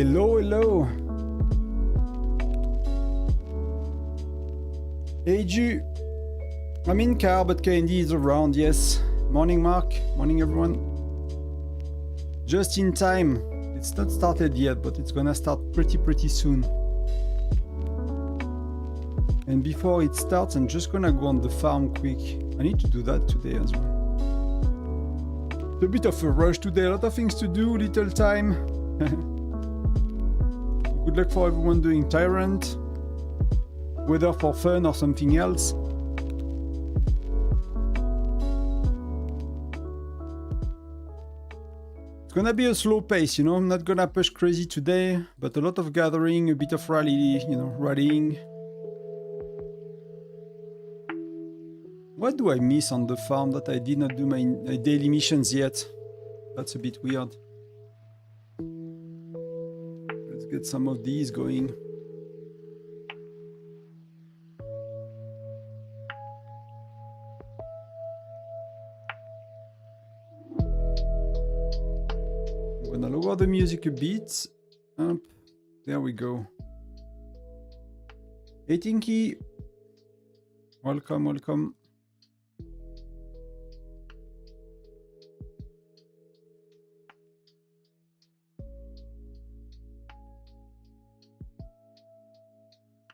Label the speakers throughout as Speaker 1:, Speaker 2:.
Speaker 1: Hello, hello. ENG. I'm in car, but KND is around, yes. Morning, Mark. Morning, everyone. Just in time. It's not started yet, but it's gonna start pretty soon. And before it starts, I'm just gonna go on the farm quick. I need to do that today as well. It's a bit of a rush today, a lot of things to do, little time. Good luck for everyone doing Tyrant. Whether for fun or something else. It's gonna be a slow pace, you know, I'm not gonna push crazy today, but a lot of gathering, a bit of rally, you know, rallying. What do I miss on the farm that I did not do my daily missions yet? That's a bit weird. Let's get some of these going. I'm gonna lower the music a bit. Up. There we go. Hey Tinky. Welcome, welcome.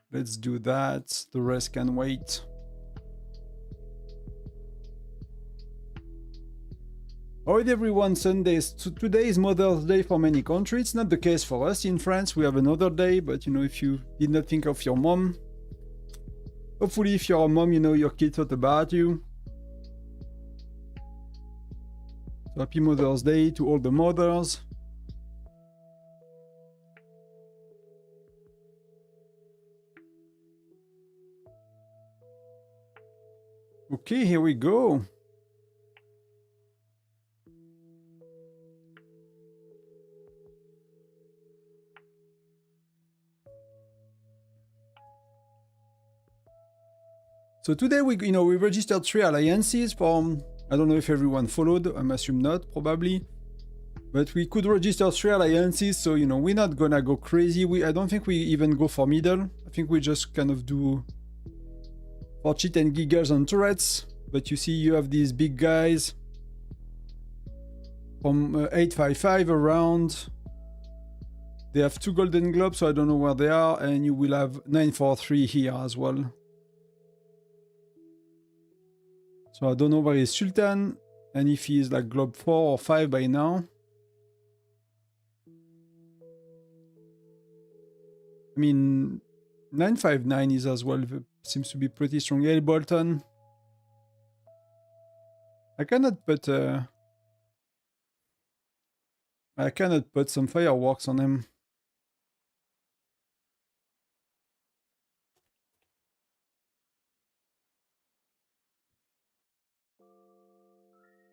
Speaker 1: Let's do that. The rest can wait. Alright everyone, Sundays. So today is Mother's Day for many countries. It's not the case for us in France. We have another day, but you know, if you did not think of your mom, hopefully if you're a mom, you know your kid thought about you. So happy Mother's Day to all the mothers. Okay, here we go. So today we registered 3 alliances for, I don't know if everyone followed, I'm assuming not, probably. But we could register 3 alliances, so you know, we're not gonna go crazy. I don't think we even go for middle. I think we just kind of do for cheat and gigas and turrets. But you see, you have these big guys from 855 around. They have 2 golden globes, so I don't know where they are, and you will have 943 here as well. So I don't know where is Sultan, and if he is like globe 4 or 5 by now. I mean, 959 is as well, seems to be pretty strong. Hey, Bolton. I cannot put some fireworks on him.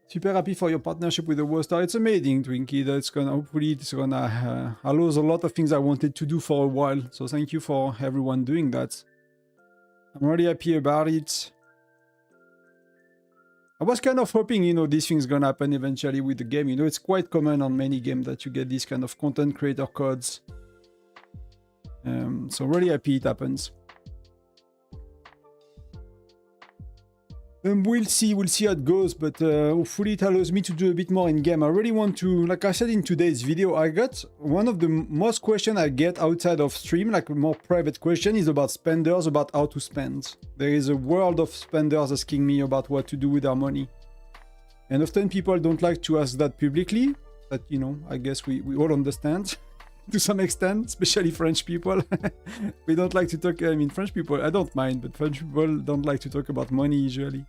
Speaker 1: Super happy for your partnership with the War-Star. It's amazing, Twinkie. That's gonna, hopefully it's gonna allow a lot of things I wanted to do for a while. So thank you for everyone doing that. I'm really happy about it. I was kind of hoping, you know, these things gonna happen eventually with the game. You know, it's quite common on many games that you get these kind of content creator codes. So really happy it happens. We'll see how it goes, but hopefully it allows me to do a bit more in game. I really want to, like I said in today's video, I got one of the most questions I get outside of stream, like a more private question, is about spenders, about how to spend. There is a world of spenders asking me about what to do with our money. And often people don't like to ask that publicly, but you know, I guess we all understand. To some extent, especially French people. We don't like to talk, I mean, French people, I don't mind, but French people don't like to talk about money usually.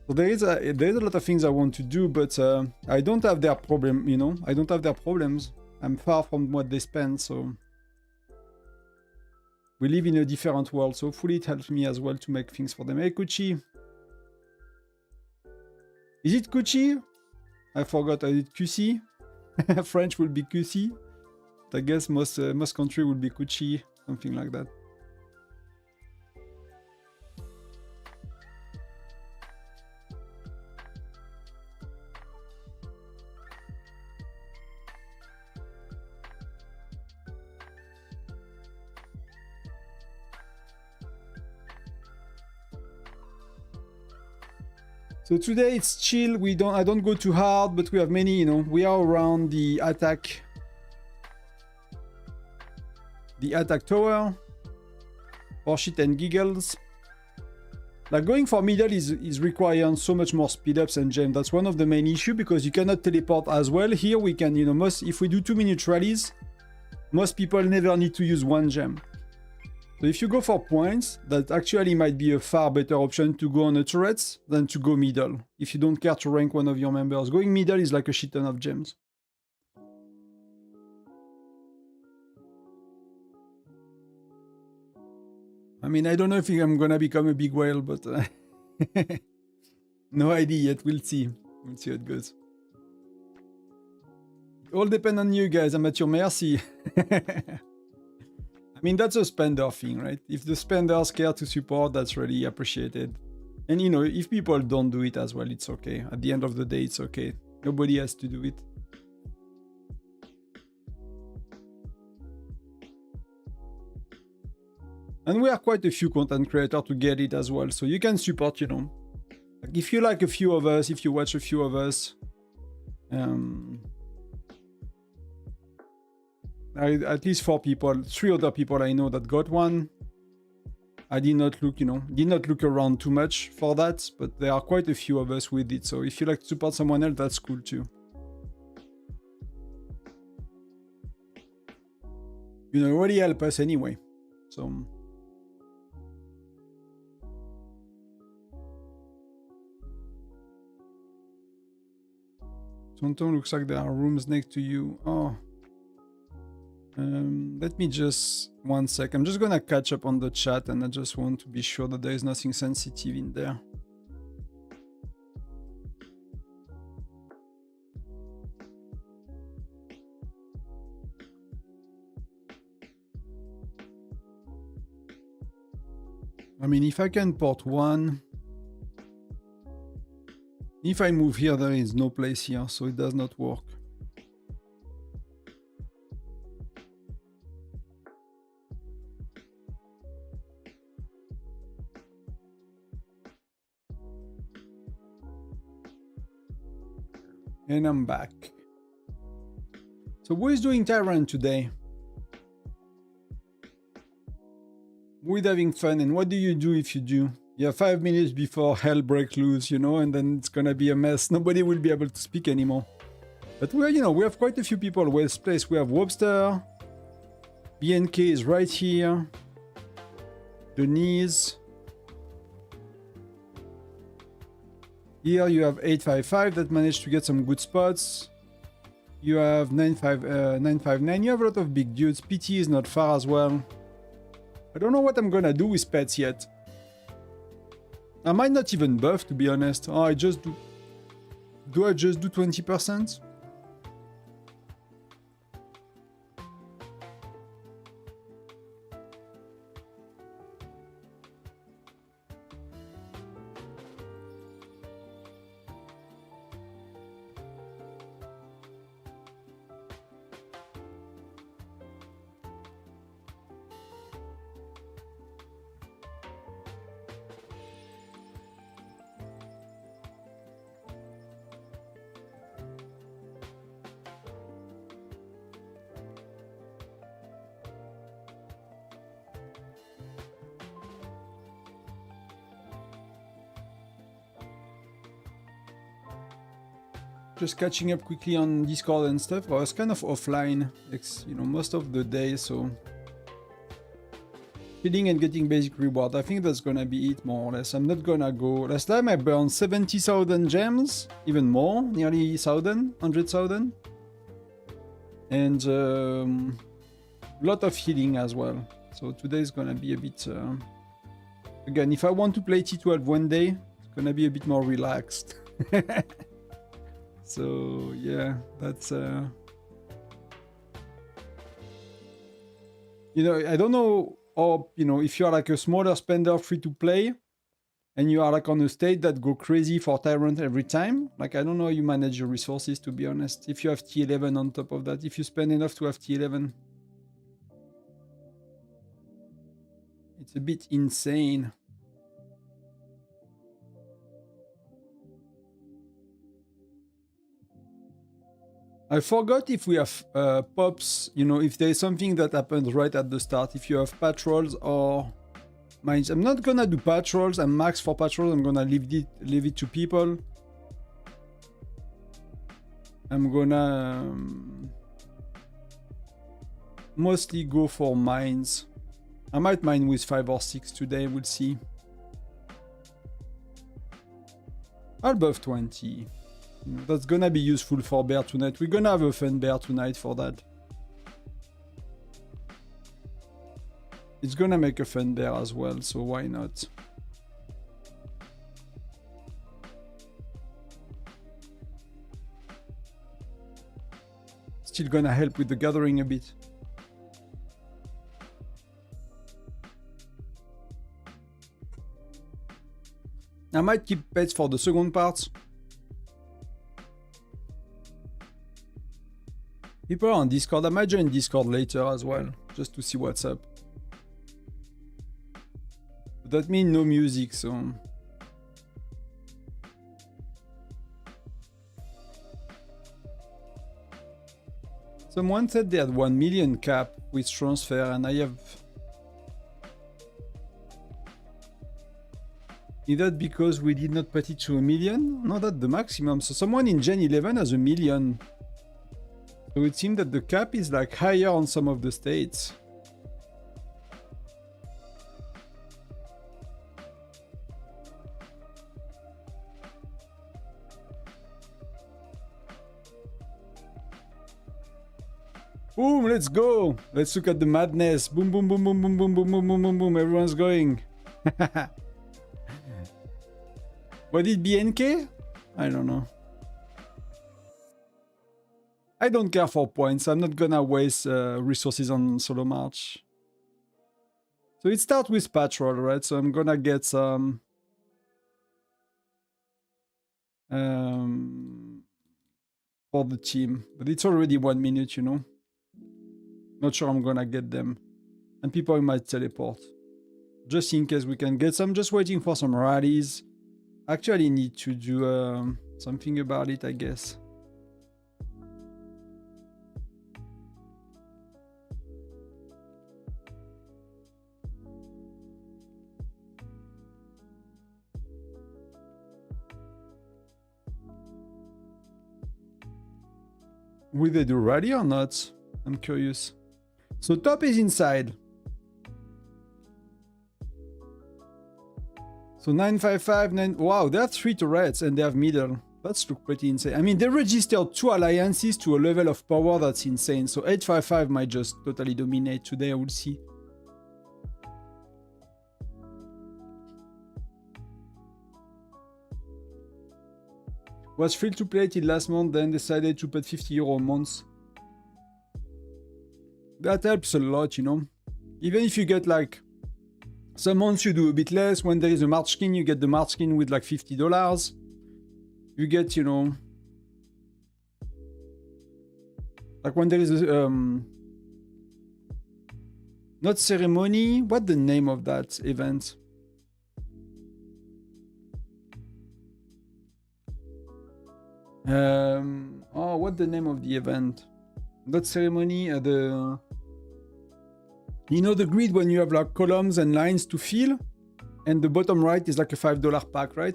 Speaker 1: So there's a lot of things I want to do, but I don't have their problem, you know, I don't have their problems. I'm far from what they spend, so we live in a different world, so hopefully it helps me as well to make things for them. Hey, Kuchi. Is it Kuchi? I forgot, is it QC? French will be QC. I guess most country would be Kuchi, something like that. So today it's chill. I don't go too hard, but we have many, you know, we are around the attack tower for shit and giggles. Like going for middle is requiring so much more speed ups and gems. That's one of the main issue because you cannot teleport as well. Here we can, you know, if we do 2-minute rallies, most people never need to use one gem. So if you go for points, that actually might be a far better option to go on the turrets than to go middle. If you don't care to rank one of your members, going middle is like a shit ton of gems. I mean, I don't know if I'm gonna become a big whale, but no idea yet. We'll see. We'll see how it goes. It all depends on you guys. I'm at your mercy. I mean, that's a spender thing, right? If the spenders care to support, that's really appreciated. And you know, if people don't do it as well, it's okay. At the end of the day, it's okay. Nobody has to do it. And we are quite a few content creators to get it as well. So you can support, you know. Like if you like a few of us, if you watch a few of us, at least 4 people, 3 other people I know that got one. I did not look, you know, around too much for that, but there are quite a few of us with it. So if you like to support someone else, that's cool too. You know, really help us anyway. So Tonton, looks like there are rooms next to you. Oh. Let me just 1 sec. I'm just gonna catch up on the chat and I just want to be sure that there is nothing sensitive in there. I mean, if I can port one, if I move here, there is no place here, so it does not work. And I'm back. So who is doing Tyrant today? Who is having fun and what do you do if you do? You have 5 minutes before hell breaks loose, you know, and then it's gonna be a mess. Nobody will be able to speak anymore. But we, you know, we have quite a few people well placed. We have Wobster, BNK is right here, Denise. Here you have 855 that managed to get some good spots. You have 959. You have a lot of big dudes. PT is not far as well. I don't know what I'm gonna do with pets yet. I might not even buff, to be honest. Oh, I just do. Do I just do 20%? Just catching up quickly on Discord and stuff. I was kind of offline, you know, most of the day, so feeding and getting basic reward. I think that's gonna be it more or less. I'm not gonna go. Last time I burned 70,000 gems, even more, nearly 100,000, and a lot of healing as well. So today is gonna be a bit. Again, if I want to play T12 one day, it's gonna be a bit more relaxed. So yeah, that's you know, I don't know, or you know, if you are like a smaller spender free to play and you are like on a state that go crazy for Tyrant every time, like I don't know how you manage your resources, to be honest. If you have T11 on top of that, if you spend enough to have T11, it's a bit insane. I forgot if we have pops, you know, if there is something that happens right at the start, if you have patrols or mines. I'm not gonna do patrols. I'm max for patrols. I'm gonna leave it to people. I'm gonna mostly go for mines. I might mine with 5 or 6 today, we'll see. Above 20. That's gonna be useful for bear tonight. We're gonna have a fun bear tonight for that. It's gonna make a fun bear as well, so why not? Still gonna help with the gathering a bit. I might keep pets for the second part. People are on Discord. I might join Discord later as well, just to see what's up. But that means no music, so... Someone said they had 1 million cap with transfer, and I have... Is that because we did not put it to 1 million? No, that's the maximum. So someone in Gen 11 has 1 million. So it seems that the cap is like higher on some of the states. Boom, let's go. Let's look at the madness. Boom, boom, boom, boom, boom, boom, boom, boom, boom, boom, boom. Everyone's going. Would it be NK? I don't know. I don't care for points. I'm not gonna waste resources on solo march. So it starts with patrol, right? So I'm gonna get some for the team. But it's already 1 minute, you know. Not sure I'm gonna get them. And people might teleport. Just in case we can get some. Just waiting for some rallies. Actually need to do something about it, I guess. Will they do rally or not? I'm curious. So top is inside. So 955, 9... Wow, they have 3 turrets and they have middle. That's look pretty insane. I mean, they registered 2 alliances to a level of power that's insane. So 855 might just totally dominate today, I will see. Was free to play till last month, then decided to put 50 euro a month. That helps a lot, you know. Even if you get like... Some months you do a bit less. When there is a March skin, you get the March skin with like $50. You get, you know... Like when there is a... not ceremony. What the name of that event? Oh, what the name of the event? Not ceremony, the... You know the grid when you have like columns and lines to fill? And the bottom right is like a $5 pack, right?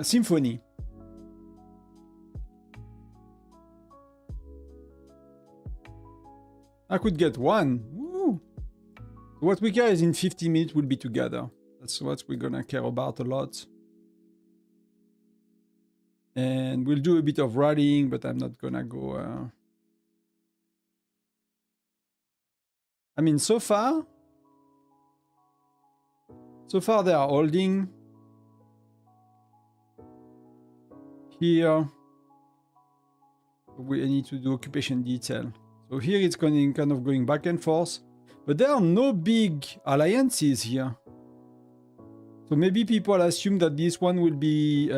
Speaker 1: Symphony. I could get one. Woo. What we care is in 50 minutes we'll be together. That's what we're gonna care about a lot. And we'll do a bit of rallying, but I'm not gonna go... I mean, so far they are holding. Here, we need to do occupation detail. So here it's kind of going back and forth, but there are no big alliances here. So maybe people assume that this one will be,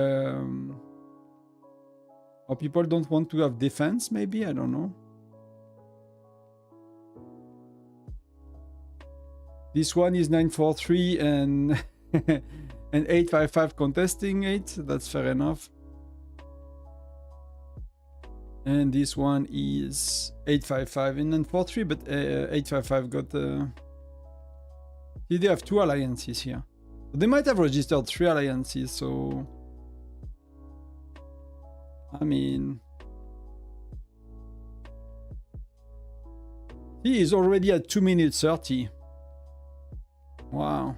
Speaker 1: or people don't want to have defense, maybe, I don't know. This one is 943 and and 855 contesting it. That's fair enough. And this one is 855 and then 4-3, but 855 got they have 2 alliances here. They might have registered 3 alliances, so I mean, he is already at 2 minutes 30. Wow,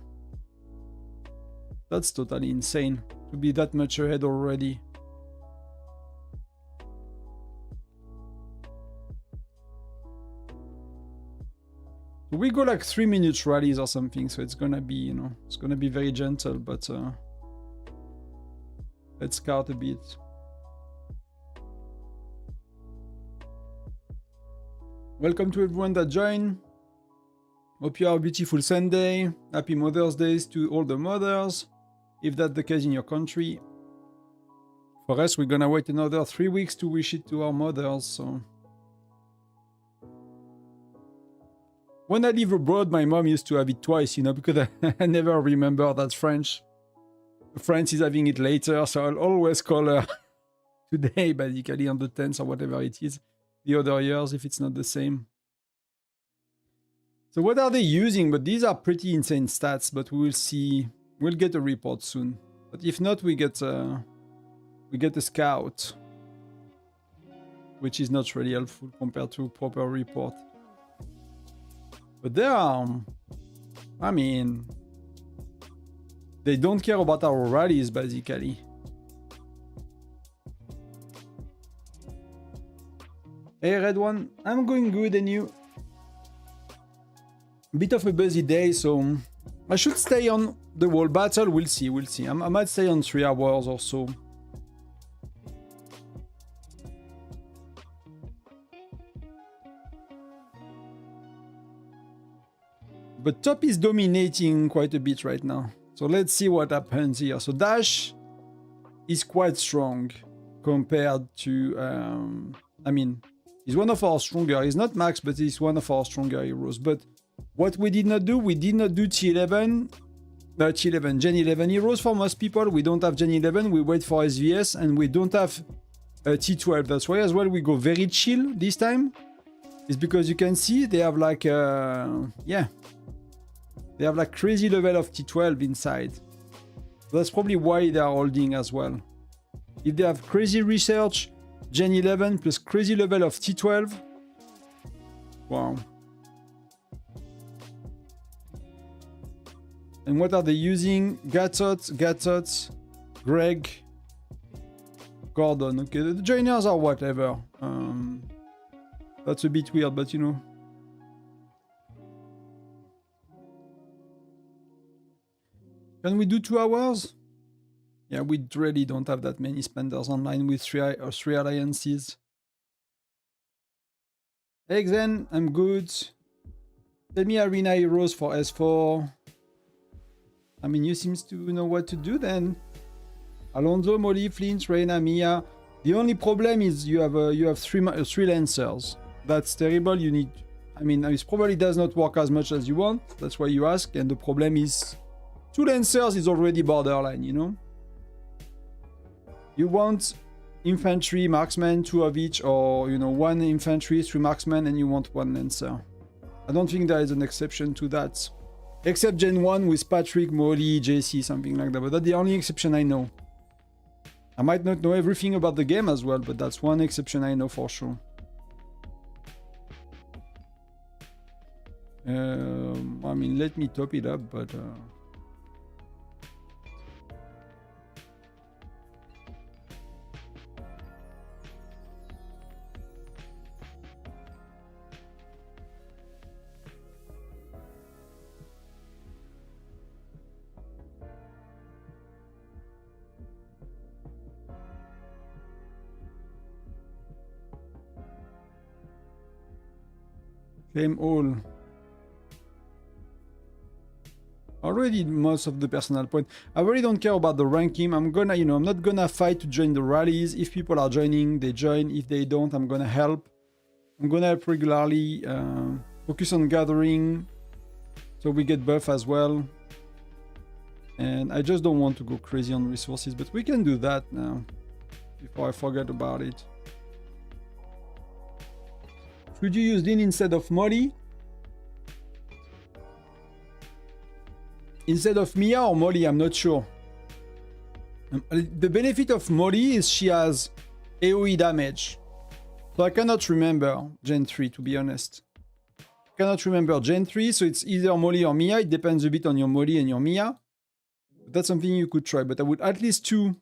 Speaker 1: that's totally insane to be that much ahead already. We go like 3 minutes rallies or something, so it's gonna be, you know, it's gonna be very gentle, but let's scout a bit. Welcome to everyone that joined. Hope you have a beautiful Sunday. Happy Mother's Day to all the mothers, if that's the case in your country. For us, we're gonna wait another 3 weeks to wish it to our mothers, so. When I live abroad, my mom used to have it twice, you know, because I never remember that France is having it later, so I'll always call her today, basically on the 10th or whatever it is, the other years, if it's not the same. So what are they using? But these are pretty insane stats, but we will see. We'll get a report soon. But if not, we get a scout, which is not really helpful compared to a proper report. But they are, I mean, they don't care about our rallies, basically. Hey, Red One, I'm going good, and you? Bit of a busy day, so I should stay on the wall battle. We'll see, we'll see. I might stay on 3 hours or so. But top is dominating quite a bit right now. So let's see what happens here. So Dash is quite strong compared to, I mean, he's one of our stronger. He's not max, but he's one of our stronger heroes. But what we did not do T11, Gen 11 heroes for most people. We don't have Gen 11. We wait for SVS, and we don't have T12. That's why as well we go very chill this time. It's because you can see they have like, yeah. They have like crazy level of T12 inside. That's probably why they are holding as well. If they have crazy research, Gen 11 plus crazy level of T12. Wow. And what are they using? Gatot, Greg, Gordon. Okay, the joiners are whatever. That's a bit weird, but you know. Can we do 2 hours? Yeah, we really don't have that many spenders online with 3 alliances. Hey Xen, I'm good. Tell me arena heroes for S4. I mean, you seems to know what to do then. Alonso, Molly, Flint, Reina, Mia. The only problem is you have three lancers. That's terrible. You need. I mean, it probably does not work as much as you want. That's why you ask. And the problem is 2 lancers is already borderline, you know? You want infantry, marksman, 2 of each, or, you know, 1 infantry, 3 marksmen, and you want 1 lancer. I don't think there is an exception to that. Except Gen 1 with Patrick, Molly, JC, something like that. But that's the only exception I know. I might not know everything about the game as well, but that's one exception I know for sure. I mean, let me top it up, but... claim all. Already most of the personal point. I really don't care about the ranking. I'm gonna, you know, I'm not gonna fight to join the rallies. If people are joining, they join. If they don't, I'm gonna help. I'm gonna help regularly. Focus on gathering, so we get buff as well. And I just don't want to go crazy on resources, but we can do that now before I forget about it. Should you use Lin instead of Molly? Instead of Mia or Molly, I'm not sure. The benefit of Molly is she has AoE damage. So I cannot remember Gen 3, to be honest. I cannot remember Gen 3, so it's either Molly or Mia. It depends a bit on your Molly and your Mia. That's something you could try, but I would at least 2.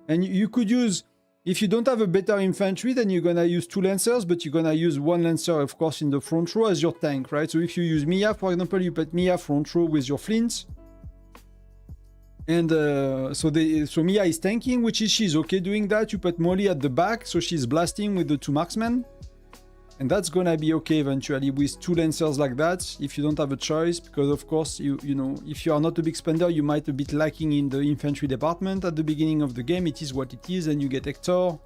Speaker 1: And you could use, if you don't have a better infantry, then you're gonna use 2 Lancers, but you're gonna use 1 Lancer, of course, in the front row as your tank, right? So if you use Mia, for example, you put Mia front row with your flints. And so Mia is tanking, which is she's okay doing that. You put Molly at the back, so she's blasting with the 2 marksmen. And that's gonna be okay eventually with 2 Lancers like that, if you don't have a choice, because of course, you know, if you are not a big spender, you might a bit lacking in the infantry department at the beginning of the game. It is what it is, and you get Hector.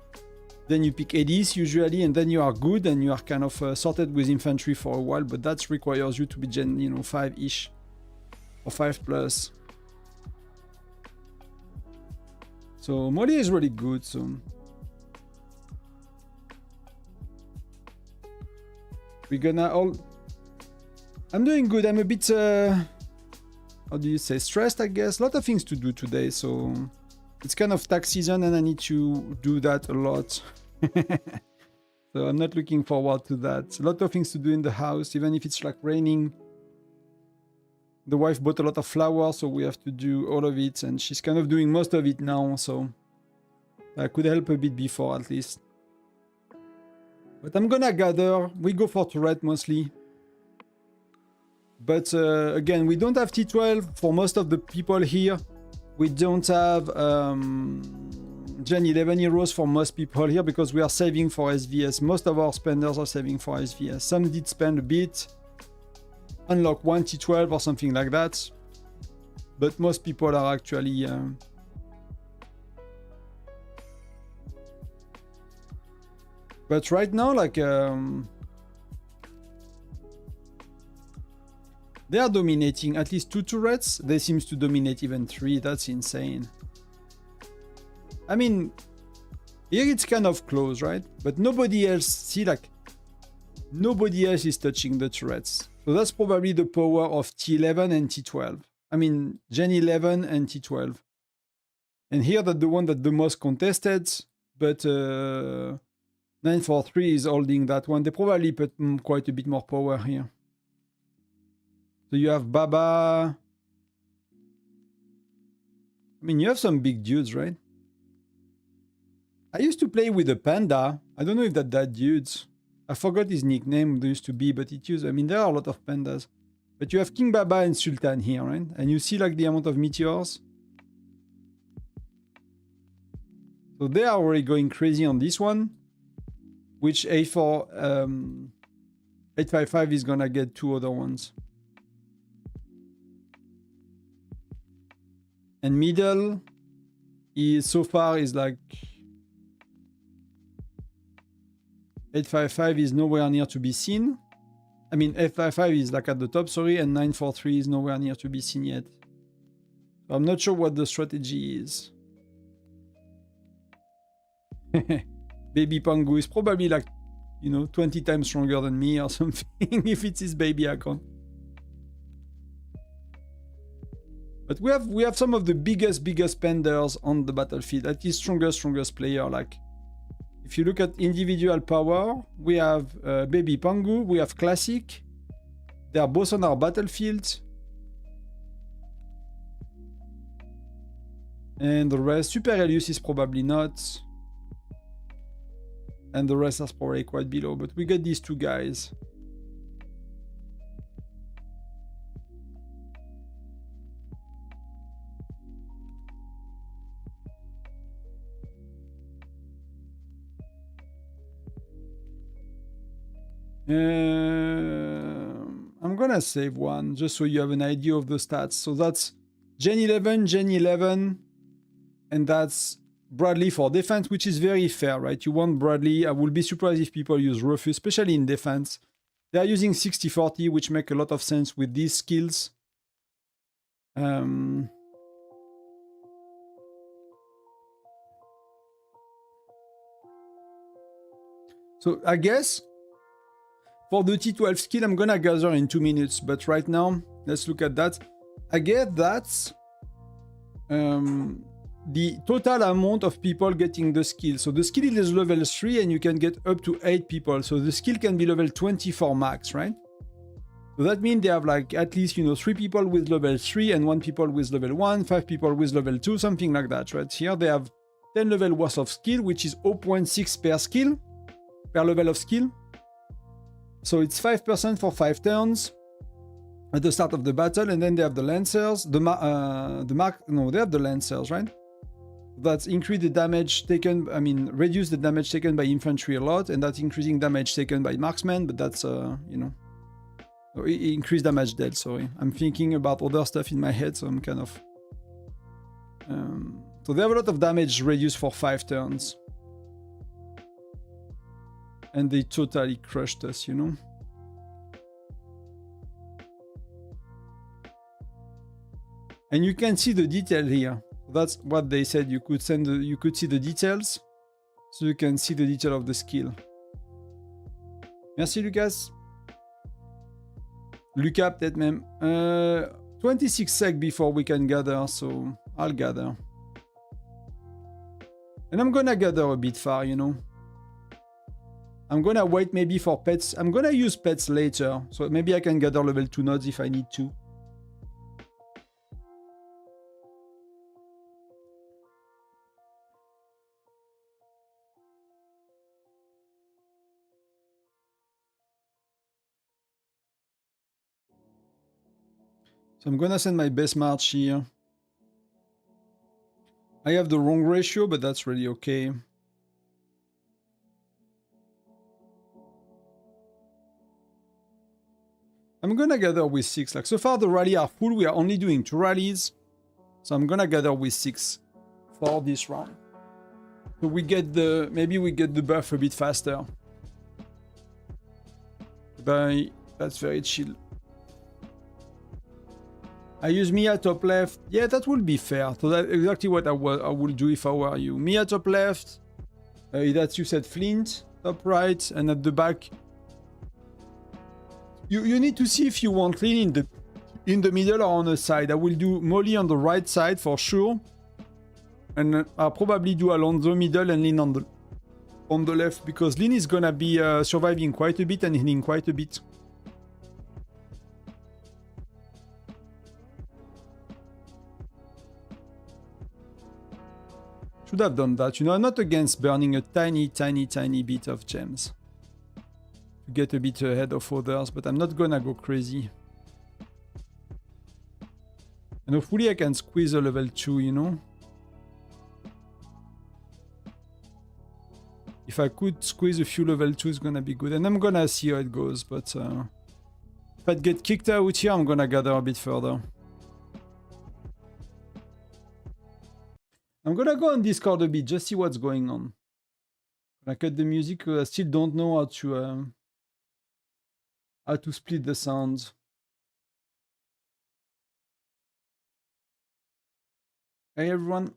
Speaker 1: Then you pick Edis usually, and then you are good, and you are kind of sorted with infantry for a while, but that requires you to be Gen, 5-ish, or 5+. So Molly is really good, so... We're gonna all... I'm doing good. I'm a bit, how do you say, stressed, I guess. A lot of things to do today, so... It's kind of tax season and I need to do that a lot. So I'm not looking forward to that. A lot of things to do in the house, even if it's like raining. The wife bought a lot of flowers, so we have to do all of it, and she's kind of doing most of it now, so I could help a bit before at least. But I'm gonna gather. We go for turret mostly. But again, we don't have T12 for most of the people here. We don't have Gen 11 heroes for most people here because we are saving for SVS. Most of our spenders are saving for SVS. Some did spend a bit. Unlock 1 T12 or something like that, but most people are actually but right now, like, they are dominating at least 2 turrets. They seems to dominate even 3. That's insane. I mean, here it's kind of close, right? But nobody else, see, like, nobody else is touching the turrets. So that's probably the power of T11 and T12. I mean, Gen 11 and T12. And here that's the one that the most contested, but 943 is holding that one. They probably put quite a bit more power here. So you have Baba. I mean, you have some big dudes, right? I used to play with a panda. I don't know if that dude's. I forgot his nickname there used to be, but it used... I mean, there are a lot of pandas. But you have King Baba and Sultan here, right? And you see, like, the amount of meteors. So they are already going crazy on this one. Which 855 is gonna get 2 other ones. And middle is, so far, is like... 855 is nowhere near to be seen. I mean, 855 is like at the top, sorry, and 943 is nowhere near to be seen yet. So I'm not sure what the strategy is. Baby Pangu is probably like, 20 times stronger than me or something, if it's his baby account. But we have some of the biggest spenders on the battlefield. That is strongest player, like... If you look at individual power, we have Baby Pangu, we have Classic. They are both on our battlefield. And the rest, Super Elius is probably not. And the rest are probably quite below, but we get these 2 guys. I'm gonna save one just so you have an idea of the stats. So that's Gen 11, and that's Bradley for defense, which is very fair, right? You want Bradley. I will be surprised if people use Rufus, especially in defense. They are using 60-40, which make a lot of sense with these skills. So I guess For the T12 skill, I'm gonna gather in 2 minutes, but right now, let's look at that. I get that the total amount of people getting the skill. So the skill is level 3 and you can get up to 8 people. So the skill can be level 24 max, right? So that means they have like at least, 3 people with level 3 and 1 people with level 1, 5 people with level 2, something like that, right? Here they have 10 level worth of skill, which is 0.6 per skill, per level of skill. So it's 5% for 5 turns at the start of the battle, and then they have the Lancers, they have the Lancers, right? That's increase the damage taken, reduce the damage taken by infantry a lot, and that's increasing damage taken by marksmen, but that's, increase damage dealt, sorry. I'm thinking about other stuff in my head, so I'm kind of... so they have a lot of damage reduced for 5 turns. And they totally crushed us, And you can see the detail here. That's what they said. You could see the details, so you can see the detail of the skill. Merci Lucas. Lucas peut-être même. 26 sec before we can gather, so I'll gather. And I'm gonna gather a bit far, I'm gonna wait maybe for pets. I'm gonna use pets later, so maybe I can gather level 2 nodes if I need to. So I'm gonna send my best march here. I have the wrong ratio, but that's really okay. I'm gonna gather with 6. Like so far the rally are full, we are only doing 2 rallies. So I'm gonna gather with 6 for this round. So maybe we get the buff a bit faster. Bye. That's very chill. I use Mia top left. Yeah, that will be fair. So that's exactly what I would do if I were you. Mia top left. That's you said Flint top right, and at the back. You need to see if you want Lin in the middle or on the side. I will do Molly on the right side for sure, and I'll probably do Alonso middle and Lin on the left, because Lin is gonna be surviving quite a bit and healing quite a bit. Should have done that. I'm not against burning a tiny bit of gems to get a bit ahead of others, but I'm not gonna go crazy. And hopefully I can squeeze a level 2, If I could squeeze a few level 2, it's gonna be good. And I'm gonna see how it goes, but if I get kicked out here, I'm gonna gather a bit further. I'm gonna go on Discord a bit, just see what's going on. I cut the music because I still don't know how to split the sounds. Hey everyone.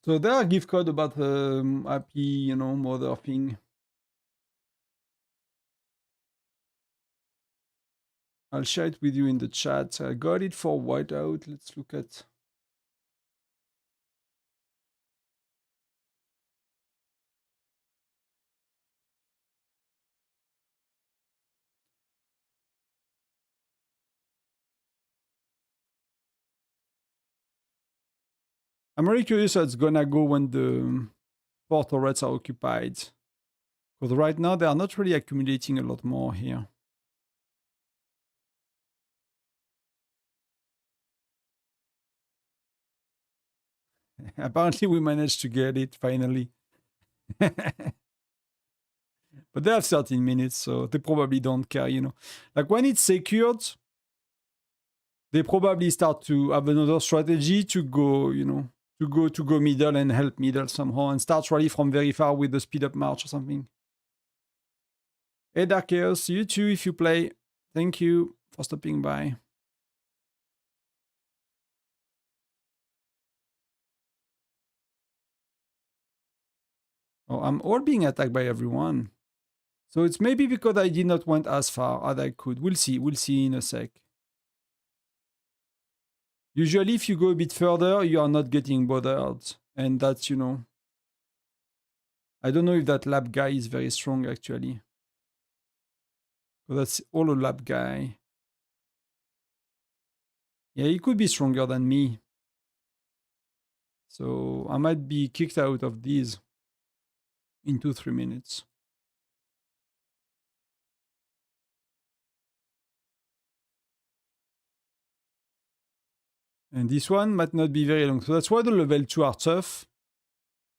Speaker 1: So there are gift code about happy, mother thing. I'll share it with you in the chat. I got it for Whiteout. Let's look at... I'm really curious how it's gonna go when the 4 turrets are occupied. Because right now they are not really accumulating a lot more here. Apparently we managed to get it finally. But they have 13 minutes, so they probably don't care, Like when it's secured, they probably start to have another strategy to go, to go middle and help middle somehow and start rally from very far with the speed up march or something. Hey Dark Chaos, you too if you play. Thank you for stopping by. Oh, I'm all being attacked by everyone. So it's maybe because I did not went as far as I could. We'll see. We'll see in a sec. Usually, if you go a bit further, you are not getting bothered. And that's, I don't know if that lab guy is very strong, actually. So that's all a lab guy. Yeah, he could be stronger than me. So I might be kicked out of these in 2-3 minutes. And this one might not be very long. So that's why the level 2 are tough.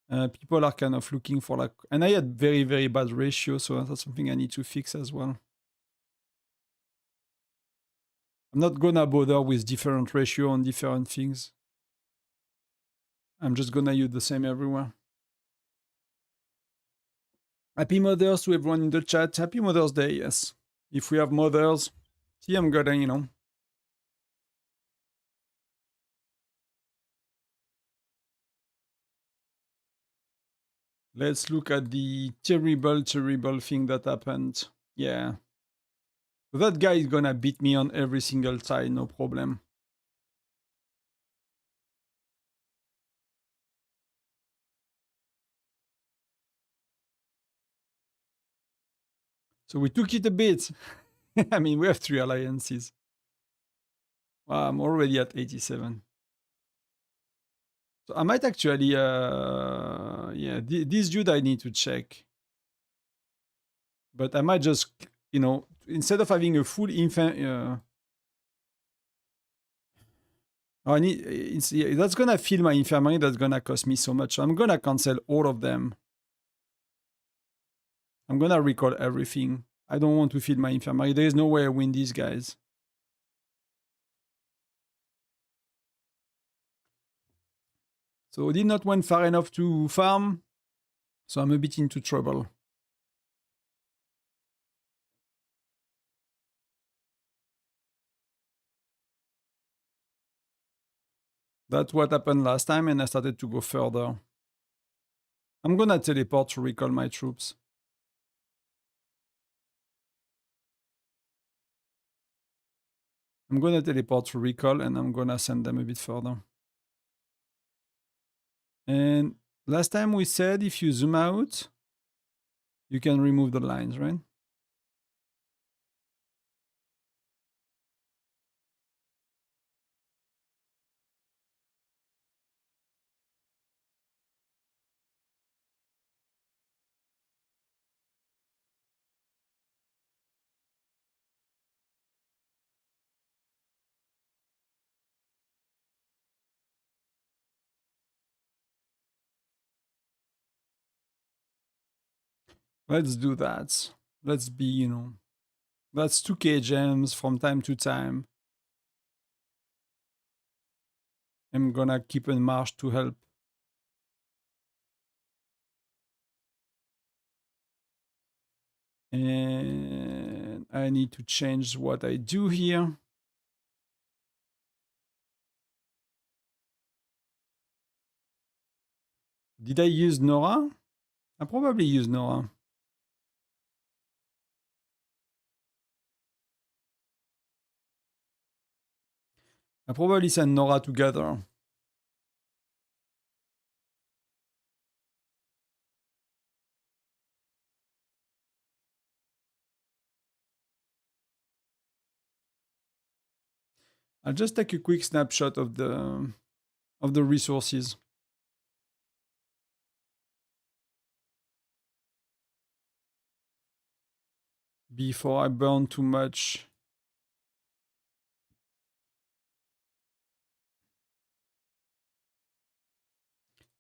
Speaker 1: People are kind of looking for like... And I had very, very bad ratio, so that's something I need to fix as well. I'm not gonna bother with different ratio on different things. I'm just gonna use the same everywhere. Happy Mothers to everyone in the chat. Happy Mother's Day, yes. If we have mothers, see, I'm gonna, Let's look at the terrible, terrible thing that happened. Yeah. That guy is gonna beat me on every single side, no problem. So we took it a bit. I mean, we have 3 alliances. Wow, I'm already at 87. So I might actually, yeah, this dude I need to check. But I might just, instead of having a full infant, that's gonna fill my infirmary. That's gonna cost me so much. So I'm gonna cancel all of them. I'm gonna recall everything. I don't want to fill my infirmary. There is no way I win these guys. So did not went far enough to farm. So I'm a bit into trouble. That's what happened last time, and I started to go further. I'm gonna teleport to recall my troops. I'm gonna teleport to recall, and I'm gonna send them a bit further. And last time we said if you zoom out, you can remove the lines, right? Let's do that. Let's be, that's 2k gems from time to time. I'm gonna keep in march to help. And I need to change what I do here. Did I use Nora? I probably used Nora. I probably sent Nora together. I'll just take a quick snapshot of the resources. Before I burn too much.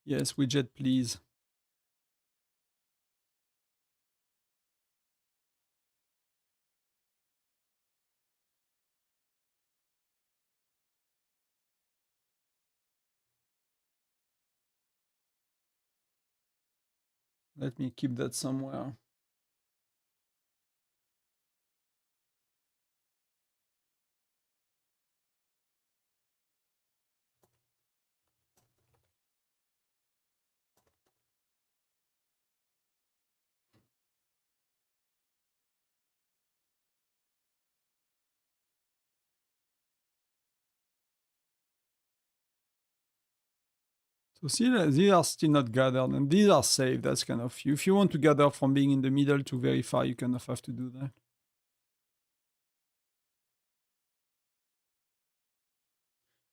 Speaker 1: Yes, widget, please. Let me keep that somewhere. So see, these are still not gathered, and these are safe. That's kind of, if you want to gather from being in the middle to very far, you kind of have to do that.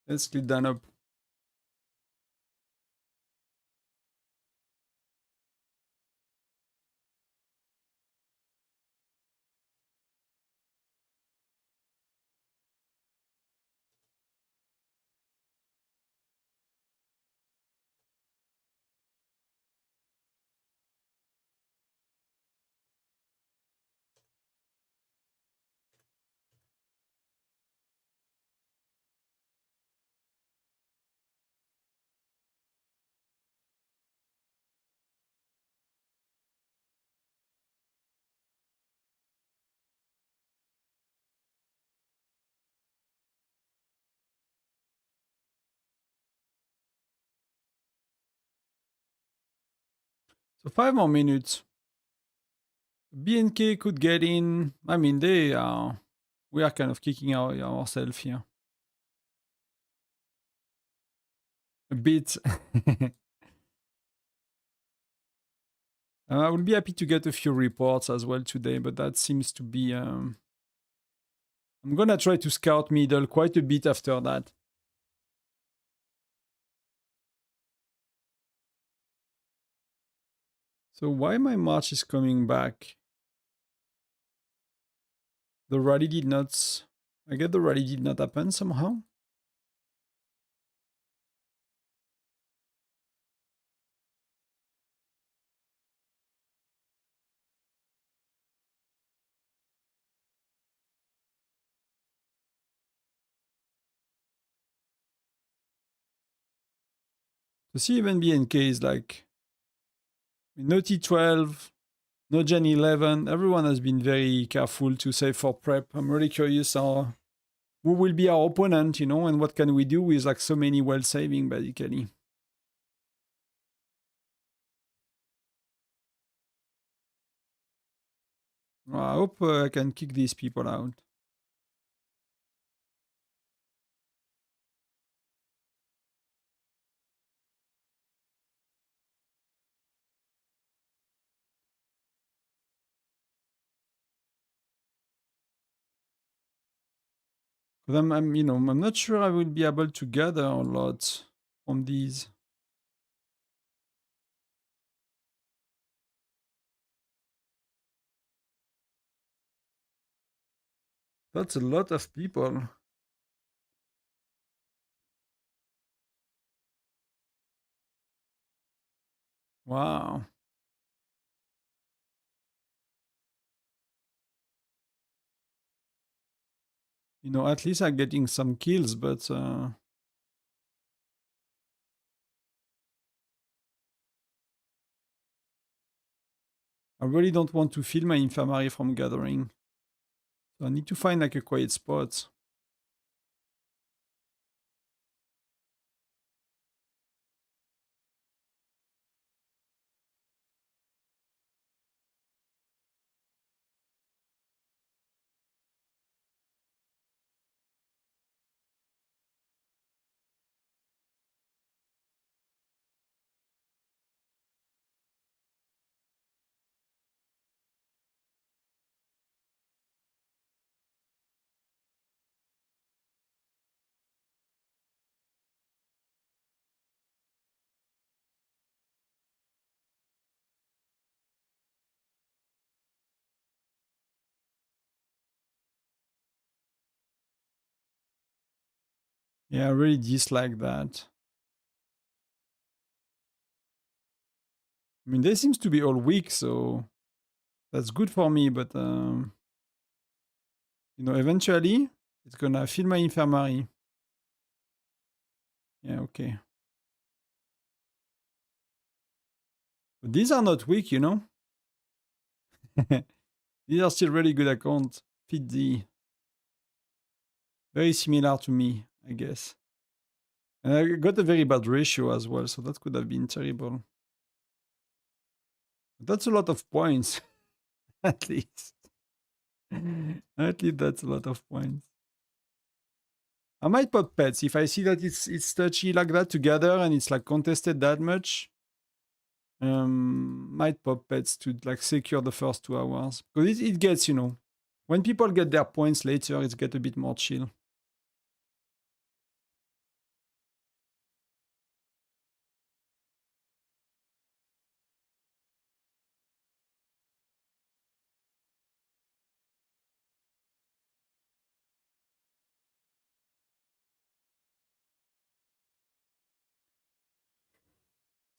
Speaker 1: Let's split that up. So 5 more minutes. BNK could get in. I mean, we are kind of kicking ourselves here. A bit. I will be happy to get a few reports as well today, but that seems to be... I'm gonna try to scout middle quite a bit after that. So why my march is coming back? The rally did not... I get the rally did not happen somehow. So see, even BNK is like... No T12, no Gen 11. Everyone has been very careful to save for prep. I'm really curious who will be our opponent, you know, and what can we do with like so many well saving, basically. I hope I can kick these people out. Because I'm not sure I will be able to gather a lot from these. That's a lot of people. Wow. You know, at least I'm getting some kills, but I really don't want to feel my infirmary from gathering. So I need to find like a quiet spot. Yeah, I really dislike that. I mean, they seems to be all weak, so that's good for me, but eventually it's gonna fill my infirmary. Yeah, okay. But these are not weak, you know? These are still really good accounts. Fit D. Very similar to me, I guess. And I got a very bad ratio as well, so that could have been terrible. But that's a lot of points, at least. At least that's a lot of points. I might pop pets if I see that it's touchy like that together and it's like contested that much. Might pop pets to like secure the first 2 hours because it gets, you know, when people get their points later, it's get a bit more chill.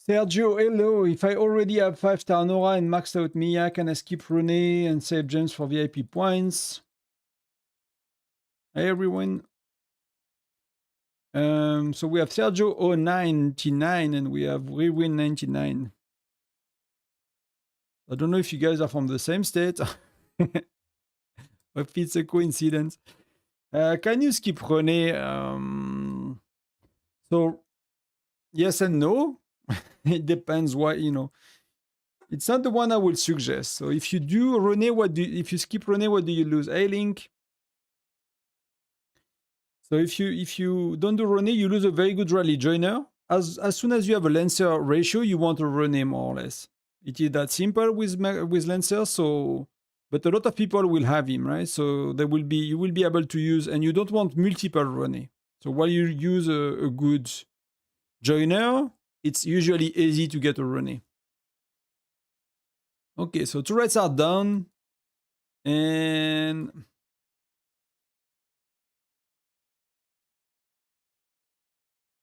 Speaker 1: Sergio, hello. If I already have 5-star Nora and maxed out Mia, can I skip Rene and save gems for VIP points? Hey, everyone. So we have Sergio 099 and we have Rewin 99. I don't know if you guys are from the same state. If it's a coincidence. Can you skip Rene? So, yes and no. It depends what, you know. It's not the one I would suggest. So if you do Rene, if you skip Rene, what do you lose? A-Link. So if you don't do Rene, you lose a very good rally joiner. As soon as you have a Lancer ratio, you want a Rene more or less. It is that simple with Lancer. So, but a lot of people will have him, right? So you will be able to use, and you don't want multiple Rene. So while you use a good joiner, it's usually easy to get a Rene. Okay, so turrets are done, and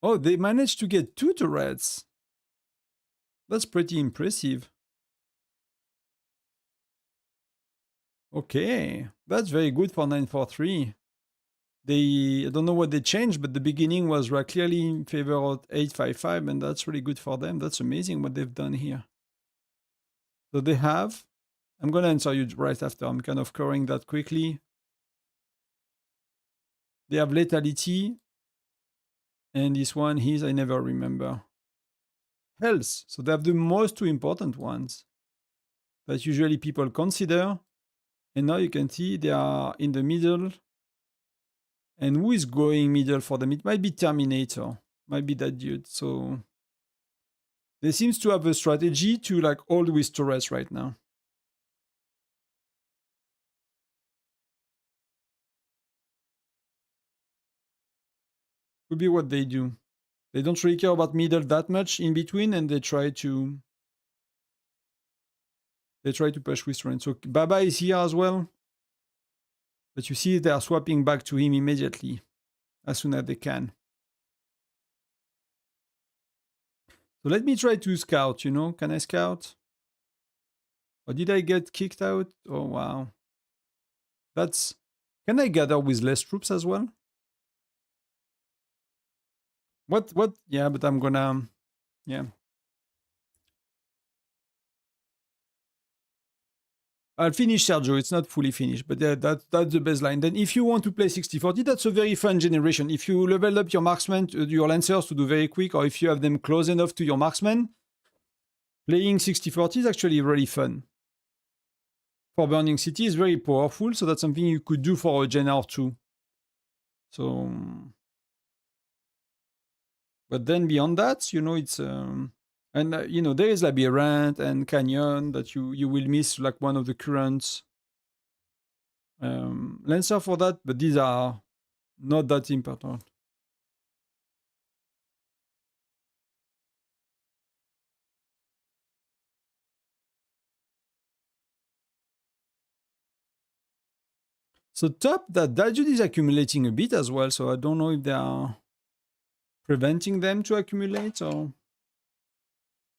Speaker 1: oh, they managed to get 2 turrets. That's pretty impressive. Okay, that's very good for 943. I don't know what they changed, but the beginning was clearly in favor of 855, and that's really good for them. That's amazing what they've done here. So they have, I'm going to answer you right after. I'm kind of covering that quickly. They have lethality, and this one is, I never remember. Health. So they have the most 2 important ones that usually people consider. And now you can see they are in the middle. And who is going middle for them? It might be Terminator. Might be that dude. So they seems to have a strategy to like hold with turrets right now. Could be what they do. They don't really care about middle that much in between, and they try to push with turrets. So Baba is here as well. But you see they are swapping back to him immediately as soon as they can. So let me try to scout, you know. Can I scout? Or did I get kicked out? Oh, wow. That's... Can I gather with less troops as well? What? Yeah, but I'm gonna... Yeah. I'll finish Sergio. It's not fully finished, but that's the baseline. Then if you want to play 60-40, that's a very fun generation. If you level up your marksmen, your lancers to do very quick, or if you have them close enough to your marksmen, playing 60-40 is actually really fun. For Burning City is very powerful, so that's something you could do for a gen or two. So, but then beyond that, you know, it's and you know, there is Labyrinth and Canyon that you will miss like one of the currents. Lancer for that, but these are not that important. So top, that dude is accumulating a bit as well, so I don't know if they are preventing them to accumulate or...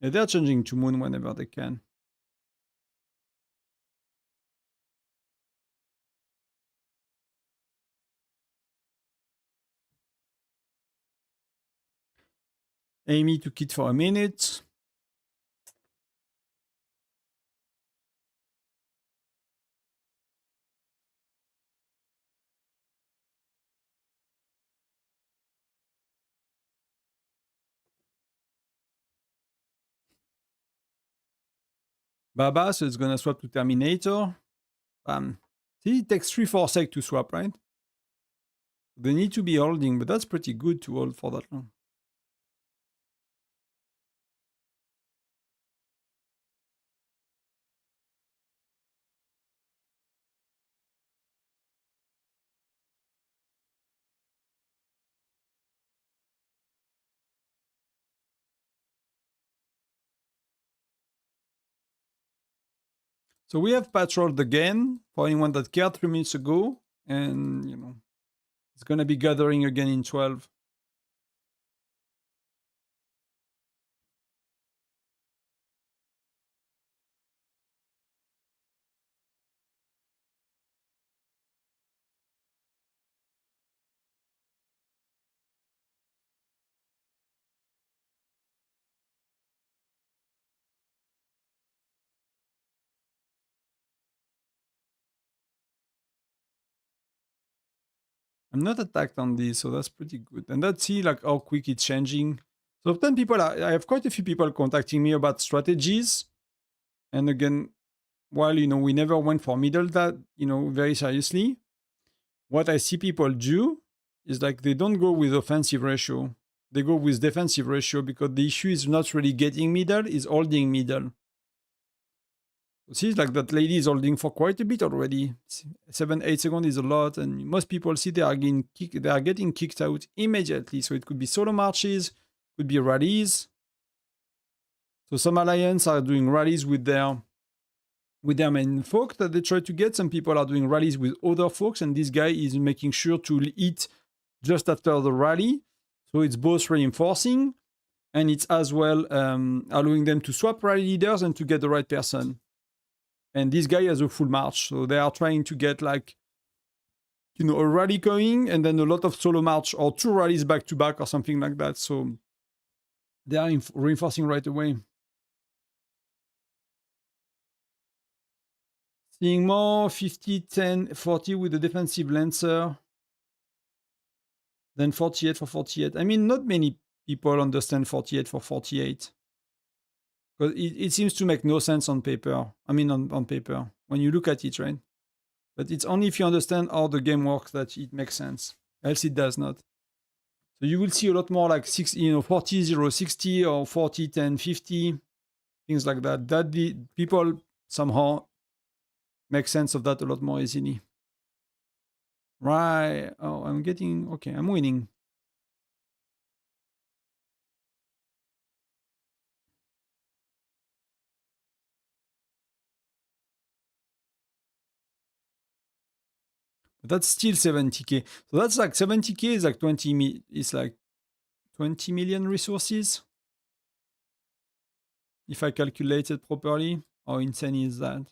Speaker 1: Yeah, they're changing to moon whenever they can. Amy took it for a minute. Baba, so it's gonna swap to Terminator. See, it takes 3-4 sec to swap, right? They need to be holding, but that's pretty good to hold for that long. So we have patrolled again for anyone that cared 3 minutes ago, and it's gonna be gathering again in 12. I'm not attacked on this, so that's pretty good. And let's see like how quick it's changing. So often I have quite a few people contacting me about strategies. And again, while we never went for middle that, very seriously, what I see people do is like they don't go with offensive ratio. They go with defensive ratio because the issue is not really getting middle, is holding middle. See, like that lady is holding for quite a bit already. 7-8 seconds is a lot, and most people see they are getting kicked out immediately. So it could be solo marches, could be rallies. So some alliance are doing rallies with their main folk that they try to get. Some people are doing rallies with other folks, and this guy is making sure to hit just after the rally. So it's both reinforcing, and it's as well allowing them to swap rally leaders and to get the right person. And this guy has a full march, so they are trying to get like, a rally going and then a lot of solo march or 2 rallies back to back or something like that. So they are reinforcing right away. Seeing more 50, 10, 40 with the defensive lancer. Then 48 for 48. I mean, not many people understand 48 for 48. Because it seems to make no sense on paper. I mean, on paper, when you look at it, right? But it's only if you understand how the game works that it makes sense. Else it does not. So you will see a lot more like 40, 0, 60 or 40, 10, 50, things like that. That the people somehow make sense of that a lot more easily. Right. Oh, I'm winning. But that's still 70k. So that's like 70k is like 20 million resources. If I calculate it properly. How insane is that?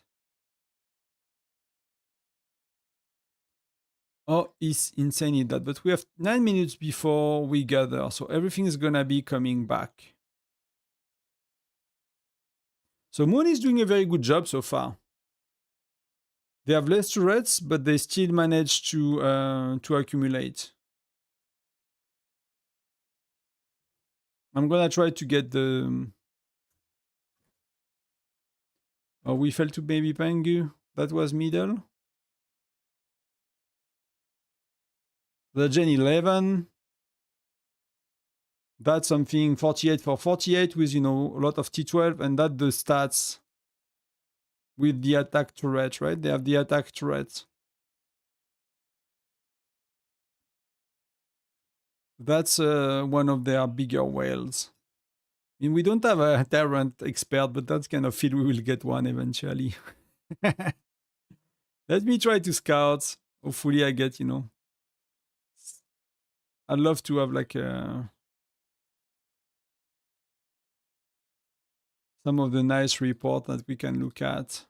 Speaker 1: Oh, it's insane is that. But we have 9 minutes before we gather. So everything is gonna be coming back. So Moon is doing a very good job so far. They have less turrets, but they still manage to accumulate. I'm gonna try to get the. Oh, we fell to Baby Pangu. That was middle. The Gen 11. That's something 48 for 48 with, a lot of T12, and that's the stats with the attack turret, right? They have the attack turret. That's one of their bigger whales. I mean, we don't have a Tyrant expert, but that's kind of feel we will get one eventually. Let me try to scout. Hopefully I get, I'd love to have like some of the nice report that we can look at.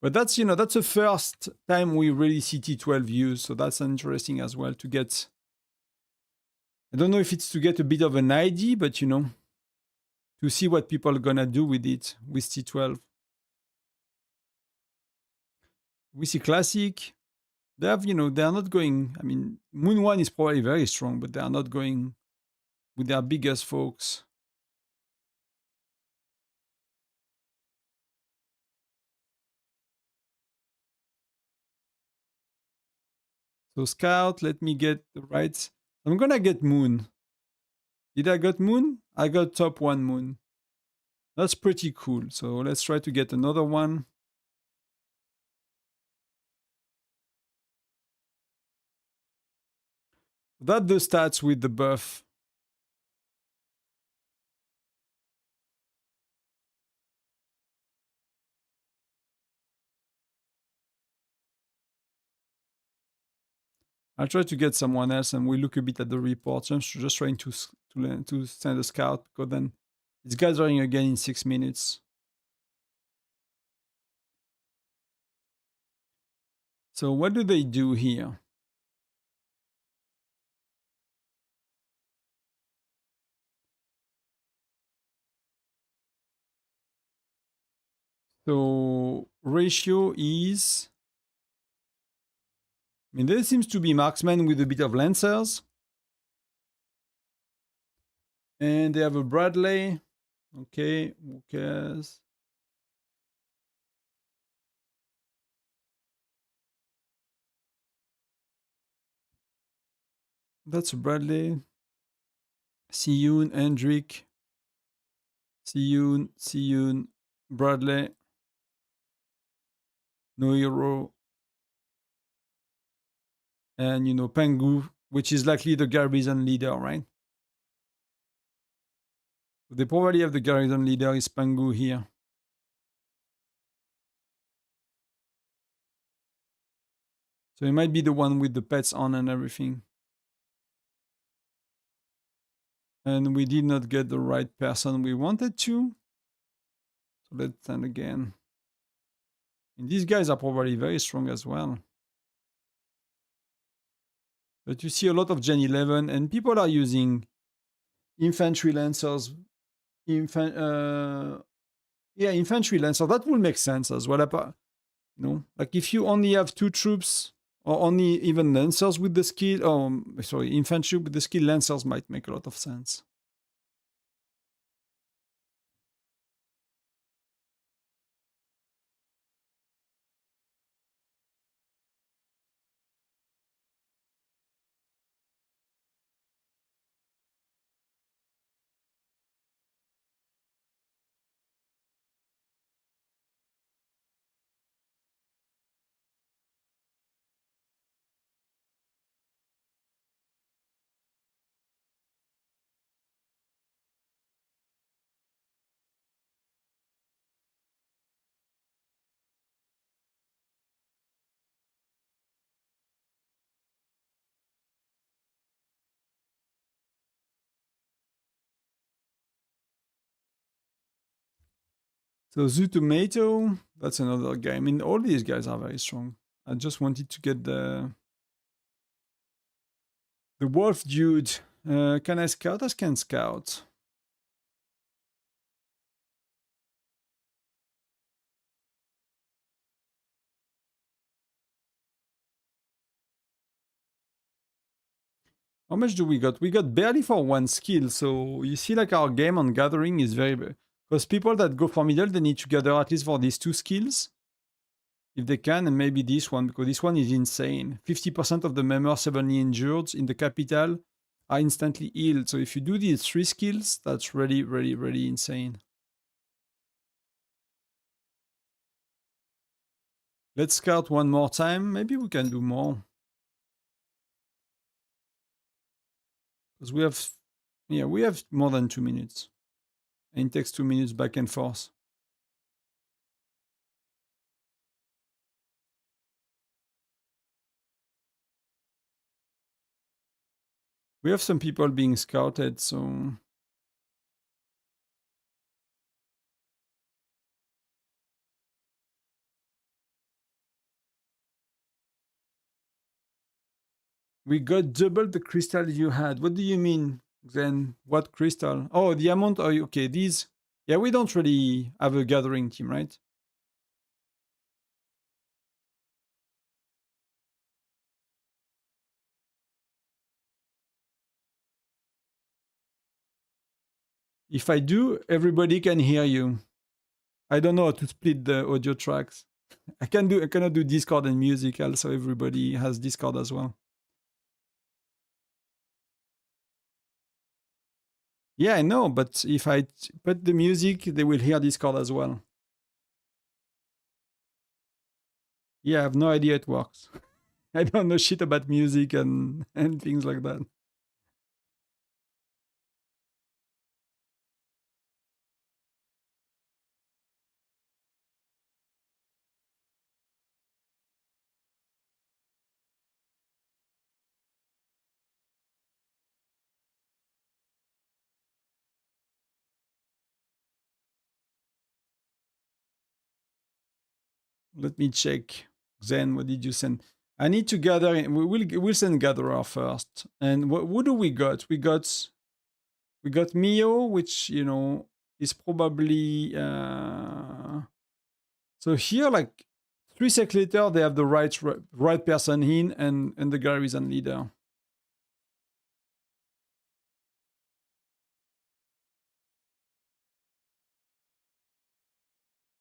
Speaker 1: But that's, that's the first time we really see T12 used. So that's interesting as well to get. I don't know if it's to get a bit of an idea, but, to see what people are going to do with it, with T12. We see Classic. They have, they are not going. I mean, Moon 1 is probably very strong, but they are not going with their biggest folks. So scout, let me get the right. I'm gonna get moon. Did I get moon? I got top 1 moon. That's pretty cool. So let's try to get another one. That's the stats with the buff. I'll try to get someone else and we look a bit at the reports. I'm just trying to send a scout because then it's gathering again in 6 minutes. So what do they do here? So ratio is, I mean, there seems to be marksmen with a bit of lancers. And they have a Bradley. Okay, who cares? That's a Bradley. Siyun, Hendrik. Siyun, Bradley. Noiro. And, you know, Pengu, which is likely the garrison leader, right? They probably have the garrison leader is Pengu here. So it might be the one with the pets on and everything. And we did not get the right person we wanted to. So let's send again. And these guys are probably very strong as well. But you see a lot of Gen 11 and people are using infantry lancers. Infantry lancer, that will make sense as well. You know, like if you only have 2 troops or only even lancers with the skill, infantry with the skill, lancers might make a lot of sense. So Zoo Tomato, that's another guy. I mean, all these guys are very strong. I just wanted to get the wolf dude. Can I scout? I can scout. How much do we got? We got barely for 1 skill. So you see, like our game on gathering is very big. Because people that go for middle, they need to gather at least for these 2 skills. If they can, and maybe this one, because this one is insane. 50% of the members severely injured in the capital are instantly healed. So if you do these 3 skills, that's really, really, really insane. Let's scout one more time. Maybe we can do more. Because we have more than 2 minutes. And it takes 2 minutes back and forth. We have some people being scouted, so... We got double the crystal you had. What do you mean? Then what crystal? Oh, the amount. Oh, okay, these. Yeah, we don't really have a gathering team, right? If I do, everybody can hear you. I don't know how to split the audio tracks. I cannot do Discord and music, also everybody has Discord as well. Yeah, I know, but if I put the music, they will hear Discord as well. Yeah, I have no idea it works. I don't know shit about music and things like that. Let me check. Zen, what did you send? I need to gather. We'll send gatherer first. And who do we got? We got Mio, which is probably so here like 3 seconds later they have the right person in and the garrison leader.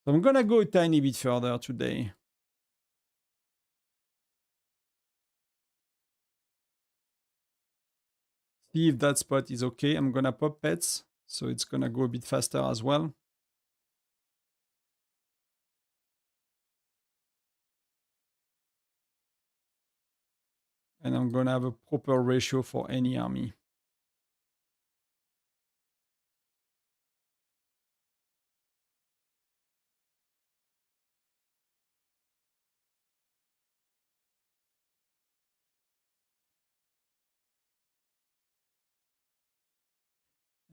Speaker 1: So I'm gonna go a tiny bit further today. See if that spot is okay. I'm gonna pop pets, so it's gonna go a bit faster as well. And I'm gonna have a proper ratio for any army.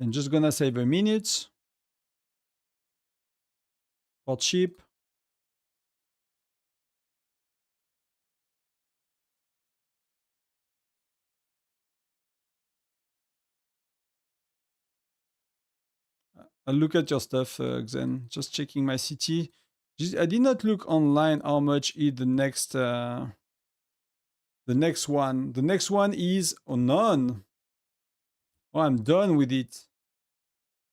Speaker 1: And just gonna save a minute for cheap. I'll look at your stuff, Xen. Just checking my city. I did not look online how much is the next one. The next one is none. Oh, I'm done with it.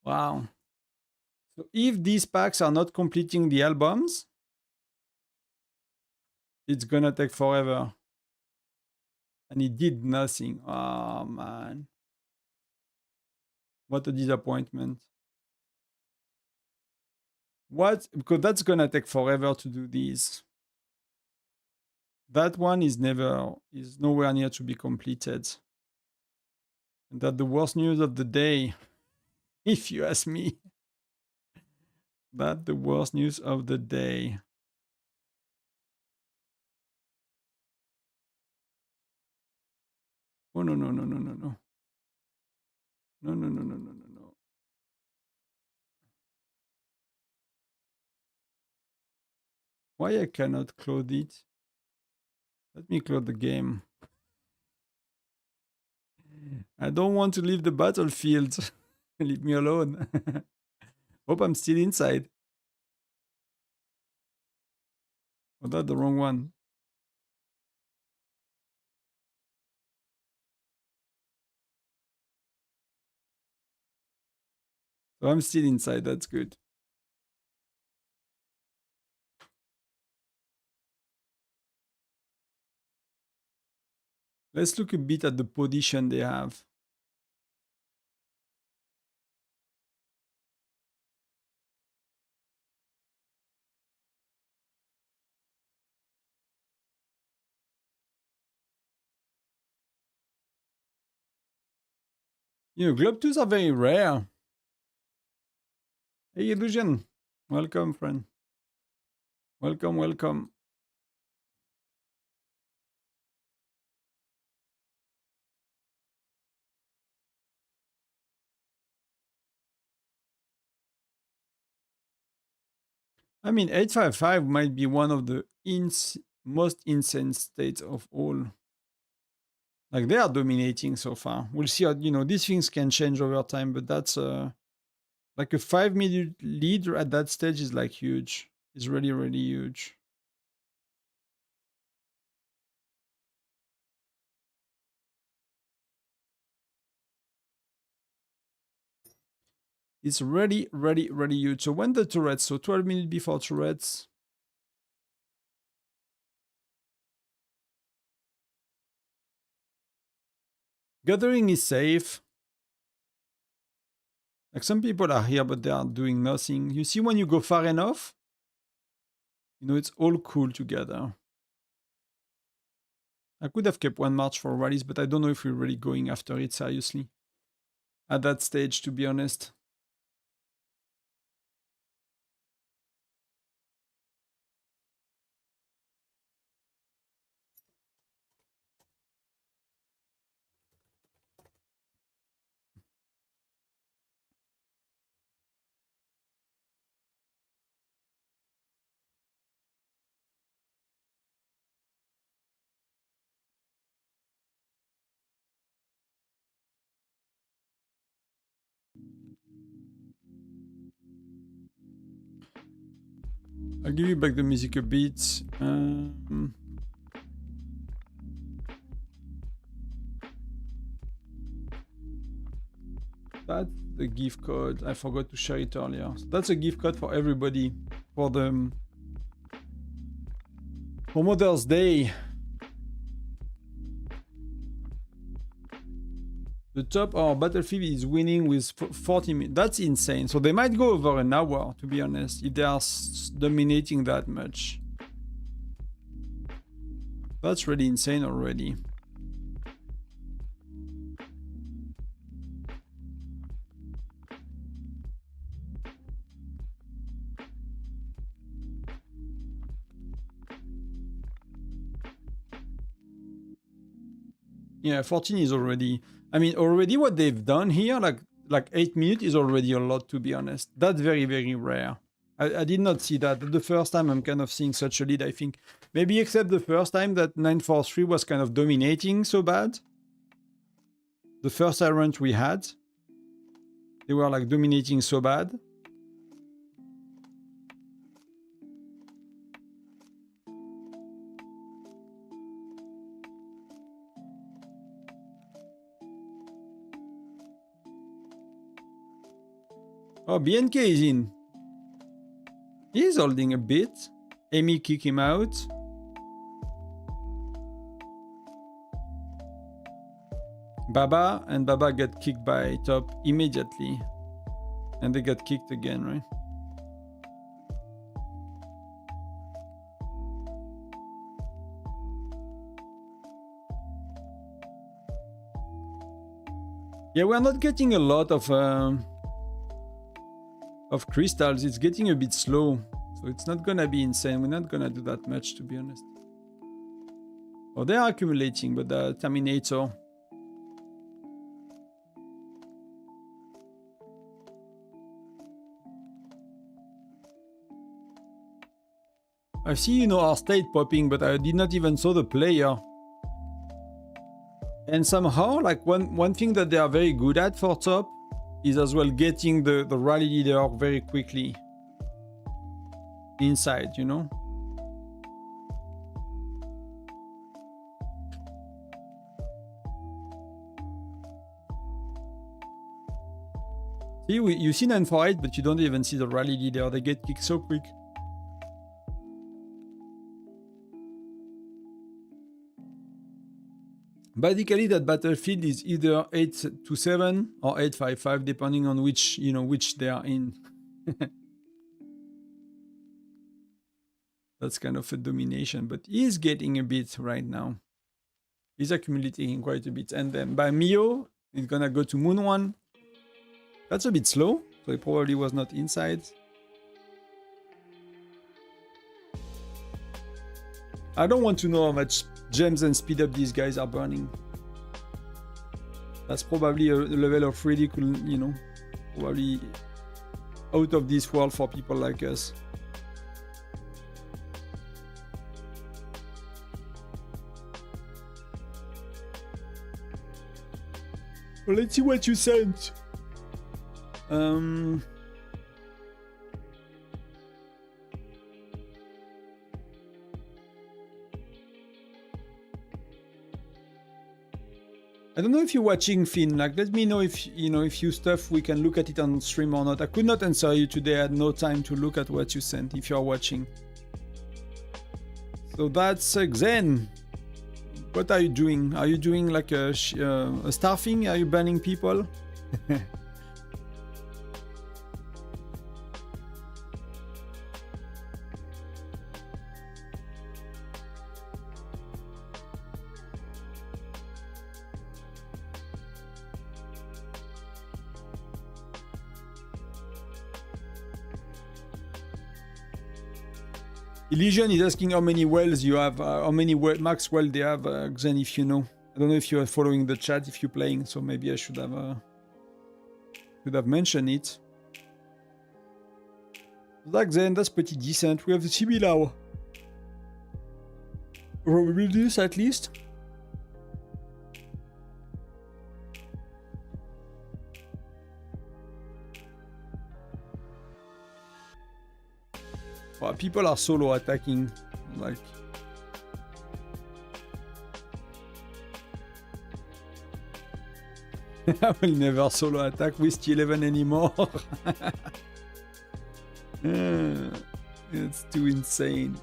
Speaker 1: Wow. So if these packs are not completing the albums, it's gonna take forever. And it did nothing. Oh man. What a disappointment. What? Because that's gonna take forever to do these. That one is nowhere near to be completed. And that's the worst news of the day, if you ask me. That's the worst news of the day. Oh no no no no no no. No no no no no no no. Why I cannot close it? Let me close the game. I don't want to leave the battlefield. Leave me alone. Hope I'm still inside. Oh, that's the wrong one. So I'm still inside. That's good. Let's look a bit at the position they have. Globe 2s are very rare. Hey, Illusion. Welcome, friend. Welcome, welcome. I mean, 855 might be one of the most insane states of all. Like, they are dominating so far. We'll see how, these things can change over time, but that's like a 5-minute lead at that stage is like huge. It's really, really huge. It's really, really, really huge. So when the turrets, so 12 minutes before turrets. Gathering is safe. Like some people are here, but they are doing nothing. You see, when you go far enough, you know, it's all cool together. I could have kept one march for rallies, but I don't know if we're really going after it seriously at that stage, to be honest. I'll give you back the music a bit. That's the gift code. I forgot to share it earlier. So that's a gift code for everybody for the for Mother's Day. The top our battlefield is winning with 40 minutes. That's insane. So they might go over an hour, to be honest, if they are dominating that much. That's really insane already. Yeah, 14 is already... I mean, already what they've done here, like 8 minutes is already a lot, to be honest. That's very, very rare. I did not see that. The first time I'm kind of seeing such a lead, I think. Maybe except the first time that 943 was kind of dominating so bad. The first Tyrant we had, they were like dominating so bad. Oh, BNK is in. He's holding a bit. Amy kick him out. Baba and Baba get kicked by top immediately. And they got kicked again, right? Yeah, we're not getting a lot of crystals. It's getting a bit slow, so it's not gonna be insane. We're not gonna do that much, to be honest. Oh, they are accumulating, but the Terminator. I see, you know, our state popping, but I did not even saw the player. And somehow, like one thing that they are very good at for top is as well getting the rally leader very quickly inside, you know? See, you see 948, but you don't even see the rally leader. They get kicked so quick. Basically, that battlefield is either 827 or 855, depending on which, you know, which they are in. That's kind of a domination, but he's getting a bit right now. He's accumulating quite a bit. And then by Mio, he's gonna go to Moon 1. That's a bit slow, so he probably was not inside. I don't want to know how much gems and speed up these guys are burning. That's probably a level of ridicule, you know, probably out of this world for people like us. Well, let's see what you sent. I don't know if you're watching, Finn. Like, let me know if you know if you stuff we can look at it on stream or not. I could not answer you today. I had no time to look at what you sent. If you're watching, so that's Xen. What are you doing? Are you doing like a starving? Are you banning people? Elysian is asking how many wells you have, how many max well they have, Xen, if you know. I don't know if you are following the chat, if you're playing, so maybe I should have mentioned it. That Xen, that's pretty decent. We have the similar probabilities at least. Well, people are solo attacking, like. I will never solo attack with T11 anymore. It's too insane.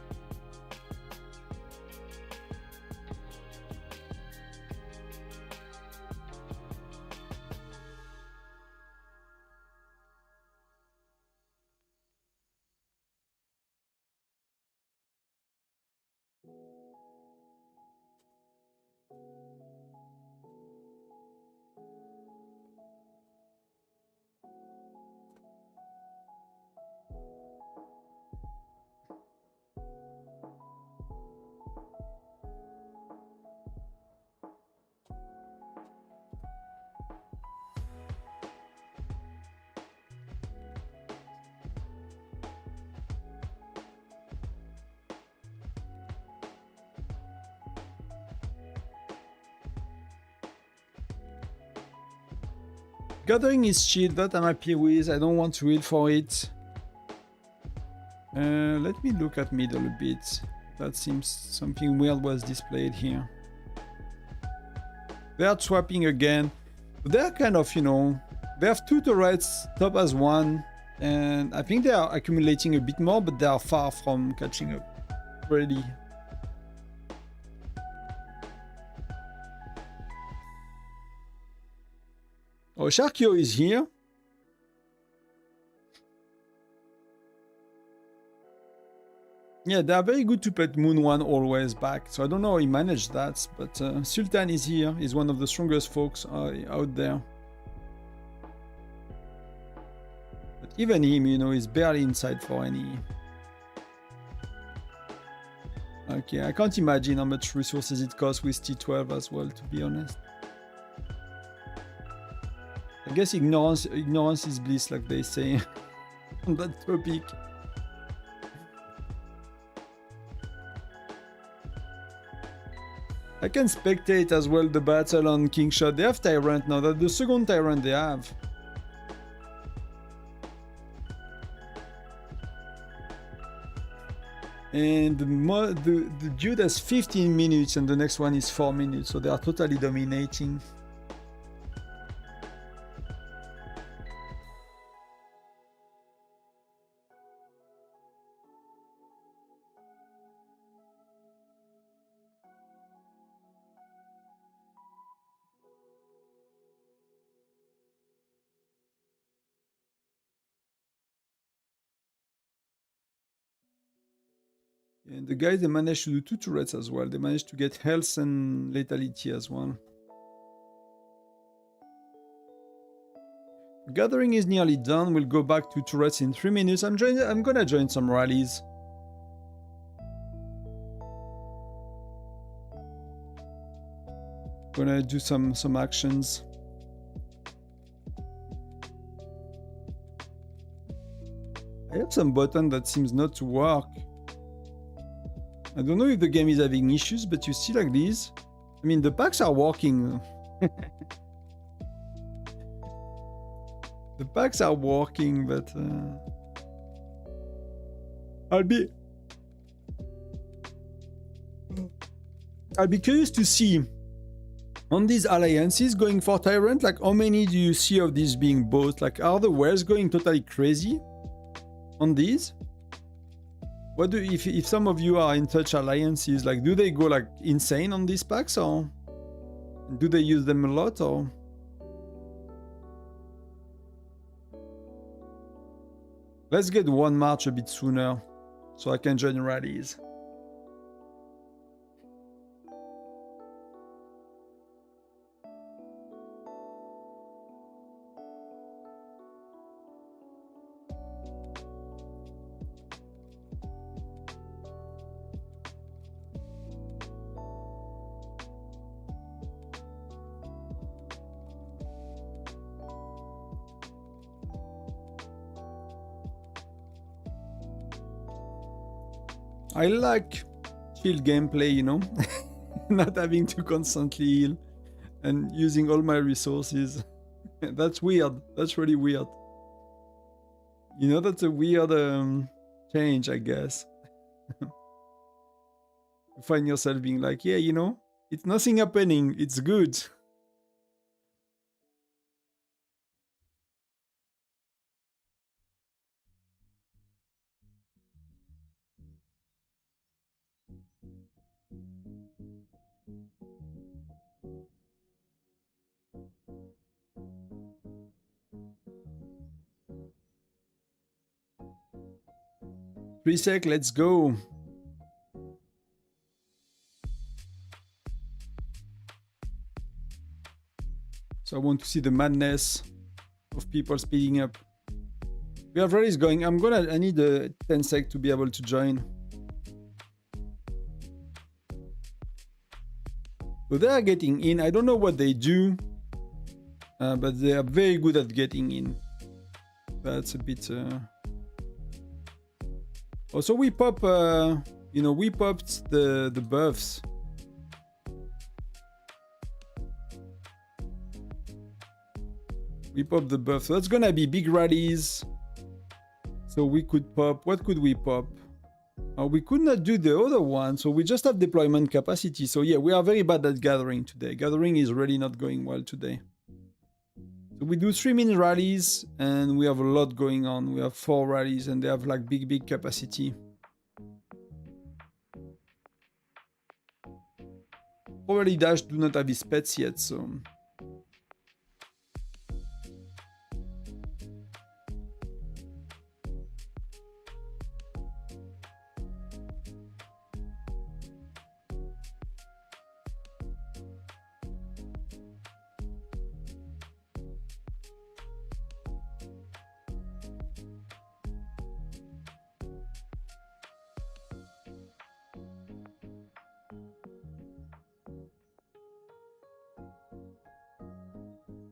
Speaker 1: Gathering is cheap, that I'm happy with. I don't want to wait for it. Let me look at middle a bit. That seems something weird was displayed here. They are swapping again. They're kind of, you know, they have 2 turrets, top has 1. And I think they are accumulating a bit more, but they are far from catching up. Really. Oh, Sharkio is here. Yeah, they are very good to put Moon 1 always back. So I don't know how he managed that, but Sultan is here. He's one of the strongest folks out there. But even him, you know, is barely inside for any. Okay, I can't imagine how much resources it costs with T12 as well, to be honest. I guess ignorance is bliss, like they say on that topic. I can spectate as well the battle on Kingshot. They have Tyrant now. That's the second Tyrant they have. And the dude has 15 minutes and the next one is 4 minutes. So they are totally dominating. And the guys, they managed to do 2 turrets as well. They managed to get health and lethality as well. Gathering is nearly done. We'll go back to turrets in 3 minutes. I'm gonna join some rallies. Gonna do some actions. I have some button that seems not to work. I don't know if the game is having issues, but you see like this. I mean, the packs are working. The packs are working, but I'll be curious to see on these alliances going for Tyrant. Like, how many do you see of these being bought? Like, are the wares going totally crazy on these? What do if some of you are in such alliances, like, do they go like insane on these packs, or do they use them a lot, or? Let's get one march a bit sooner so I can join rallies. I like chill gameplay, you know, not having to constantly heal and using all my resources. That's weird. That's really weird. You know, that's a weird change, I guess. You find yourself being like, yeah, you know, it's nothing happening. It's good. 3 sec, let's go. So I want to see the madness of people speeding up. We have rallies going. I need a 10 sec to be able to join. So they are getting in. I don't know what they do, but they are very good at getting in. That's a bit... Also, we pop, you know, we popped the buffs. We popped the buff. So that's gonna be big rallies. So we could pop. What could we pop? We could not do the other one. So we just have deployment capacity. So yeah, we are very bad at gathering today. Gathering is really not going well today. So we do 3-minute rallies and we have a lot going on. We have 4 rallies and they have like big capacity. Probably Dash do not have his pets yet, so...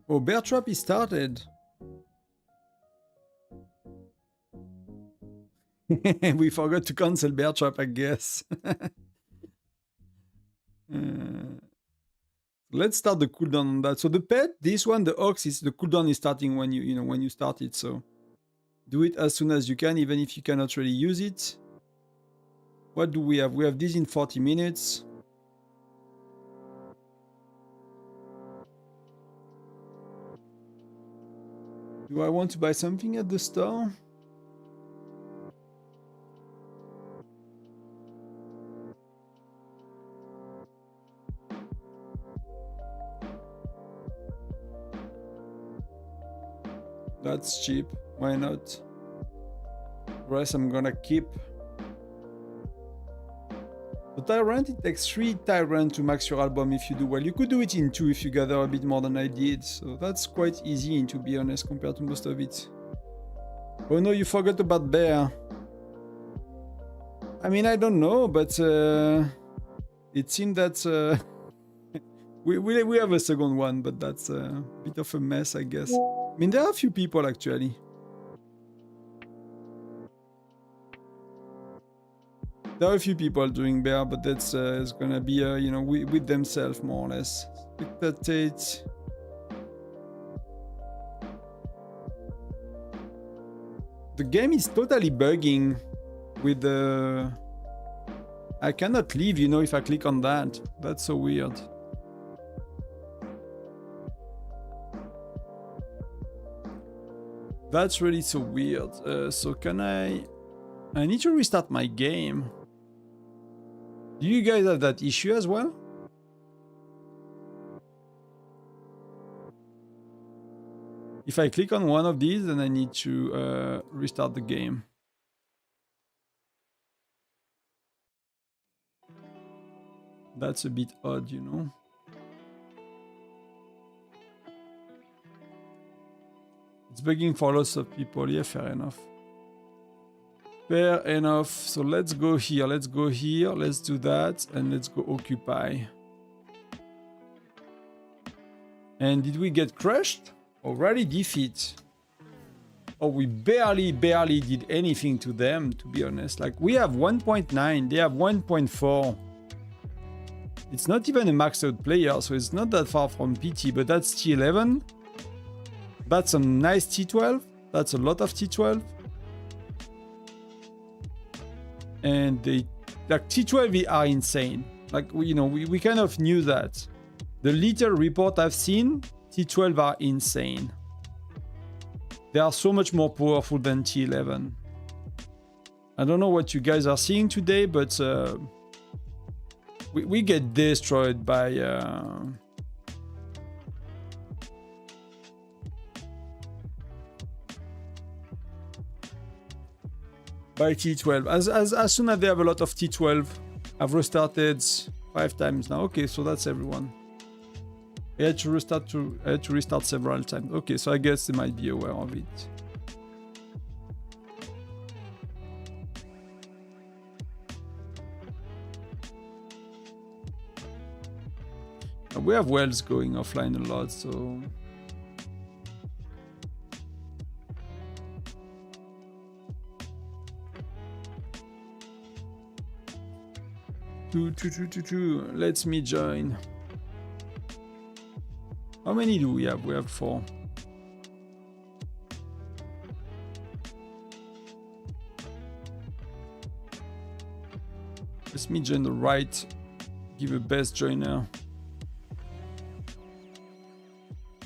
Speaker 1: Oh, bear trap is started. We forgot to cancel bear trap, I guess. Let's start the cooldown on that. So the pet, this one, the ox, is the cooldown is starting when you start it. So do it as soon as you can, even if you cannot really use it. What do we have? We have this in 40 minutes. Do I want to buy something at the store? That's cheap. Why not? The rest I'm gonna keep. The Tyrant, it takes 3 Tyrant to max your album if you do well. You could do it in 2 if you gather a bit more than I did. So that's quite easy, to be honest, compared to most of it. Oh no, you forgot about bear. I mean, I don't know, but it seemed that we have a second one, but that's a bit of a mess, I guess. I mean, there are a few people actually. There are a few people doing bear, but that's it's gonna be you know, with themselves more or less. Spectate. The game is totally bugging with the... I cannot leave, you know, if I click on that. That's so weird. That's really so weird. So can I need to restart my game. Do you guys have that issue as well? If I click on one of these, then I need to restart the game. That's a bit odd, you know. It's begging for lots of people. Yeah, fair enough. Fair enough. So let's go here. Let's go here. Let's do that. And let's go occupy. And did we get crushed? Already defeat. Oh, we barely did anything to them, to be honest. Like, we have 1.9, they have 1.4. It's not even a maxed out player, so it's not that far from PT, but that's T11. That's some nice T12. That's a lot of T12. And they, like, T12 are insane. Like, we kind of knew that. The little report I've seen, T12 are insane. They are so much more powerful than T11. I don't know what you guys are seeing today, but we get destroyed by T12. As soon as they have a lot of T12, I've restarted 5 times now. Okay, so that's everyone. I had to restart several times. Okay, so I guess they might be aware of it. We have wells going offline a lot, so two. Let me join. How many do we have? We have 4. Let me join the right. Give a best joiner.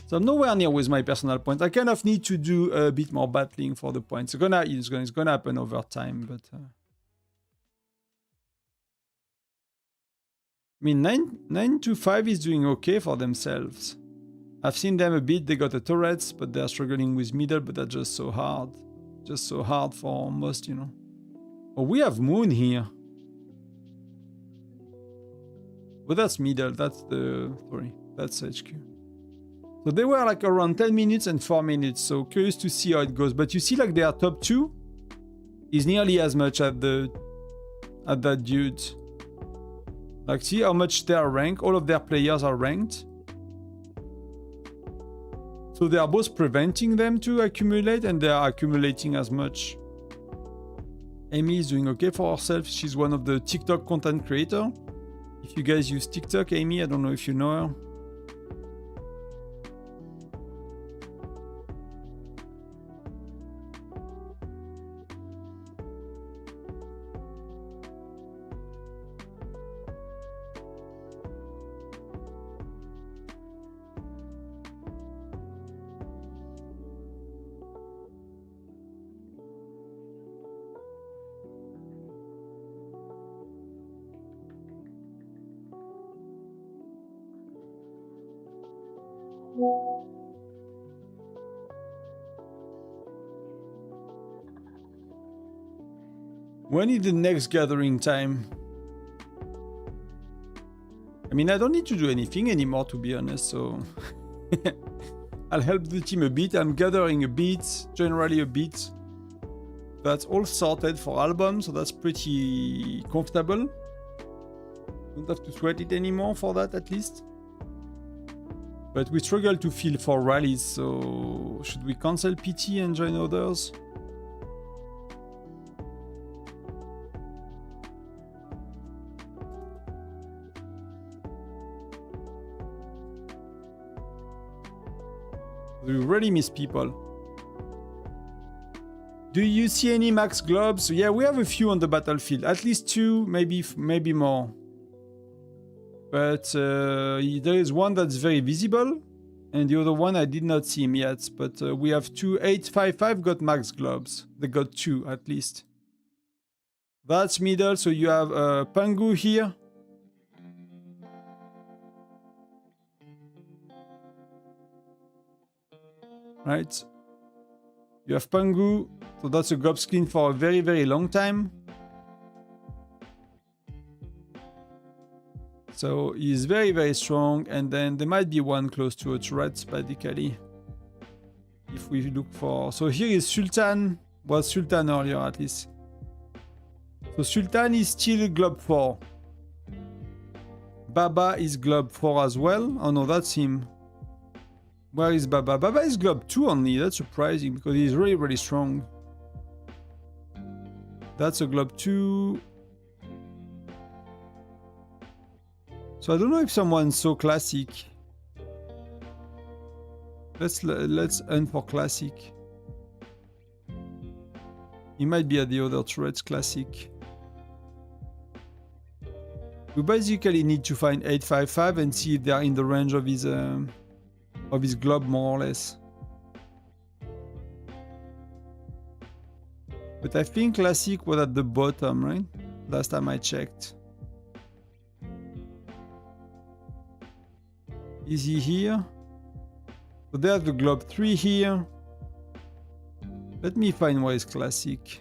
Speaker 1: So I'm nowhere near with my personal points. I kind of need to do a bit more battling for the points. It's gonna happen over time, but I mean 925 is doing okay for themselves. I've seen them a bit. They got a turrets, but they're struggling with middle. But that's just so hard, for most, Oh, we have moon here. But that's middle. That's that's HQ. So they were like around 10 minutes and 4 minutes. So curious to see how it goes. But you see, like, their top 2 is nearly as much at that dude. Like, see how much they are ranked. All of their players are ranked. So they are both preventing them to accumulate, and they are accumulating as much. Amy is doing okay for herself. She's one of the TikTok content creators. If you guys use TikTok, Amy, I don't know if you know her. When is the next gathering time? I mean, I don't need to do anything anymore, to be honest, so I'll help the team a bit. I'm gathering a bit, generally a bit. That's all sorted for album, so that's pretty comfortable. Don't have to sweat it anymore for that, at least. But we struggle to fill for rallies, so should we cancel PT and join others? We really miss people. Do you see any max globes? Yeah, we have a few on the battlefield. At least 2, maybe more. But there is one that's very visible, and the other one I did not see him yet. But we have 2. 855 got max globes. They got 2 at least. That's middle, so you have Pangu here. Right? You have Pangu, so that's a globe skin for a very, very long time. So he's very, very strong, and then there might be one close to a turret, basically. If we look for... So here is Sultan, was Sultan earlier at least. So Sultan is still globe 4. Baba is globe 4 as well. Oh no, that's him. Where is Baba? Baba is Globe 2 only. That's surprising because he's really, really strong. That's a Globe 2. So I don't know if someone's so classic. Let's hunt for classic. He might be at the other turrets classic. We basically need to find 855 and see if they're in the range of his globe more or less. But I think classic was at the bottom, right? Last time I checked. Is he here? So there's the globe 3 here. Let me find where is classic.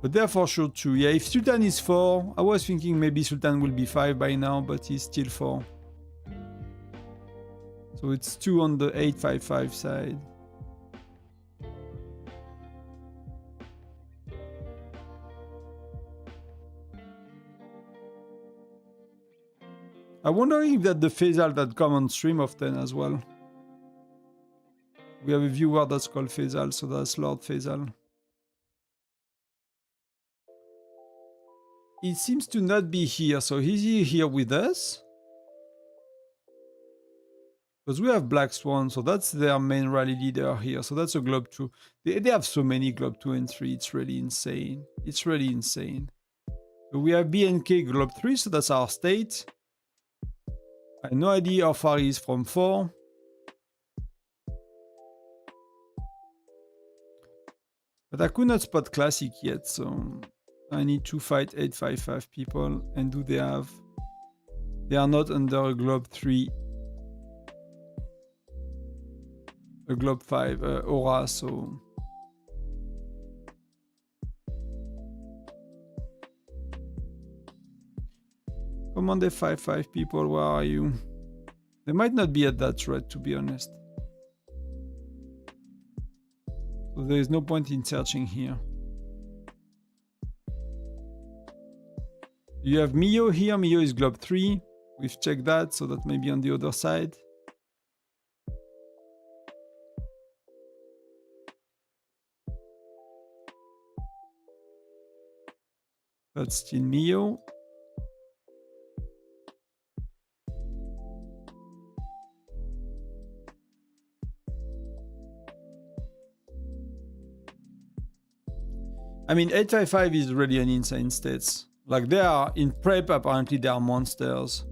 Speaker 1: But they're for sure 2. Yeah, if Sultan is 4, I was thinking maybe Sultan will be 5 by now, but he's still 4. So it's 2 on the 855 side. I wonder if that's the Faisal that come on stream often as well. We have a viewer that's called Faisal, so that's Lord Faisal. He seems to not be here, so is he here with us? Because we have Black Swan, so that's their main rally leader here, so that's a Globe 2. They have so many Globe 2 and 3, it's really insane. It's really insane. So we have BNK Globe 3, so that's our state. I have no idea how far he is from 4. But I could not spot classic yet, so I need to fight 855 people. And do they have... They are not under a Globe 3. A Globe 5 aura, so... Come on, the 5-5 people, where are you? They might not be at that threat, to be honest. So there is no point in searching here. You have Mio here. Mio is Globe 3. We've checked that, so that may be on the other side. That's still Mio. I mean, 855 is really an insane stats. Like, they are in prep, apparently they are monsters.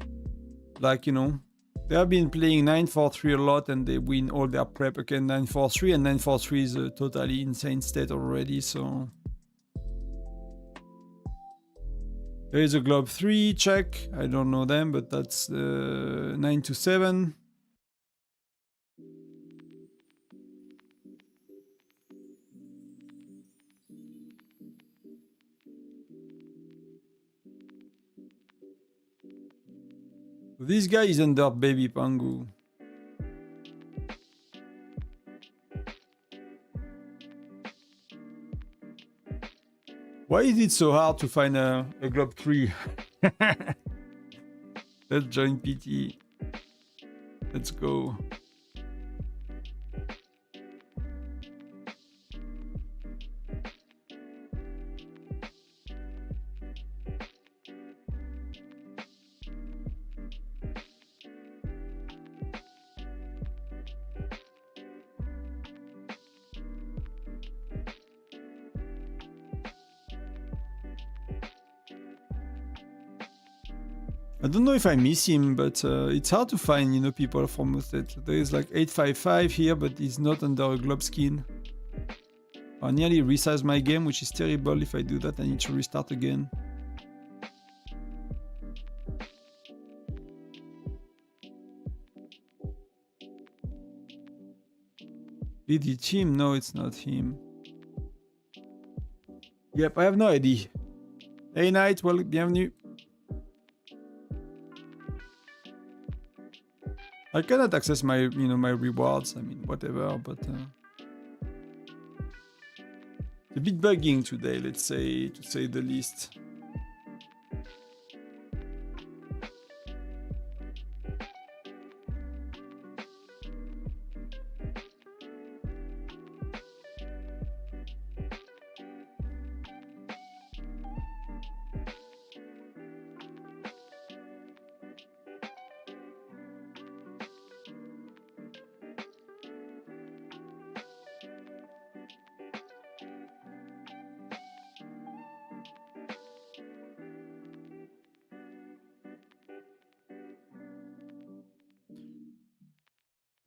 Speaker 1: Like, you know, they have been playing 943 a lot and they win all their prep again 943, and 943 is a totally insane state already, so... There is a Globe 3, check. I don't know them, but that's 927. This guy is under Baby Pangu. Why is it so hard to find a Globe 3? Let's join PT. Let's go. I don't know if I miss him, but it's hard to find, you know, people from Mustet. There is like 855 here, but he's not under a globe skin. I nearly resized my game, which is terrible. If I do that, I need to restart again. Is it him? No, it's not him. Yep, I have no idea. Hey, Knight, well, bienvenue. I cannot access my, you know, my rewards. I mean, whatever, but a bit bugging today, let's say, to say the least.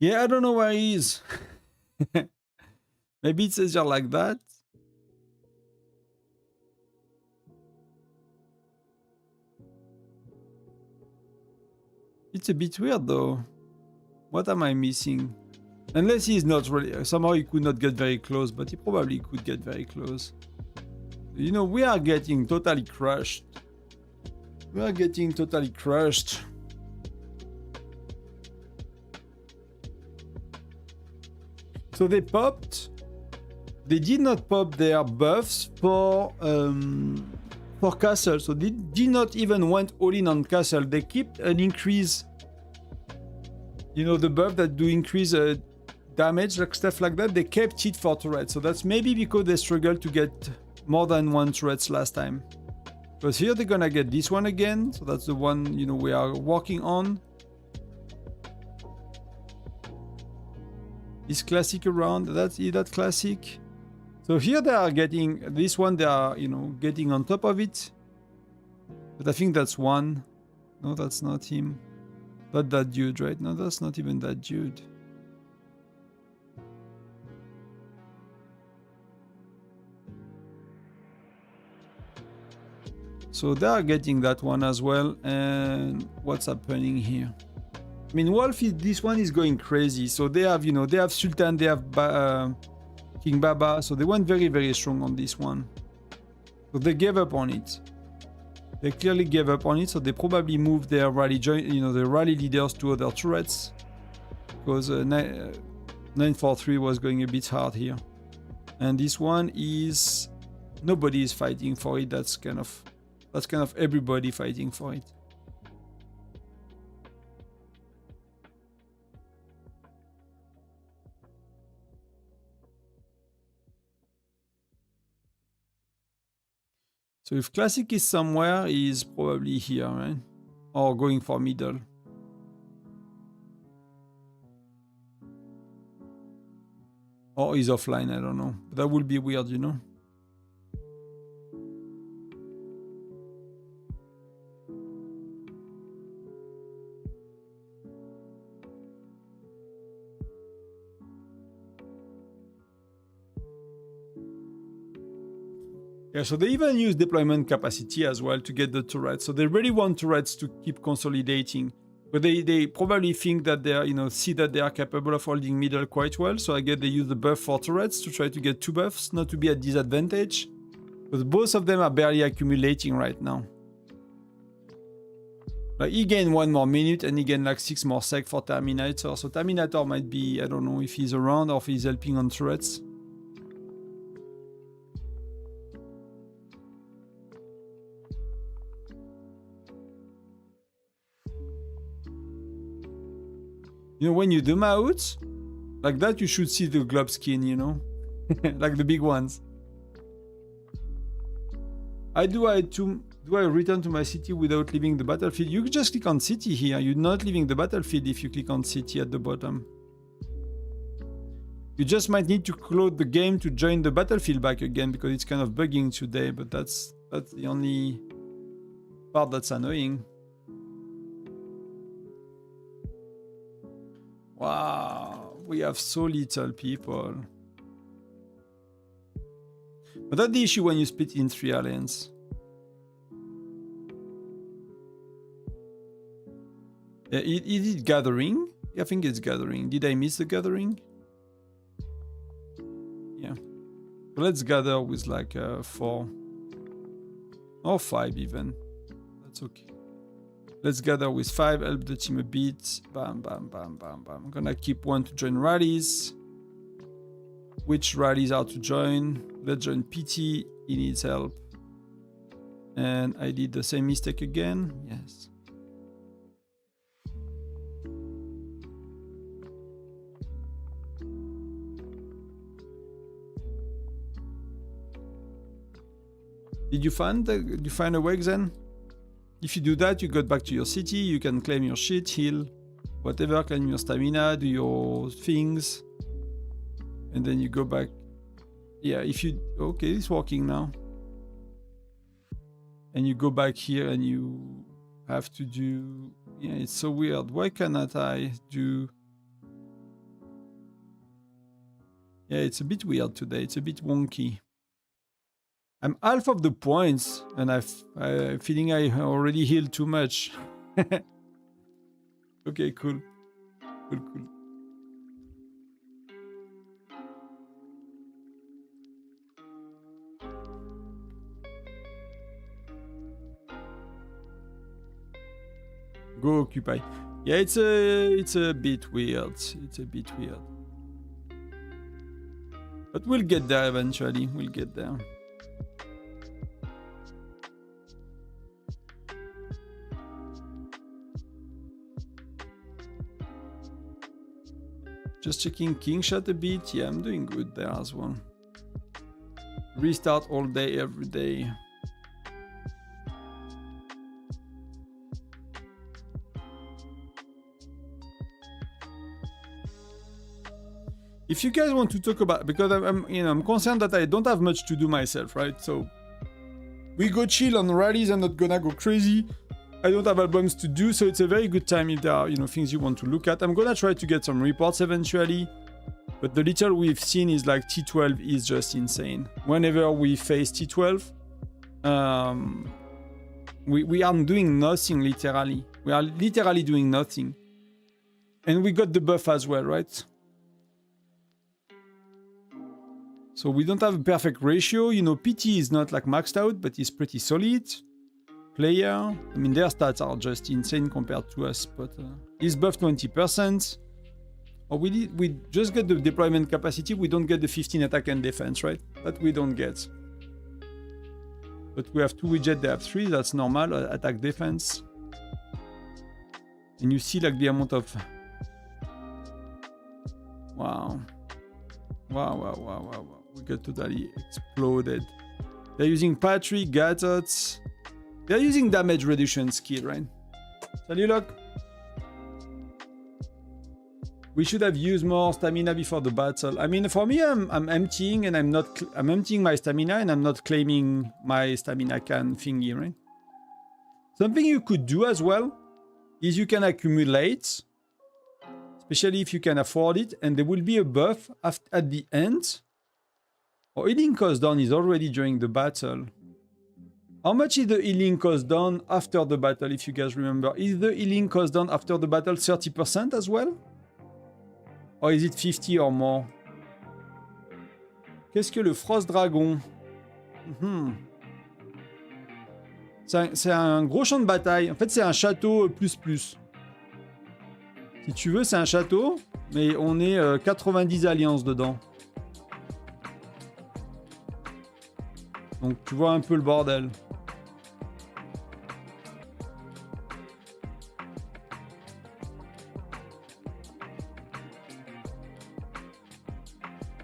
Speaker 1: Yeah, I don't know where he is. Maybe it's easier like that. It's a bit weird though. What am I missing? Unless he's not really... Somehow he could not get very close, but he probably could get very close. You know, we are getting totally crushed. We are getting totally crushed. So they popped. They did not pop their buffs for castle. So they did not even went all in on castle. They kept an increase. You know, the buff that do increase damage, like stuff like that. They kept it for turrets. So that's maybe because they struggled to get more than one turrets last time. Because here they're gonna get this one again. So that's the one, you know, we are working on. Is classic around? Is that classic? So here they are getting this one. They are, you know, getting on top of it. But I think that's one. No, that's not him. Not that dude, right? No, that's not even that dude. So they are getting that one as well. And what's happening here? I mean, Wolf, this one is going crazy. So they have, you know, they have Sultan, they have King Baba. So they went very, very strong on this one. So they gave up on it. They clearly gave up on it. So they probably moved their rally, you know, the rally leaders to other turrets. Because 943 was going a bit hard here. And this one is, nobody is fighting for it. That's kind of everybody fighting for it. So if classic is somewhere, he's probably here, right? Or going for middle. Or he's offline, I don't know. But that would be weird, you know? Yeah, so they even use deployment capacity as well to get the turrets. So they really want turrets to keep consolidating. But they probably think that they are, you know, see that they are capable of holding middle quite well. So I guess they use the buff for turrets to try to get two buffs, not to be at disadvantage. But both of them are barely accumulating right now. Like he gained 1 more minute and he gained like 6 more sec for Terminator. So Terminator might be, I don't know if he's around or if he's helping on turrets. You know, when you zoom out, like that, you should see the globe skin, you know? Like the big ones. Do I return to my city without leaving the battlefield? You just click on city here. You're not leaving the battlefield if you click on city at the bottom. You just might need to close the game to join the battlefield back again because it's kind of bugging today, but that's the only part that's annoying. Wow, we have so little people. But that's the issue when you split in 3 alliances. Is it gathering? I think it's gathering. Did I miss the gathering? Yeah. So let's gather with like 4 or 5 even. That's okay. Let's gather with 5, help the team a bit. Bam, bam, bam, bam, bam. I'm gonna keep 1 to join rallies. which rallies are to join. Let's join PT. He needs help. And I did the same mistake again. Yes. Did you find a way then? If you do that, you go back to your city, you can claim your shit, heal, whatever, claim your stamina, do your things. And then you go back. Yeah, if you... Okay, it's working now. And you go back here and you have to do... Yeah, it's so weird. Why cannot I do... Yeah, it's a bit weird today. It's a bit wonky. I'm half of the points, and I'm feeling I already healed too much. Okay, cool. Cool. Go occupy. Yeah, it's a bit weird. It's a bit weird. But we'll get there eventually. We'll get there. Just checking king shot a bit. Yeah, I'm doing good there as well. Restart all day, every day. If you guys want to talk about, because I'm concerned that I don't have much to do myself, right? So we go chill on rallies. I'm not gonna go crazy. I don't have albums to do, so it's a very good time if there are, things you want to look at. I'm gonna try to get some reports eventually, but the little we've seen is like T12 is just insane. Whenever we face T12, we are doing nothing literally. We are literally doing nothing, and we got the buff as well, right? So we don't have a perfect ratio. PT is not like maxed out, but he's pretty solid. Player, their stats are just insane compared to us, but he's buffed 20%. Or we just get the deployment capacity, we don't get the 15 attack and defense, right? That we don't get. But we have 2 widgets, they have 3, that's normal, attack defense. And you see like the amount of... Wow. We got totally exploded. They're using Patrick, Gatot. They're using damage reduction skill, right? Salut, Locke. We should have used more stamina before the battle. For me, I'm emptying and I'm emptying my stamina and I'm not claiming my stamina can thingy, right? Something you could do as well is you can accumulate, especially if you can afford it, and there will be a buff at the end. Or healing cost down is already during the battle. How much is the healing cost down after the battle, if you guys remember? Is the healing cost down after the battle 30% as well? Or is it 50 or more? Qu'est-ce que le Frostdragon? C'est un gros champ de bataille. En fait, c'est un château plus. Si tu veux, c'est un château, mais on est 90 alliances dedans. Donc, tu vois un peu le bordel.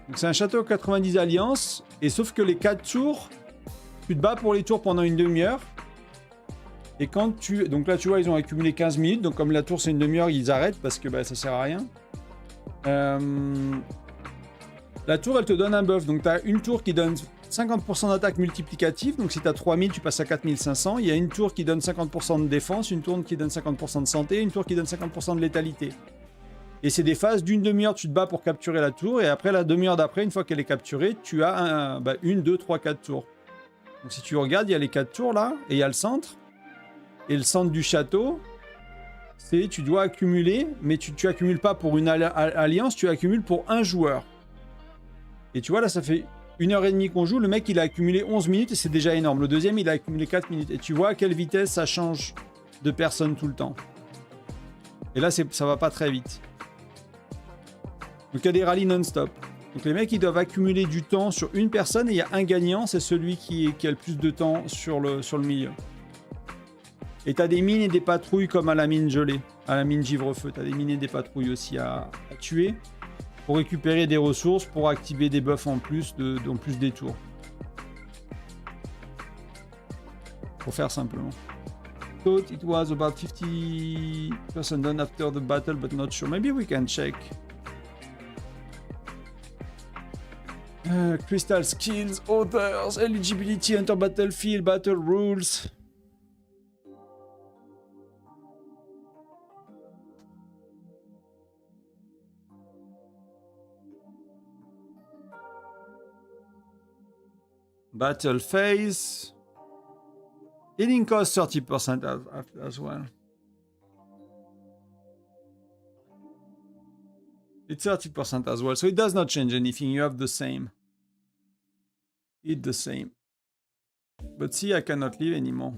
Speaker 1: Donc, c'est un château 90 alliances, et sauf que les 4 tours, tu te bats pour les tours pendant une demi-heure. Et quand tu... Donc là, tu vois, ils ont accumulé 15 minutes. Donc comme la tour, c'est une demi-heure, ils arrêtent parce que ça sert à rien. La tour, elle te donne un buff. Donc tu as une tour qui donne 50% d'attaque multiplicative. Donc si tu as 3000, tu passes à 4500. Il y a une tour qui donne 50% de défense, une tour qui donne 50% de santé, une tour qui donne 50% de létalité. Et c'est des phases d'une demi-heure, tu te bats pour capturer la tour. Et après, la demi-heure d'après, une fois qu'elle est capturée, tu as une, 2, 3, 4 tours. Donc si tu regardes, il y a les 4 tours là, et il y a le centre. Et le centre du château, c'est tu dois accumuler, mais tu accumules pas pour une alliance, tu accumules pour un joueur. Et tu vois, là, ça fait 1h30 qu'on joue. Le mec, il a accumulé 11 minutes et c'est déjà énorme. Le deuxième, il a accumulé 4 minutes. Et tu vois à quelle vitesse ça change de personne tout le temps. Et là, ça va pas très vite. Donc, il y a des rallyes non-stop. Donc les mecs, ils doivent accumuler du temps sur une personne et il y a un gagnant, c'est celui qui a le plus de temps sur le milieu. Et t'as des mines et des patrouilles comme à la mine gelée, à la mine givre-feu. T'as des mines et des patrouilles aussi à tuer pour récupérer des ressources, pour activer des buffs en plus, en plus des tours. Pour faire simplement. Thought it was about 50% done after the battle, but not sure. Maybe we can check. Crystal skills, others, eligibility, enter battlefield, battle rules. Battle phase. Healing cost 30% as well. It's 30% as well, so it does not change anything. You have the same. It's the same. But see, I cannot leave anymore.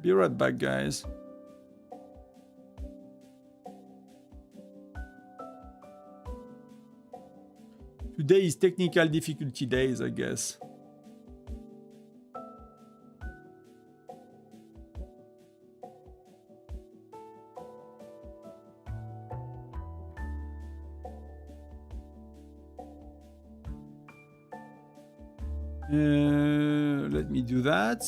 Speaker 1: Be right back, guys. Today is technical difficulty days, I guess. Let me do that.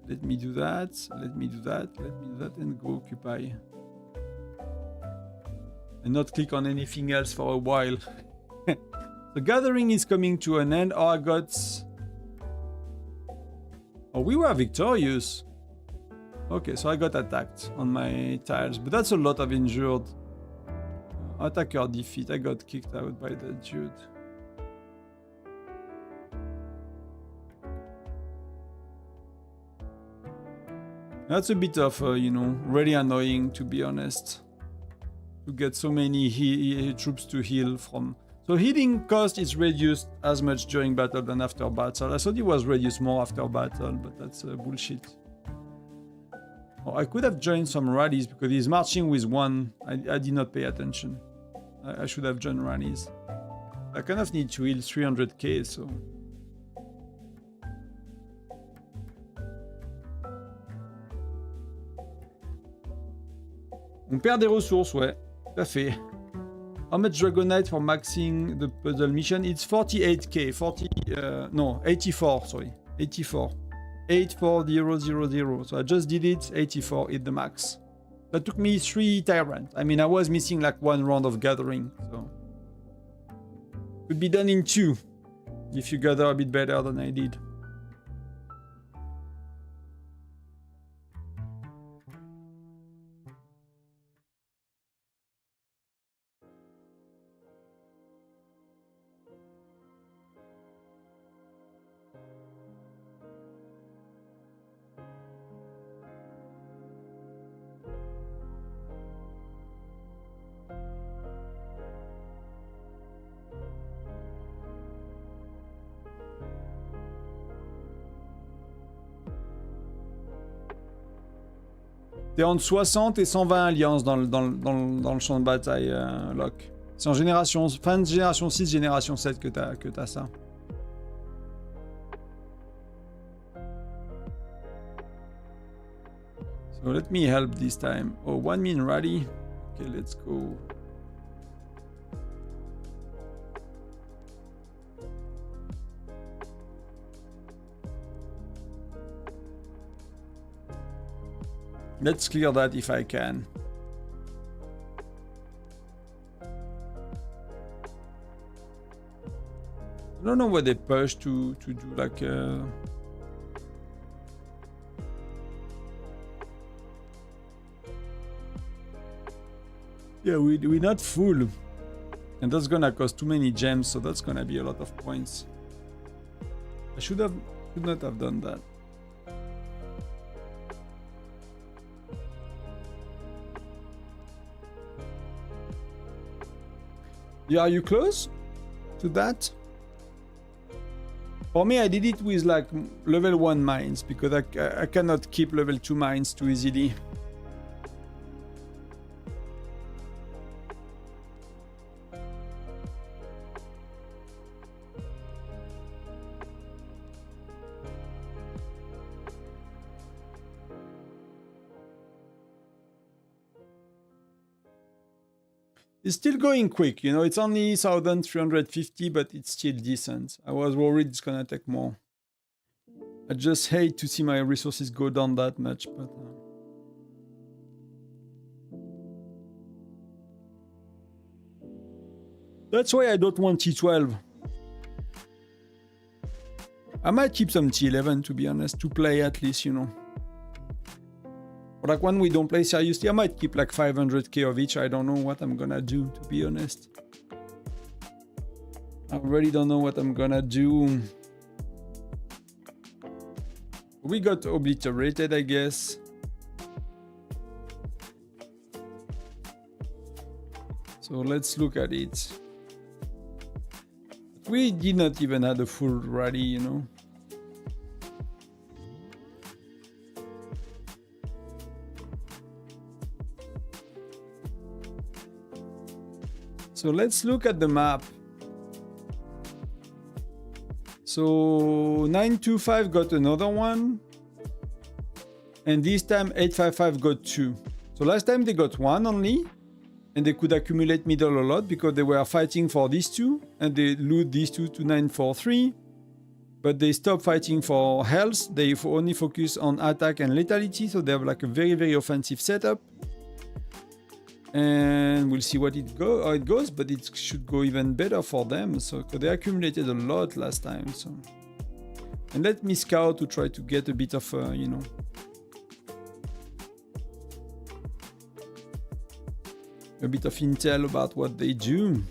Speaker 1: Let me do that. Let me do that. Let me do that and go occupy. And not click on anything else for a while. The gathering is coming to an end. Oh, I got... Oh, we were victorious. Okay, so I got attacked on my tiles, but that's a lot of injured. Attacker defeat. I got kicked out by the dude. That's a bit of, you know, really annoying, to be honest. To get so many troops to heal from... So healing cost is reduced as much during battle than after battle. I thought it was reduced more after battle, but that's bullshit. Oh, I could have joined some rallies because he's marching with one. I did not pay attention. I should have joined rallies. I kind of need to heal 300k, so... On perd des ressources, ouais. Tout à fait. How much Dragonite for maxing the puzzle mission? It's 48k. 84, sorry. 84. 84000. So I just did it. 84 is the max. That took me 3 Tyrant. I mean, I was missing like 1 round of gathering. So could be done in 2 if you gather a bit better than I did. T'es entre 60 et 120 alliances dans le champ de bataille, Locke. C'est en génération, fin de génération 6, génération 7 que t'as ça. So let me help this time. Oh, 1 min rally. Okay, let's go. Let's clear that if I can. I don't know what they push to do like yeah, we're not full. And that's gonna cost too many gems, so that's gonna be a lot of points. I should not have done that. Yeah, are you close to that? For me, I did it with like level 1 mines because I cannot keep level 2 mines too easily. It's still going quick, you know, it's only 1,350, but it's still decent. I was worried it's gonna take more. I just hate to see my resources go down that much, but... That's why I don't want T12. I might keep some T11, to be honest, to play at least, you know. But like when we don't play seriously, I might keep like 500k of each. I don't know what I'm gonna do, to be honest. I really don't know what I'm gonna do. We got obliterated, I guess. So let's look at it. We did not even have a full rally, you know. So let's look at the map. So 925 got another one. And this time 855 got two. So last time they got one only. And they could accumulate middle a lot because they were fighting for these two. And they loot these two to 943. But they stopped fighting for health. They only focus on attack and lethality. So they have like a very, very offensive setup. And we'll see how it goes, but it should go even better for them. So they accumulated a lot last time. So, and let me scout to try to get a bit of, you know, a bit of intel about what they do.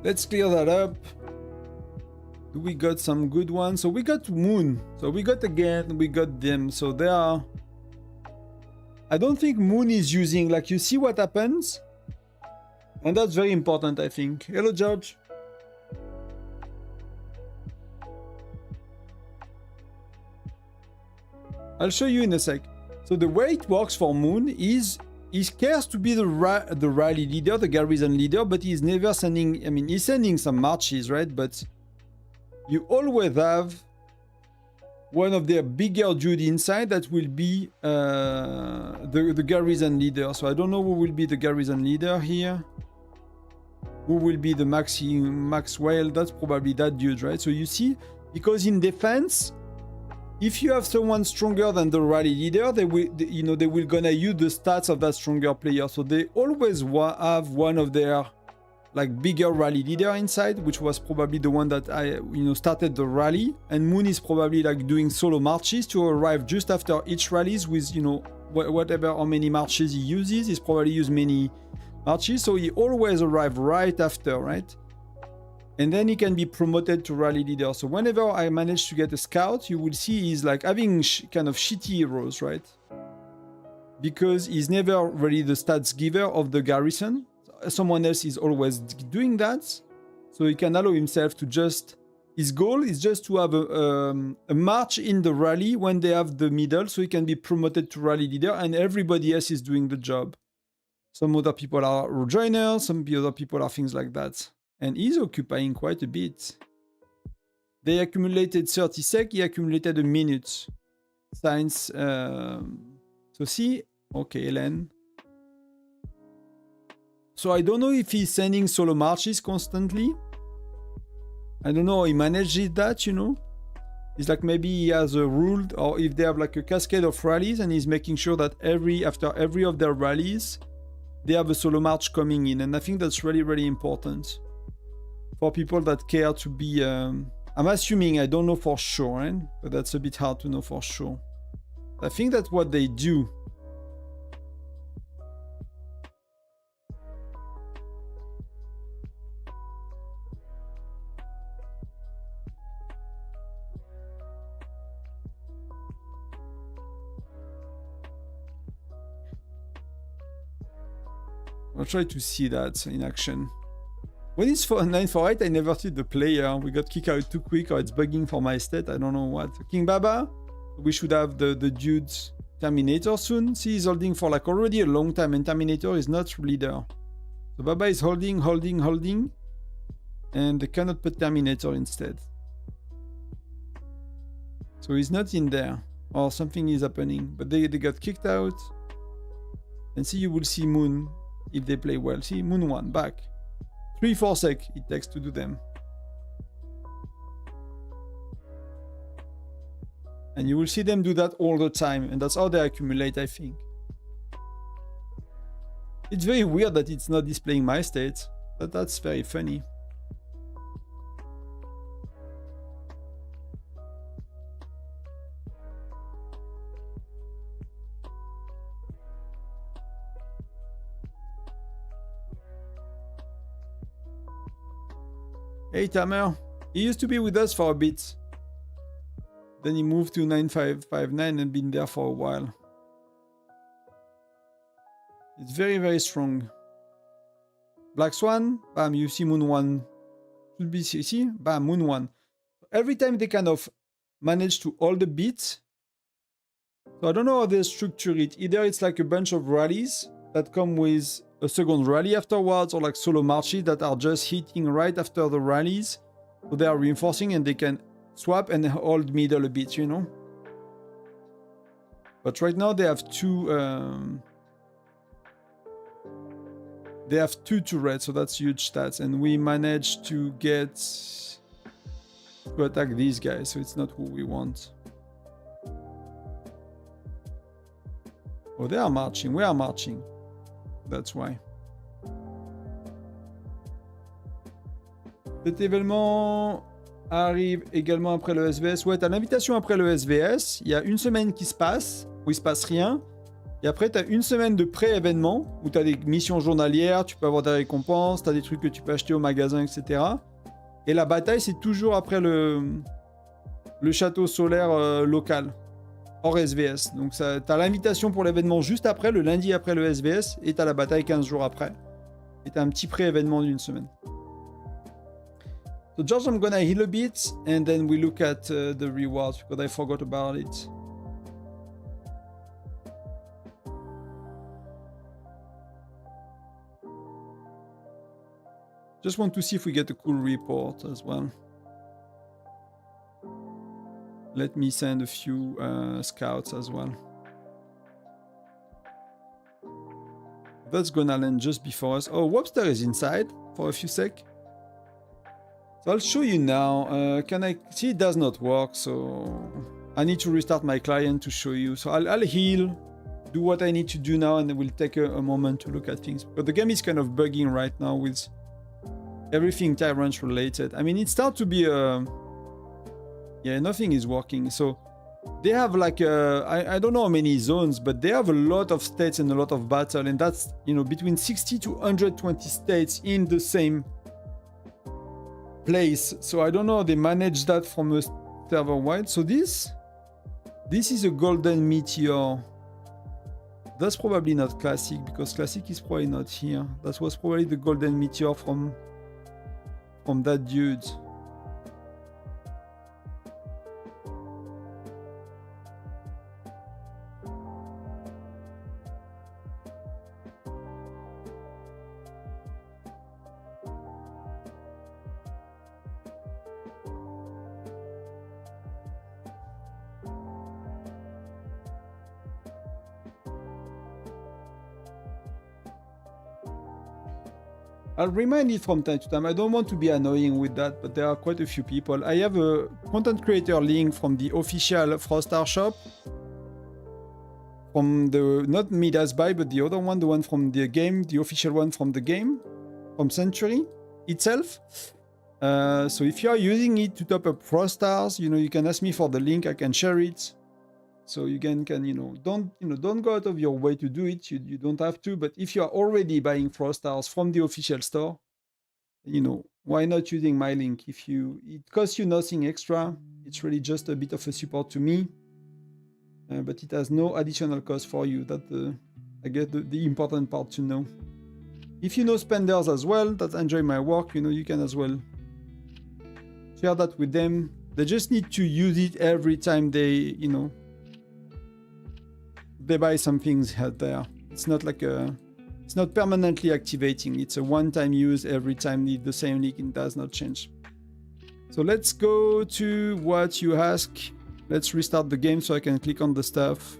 Speaker 1: Let's clear that up. We got some good ones. So we got Moon. So we got them. So they are... I don't think Moon is using... Like, you see what happens? And that's very important, I think. Hello, George. I'll show you in a sec. So the way it works for Moon is... He cares to be the rally leader, the garrison leader, but he's never sending... I mean, he's sending some marches, right? But you always have one of their bigger dude inside that will be the garrison leader. So I don't know who will be the garrison leader here. Who will be the Maxwell? That's probably that dude, right? So you see, because in defense... If you have someone stronger than the rally leader, they will gonna use the stats of that stronger player. So they always have one of their like bigger rally leader inside, which was probably the one that started the rally. And Moon is probably like doing solo marches to arrive just after each rallies with whatever how many marches he uses. He's probably used many marches, so he always arrive right after, right? And then he can be promoted to rally leader. So whenever I manage to get a scout, you will see he's like having kind of shitty heroes, right? Because he's never really the stats giver of the garrison. Someone else is always doing that. So he can allow himself to just... His goal is just to have a march in the rally when they have the middle, so he can be promoted to rally leader and everybody else is doing the job. Some other people are rejoiners, some other people are things like that. And he's occupying quite a bit. They accumulated 30 sec, he accumulated a minute. Science, so see, okay, Helen. So I don't know if he's sending solo marches constantly. I don't know how he manages that, you know. It's like maybe he has a rule, or if they have like a cascade of rallies and he's making sure that after every of their rallies, they have a solo march coming in. And I think that's really, really important. For people that care to be... I'm assuming, I don't know for sure, but that's a bit hard to know for sure. I think that's what they do. I'll try to see that in action. When it's for 948, I never see the player. We got kicked out too quick, or it's bugging for my stat. I don't know what. King Baba, we should have the dude's Terminator soon. See, he's holding for like already a long time, and Terminator is not leader. So Baba is holding, and they cannot put Terminator instead. So he's not in there, or something is happening. But they got kicked out. And see, you will see Moon. If they play well. See, Moon 1 back. 3-4 sec it takes to do them. And you will see them do that all the time. And that's how they accumulate, I think. It's very weird that it's not displaying my stats. But that's very funny. Hey Tamer, he used to be with us for a bit. Then he moved to 9559 and been there for a while. It's very, very strong. Black Swan, bam, you see Moon 1. Should be, see, bam, Moon 1. Every time they kind of manage to hold the beat. So I don't know how they structure it. Either it's like a bunch of rallies that come with a second rally afterwards, or like solo marches that are just hitting right after the rallies. So they are reinforcing and they can swap and hold middle a bit, you know. But right now they have two turrets, so that's huge stats. And we managed to get to attack these guys, so it's not who we want. Oh, they are marching, we are marching. That's why. Cet événement arrive également après le SVS. Ouais, t'as l'invitation après le SVS. Il y a une semaine qui se passe, où il se passe rien. Et après, t'as une semaine de pré-événement, où t'as des missions journalières, tu peux avoir des récompenses, t'as des trucs que tu peux acheter au magasin, etc. Et la bataille, c'est toujours après le château solaire local. Hors SVS. Donc t'as l'invitation pour l'événement juste après, le lundi après le SVS, et t'as la bataille 15 jours après. Et t'as un petit pré-événement d'une semaine. So George, I'm gonna heal a bit, and then we look at the rewards, because I forgot about it. Just want to see if we get a cool report as well. Let me send a few scouts as well. That's gonna land just before us. Oh, Webster is inside for a few sec. So I'll show you now. Can I see? It does not work, so I need to restart my client to show you. So I'll heal, do what I need to do now, and then we'll take a moment to look at things. But the game is kind of bugging right now with everything Tyrant related. I mean, it starts to be a... Yeah, nothing is working. So they have like I don't know how many zones, but they have a lot of states and a lot of battle, and that's, you know, between 60 to 120 states in the same place. So I don't know how they manage that from a server wide. So this is a golden meteor. That's probably not classic, because classic is probably not here. That was probably the golden meteor from that dude. I'll remind it from time to time. I don't want to be annoying with that, but there are quite a few people. I have a content creator link from the official Frostar shop. From the, not Midas Buy, but the other one, the one from the game, the official one from the game, from Century itself. So if you are using it to top up Frostars, you know, you can ask me for the link, I can share it. So you can don't go out of your way to do it. You don't have to, but if you are already buying Frost Stars from the official store, why not using my link? It costs you nothing extra. It's really just a bit of a support to me, but it has no additional cost for you. That I guess the important part to know. If you know spenders as well that enjoy my work, you can as well share that with them. They just need to use it every time they buy some things out there. It's not like it's not permanently activating. It's a one-time use. Every time need the same link, it does not change. So let's go to what you ask. Let's restart the game so I can click on the stuff.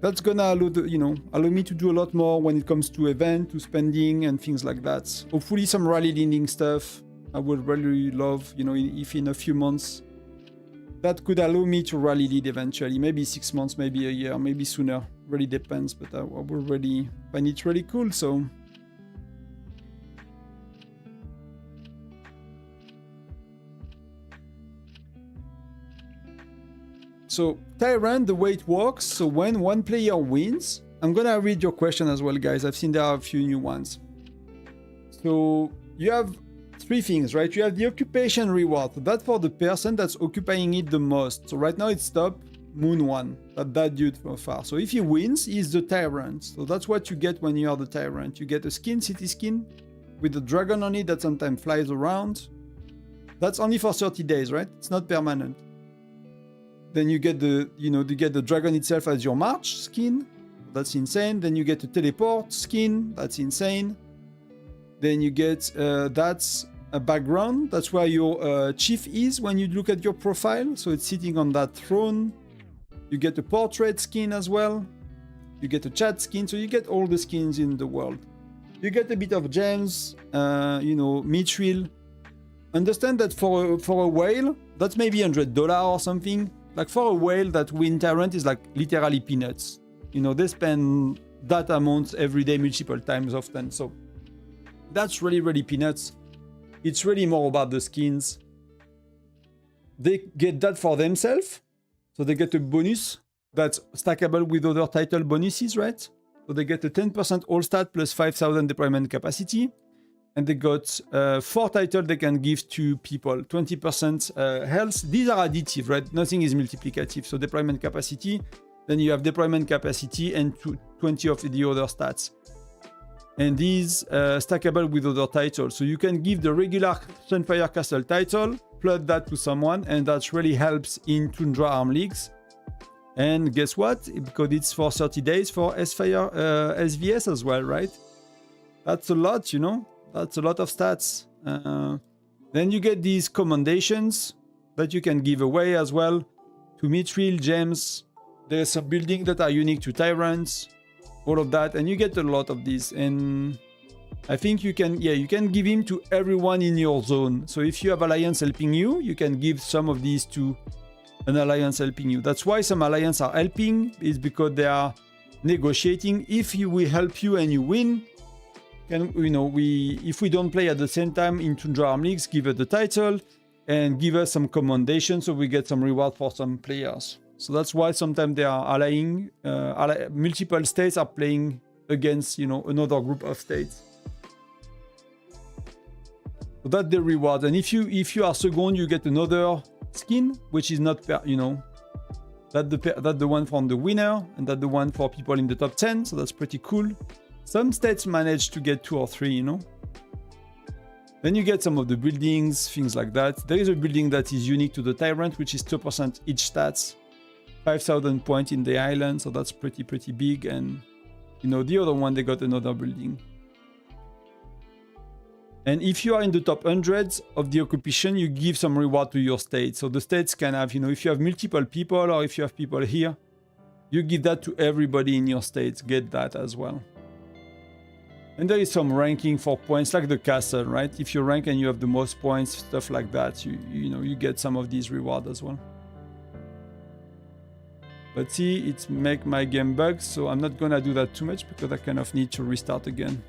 Speaker 1: That's gonna allow me to do a lot more when it comes to event, to spending and things like that. Hopefully some rally leaning stuff. I would really love, if in a few months that could allow me to rally lead eventually. Maybe 6 months, maybe a year, maybe sooner. Really depends, but I would really find it really cool. So Tyrant, the way it works, so when one player wins, I'm gonna read your question as well, guys. I've seen there are a few new ones. So you have 3 things, right? You have the occupation reward. That's for the person that's occupying it the most. So right now it's top Moon 1, that dude so far. So if he wins, he's the Tyrant. So that's what you get when you are the Tyrant. You get a skin, city skin, with a dragon on it that sometimes flies around. That's only for 30 days, right? It's not permanent. Then you get the dragon itself as your March skin. That's insane. Then you get a teleport skin. That's insane. Then you get that's a background. That's where your chief is when you look at your profile. So it's sitting on that throne. You get a portrait skin as well. You get a chat skin. So you get all the skins in the world. You get a bit of gems, mithril. Understand that for a whale, that's maybe $100 or something. Like for a whale that win Tyrant is like literally peanuts. They spend that amount every day multiple times often. So that's really, really peanuts. It's really more about the skins. They get that for themselves. So they get a bonus that's stackable with other title bonuses, right? So they get a 10% all stat plus 5,000 deployment capacity. And they got 4 titles they can give to people. 20% health. These are additive, right? Nothing is multiplicative. So deployment capacity. Then you have deployment capacity and 20 of the other stats. And these stackable with other titles. So you can give the regular Sunfire Castle title, plug that to someone, and that really helps in Tundra Arm Leagues. And guess what? Because it's for 30 days for S-Fire SVS as well, right? That's a lot, That's a lot of stats. Then you get these commendations that you can give away as well to mithril, gems. There's some buildings that are unique to Tyrants, all of that, and you get a lot of these. And I think you can give him to everyone in your zone. So if you have Alliance helping you, you can give some of these to an Alliance helping you. That's why some Alliance are helping, is because they are negotiating. If we help you and you win, if we don't play at the same time in Tundra Arm Leagues, give us the title and give us some commendation so we get some reward for some players. So that's why sometimes they are allying. Multiple states are playing against another group of states. So that's the reward. And if you are second, you get another skin, which is not that's the one from the winner, and that's the one for people in the top 10. So that's pretty cool. Some states manage to get 2 or 3, Then you get some of the buildings, things like that. There is a building that is unique to the Tyrant, which is 2% each stats. 5,000 points in the island, so that's pretty big. And, the other one, they got another building. And if you are in the top 100s of the occupation, you give some reward to your state. So the states can have, if you have multiple people or if you have people here, you give that to everybody in your states. Get that as well. And there is some ranking for points, like the castle, right? If you rank and you have the most points, stuff like that, you get some of these rewards as well. But see, it make my game bug, so I'm not gonna do that too much because I kind of need to restart again.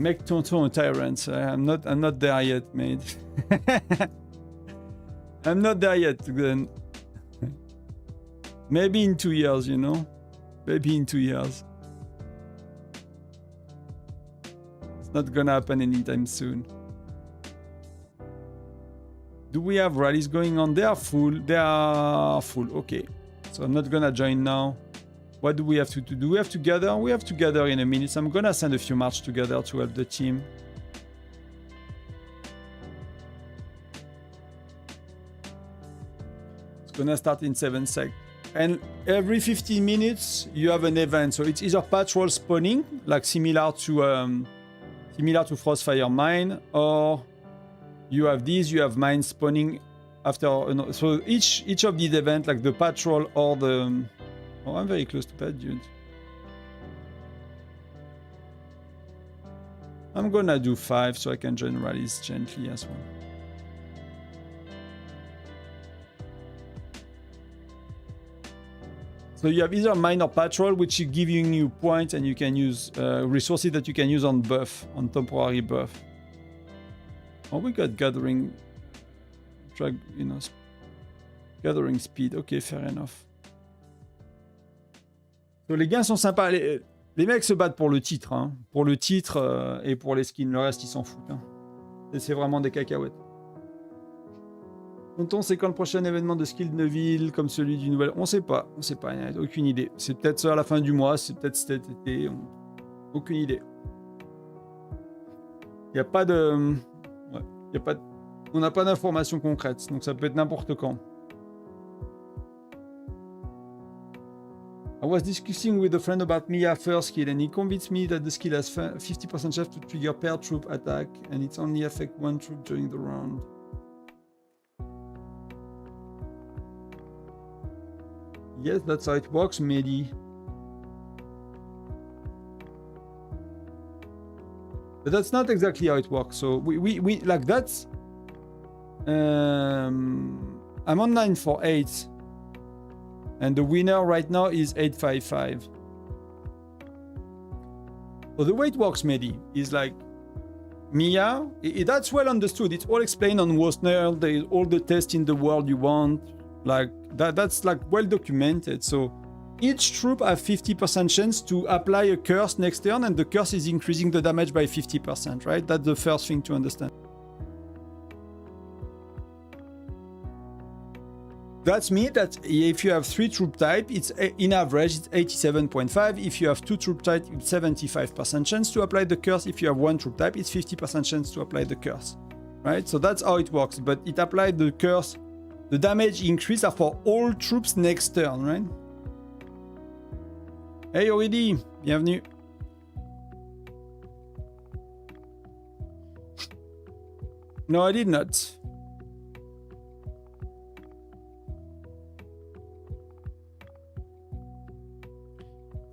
Speaker 1: Make Tonton a Tyrant. I'm not there yet, mate. I'm not there yet, then. Maybe in 2 years, you know? Maybe in 2 years. It's not gonna happen anytime soon. Do we have rallies going on? They are full. They are full. Okay. So I'm not gonna join now. What do we have to do? Do we have to gather? We have to gather in a minute. So I'm gonna send a few march together to help the team. It's gonna start in 7 seconds. And every 15 minutes you have an event. So it's either patrol spawning, like similar to Frostfire Mine, or you have these. You have mine spawning after. So each of these events, like the patrol or the. Oh, I'm very close to that, dude. I'm gonna do 5 so I can join rallies gently as well. So you have either mine or patrol, which is giving you points, and you can use resources that you can use on buff, on temporary buff. Oh, we got gathering, gathering speed. Okay, fair enough. So les gains sont sympas. Les mecs se battent pour le titre, hein. Pour le titre et pour les skins. Le reste, ils s'en foutent. Hein. C'est vraiment des cacahuètes. Tonton, c'est quand le prochain événement de skill de ville comme celui du nouvel? On sait pas, il n'y a aucune idée. C'est peut-être ça à la fin du mois, c'est peut-être cet été. Aucune idée. Il n'y a pas de... Ouais, on n'a pas d'informations concrètes, donc ça peut être n'importe quand. I was discussing with a friend about Mia first skill, and he convinced me that the skill has 50% chance to trigger pair troop attack, and it only affects one troop during the round. Yes, that's how it works, Mehdi. But that's not exactly how it works. So we like that's. I'm online for 8, and the winner right now is 855. So the way it works, Mehdi, is like Mia. That's well understood. It's all explained on Wostner. There's all the tests in the world you want. Like that's like well documented. So each troop has 50% chance to apply a curse next turn, and the curse is increasing the damage by 50%, right? That's the first thing to understand. That means that if you have 3 troop type, it's in average it's 87.5. If you have 2 troop type, it's 75% chance to apply the curse. If you have 1 troop type, it's 50% chance to apply the curse, right? So that's how it works. But it applied the curse. The damage increase are for all troops next turn, right? Hey Oridi, bienvenue. No, I did not. So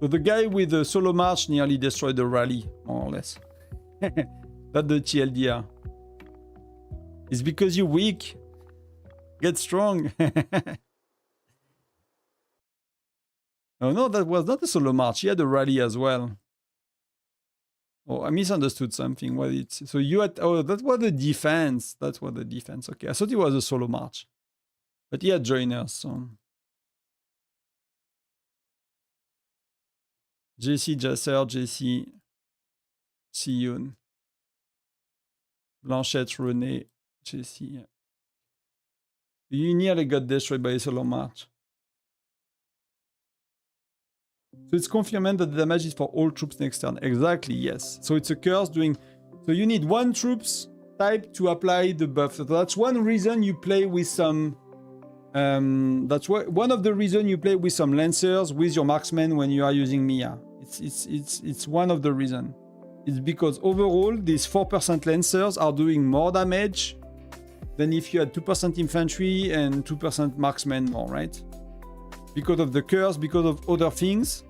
Speaker 1: the guy with the solo march nearly destroyed the rally, more or less. That's the TLDR. It's because you're weak. Get strong. Oh no, that was not a solo march. He had a rally as well. Oh, I misunderstood something. What it's so you had? Oh, that was the defense. That's what the defense. Okay, I thought it was a solo march, but he had joiners. So JC, Jasser, JC, Siyun, Blanchette, René, JC. You nearly got destroyed by a solo march. So it's confirmed that the damage is for all troops next turn. Exactly, yes. So it's a curse doing... So you need 1 troops type to apply the buff. So that's one reason you play with some... that's one of the reasons you play with some Lancers with your Marksman when you are using Mia. It's one of the reasons. It's because overall, these 4% Lancers are doing more damage than if you had 2% infantry and 2% marksmen more, right? Because of the curse, because of other things,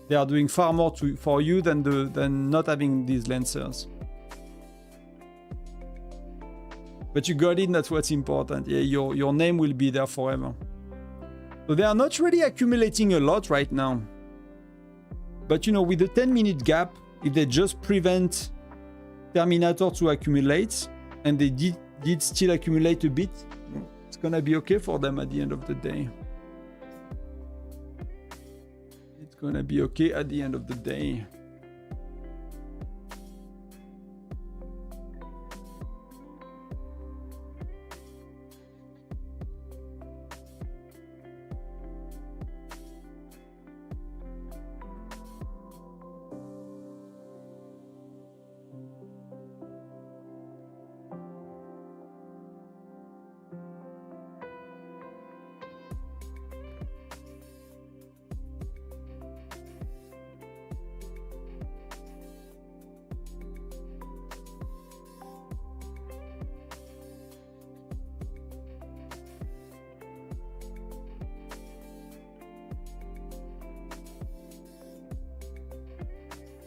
Speaker 1: they are doing far more for you than not having these lancers. But you got it, that's what's important. Yeah, your name will be there forever. So they are not really accumulating a lot right now. But you know, with the 10-minute gap, if they just prevent Terminator to accumulate, and they did still accumulate a bit, it's gonna be okay for them at the end of the day. It's gonna be okay at the end of the day.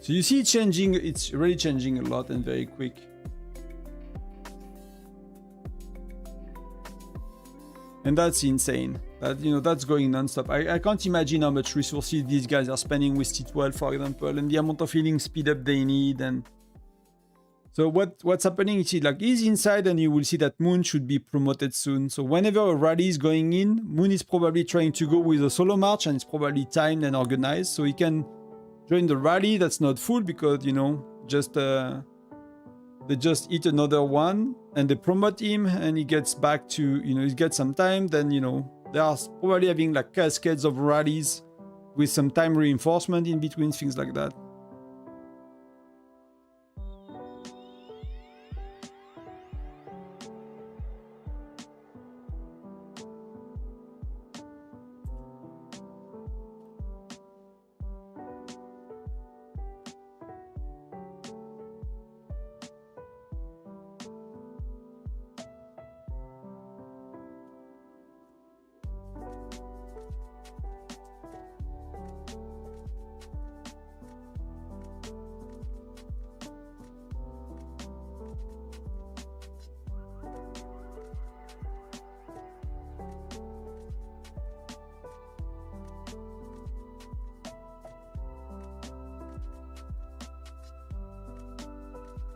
Speaker 1: So you see it changing, it's really changing a lot and very quick. And that's insane. That, you know, that's going non-stop. I can't imagine how much resources these guys are spending with T12, for example, and the amount of healing speed up they need. And so what's happening is, like, he's inside, and you will see that Moon should be promoted soon. So whenever a rally is going in, Moon is probably trying to go with a solo march, and it's probably timed and organized, so he can join the rally that's not full because, you know, just they just eat another one and they promote him and he gets back to, you know, he gets some time. Then, you know, they are probably having like cascades of rallies with some time reinforcement in between, things like that.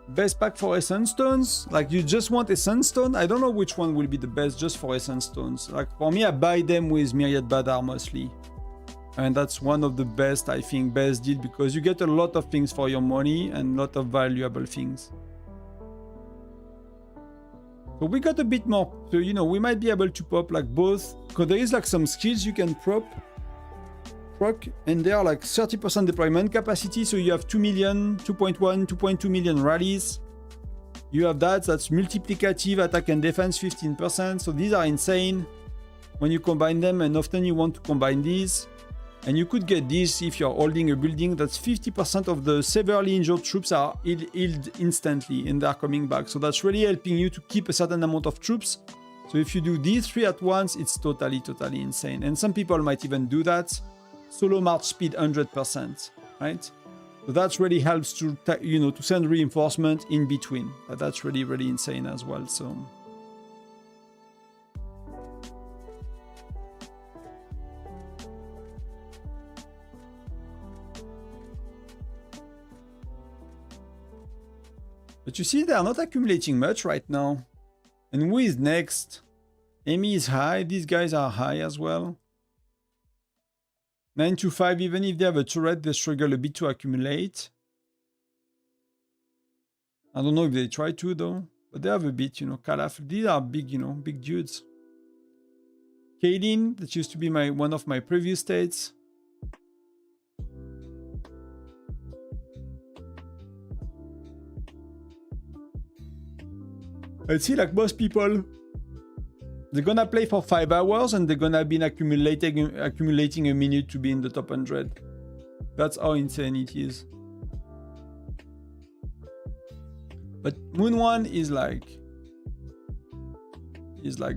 Speaker 1: Best pack for Essence Stones? Like, you just want Essence Stone? I don't know which one will be the best just for Essence Stones. Like, for me, I buy them with Myriad Badar mostly. And that's one of the best, I think, best deal, because you get a lot of things for your money and a lot of valuable things. So we got a bit more, so, you know, we might be able to pop like both, because there is like some skills you can proc, and they are like 30% deployment capacity, so you have 2 million, 2.1, 2.2 million rallies. You have that's multiplicative attack and defense 15%, so these are insane when you combine them, and often you want to combine these. And you could get this if you're holding a building, that's 50% of the severely injured troops are healed instantly and they're coming back. So that's really helping you to keep a certain amount of troops. So if you do these three at once, it's totally insane. And some people might even do that. Solo march speed 100%, right? So that really helps to, you know, to send reinforcement in between. But that's really insane as well. So. But you see, they are not accumulating much right now. And who is next? Amy is high. These guys are high as well. 9 to 5, even if they have a turret, they struggle a bit to accumulate. I don't know if they try to, though. But they have a bit, you know. Calaf. These are big, you know, big dudes. Kaylin, that used to be one of my previous states. I see, like most people, they're gonna play for 5 hours and they're gonna be accumulating a minute to be in the top 100. That's how insane it is. But Moon 1 is like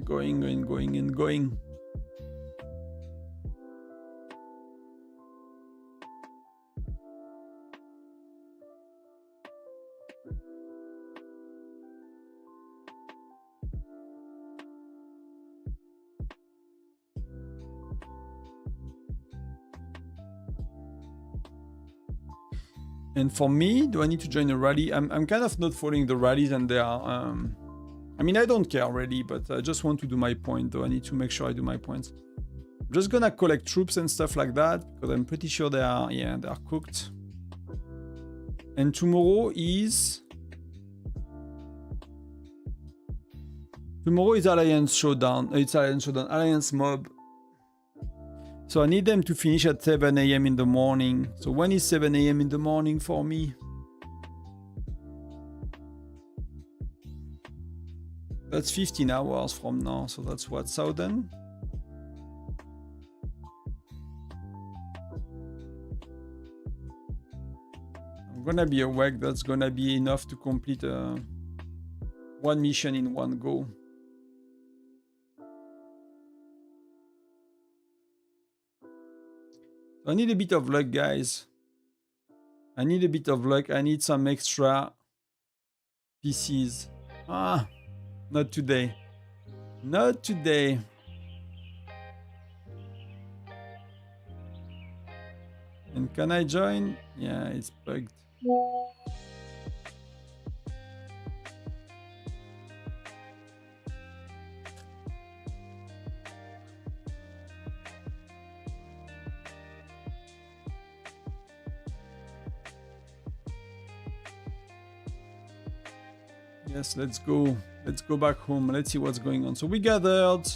Speaker 1: going and going and going. And for me, do I need to join a rally? I'm kind of not following the rallies, and they are... I mean, I don't care really, but I just want to do my point, though. I need to make sure I do my points. I'm just gonna collect troops and stuff like that, because I'm pretty sure they are, yeah, they are cooked. And tomorrow is... Tomorrow is Alliance Showdown. It's Alliance Showdown, Alliance Mob. So I need them to finish at 7 a.m. in the morning. So when is 7 a.m. in the morning for me? That's 15 hours from now. So that's what, Southern? I'm gonna be awake. That's gonna be enough to complete one mission in one go. I need a bit of luck, guys. I need a bit of luck. I need some extra PCs. Ah, not today. Not today. And can I join? Yeah, it's bugged. Yes, let's go. Let's go back home. Let's see what's going on. So we gathered.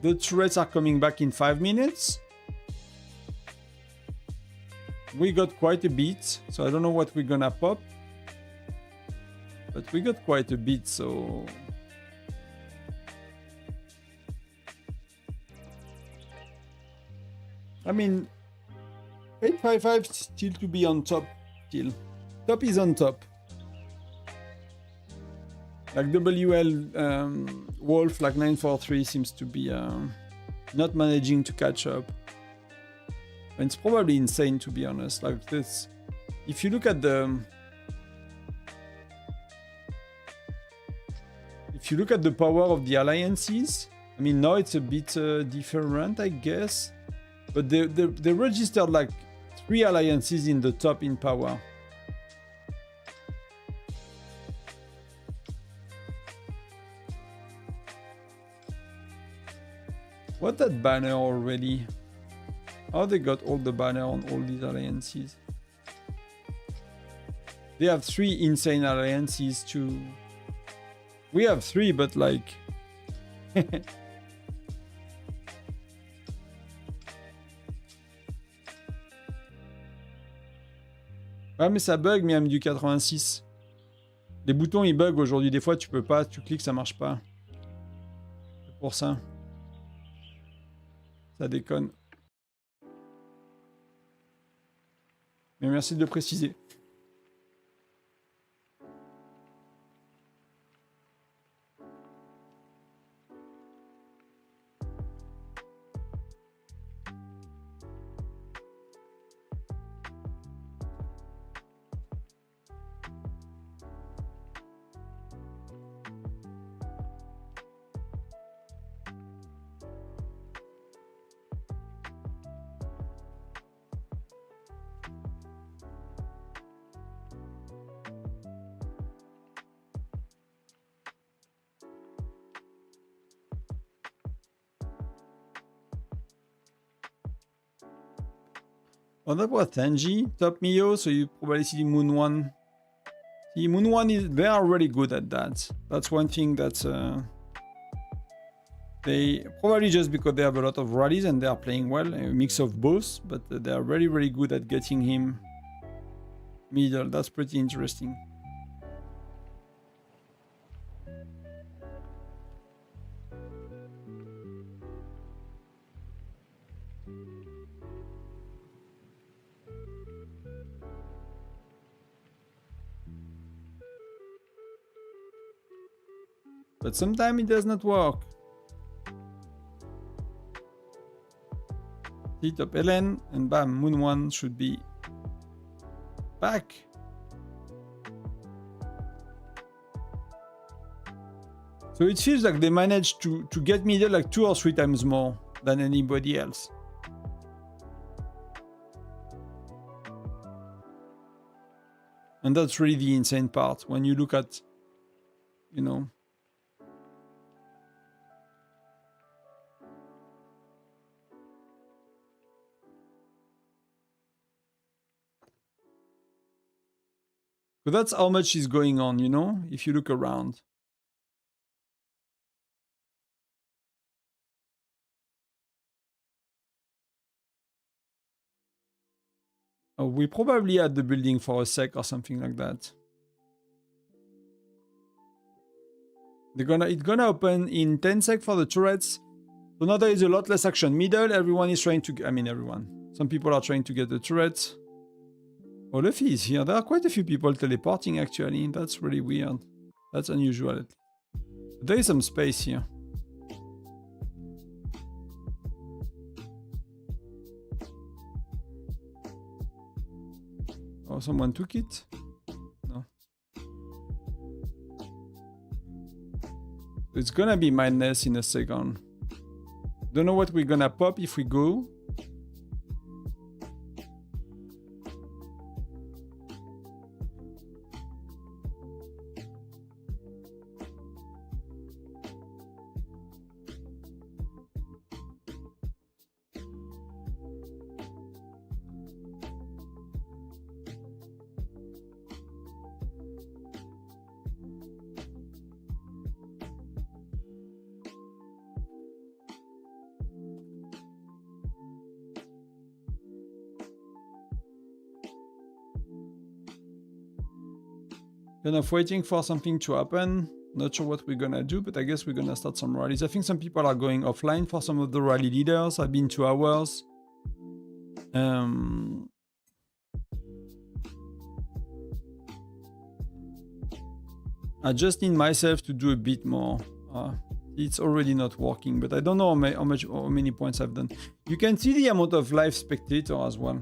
Speaker 1: The turrets are coming back in 5 minutes. We got quite a bit, so I don't know what we're gonna pop. But we got quite a bit, so... I mean, 855 still to be on top, still. Top is on top. Like WL Wolf, like 943 seems to be not managing to catch up. And it's probably insane, to be honest. Like this, if you look at the... If you look at the power of the alliances, I mean, now it's a bit different, I guess. But they registered like 3 alliances in the top in power. What that banner already? How they got all the banner on all these alliances? They have 3 insane alliances too. We have 3, but like... Ah mais ça bug, Miam du 86. Les boutons ils bug aujourd'hui, des fois tu peux pas, tu cliques ça marche pas. C'est pour ça. Ça déconne. Mais merci de le préciser. Oh, that was Tenji, top Mio, so you probably see Moon 1. See, Moon 1 is, they are really good at that. That's one thing that's, they, probably just because they have a lot of rallies and they are playing well, a mix of both, but they are really, really good at getting him middle. That's pretty interesting. But sometimes it does not work. Hit up Ellen and bam, Moon 1 should be back. So it feels like they managed to get me there like 2 or 3 times more than anybody else. And that's really the insane part when you look at, you know. But that's how much is going on, you know, if you look around. Oh, we probably had the building for a sec or something like that. It's gonna open in 10 sec for the turrets. So now there is a lot less action. Middle, everyone is trying to, I mean everyone. Some people are trying to get the turrets. Oh, Luffy is here. There are quite a few people teleporting actually. That's really weird. That's unusual. There is some space here. Oh, someone took it? No. It's gonna be madness in a second. Don't know what we're gonna pop if we go. Kind of waiting for something to happen. Not sure what we're gonna do, but I guess we're gonna start some rallies. I think some people are going offline for some of the rally leaders. I've been 2 hours. I just need myself to do a bit more. It's already not working, but I don't know how many points I've done. You can see the amount of live spectator as well.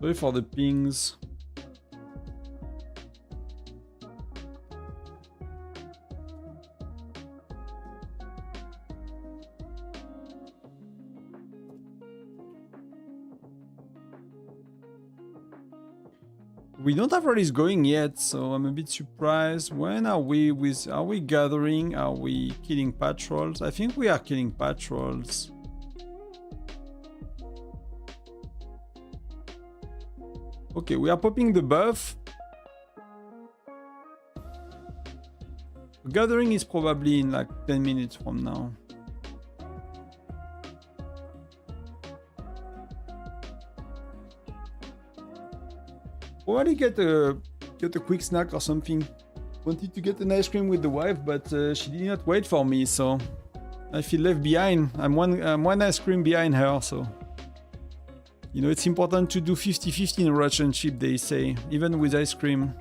Speaker 1: Sorry for the pings. We don't have rallies going yet, so I'm a bit surprised. When are we gathering? Are we killing patrols? I think we are killing patrols. Okay, we are popping the buff. Gathering is probably in like 10 minutes from now. Probably get a quick snack or something. Wanted to get an ice cream with the wife, but she did not wait for me, so I feel left behind. I'm one ice cream behind her, so you know it's important to do 50-50 in a relationship, they say, even with ice cream.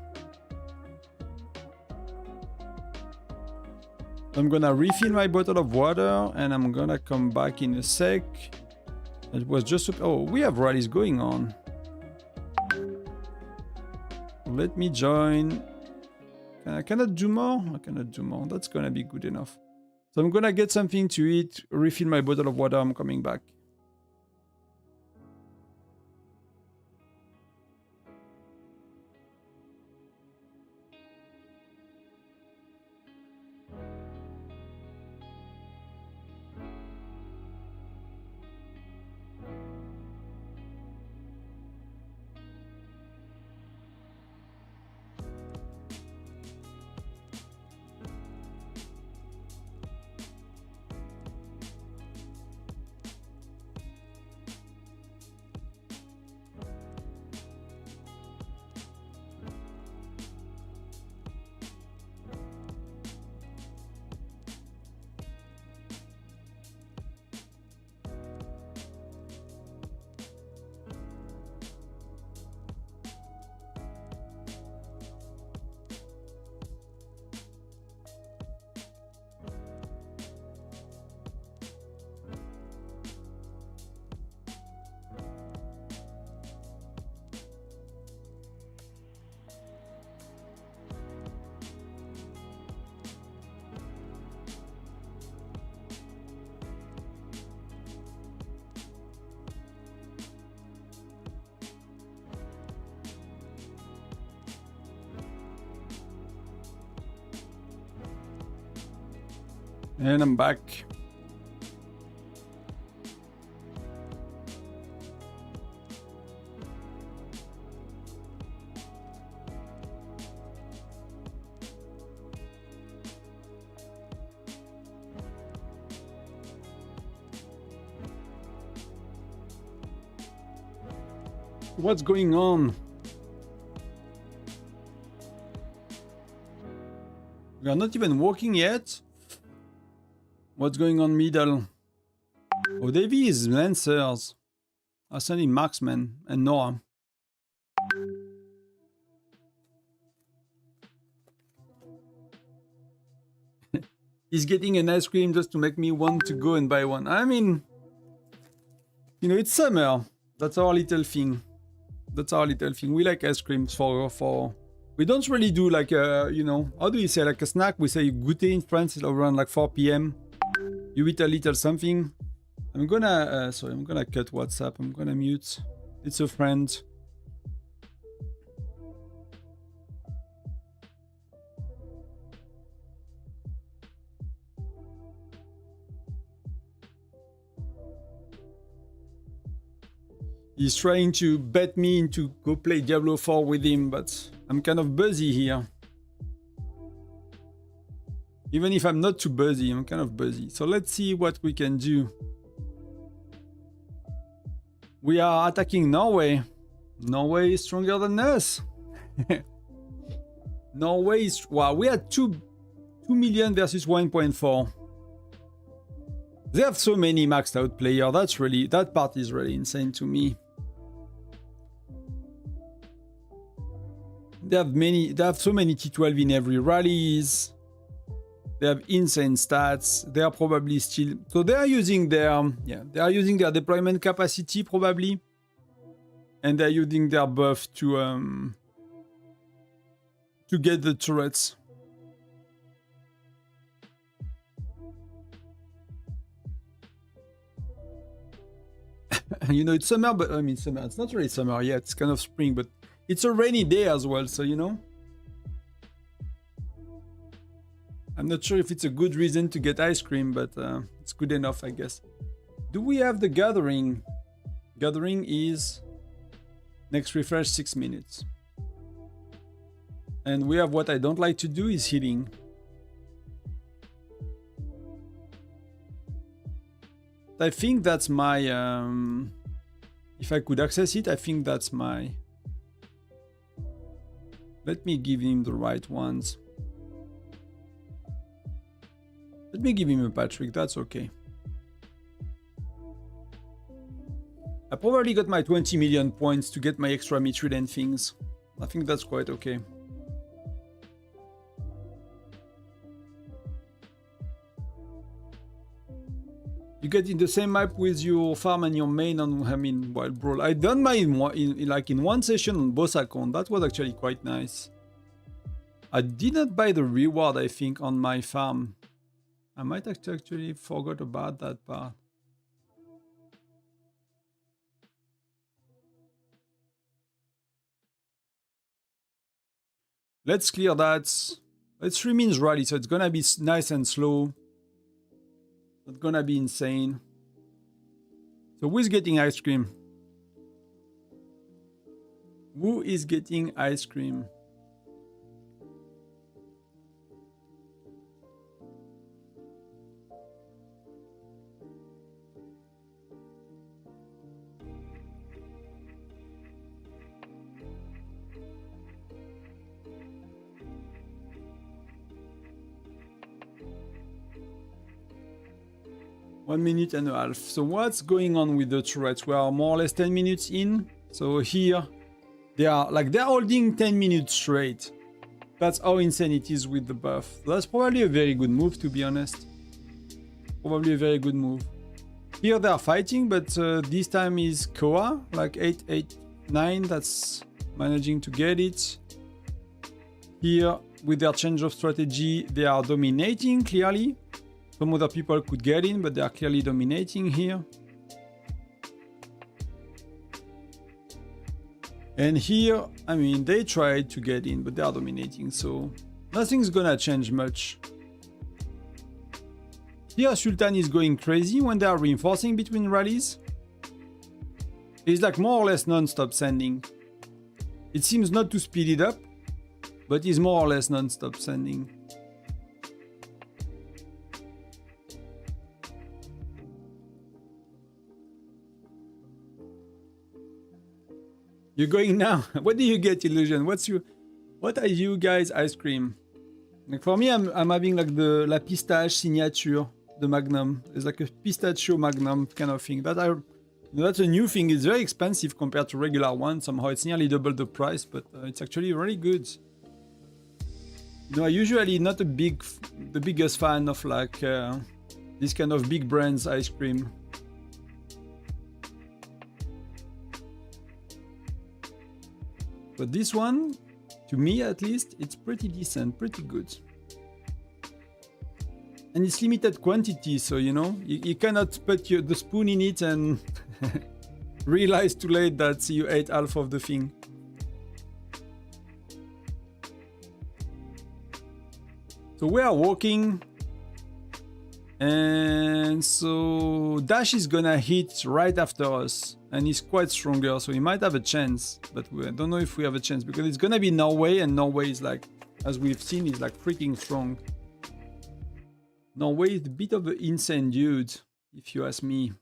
Speaker 1: I'm gonna refill my bottle of water and I'm gonna come back in a sec. It was just... Oh, we have rallies going on. Let me join. I cannot do more? I cannot do more. That's gonna be good enough. So I'm gonna get something to eat, refill my bottle of water, I'm coming back. And I'm back. What's going on? We are not even walking yet. What's going on middle? Oh, Davy is Lancers. I send him Marksman and Noah. He's getting an ice cream just to make me want to go and buy one. I mean, you know, it's summer. That's our little thing. That's our little thing. We like ice creams for... We don't really do like a, you know, how do you say, like a snack? We say goûter in France around like 4 p.m. You eat a little something. I'm gonna, sorry, I'm gonna cut WhatsApp. I'm gonna mute. It's a friend. He's trying to bet me into go play Diablo 4 with him, but I'm kind of busy here. Even if I'm not too busy, I'm kind of busy. So let's see what we can do. We are attacking Norway. Norway is stronger than us. Norway is... Wow, we are 2 million versus 1.4. They have so many maxed out players. That's really... That part is really insane to me. They have so many T12 in every rallies. They have insane stats. They are probably still... So they are using their... Yeah, they are using their deployment capacity probably. And they're using their buff to get the turrets. You know, it's summer, but I mean summer. It's not really summer yet. It's kind of spring, but it's a rainy day as well, so you know. I'm not sure if it's a good reason to get ice cream, but it's good enough, I guess. Do we have the gathering? Gathering is next refresh 6 minutes. And we have what I don't like to do is healing. I think that's my... if I could access it, I think that's my... Let me give him the right ones. Let me give him a Patrick, that's okay. I probably got my 20 million points to get my extra Mithril and things. I think that's quite okay. You get in the same map with your farm and your main on, I mean, Wild Brawl. I done mine in one session on both accounts. That was actually quite nice. I did not buy the reward, I think, on my farm. I might have actually forgot about that part. Let's clear that. It's 3 means rally, so it's gonna be nice and slow. Not gonna be insane. So who is getting ice cream? Who is getting ice cream? One minute and a half. So what's going on with the turrets? We are more or less 10 minutes in. So here, they're holding 10 minutes straight. That's how insane it is with the buff. That's probably a very good move, to be honest. Probably a very good move. Here they are fighting, but this time is Koa, like 889. That's managing to get it. Here, with their change of strategy, they are dominating clearly. Some other people could get in, but they are clearly dominating here. And here, I mean, they tried to get in, but they are dominating, so nothing's gonna change much. Here Sultan is going crazy when they are reinforcing between rallies. It's like more or less non-stop sending. It seems not to speed it up, but it's more or less non-stop sending. You're going now? What do you get, Illusion? What are you guys ice cream? Like for me, I'm having like the La Pistache signature, the Magnum. It's like a pistachio Magnum kind of thing. That's a new thing. It's very expensive compared to regular one. Somehow it's nearly double the price, but it's actually really good. You know, I usually not the biggest fan of like this kind of big brands ice cream. But this one, to me at least, it's pretty decent, pretty good. And it's limited quantity, so you know, you cannot put the spoon in it and realize too late that you ate half of the thing. So we are walking, and so Dash is gonna hit right after us. And he's quite stronger, so he might have a chance, but I don't know if we have a chance because it's gonna be Norway, and Norway is like, as we've seen, is like freaking strong. Norway is a bit of an insane dude, if you ask me.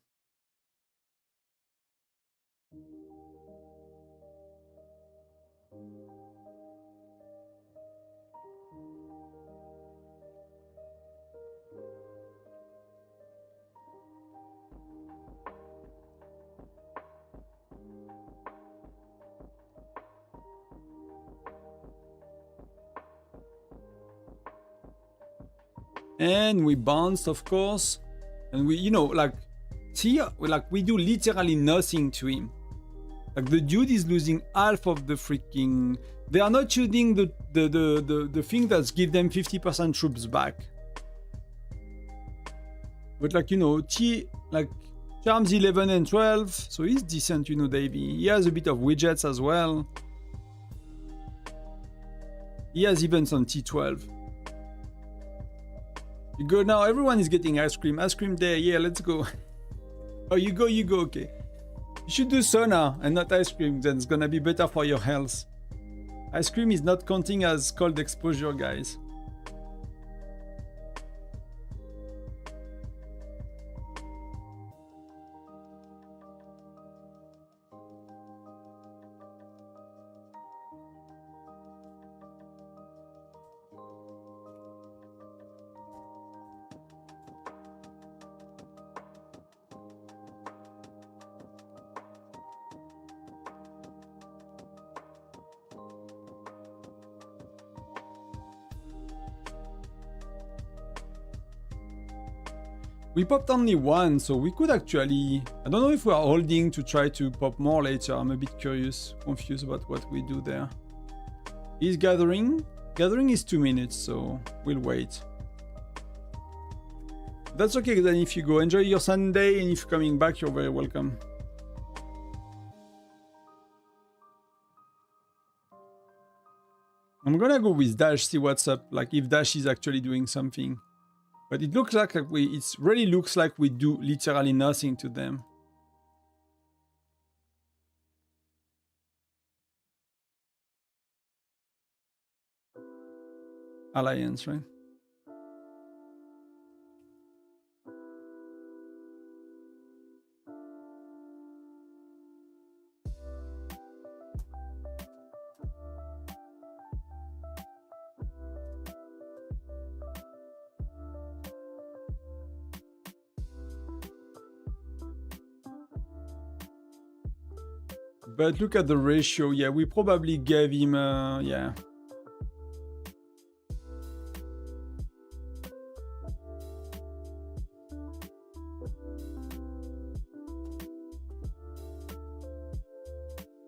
Speaker 1: And we bounced, of course, and we, you know, like here, we do literally nothing to him. Like the dude is losing half of the freaking. They are not shooting the thing that's give them 50% troops back. But like, you know, like Charms 11 and 12, so he's decent, you know, Davey. He has a bit of widgets as well. He has even some T12. You go now, everyone is getting ice cream. Ice cream day, yeah, let's go. Oh, you go, okay. You should do sauna and not ice cream, then it's gonna be better for your health. Ice cream is not counting as cold exposure, guys. We popped only one, so we could actually... I don't know if we are holding to try to pop more later. I'm a bit confused about what we do there. Is gathering? Gathering is 2 minutes, so we'll wait. That's okay then if you go. Enjoy your Sunday, and if you're coming back, you're very welcome. I'm gonna go with Dash, see what's up, like if Dash is actually doing something. But it looks like it really looks like we do literally nothing to them. Alliance, right? But look at the ratio. Yeah, we probably gave him, yeah.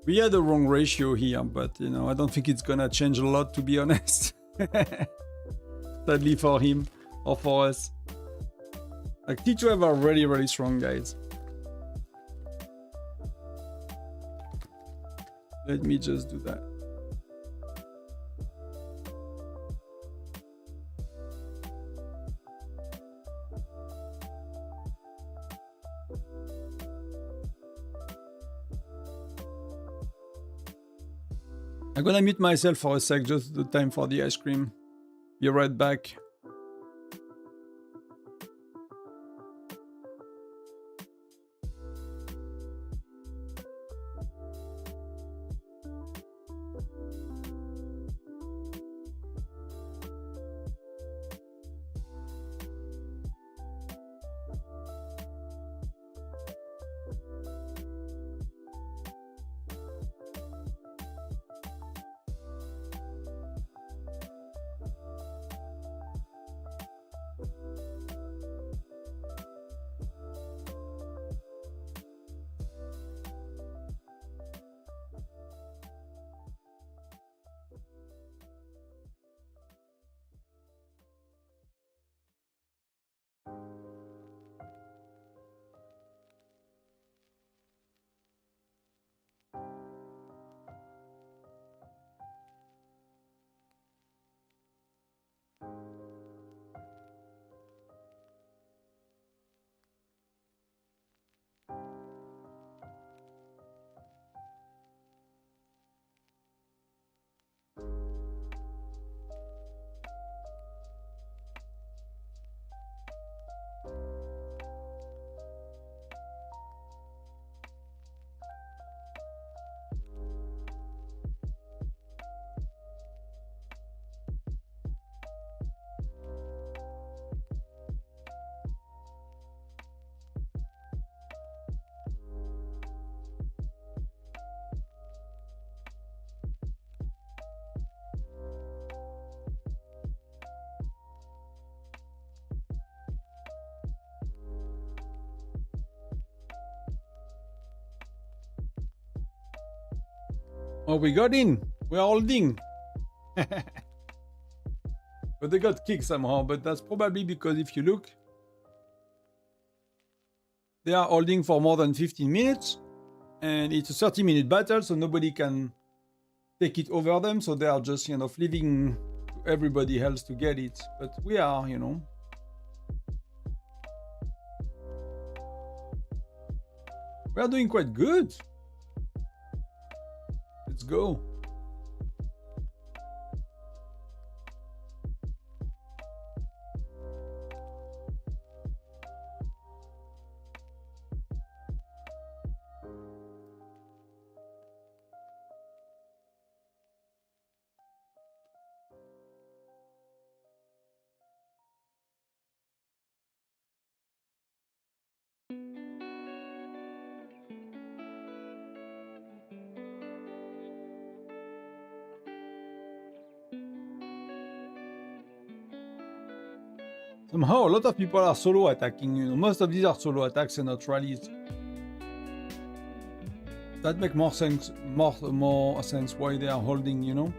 Speaker 1: We had the wrong ratio here, but you know, I don't think it's gonna change a lot, to be honest. Sadly for him or for us. Like T12 are really, really strong, guys. Let me just do that. I'm gonna mute myself for a sec, just the time for the ice cream. Be right back. Oh, we got in. We're holding. But they got kicked somehow. But that's probably because if you look, they are holding for more than 15 minutes. And it's a 30-minute battle, so nobody can take it over them. So they are just, leaving everybody else to get it. But we are, we are doing quite good. Let's go. Somehow, a lot of people are solo attacking. Most of these are solo attacks and not rallies. That makes more sense. More sense why they are holding. You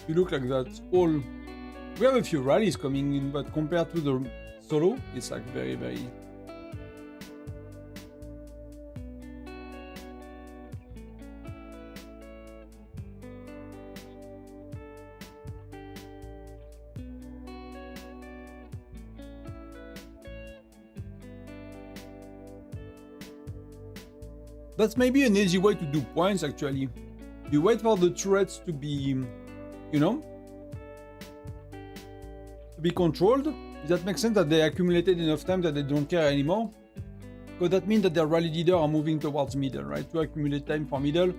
Speaker 1: look like that. We have a few rallies coming in, but compared to the solo, it's like very, very. That's maybe an easy way to do points, actually. You wait for the turrets to be, to be controlled. Does that make sense that they accumulated enough time that they don't care anymore? Because that means that their rally leader are moving towards middle, right? To accumulate time for middle.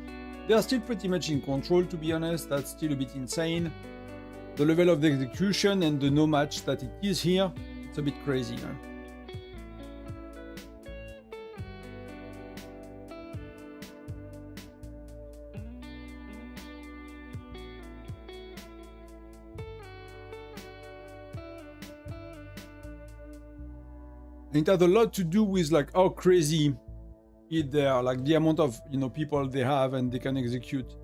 Speaker 1: They are still pretty much in control, to be honest. That's still a bit insane. The level of the execution and the no match that it is here, it's a bit crazy, huh? It has a lot to do with like how crazy it they are, like the amount of people they have and they can execute.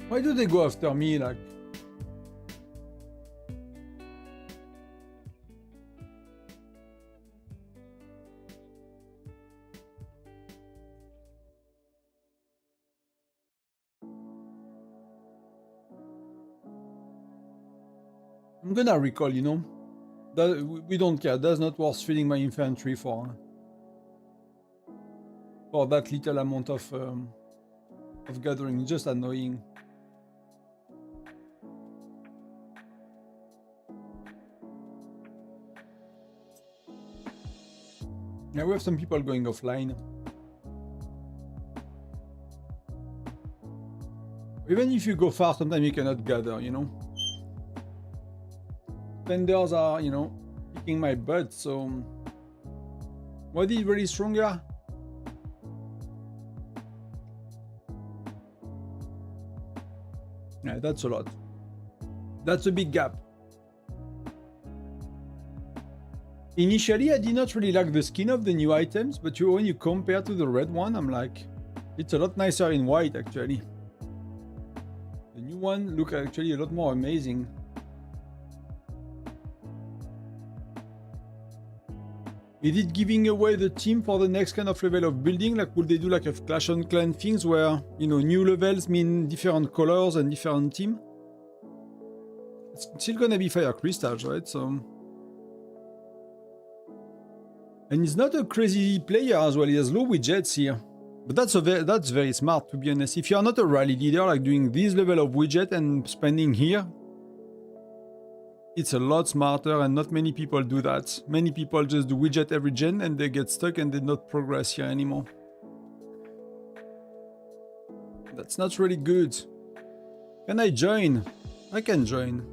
Speaker 1: Why do they go after me? Like, I'm gonna recall, you know. We don't care. That's not worth filling my infantry for that little amount of gathering. It's just annoying. Yeah, we have some people going offline. Even if you go far, sometimes you cannot gather, you know. Spenders are, you know, kicking my butt, so... What is really stronger? Yeah, that's a lot. That's a big gap. Initially, I did not really like the skin of the new items, but when you compare to the red one, I'm like, it's a lot nicer in white, actually. The new one looks actually a lot more amazing. Is it giving away the team for the next kind of level of building? Like, would they do like a Clash of Clans things where, you know, new levels mean different colors and different team? It's still gonna be fire crystals, right? So... And he's not a crazy player as well, he has low widgets here. But that's very smart, to be honest. If you're not a rally leader, like doing this level of widget and spending here, it's a lot smarter and not many people do that. Many people just do widget every gen and they get stuck and they not progress here anymore. That's not really good. Can I join? I can join.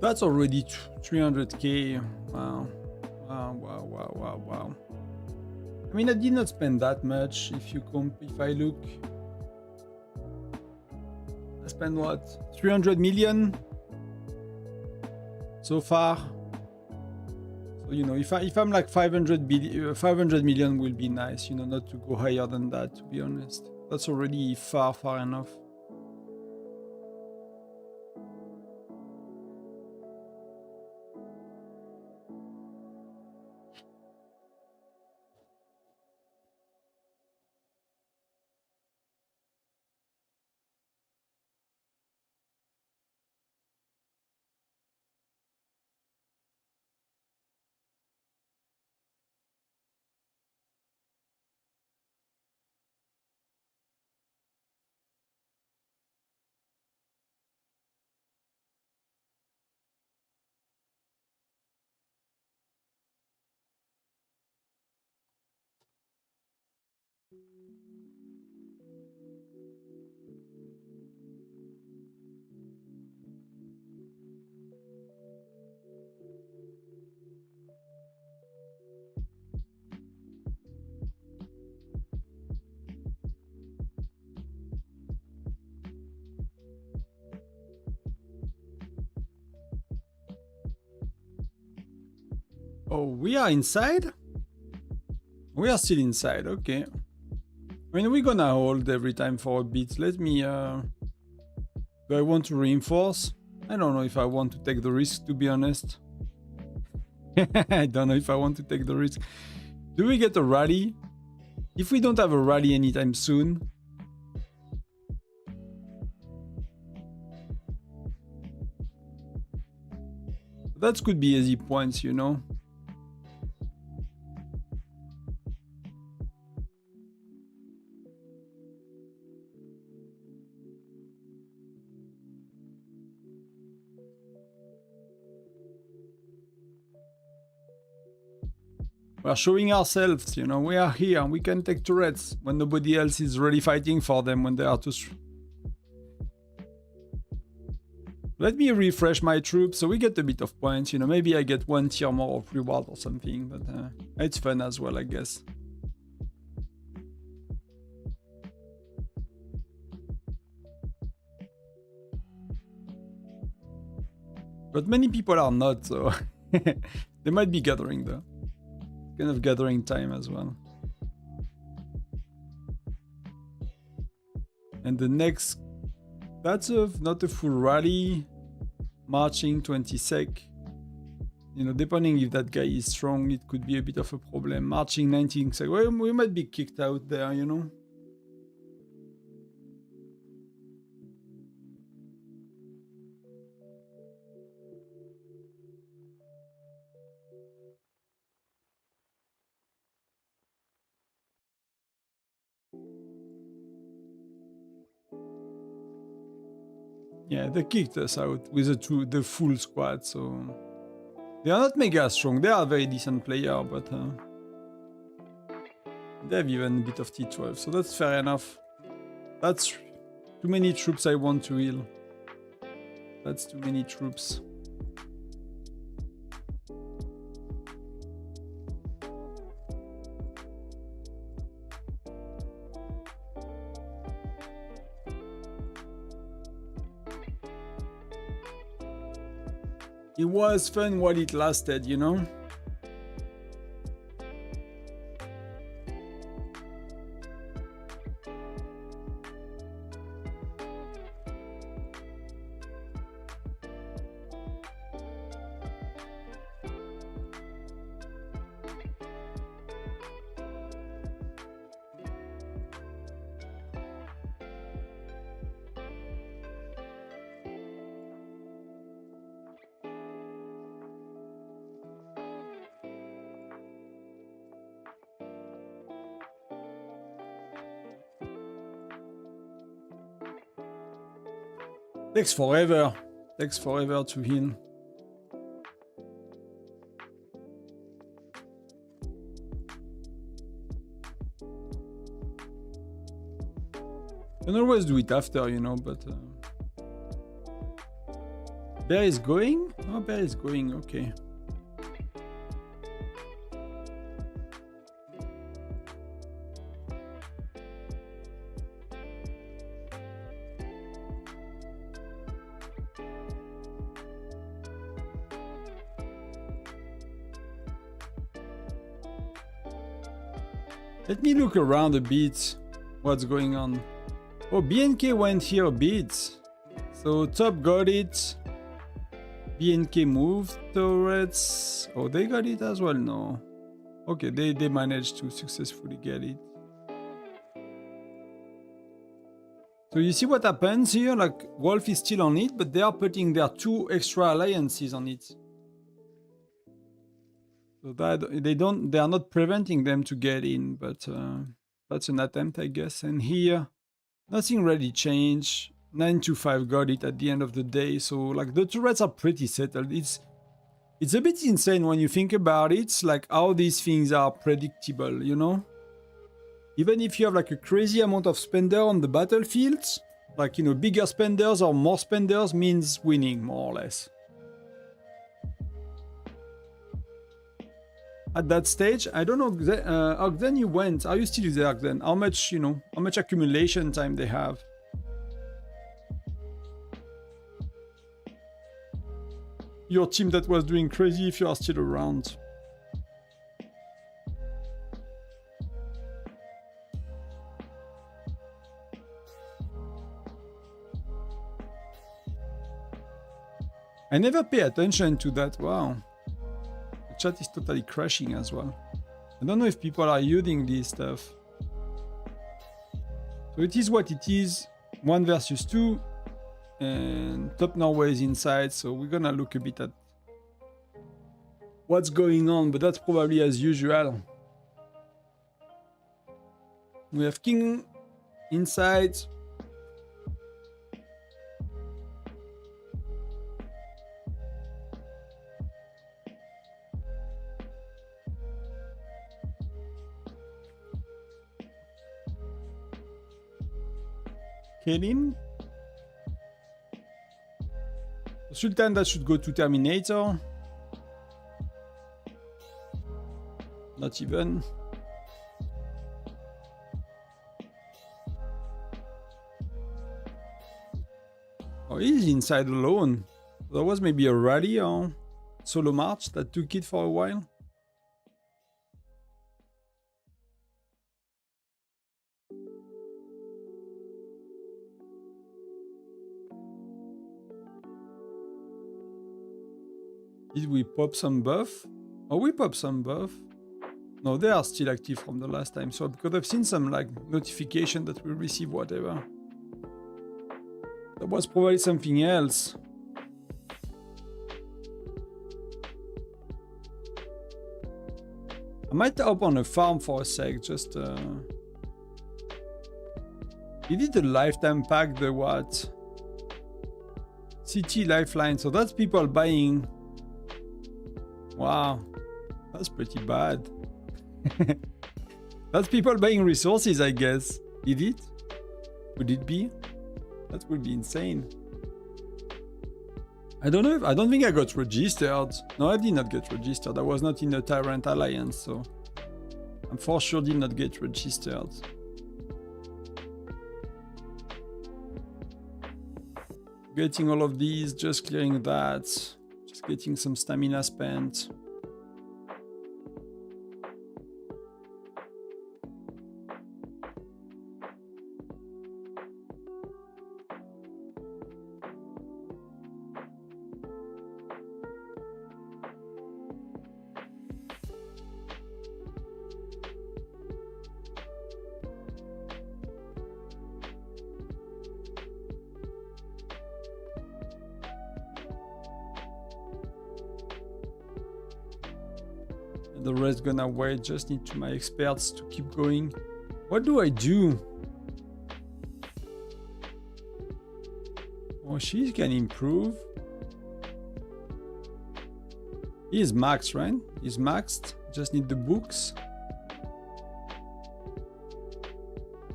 Speaker 1: That's already 300k. Wow. Wow. I mean, I did not spend that much. If I look, I spent what, 300 million so far. So you know, if I'm like 500 million will be nice. You know, not to go higher than that. To be honest, that's already far enough. Oh, we are inside? We are still inside, okay. I mean, we're gonna hold every time for a bit. Let me, do I want to reinforce? I don't know if I want to take the risk, to be honest. I don't know if I want to take the risk. Do we get a rally? If we don't have a rally anytime soon, that could be easy points, you know. We're showing ourselves, you know, we are here, we can take turrets when nobody else is really fighting for them when they are too... Let me refresh my troops so we get a bit of points, you know, maybe I get 1 tier more of reward or something, but it's fun as well, I guess. But many people are not, so they might be gathering though. Kind of gathering time as well. And the next, that's not a full rally. Marching 20 sec. You know, depending if that guy is strong, it could be a bit of a problem. Marching 19 sec. Well, we might be kicked out there, you know. Yeah, they kicked us out with the full squad, so they are not mega strong. They are a very decent player, but they have even a bit of T12, so that's fair enough. That's too many troops I want to heal. That's too many troops. It was fun while it lasted, you know? Takes forever. Takes forever to heal. Can always do it after, you know, but Bear is going? Oh, Bear is going, okay. Let me look around a bit. What's going on? Oh, BNK went here a bit. So top got it. BNK moved turrets. Oh, they got it as well? No. Okay, they managed to successfully get it. So you see what happens here? Like, Wolf is still on it, but they are putting their 2 extra alliances on it. So that they are not preventing them to get in, but that's an attempt, I guess. And here, nothing really changed. 925 got it at the end of the day. So like the turrets are pretty settled. It's a bit insane when you think about it, like how these things are predictable, you know? Even if you have like a crazy amount of spender on the battlefield, like, you know, bigger spenders or more spenders means winning, more or less. At that stage, I don't know, Ogden, you went. Are you still there, Ogden? How much, you know, how much accumulation time they have? Your team that was doing crazy, if you are still around. I never pay attention to that, wow. Chat is totally crashing as well. I don't know if people are using this stuff. So it is what it is. 1 versus 2. And Top Norway is inside. So we're gonna look a bit at what's going on. But that's probably as usual. We have King inside. Killing. Sultan, that should go to Terminator. Not even. Oh, he's inside alone. There was maybe a rally or solo march that took it for a while. Did we pop some buff? Oh, we popped some buff. No, they are still active from the last time. So because I've seen some like notification that we receive whatever. That was probably something else. I might open a farm for a sec, just You did the lifetime pack, the what? CT lifeline, so that's people buying. Wow, that's pretty bad. That's people buying resources, I guess. Did it? Would it be? That would be insane. I don't know if, I don't think I got registered. No, I did not get registered. I was not in the Tyrant Alliance, so I'm for sure did not get registered. Getting all of these, just clearing that. Just getting some stamina spent. The rest gonna wait, just need to my experts to keep going. What do I do? Oh, she can improve. He is maxed, right? He's maxed. Just need the books.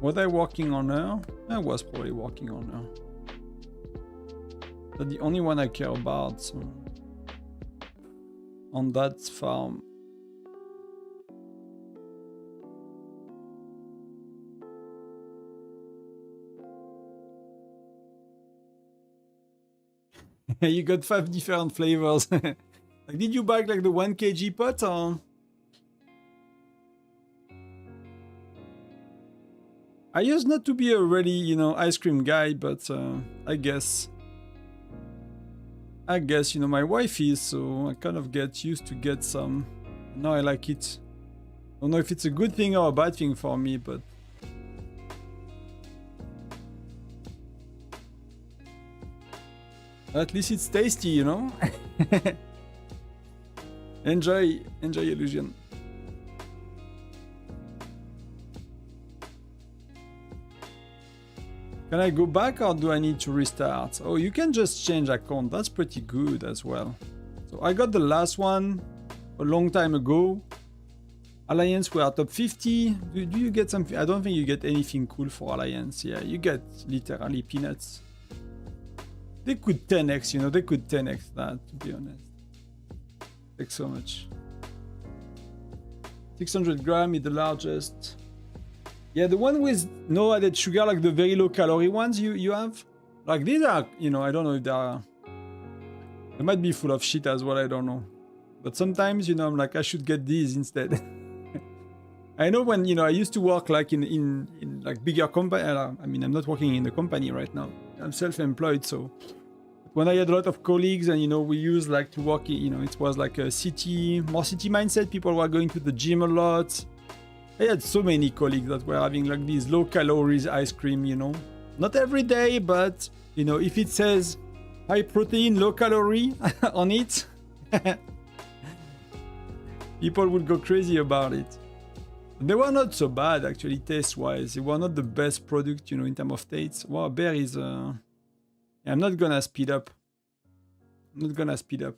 Speaker 1: Was I working on her? I was probably working on her. That's the only one I care about. So on that farm. You got 5 different flavors. Like, did you buy like the 1 kg pot or? I used not to be a really, you know, ice cream guy, but I guess, you know, my wife is, so I kind of get used to get some. Now I like it. I don't know if it's a good thing or a bad thing for me, but at least it's tasty, you know. enjoy Illusion. Can I go back or do I need to restart? Oh, you can just change account. That's pretty good as well. So I got the last one a long time ago. Alliance, we are top 50. Do you get something? I don't think you get anything cool for Alliance. Yeah, you get literally peanuts. They could 10x, you know, they could 10x that, to be honest. Thanks so much. 600 grams is the largest. Yeah, the one with no added sugar, like the very low calorie ones you have. Like these are, you know, I don't know if they are. They might be full of shit as well, I don't know. But sometimes, you know, I'm like, I should get these instead. I know when, you know, I used to work like in like bigger company. I mean, I'm not working in the company right now. I'm self-employed, so when I had a lot of colleagues and, you know, we used like to work, you know, it was like a more city mindset. People were going to the gym a lot. I had so many colleagues that were having like these low calories ice cream, you know, not every day, but, you know, if it says high protein, low calorie on it, people would go crazy about it. They were not so bad, actually, taste-wise. They were not the best product, you know, in terms of taste. Wow, bear is... Yeah, I'm not gonna speed up. I'm not gonna speed up.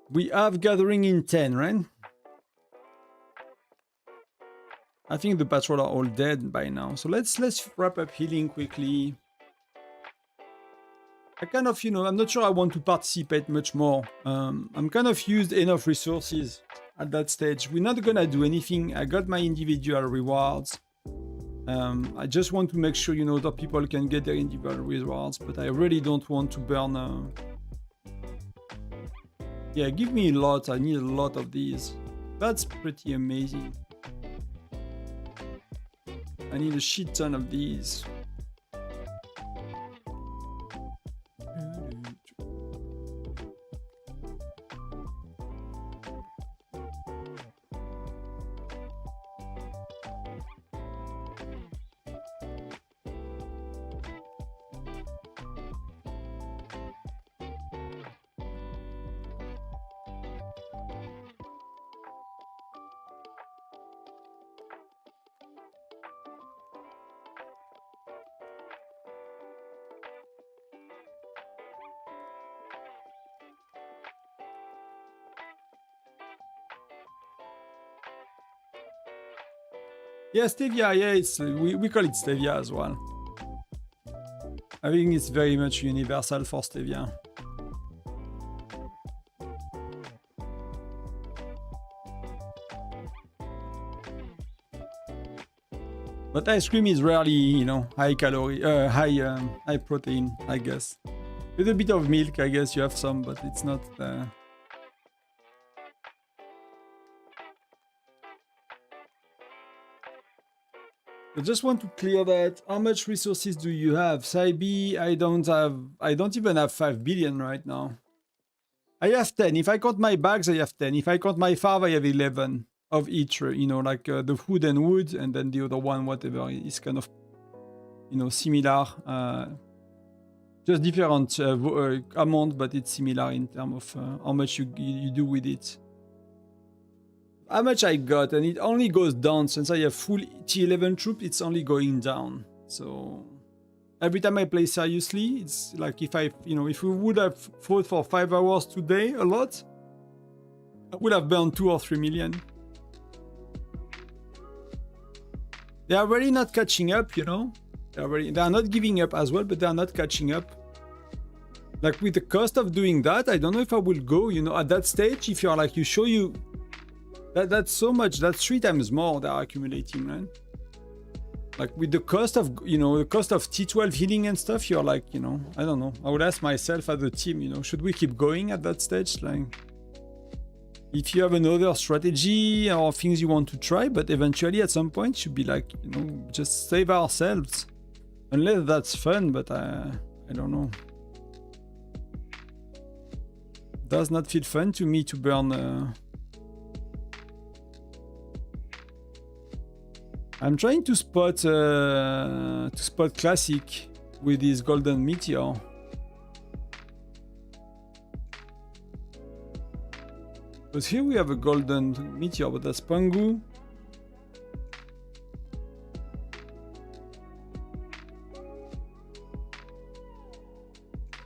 Speaker 1: We have gathering in 10, right? I think the patrol are all dead by now. So let's wrap up healing quickly. I kind of, you know, I'm not sure I want to participate much more. I'm kind of used enough resources at that stage. We're not gonna do anything. I got my individual rewards. I just want to make sure, you know, that people can get their individual rewards, but I really don't want to burn... Yeah, give me a lot. I need a lot of these. That's pretty amazing. I need a shit ton of these. Yeah, stevia, yeah, it's we call it stevia as well. I think it's very much universal for stevia. But ice cream is rarely, you know, high calorie, high protein, I guess. With a bit of milk, I guess you have some, but it's not... I just want to clear that. How much resources do you have? Saibi, I don't even have 5 billion right now. I have 10. If I count my bags, I have 10. If I count my farm, I have 11 of each, you know, like the food and wood, and then the other one, whatever, is kind of, you know, similar. Just different amount, but it's similar in terms of how much you do with it. How much I got, and it only goes down since I have full T11 troop. It's only going down. So every time I play seriously, it's like if we would have fought for 5 hours today, a lot, I would have burned 2 or 3 million. They are really not catching up, you know. They are not giving up as well, but they are not catching up. Like with the cost of doing that, I don't know if I will go, you know, at that stage. If you're like, that's so much, that's 3 times more they are accumulating, right? Like with the cost of, you know, the cost of T12 healing and stuff, you're like, you know, I don't know. I would ask myself as a team, you know, should we keep going at that stage? Like, if you have another strategy or things you want to try, but eventually at some point should be like, you know, just save ourselves. Unless that's fun, but I don't know. Does not feel fun to me to burn... I'm trying to spot classic with this golden meteor. Because here we have a golden meteor, but that's Pangu.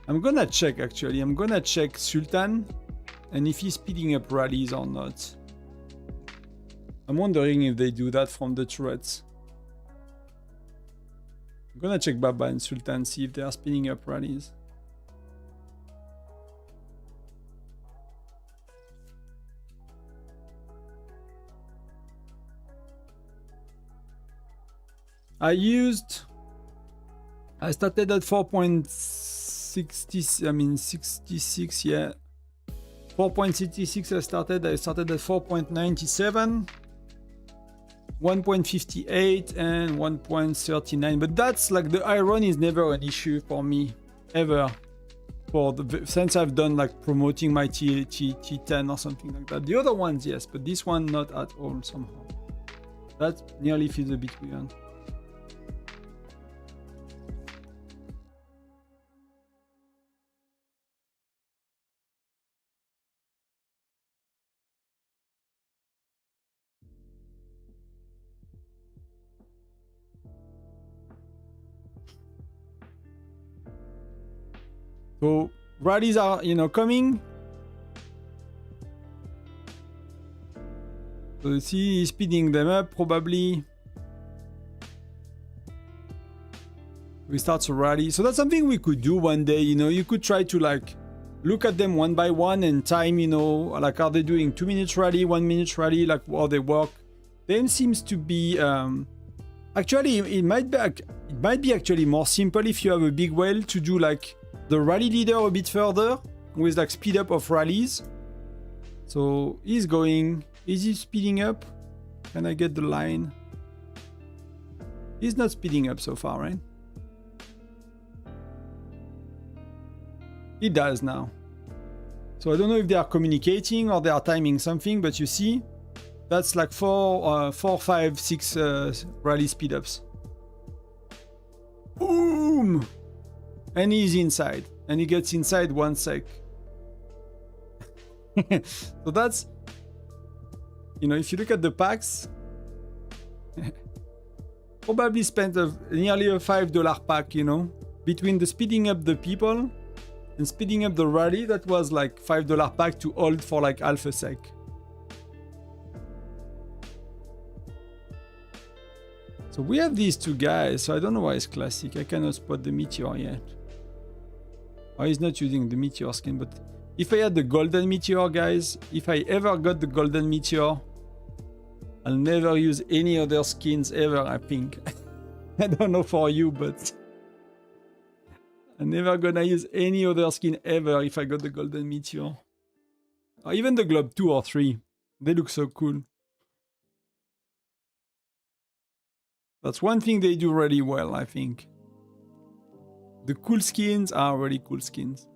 Speaker 1: I'm gonna check actually. I'm gonna check Sultan and if he's speeding up rallies or not. I'm wondering if they do that from the turrets. I'm gonna check Baba and Sultan, see if they are spinning up rallies. I started at 66, yeah. 4.66 I started at 4.97. 1.58 and 1.39, but that's like the iron is never an issue for me ever, since I've done like promoting my T10 or something like that. The other ones yes, but this one not at all somehow. That nearly feels a bit weird. So rallies are, you know, coming. So you see he's speeding them up probably. We start a rally. So that's something we could do one day, you know. You could try to like look at them one by one and time, you know, like are they doing 2 minute rally, 1 minute rally, like how they work. Them seems to be Actually, it might be actually more simple if you have a big whale to do like the rally leader a bit further with like speed up of rallies. So he's going. Is he speeding up? Can I get the line? He's not speeding up so far, right? He does now. So I don't know if they are communicating or they are timing something, but you see, that's like 4, 5, 6 rally speed ups. Boom! And he's inside. And he gets inside 1 sec. So that's, you know, if you look at the packs, probably spent nearly a $5 pack, you know, between the speeding up the people and speeding up the rally. That was like $5 pack to hold for like half a sec. So we have these two guys, so I don't know why it's classic. I cannot spot the meteor yet. Oh, he's not using the meteor skin, but if I had the golden meteor, guys, if I ever got the golden meteor, I'll never use any other skins ever, I think. I don't know for you, but I'm never gonna use any other skin ever if I got the golden meteor. Or even the globe 2 or 3. They look so cool. That's one thing they do really well, I think. The cool skins are really cool skins.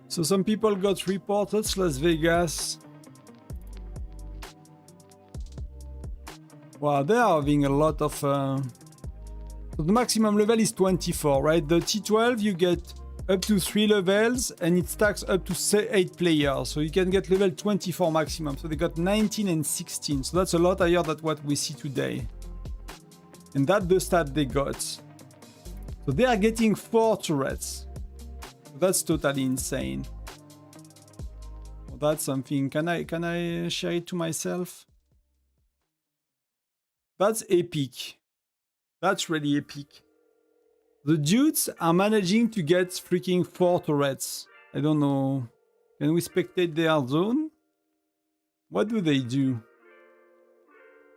Speaker 1: So some people got reported, Las Vegas. Wow, they are having a lot of... So the maximum level is 24, right? The T12, you get up to 3 levels, and it stacks up to 8 players. So you can get level 24 maximum. So they got 19 and 16. So that's a lot higher than what we see today. And that's the stat they got. So they are getting 4 turrets. That's totally insane. Well, that's something. Can I share it to myself? That's epic. That's really epic. The dudes are managing to get freaking 4 turrets. I don't know. Can we spectate their zone? What do?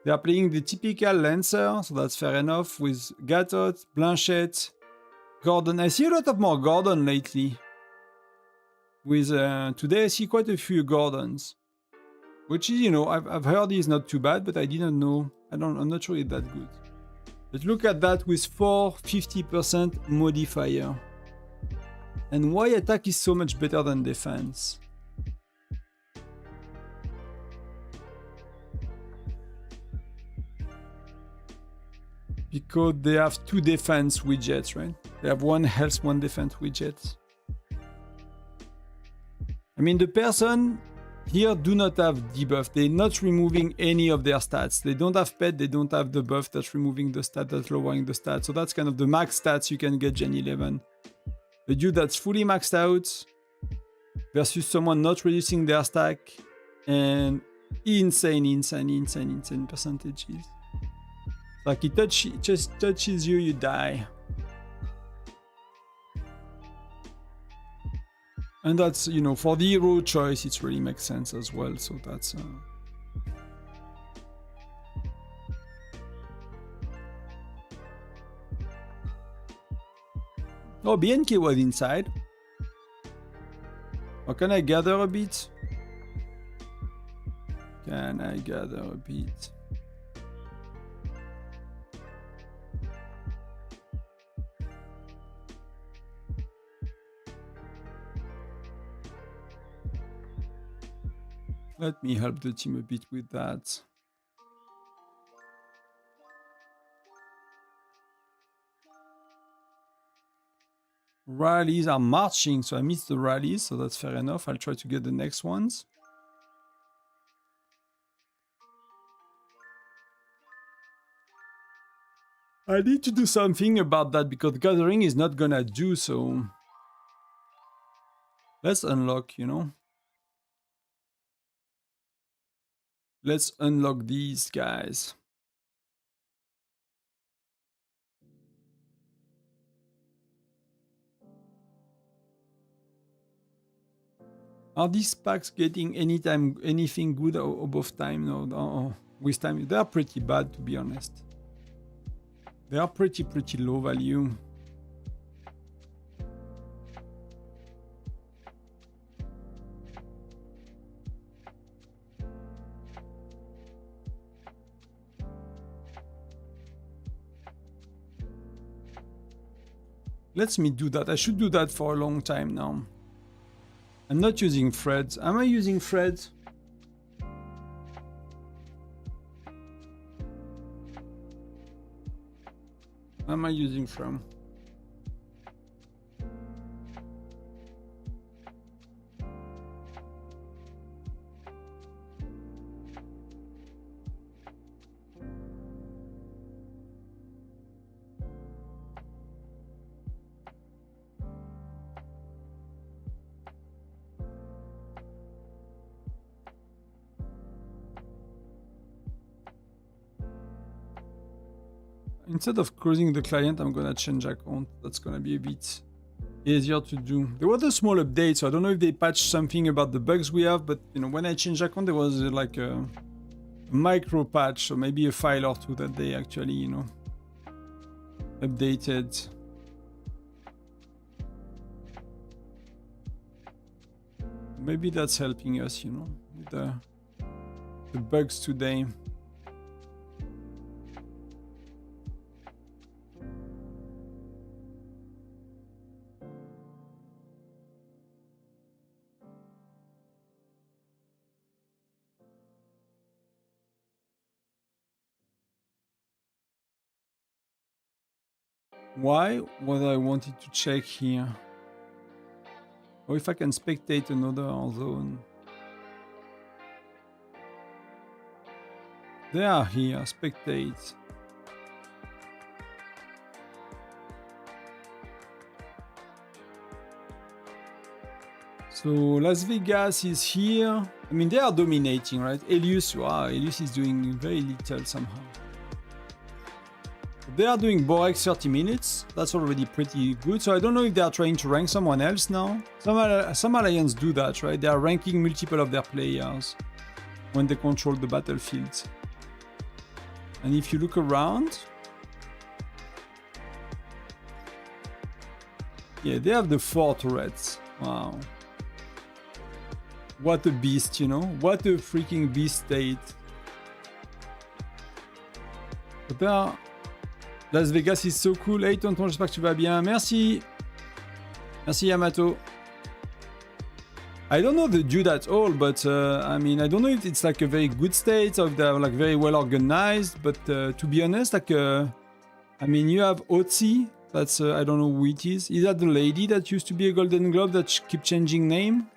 Speaker 1: They are playing the typical Lancer, so that's fair enough, with Gatot, Blanchette, Gordon. I see a lot of more Gordon lately. With today I see quite a few Gordons. Which is, you know, I've heard is not too bad, but I didn't know. I'm not sure it's that good. But look at that with 50% modifier. And why attack is so much better than defense? Because they have 2 defense widgets, right? They have 1 health, 1 defense widget. I mean, the person here do not have debuff. They're not removing any of their stats. They don't have pet, they don't have the buff that's removing the stat, that's lowering the stat. So that's kind of the max stats you can get Gen 11. The dude that's fully maxed out versus someone not reducing their stack and insane percentages. Like it just touches you, you die. And that's, you know, for the hero choice, it really makes sense as well. So that's... Oh, BNK was inside. Or can I gather a bit? Can I gather a bit? Let me help the team a bit with that. Rallies are marching, so I missed the rallies, so that's fair enough. I'll try to get the next ones. I need to do something about that because gathering is not gonna do so. Let's unlock, you know. Let's unlock these guys. Are these packs getting anything good above time? No, with time. They are pretty bad, to be honest. They are pretty low value. Let me do that. I should do that for a long time now. I'm not using threads. Am I using threads? Am I using from? Instead of closing the client, I'm gonna change account. That's gonna be a bit easier to do. There was a small update, so I don't know if they patched something about the bugs we have, but you know, when I changed account, there was like a micro patch, so maybe a file or two that they actually, you know, updated. Maybe that's helping us, you know, with the bugs today. Why? What I wanted to check here. Or if I can spectate another zone. They are here, spectate. So Las Vegas is here. I mean, they are dominating, right? Elius, wow, Elius is doing very little somehow. They are doing Borex 30 minutes. That's already pretty good. So I don't know if they are trying to rank someone else now. Some alliances do that, right? They are ranking multiple of their players when they control the battlefield. And if you look around, yeah, they have the 4 turrets. Wow. What a beast, you know? What a freaking beast state. But they are... Las Vegas is so cool. Hey tonton, j'espère que tu vas bien. Merci. Merci Yamato. I don't know the dude at all, but I mean, I don't know if it's like a very good state or if they're like very well organized, but to be honest, like, I mean, you have Otzi, that's, I don't know who it is. Is that the lady that used to be a Golden Globe that keep changing name?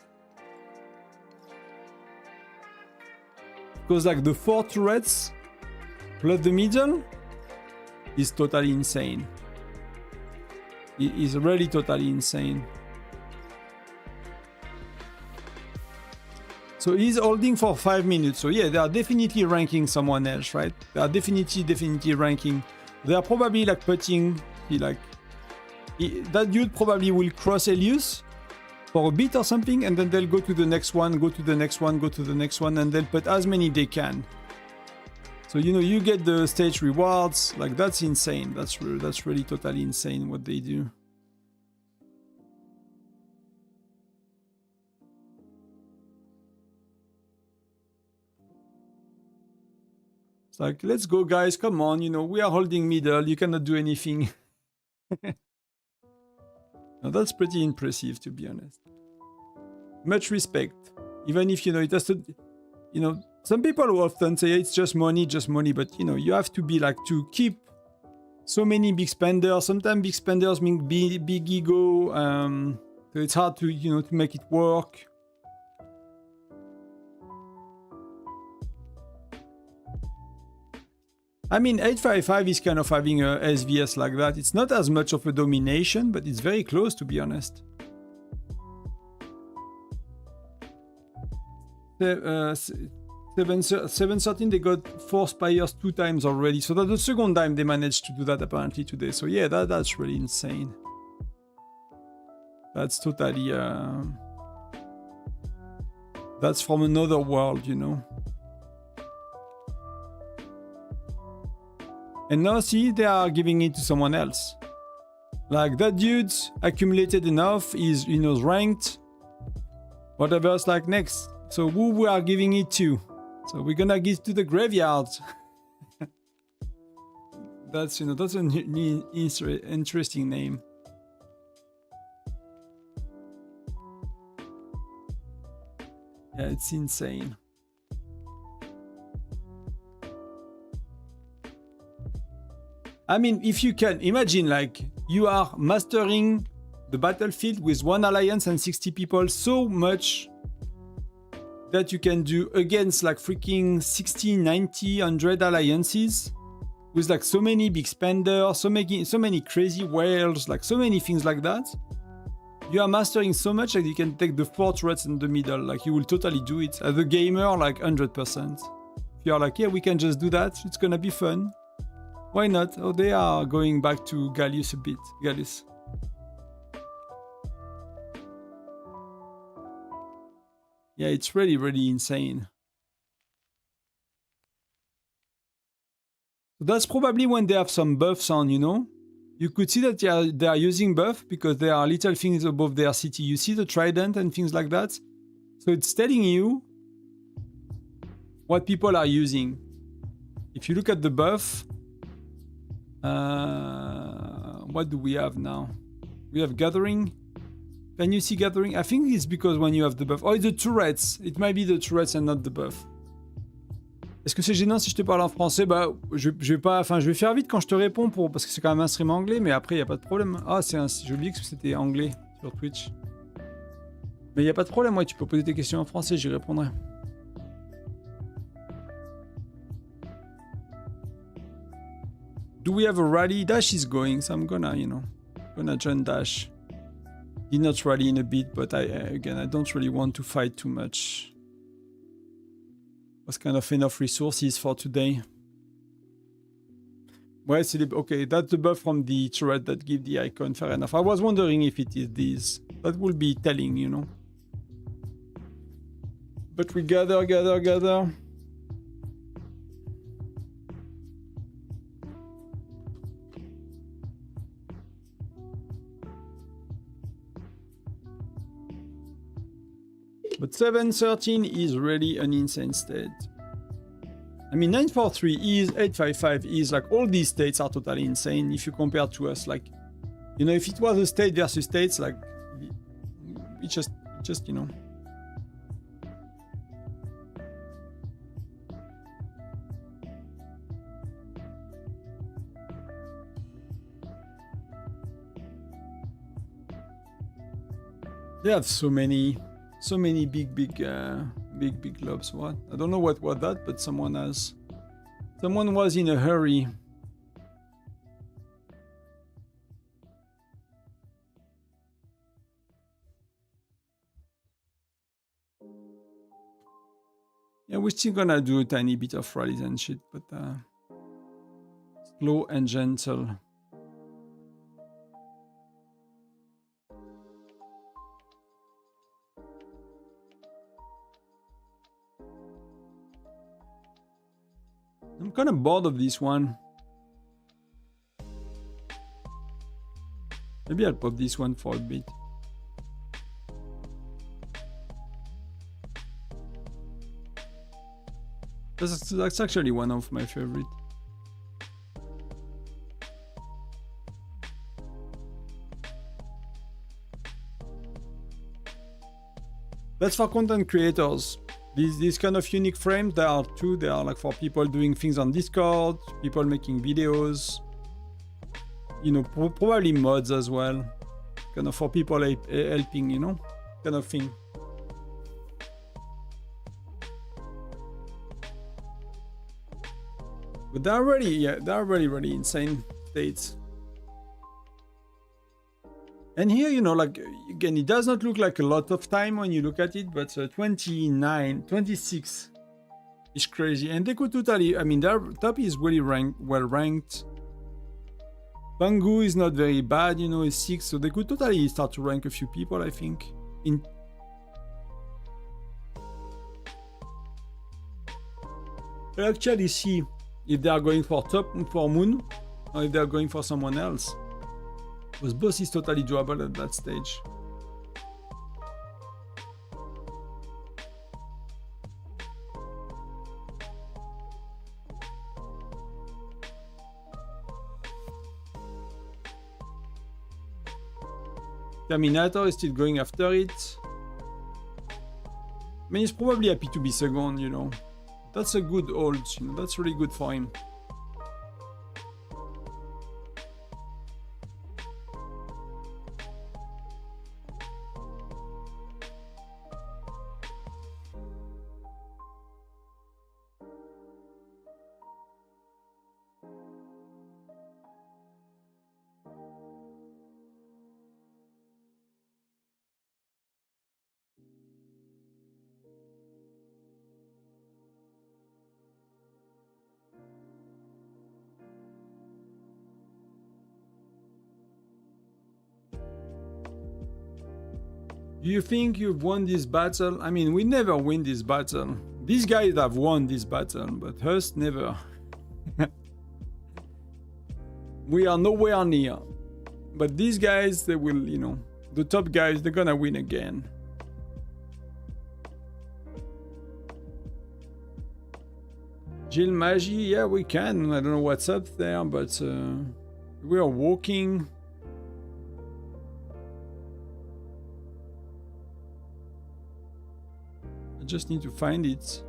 Speaker 1: Because like the 4 turrets plus the middle is totally insane. It is really totally insane. So he's holding for 5 minutes. So yeah, they are definitely ranking someone else, right? They are definitely ranking. They are probably like putting, that dude probably will cross Elius for a bit or something, and then they'll go to the next one, go to the next one, go to the next one, and they'll put as many they can. So, you know, you get the stage rewards. Like, that's insane. That's really totally insane what they do. It's like, let's go, guys. Come on. You know, we are holding middle. You cannot do anything. Now, that's pretty impressive, to be honest. Much respect. Even if, you know, it has to, you know, some people will often say it's just money, but, you know, you have to be like, to keep so many big spenders. Sometimes big spenders mean big ego. So it's hard to, you know, to make it work. I mean, 855 is kind of having a SVS like that. It's not as much of a domination, but it's very close, to be honest. 713, they got 4 spires 2 times already. So that's the second time they managed to do that apparently today. So yeah, that's really insane. That's totally... that's from another world, you know. And now, see, they are giving it to someone else. Like, that dude's accumulated enough, is, you know, ranked. Whatever's like next. So who we are giving it to? So we're gonna give to the graveyard. That's, you know, that's an interesting name. Yeah, it's insane. I mean, if you can imagine, like, you are mastering the battlefield with 1 alliance and 60 people so much that you can do against like freaking 60, 90, 100 alliances with like so many big spenders, so many crazy whales, like so many things like that. You are mastering so much that you can take the 4 turrets in the middle. Like, you will totally do it as a gamer, like 100%. If you are like, yeah, we can just do that, it's gonna be fun. Why not? Oh, they are going back to Gallius a bit. Gallius. Yeah, it's really, really insane. So that's probably when they have some buffs on, you know? You could see that they are using buff because there are little things above their city. You see the Tyrant and things like that? So it's telling you what people are using. If you look at the buff... what do we have now? We have Gathering. Can you see Gathering? I think it's because when you have the buff. Oh, it's the turrets. It might be the turrets and not the buff. Est-ce que c'est gênant si je te parle en français? Bah, je vais faire vite quand je te réponds parce que c'est quand même un stream anglais, mais après, il n'y a pas de problème. Ah, j'ai oublié que c'était anglais sur Twitch. Mais il n'y a pas de problème, ouais, tu peux poser tes questions en français, j'y répondrai. Do we have a rally? Dash is going, so I'm gonna, you know, join Dash. Did not rally in a bit, but again, I don't really want to fight too much. Was kind of enough resources for today. Well, okay, that's the buff from the turret that give the icon, fair enough. I was wondering if it is this. That will be telling, you know. But we gather. But 713 is really an insane state. I mean, 943 is, 855 is, like, all these states are totally insane if you compare to us. Like, you know, if it was a state versus states, like, it just, you know. They have so many big globs. What? I don't know what that, but someone was in a hurry. Yeah, we're still gonna do a tiny bit of rallies and shit, but slow and gentle. I'm kind of bored of this one. Maybe I'll pop this one for a bit. That's actually one of my favorite. That's for content creators. These kind of unique frames, there are two. They are like for people doing things on Discord, people making videos, you know, probably mods as well. Kind of for people helping, you know, kind of thing. But they're really, yeah, they're really insane states. And here, you know, like, again, it does not look like a lot of time when you look at it, but 26 is crazy. And they could totally, I mean, their top is really well ranked. Bangu is not very bad, you know, is 6, so they could totally start to rank a few people, I think. I'll actually see if they are going for top for Moon or if they are going for someone else. Because both is totally doable at that stage. Terminator is still going after it. I mean, he's probably happy to be second, you know. That's a good hold, you know, that's really good for him. Do you think you've won this battle? I mean, we never win this battle. These guys have won this battle, but us never. We are nowhere near. But these guys, they will, you know, the top guys, they're gonna win again. Jill Magi, yeah, we can. I don't know what's up there, but we are walking. Just need to find it.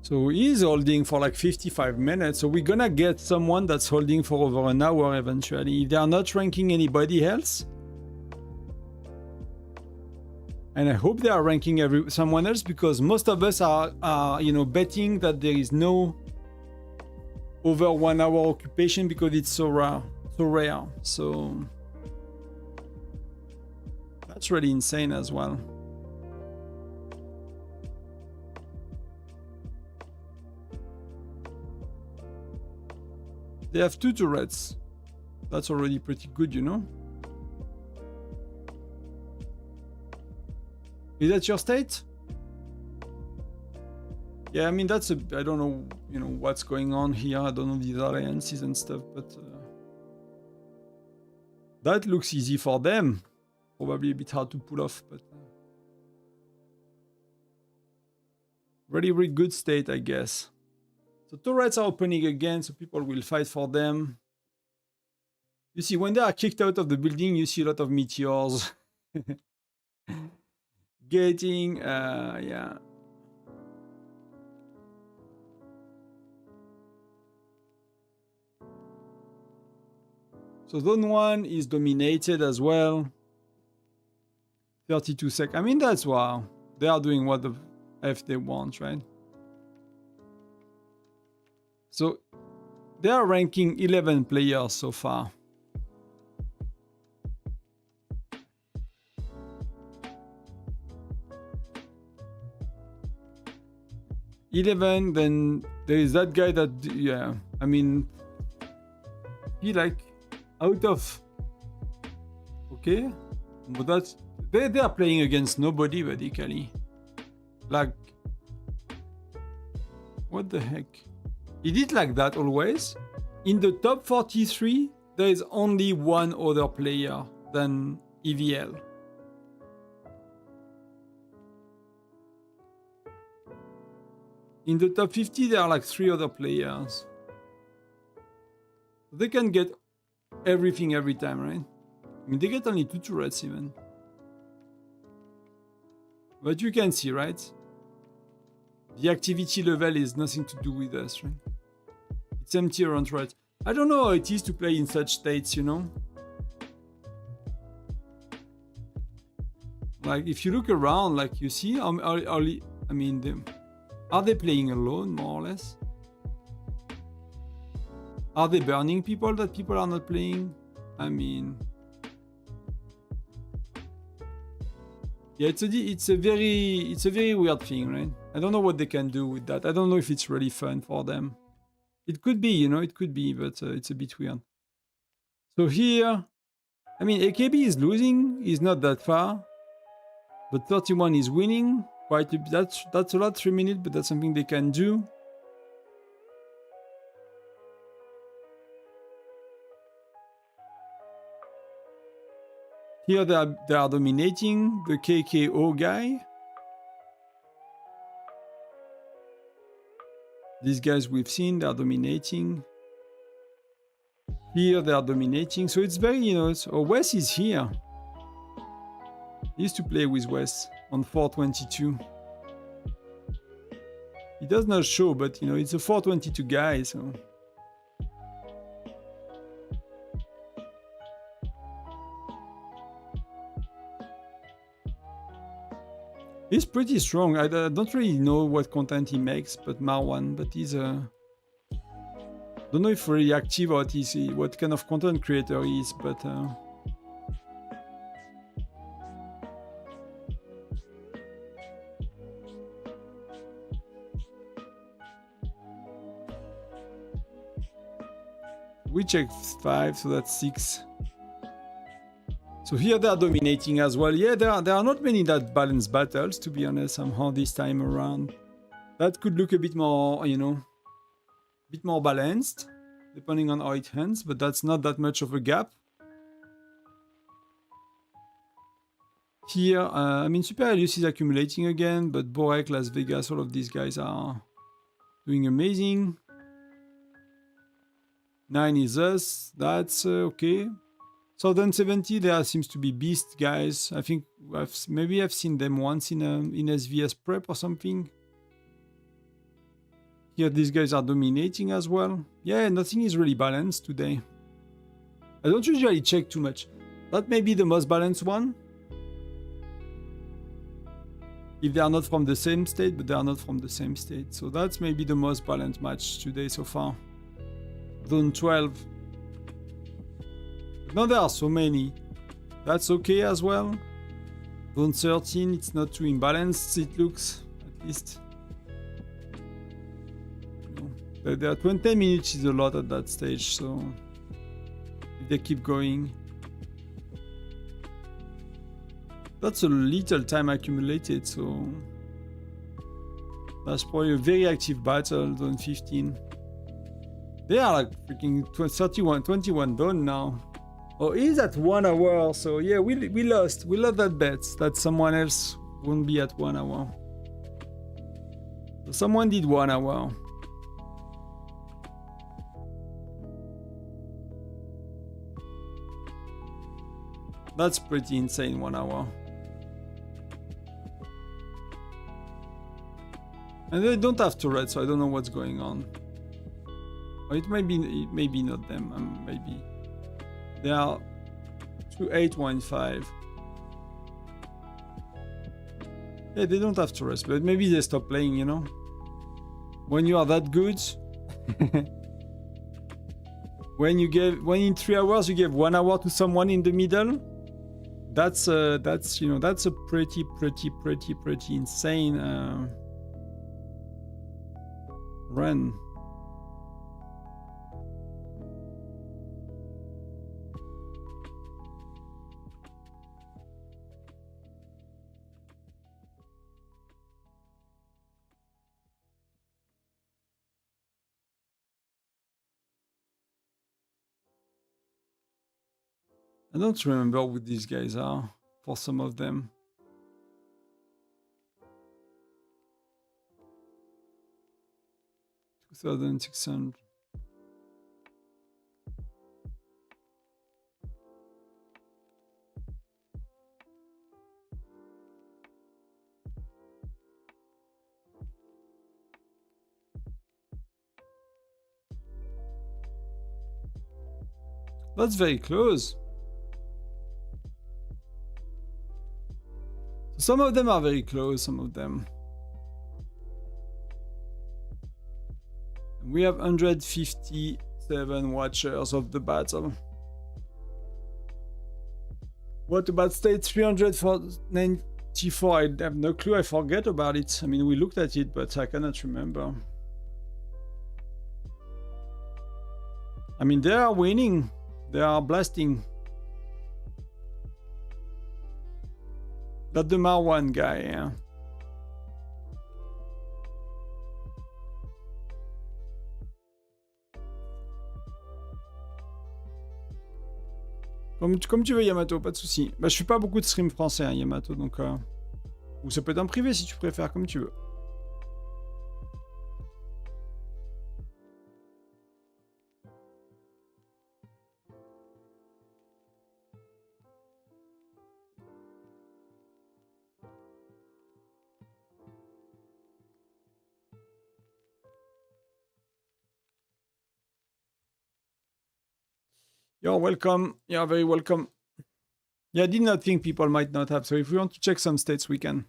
Speaker 1: So he's holding for like 55 minutes. So we're gonna get someone that's holding for over an hour eventually. If they are not ranking anybody else. And I hope they are ranking someone else, because most of us are you know, betting that there is no over 1 hour occupation because it's so rare. So that's really insane as well. They have 2 turrets. That's already pretty good, you know. Is that your state? Yeah, I mean, that's a, I don't know, you know, what's going on here. I don't know these alliances and stuff, but that looks easy for them. Probably a bit hard to pull off, but really, really good state, I guess. So turrets are opening again, so people will fight for them. You see, when they are kicked out of the building, you see a lot of meteors. Getting, yeah. So zone 1 is dominated as well. 32 seconds. I mean, that's wow. They are doing what the F they want, right? So they are ranking 11 players so far. Then there is that guy that, yeah, I mean, he like out of, okay, but that's They are playing against nobody, basically. Like, what the heck? Is it like that always? In the top 43, there is only one other player than EVL. In the top 50, there are like 3 other players. They can get everything every time, right? I mean, they get only 2 turrets even. But you can see, right? The activity level is nothing to do with us, right? It's empty around turrets. I don't know how it is to play in such states, you know? Like, if you look around, like, you see, I mean, are they playing alone, more or less? Are they burning people that people are not playing? I mean... Yeah, it's a very weird thing, right? I don't know what they can do with that. I don't know if it's really fun for them. It could be, you know, it could be, but it's a bit weird. So here, I mean, AKB is losing. He's not that far. But 31 is winning. Quite a bit. That's a lot, 3 minutes, but that's something they can do. Here they are dominating the KKO guy. These guys we've seen, they are dominating. Here they are dominating. So it's very, you know, Wes is here. He used to play with Wes on 422. He does not show, but, you know, it's a 422 guy, so... He's pretty strong. I don't really know what content he makes, but Marwan, but he's a... Don't know if really active or what kind of content creator he is, but... We check 5, so that's 6. So here they are dominating as well. Yeah, there are not many that balanced battles, to be honest, somehow this time around. That could look a bit more, you know, a bit more balanced, depending on how it ends, but that's not that much of a gap. Here, I mean, Super Elius is accumulating again, but Borek, Las Vegas, all of these guys are doing amazing. 9 is us, that's okay. Southern 70, there seems to be beast guys. I think maybe I've seen them once in SVS prep or something. Here these guys are dominating as well. Yeah, nothing is really balanced today. I don't usually check too much. That may be the most balanced one. If they are not from the same state, but they are not from the same state. So that's maybe the most balanced match today so far. Zone 12. Now there are so many. That's okay as well. Zone 13, it's not too imbalanced, it looks, at least. There are 20 minutes is a lot at that stage, so if they keep going. That's a little time accumulated, so that's probably a very active battle, Zone 15. They are like freaking 21 done now. Oh, he's at 1 hour, so yeah, we lost. We lost that bet that someone else won't be at 1 hour. So someone did 1 hour. That's pretty insane, 1 hour. And they don't have turrets, so I don't know what's going on. Or it may be not them, maybe. They are 2815. Yeah, they don't have turrets, but maybe they stop playing, you know? When you are that good, when in 3 hours you give 1 hour to someone in the middle, that's you know, that's a pretty insane run. I don't remember who these guys are for some of them. $2,600. That's very close. Some of them are very close, some of them. We have 157 watchers of the battle. What about state 394? I have no clue, I forget about it. I mean, we looked at it, but I cannot remember. I mean, they are winning. They are blasting. Not the Marwan guy, yeah. Comme tu veux, Yamato, pas de souci. Bah, je fais pas beaucoup de stream français, hein, Yamato, donc... Ou ça peut être en privé si tu préfères, comme tu veux. You're welcome. You're very welcome. Yeah, I did not think people might not have. So if we want to check some states, we can.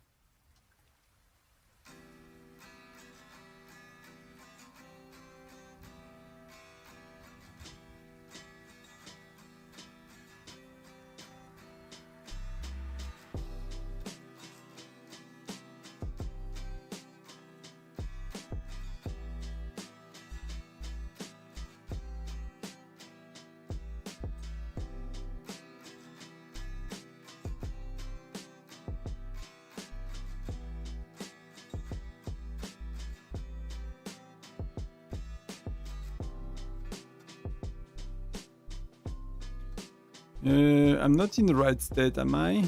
Speaker 1: I'm not in the right state, am I?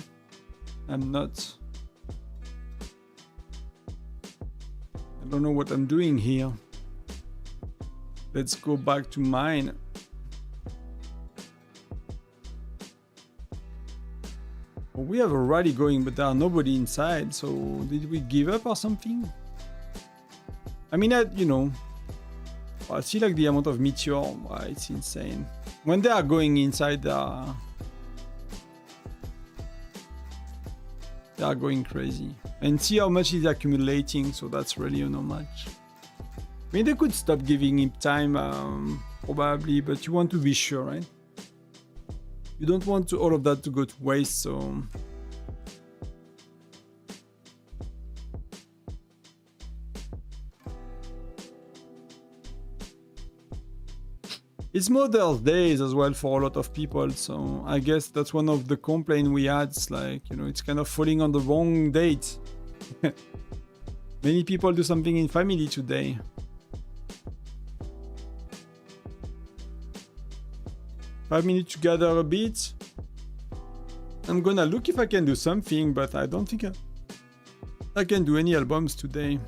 Speaker 1: I'm not. I don't know what I'm doing here. Let's go back to mine. Well, we have a rally going, but there are nobody inside. So did we give up or something? I mean, you know, I see like the amount of meteor. Wow, it's insane. When they are going inside, they are going crazy. And see how much is accumulating, so that's really not much. I mean, they could stop giving him time, probably, but you want to be sure, right? You don't want all of that to go to waste, so... It's Mother's Days as well for a lot of people, so I guess that's one of the complaints we had. It's like, you know, it's kind of falling on the wrong date. Many people do something in family today. Five minutes to gather a bit. I'm gonna look if I can do something, but I don't think I can do any albums today.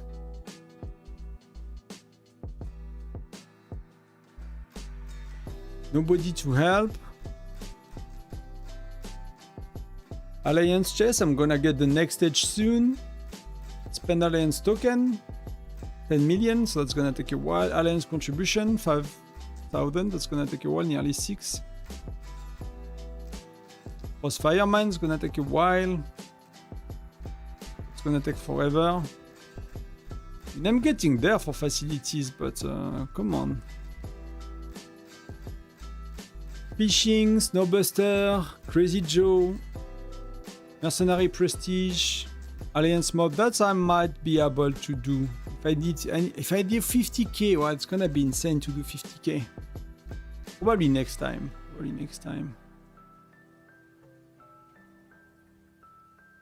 Speaker 1: Nobody to help. Alliance chest, I'm gonna get the next stage soon. Spend Alliance token. 10 million, so that's gonna take a while. Alliance contribution, 5,000, that's gonna take a while, nearly 6. Crossfire mine's gonna take a while. It's gonna take forever. And I'm getting there for facilities, but come on. Fishing, Snowbuster, Crazy Joe, Mercenary Prestige, Alliance Mob, that I might be able to do. If I did 50k, well, it's gonna be insane to do 50k. Probably next time.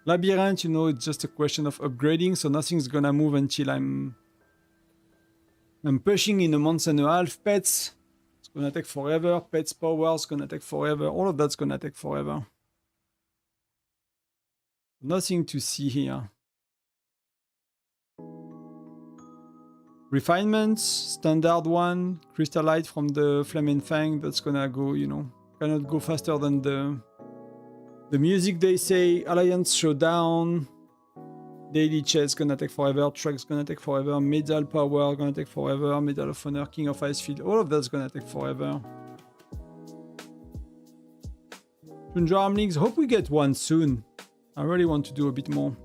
Speaker 1: Labyrinth, you know, it's just a question of upgrading, so nothing's gonna move until I'm pushing in a month and a half pets. It's gonna take forever. Pets powers gonna take forever. All of that's gonna take forever. Nothing to see here. Refinements, standard one, crystallite from the Flaming Fang, that's gonna go, you know, cannot go faster than the music they say. Alliance Showdown, Daily Chess gonna take forever, Track's gonna take forever, Medal Power gonna take forever, Medal of Honor, King of Icefield, all of that's gonna take forever. Tundra Armlings, hope we get one soon. I really want to do a bit more.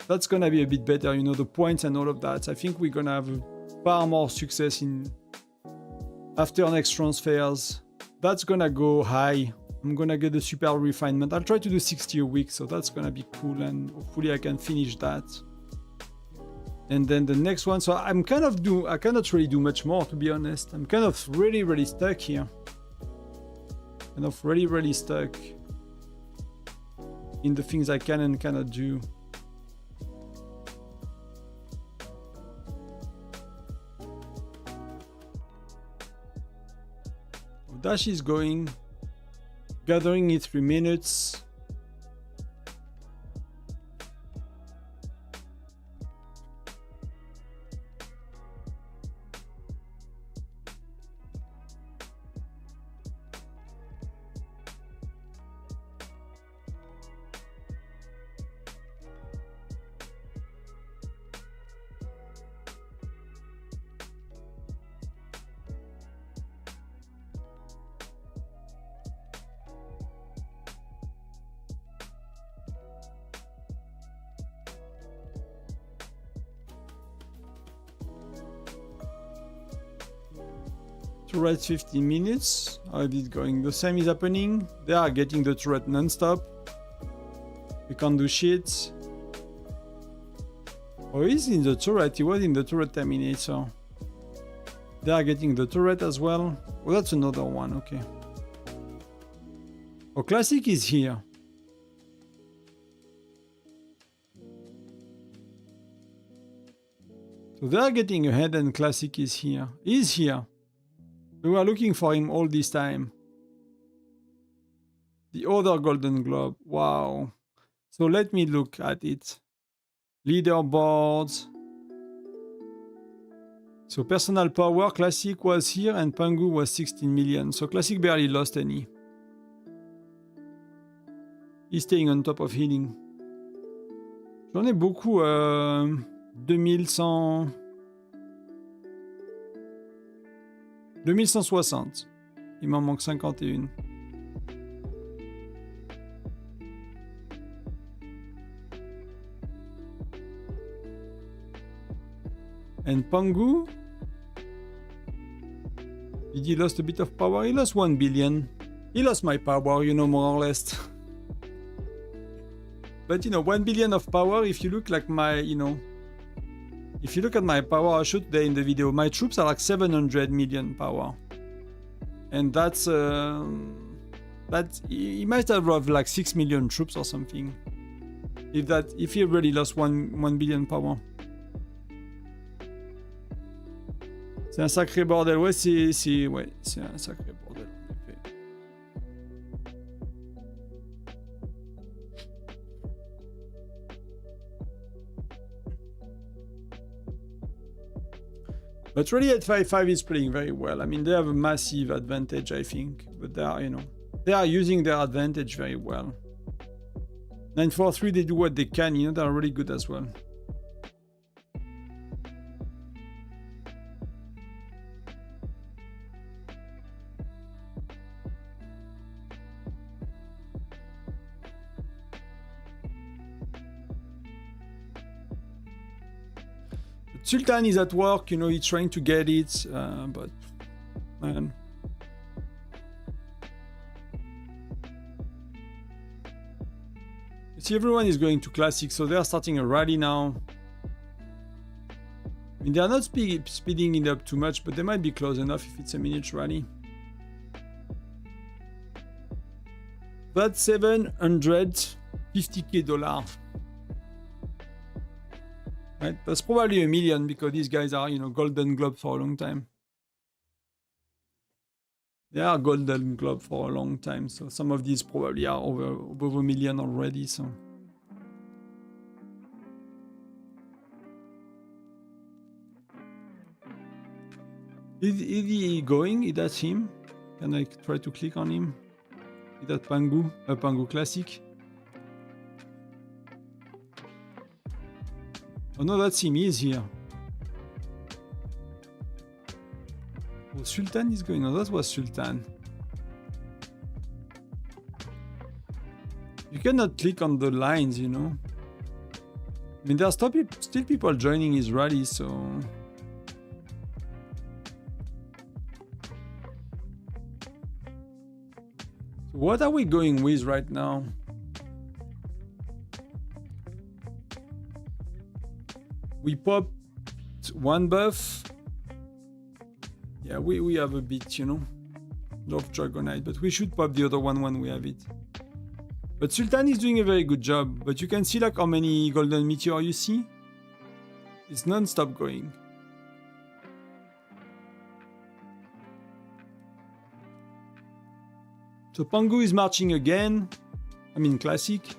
Speaker 1: That's gonna be a bit better, you know, the points and all of that. I think we're gonna have far more success in after next transfers. That's gonna go high. I'm gonna get the super refinement. I'll try to do 60 a week, so that's gonna be cool, and hopefully I can finish that. And then the next one, so I cannot really do much more, to be honest. I'm kind of really stuck here. Kind of really stuck in the things I can and cannot do. Dash is going, gathering in 3 minutes. Turret 15 minutes. How is it going? The same is happening. They are getting the turret non-stop. We can't do shit. Oh, he's in the turret. He was in the turret terminator. They are getting the turret as well. Oh, that's another one. Okay. Oh, Classic is here. So they are getting ahead and Classic is here. He's here. We were looking for him all this time. The other Golden Globe. Wow. So let me look at it. Leaderboards. So personal power, Classic was here and Pangu was 16 million. So Classic barely lost any. He's staying on top of healing. J'en ai beaucoup. 2100... 2160. Il m'en manque 51. And Pangu? Did he lost a bit of power? He lost 1 billion. He lost my power, you know, more or less. But, you know, 1 billion of power, if you look like my, you know... If you look at my power I showed today in the video, my troops are like 700 million power. And that's... he might have like 6 million troops or something. If he really lost 1 billion power. C'est un sacré bordel. Ouais, c'est un sacré bordel, en effet. But really at 5-5 is playing very well. I mean, they have a massive advantage, I think. But they are, you know, they are using their advantage very well. 9-4-3, they do what they can, you know, they are really good as well. Sultan is at work, you know, he's trying to get it, but man. See, everyone is going to Classic, so they are starting a rally now. I mean, they are not speeding it up too much, but they might be close enough if it's a minute rally. That's $750K. Right? That's probably $1 million because these guys are, you know, Golden Globe for a long time. They are Golden Globe for a long time, so some of these probably are above a million already, so... Is he going? Is that him? Can I try to click on him? Is that Pangu? Pangu Classic? Oh no, that's him. He is here. Oh, Sultan is going. Oh, that was Sultan. You cannot click on the lines, you know. I mean, there are still people joining his rally, so... What are we going with right now? We popped one buff. Yeah, we have a bit, you know, of Dragonite, but we should pop the other one when we have it. But Sultan is doing a very good job, but you can see like how many golden meteor you see. It's non-stop going. So Pangu is marching again. I mean classic.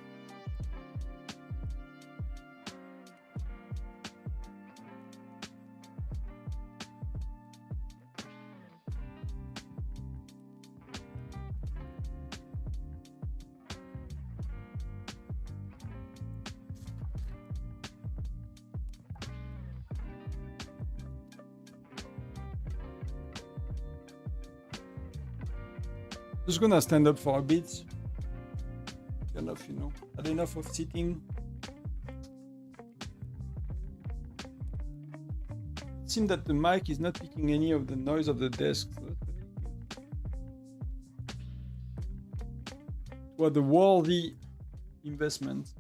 Speaker 1: Just gonna stand up for a bit. Enough, you know. Had enough of sitting. It seems that the mic is not picking any of the noise of the desk. So it was a worthy investment.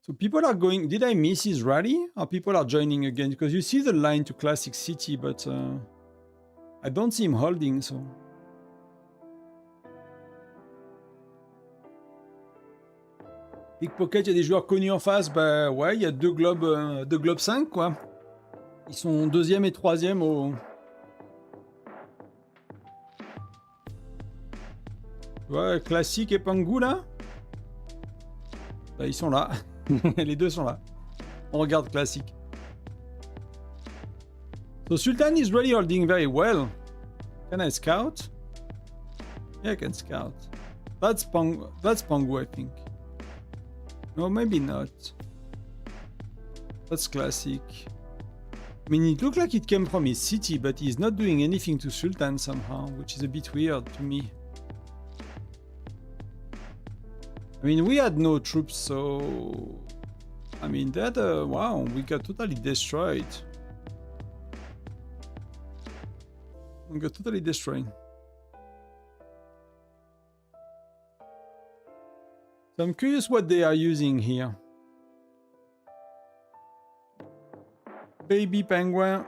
Speaker 1: So people are going... Did I miss his rally? Or people are joining again? Because you see the line to Classic City, but I don't see him holding, so... Pickpocket, il y a des joueurs connus en face. Bah ouais, il y a deux globes 5, quoi. Ils sont deuxième et troisième au... Ouais, Classic et Pangu, là. Bah, ils sont là. Les deux sont là. On regarde Classic. So Sultan is really holding very well. Can I scout? Yeah, I can scout. That's Pangu, I think. No, maybe not. That's Classic. I mean, it looked like it came from his city, but he's not doing anything to Sultan somehow, which is a bit weird to me. I mean, we had no troops, so... I mean, that... wow, we got totally destroyed. We got totally destroyed. So I'm curious what they are using here. Baby penguin.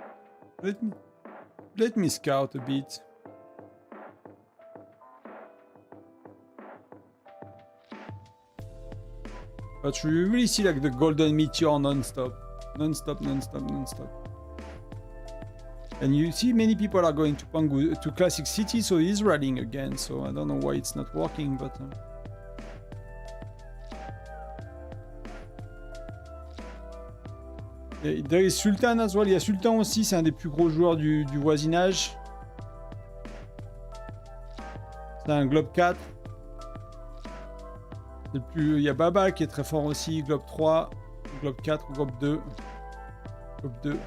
Speaker 1: Let me scout a bit. But you really see like the golden meteor non-stop. Non-stop. And you see many people are going to Pangu, to Classic City, so he's rallying again. So I don't know why it's not working, but... There is Sultan as well. Il y a Sultan aussi, c'est un des plus gros joueurs du voisinage. C'est un Globe 4. Il y a Baba qui est très fort aussi, Globe 3, Globe 4, Globe 2. Globe 2.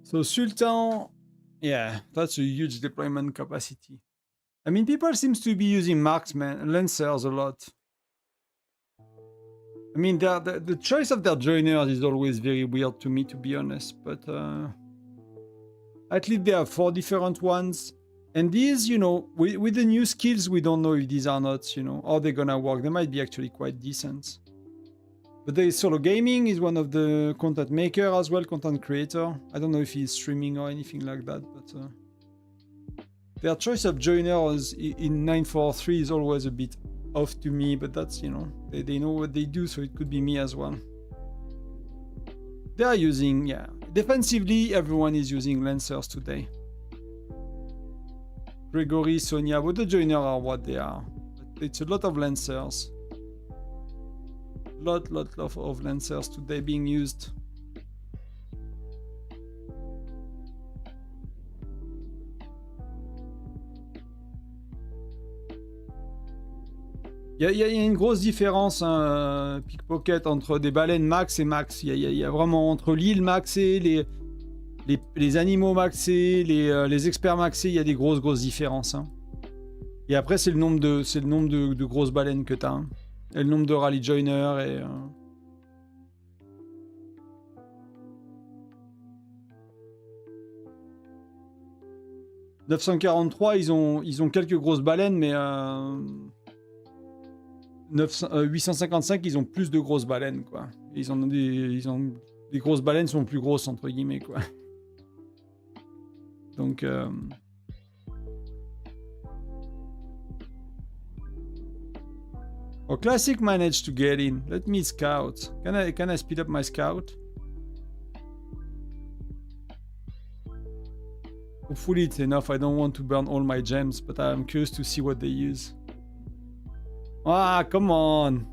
Speaker 1: So Sultan, yeah, that's a huge deployment capacity. I mean, people seems to be using marksmen, lancers a lot. I mean, the choice of their joiners is always very weird to me, to be honest. But at least they have 4 different ones. And these, you know, with the new skills, we don't know if these are not, you know, are they gonna work. They might be actually quite decent. But there is Solo Gaming, he's one of the content maker as well, content creator. I don't know if he's streaming or anything like that, but their choice of joiners in 943 is always a bit off to me, but that's, you know, they know what they do, so it could be me as well. They are using, yeah, defensively, everyone is using Lancers today. Gregory, Sonia, but the joiners are what they are. But it's a lot of Lancers. Lot of Lancers today being used. Il y a une grosse différence, hein, Pickpocket, entre des baleines max et max. Il y a vraiment entre l'île maxée, les animaux maxés, les experts maxés, il y a des grosses différences. Hein. Et après, c'est le nombre de grosses baleines que tu as. Hein. Et le nombre de rally joiners et... 943, ils ont quelques grosses baleines, mais 855, ils ont plus de grosses baleines, quoi. Ils ont des grosses baleines sont plus grosses, entre guillemets, quoi. Donc... Oh, Classic managed to get in. Let me scout. Can I speed up my scout? Hopefully it's enough. I don't want to burn all my gems, but I'm curious to see what they use. Ah, come on.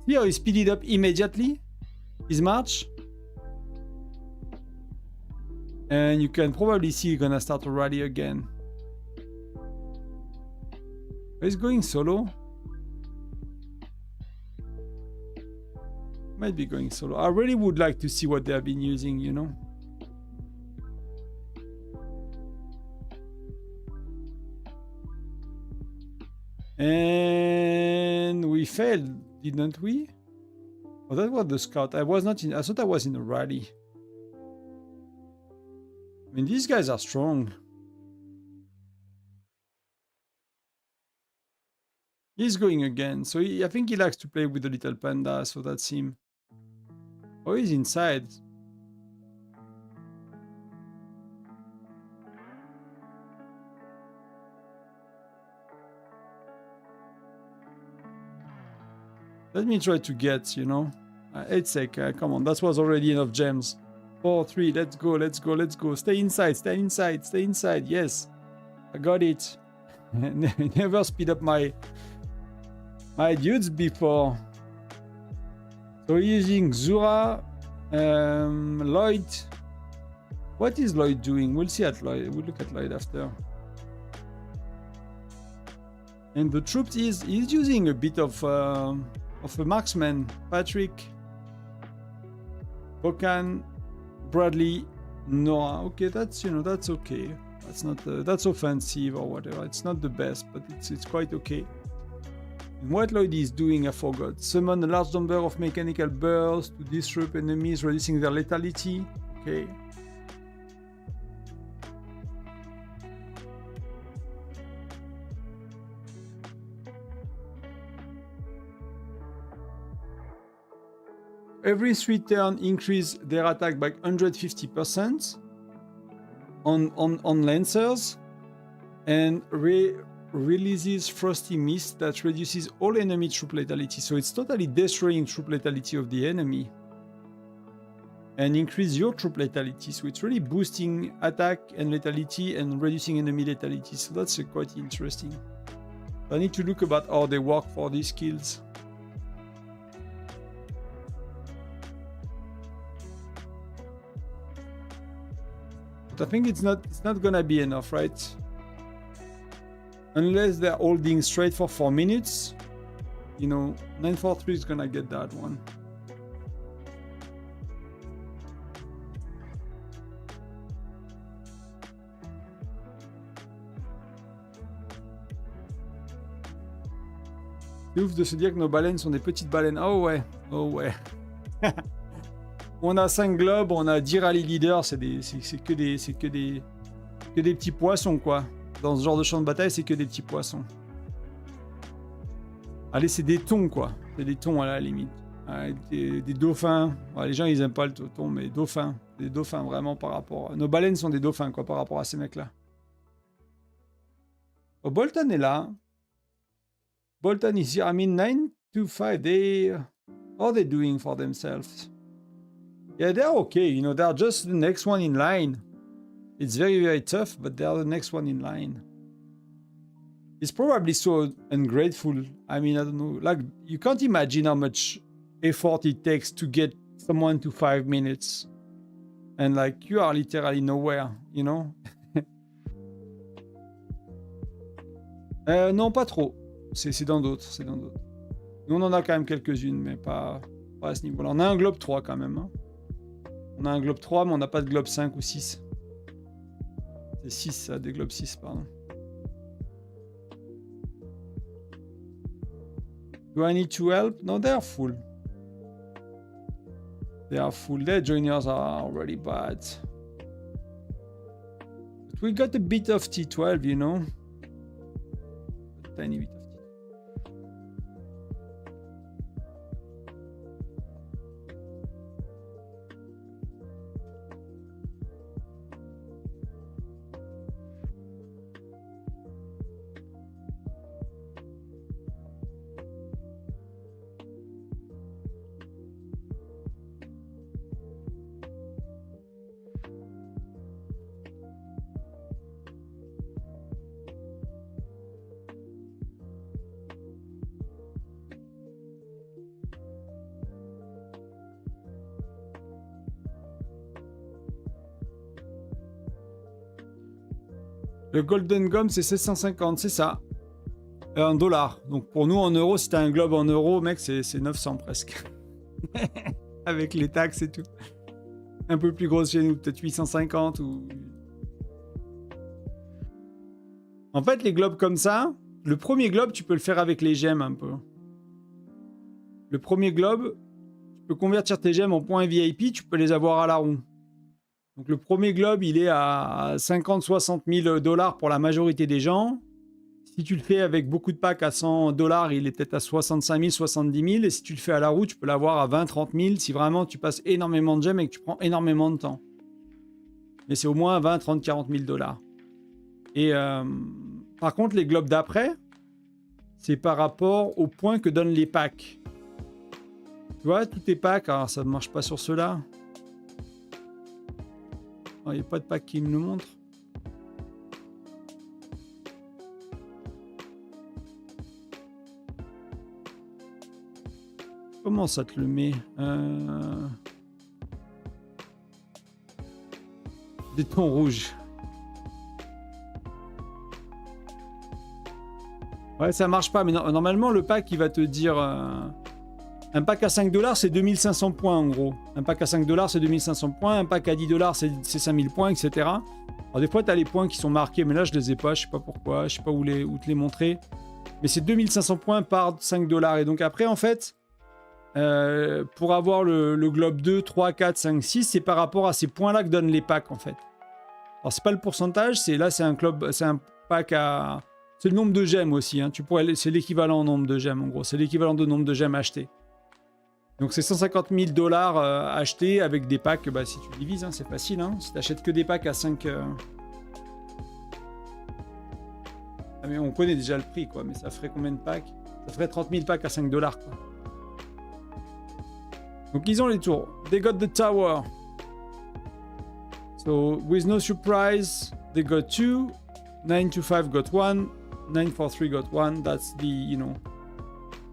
Speaker 1: See how he speeded up immediately? His march? And you can probably see he's gonna start a rally again. He's going solo. Might be going solo. I really would like to see what they have been using, you know. And we failed, didn't we? Oh, that was the scout. I was not in. I thought I was in a rally. I mean, these guys are strong. He's going again, so I think he likes to play with the little panda, so that's him. Oh, he's inside. Let me try to get, you know. 8 sec, come on, that was already enough gems. 4, 3, let's go, let's go, let's go. Stay inside, stay inside, stay inside, yes. I got it. Never speed up my dudes before. So using Zura, Lloyd. What is Lloyd doing? We'll see at Lloyd. We'll look at Lloyd after. And the troops he's using a bit of a marksman. Patrick, Bokan, Bradley, Noah. Okay, that's, you know, that's okay. That's not that's offensive or whatever. It's not the best, but it's quite okay. And what Lloyd is doing, I forgot. Summon a large number of mechanical bursts to disrupt enemies, reducing their lethality. Okay. Every 3 turns increase their attack by 150% on Lancers, and releases Frosty Mist that reduces all enemy troop lethality. So it's totally destroying troop lethality of the enemy and increase your troop lethality. So it's really boosting attack and lethality and reducing enemy lethality. So that's quite interesting. I need to look about how they work for these skills. But I think it's not gonna be enough, right? Unless they're holding straight for 4 minutes, you know, 943 is gonna get that one. C'est ouf de se dire que nos baleines sont des petites baleines. Oh ouais, oh ouais. On a 5 globes, on a 10 rally leaders, c'est que des petits poissons, quoi. Dans ce genre de champ de bataille, c'est que des petits poissons. Allez, c'est des thons, quoi. C'est des thons à la limite. Ouais, des dauphins. Ouais, les gens, ils aiment pas le thon, mais dauphins. Des dauphins, vraiment, par rapport... Nos baleines sont des dauphins, quoi, par rapport à ces mecs-là. Oh, Bolton est là. Bolton is here. I mean, 9 to 5, how are they doing for themselves? Yeah, they're okay. You know, they're just the next one in line. It's very, very tough, but they're the next one in line. It's probably so ungrateful. I mean, I don't know. Like, you can't imagine how much effort it takes to get someone to 5 minutes. And like, you are literally nowhere, you know? Non, pas trop. C'est dans d'autres, c'est dans d'autres. Nous, on en a quand même quelques-unes, mais pas à ce niveau-là. On a un globe 3 quand même. Hein. On a un globe 3, mais on n'a pas de globe 5 ou 6. C'est 6, ça, des globes 6, pardon. Do I need to help? No, they are full. They are full. Their juniors are already bad. But we got a bit of T12, you know? A tiny bit of T12. Le Golden Gum, c'est 750, c'est ça. En dollars. Donc pour nous, en euros, si t'as un globe en euros, mec, c'est 900 presque. Avec les taxes et tout. Un peu plus grosse chez nous, peut-être 850 ou... En fait, les globes comme ça, le premier globe, tu peux le faire avec les gemmes un peu. Le premier globe, tu peux convertir tes gemmes en points VIP, tu peux les avoir à la roue. Donc le premier globe, il est à 50-60 000 dollars pour la majorité des gens. Si tu le fais avec beaucoup de packs à 100 dollars, il est peut-être à 65 000, 70 000. Et si tu le fais à la roue, tu peux l'avoir à 20, 30 000 si vraiment tu passes énormément de gemmes et que tu prends énormément de temps. Mais c'est au moins 20, 30, 40 000 dollars. Et par contre, les globes d'après, c'est par rapport aux points que donnent les packs. Tu vois, tous tes packs, alors ça ne marche pas sur ceux-là. Il n'y a pas de pack qui me le montre. Comment ça te le met Des tons rouges. Ouais, ça marche pas, mais normalement, le pack, il va te dire... Un pack à 5 dollars, c'est 2500 points, en gros. Un pack à 5 dollars, c'est 2500 points. Un pack à 10 dollars, c'est 5000 points, etc. Alors, des fois, tu as les points qui sont marqués, mais là, je les ai pas. Je sais pas pourquoi. Je sais pas où te les montrer. Mais c'est 2500 points par 5 dollars. Et donc, après, en fait... pour avoir le globe 2, 3, 4, 5, 6, c'est par rapport à ces points-là que donnent les packs, en fait. Alors, c'est pas le pourcentage, là, c'est un pack à... C'est le nombre de gemmes aussi, hein. C'est l'équivalent en nombre de gemmes, en gros. C'est l'équivalent de nombre de gemmes achetées. Donc, c'est 150 000 dollars achetés avec des packs, bah, si tu divises, hein, c'est facile, hein. Si tu achètes que des packs à 5... Ah, mais on connaît déjà le prix, quoi. Mais ça ferait combien de packs? Ça ferait 30 000 packs à 5 dollars, quoi. Donc ils ont les tours. They got the tower. So with no surprise, they got 2. 925 got 1. 943 got 1. That's the, you know,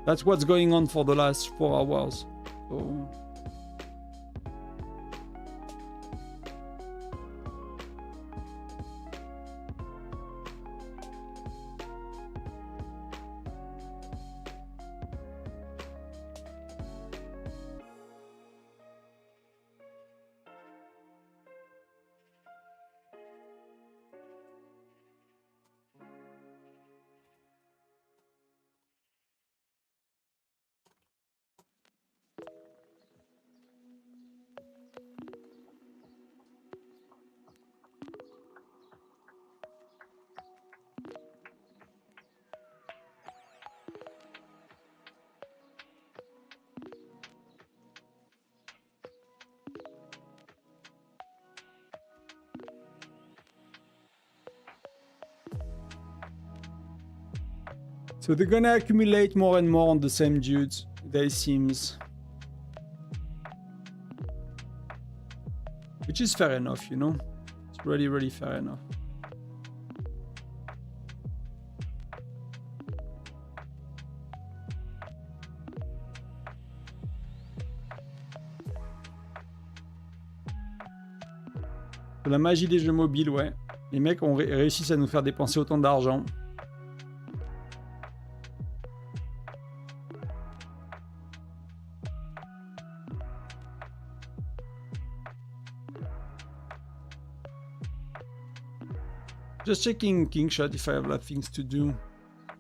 Speaker 1: that's what's going on for the last 4 hours. So... So they're gonna accumulate more and more on the same dudes, they seems. Which is fair enough, you know? It's really, really fair enough. La magie des jeux mobiles, ouais. Les mecs ont réussi à nous faire dépenser autant d'argent. Just checking Kingshot if I have like things to do.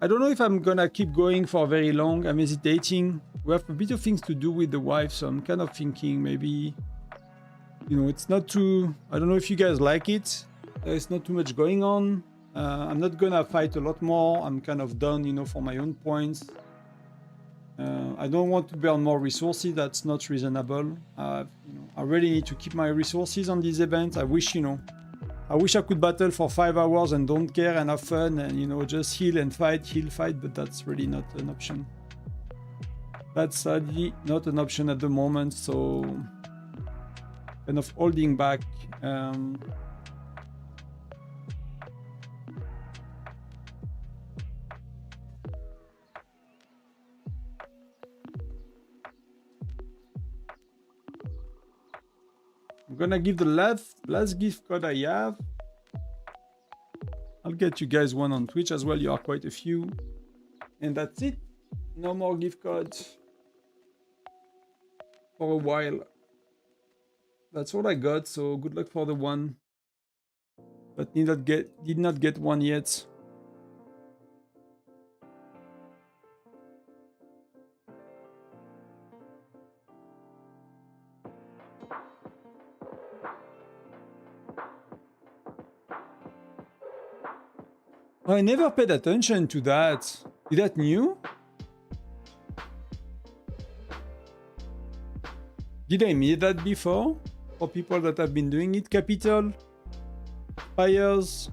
Speaker 1: I don't know if I'm gonna keep going for very long. I'm hesitating. We have a bit of things to do with the wife, so I'm kind of thinking maybe, you know, it's not too... I don't know if you guys like it. There's not too much going on. I'm not gonna fight a lot more. I'm kind of done, you know, for my own points. I don't want to burn more resources. That's not reasonable. You know, I really need to keep my resources on these events. I wish, you know, I wish I could battle for 5 hours and don't care and have fun and, you know, just heal and fight, heal, fight, but that's really not an option. That's sadly not an option at the moment, so kind of holding back. I'm gonna give the last gift code I have. I'll get you guys one on Twitch as well. You are quite a few. And that's it. No more gift codes for a while. That's all I got, so good luck for the one. But did not get one yet. Oh, I never paid attention to that. Is that new? Did I miss that before? For people that have been doing it? Capital, Fires,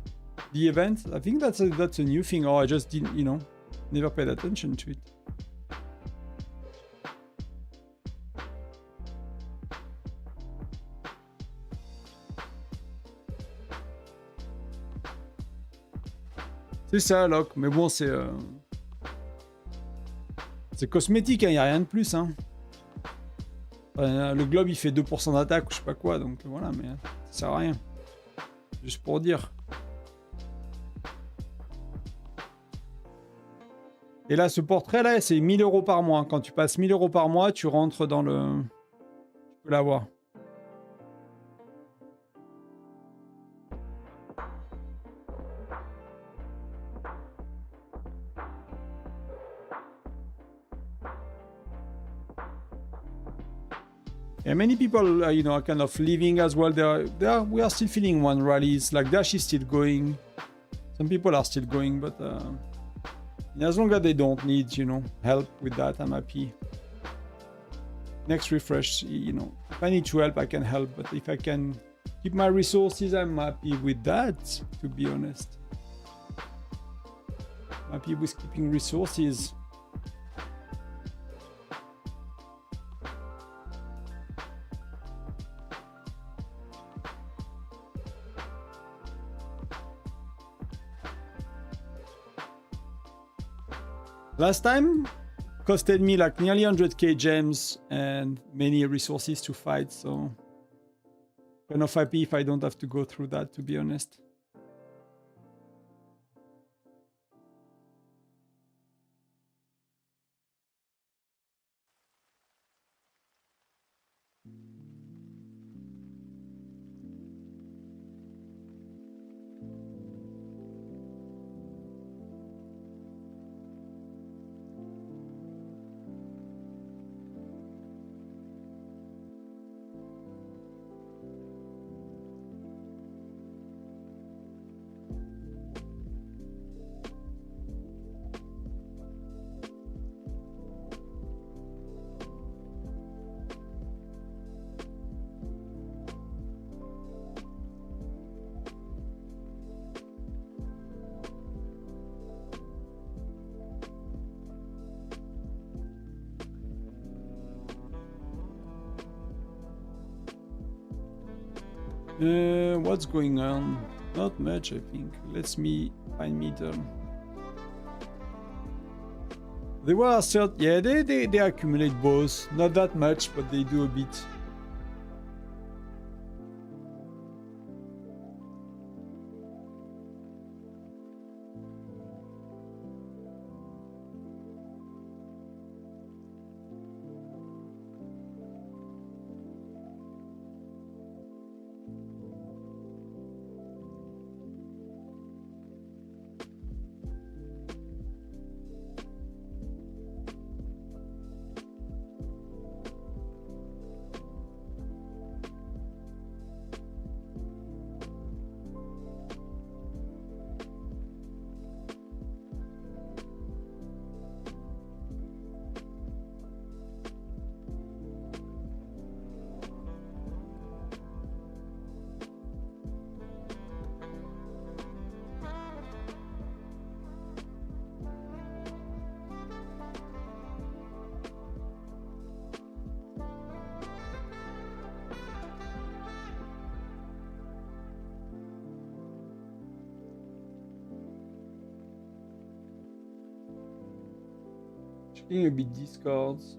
Speaker 1: the event? I think that's a new thing, or I just didn't, you know, never paid attention to it. C'est ça, Locke. Mais bon, c'est cosmétique, il n'y a rien de plus. Hein. Le globe, il fait 2% d'attaque ou je sais pas quoi, donc voilà, mais ça sert à rien. Juste pour dire. Et là, ce portrait-là, c'est 1000 € par mois. Quand tu passes 1000 € par mois, tu rentres dans le... Tu peux l'avoir. Yeah, many people, you know, are kind of leaving as well. We are still feeling one rallies. Like Dash is still going. Some people are still going, but as long as they don't need, you know, help with that, I'm happy. Next refresh, you know, if I need to help, I can help. But if I can keep my resources, I'm happy with that, to be honest. I'm happy with keeping resources. Last time costed me like nearly 100k gems and many resources to fight, so kind of happy if I don't have to go through that, to be honest. What's going on? Not much, I think. Let's me find middle. They were assert, yeah, they accumulate both. Not that much, but they do a bit. Checking a bit discards.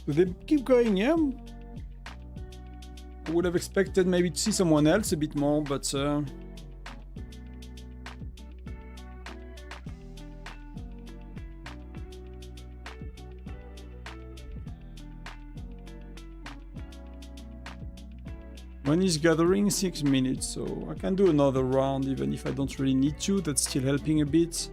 Speaker 1: Do they keep going, yeah? I would have expected maybe to see someone else a bit more, but one is gathering 6 minutes, so I can do another round even if I don't really need to. That's still helping a bit.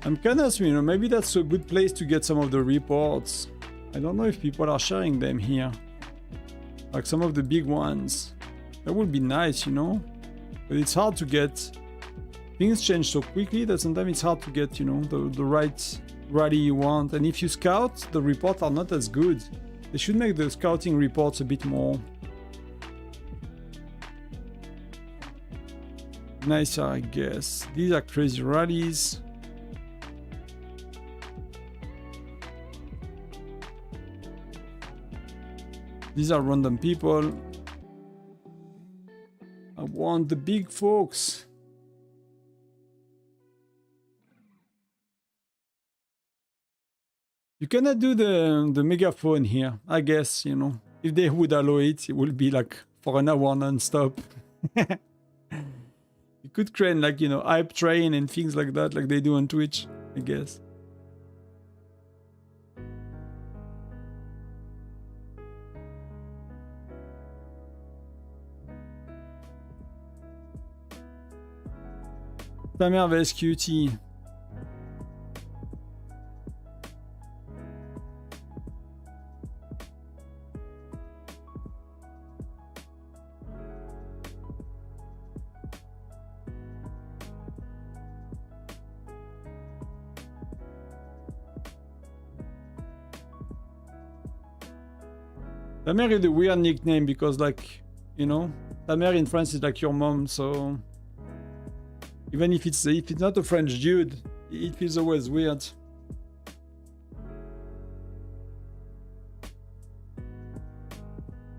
Speaker 1: I'm kind of, you know, maybe that's a good place to get some of the reports. I don't know if people are sharing them here. Like some of the big ones. That would be nice, you know? But it's hard to get. Things change so quickly that sometimes it's hard to get, you know, the right rally you want. And if you scout, the reports are not as good. They should make the scouting reports a bit more nicer, I guess. These are crazy rallies. These are random people. I want the big folks. You cannot do the megaphone here, I guess, you know. If they would allow it, it would be like for an hour non-stop. You could create like, you know, hype train and things like that, like they do on Twitch, I guess. Ta mère vs QT. Ta mère is a weird nickname because, like, you know, ta mère in France is like your mom, so even if it's not a French dude, it feels always weird.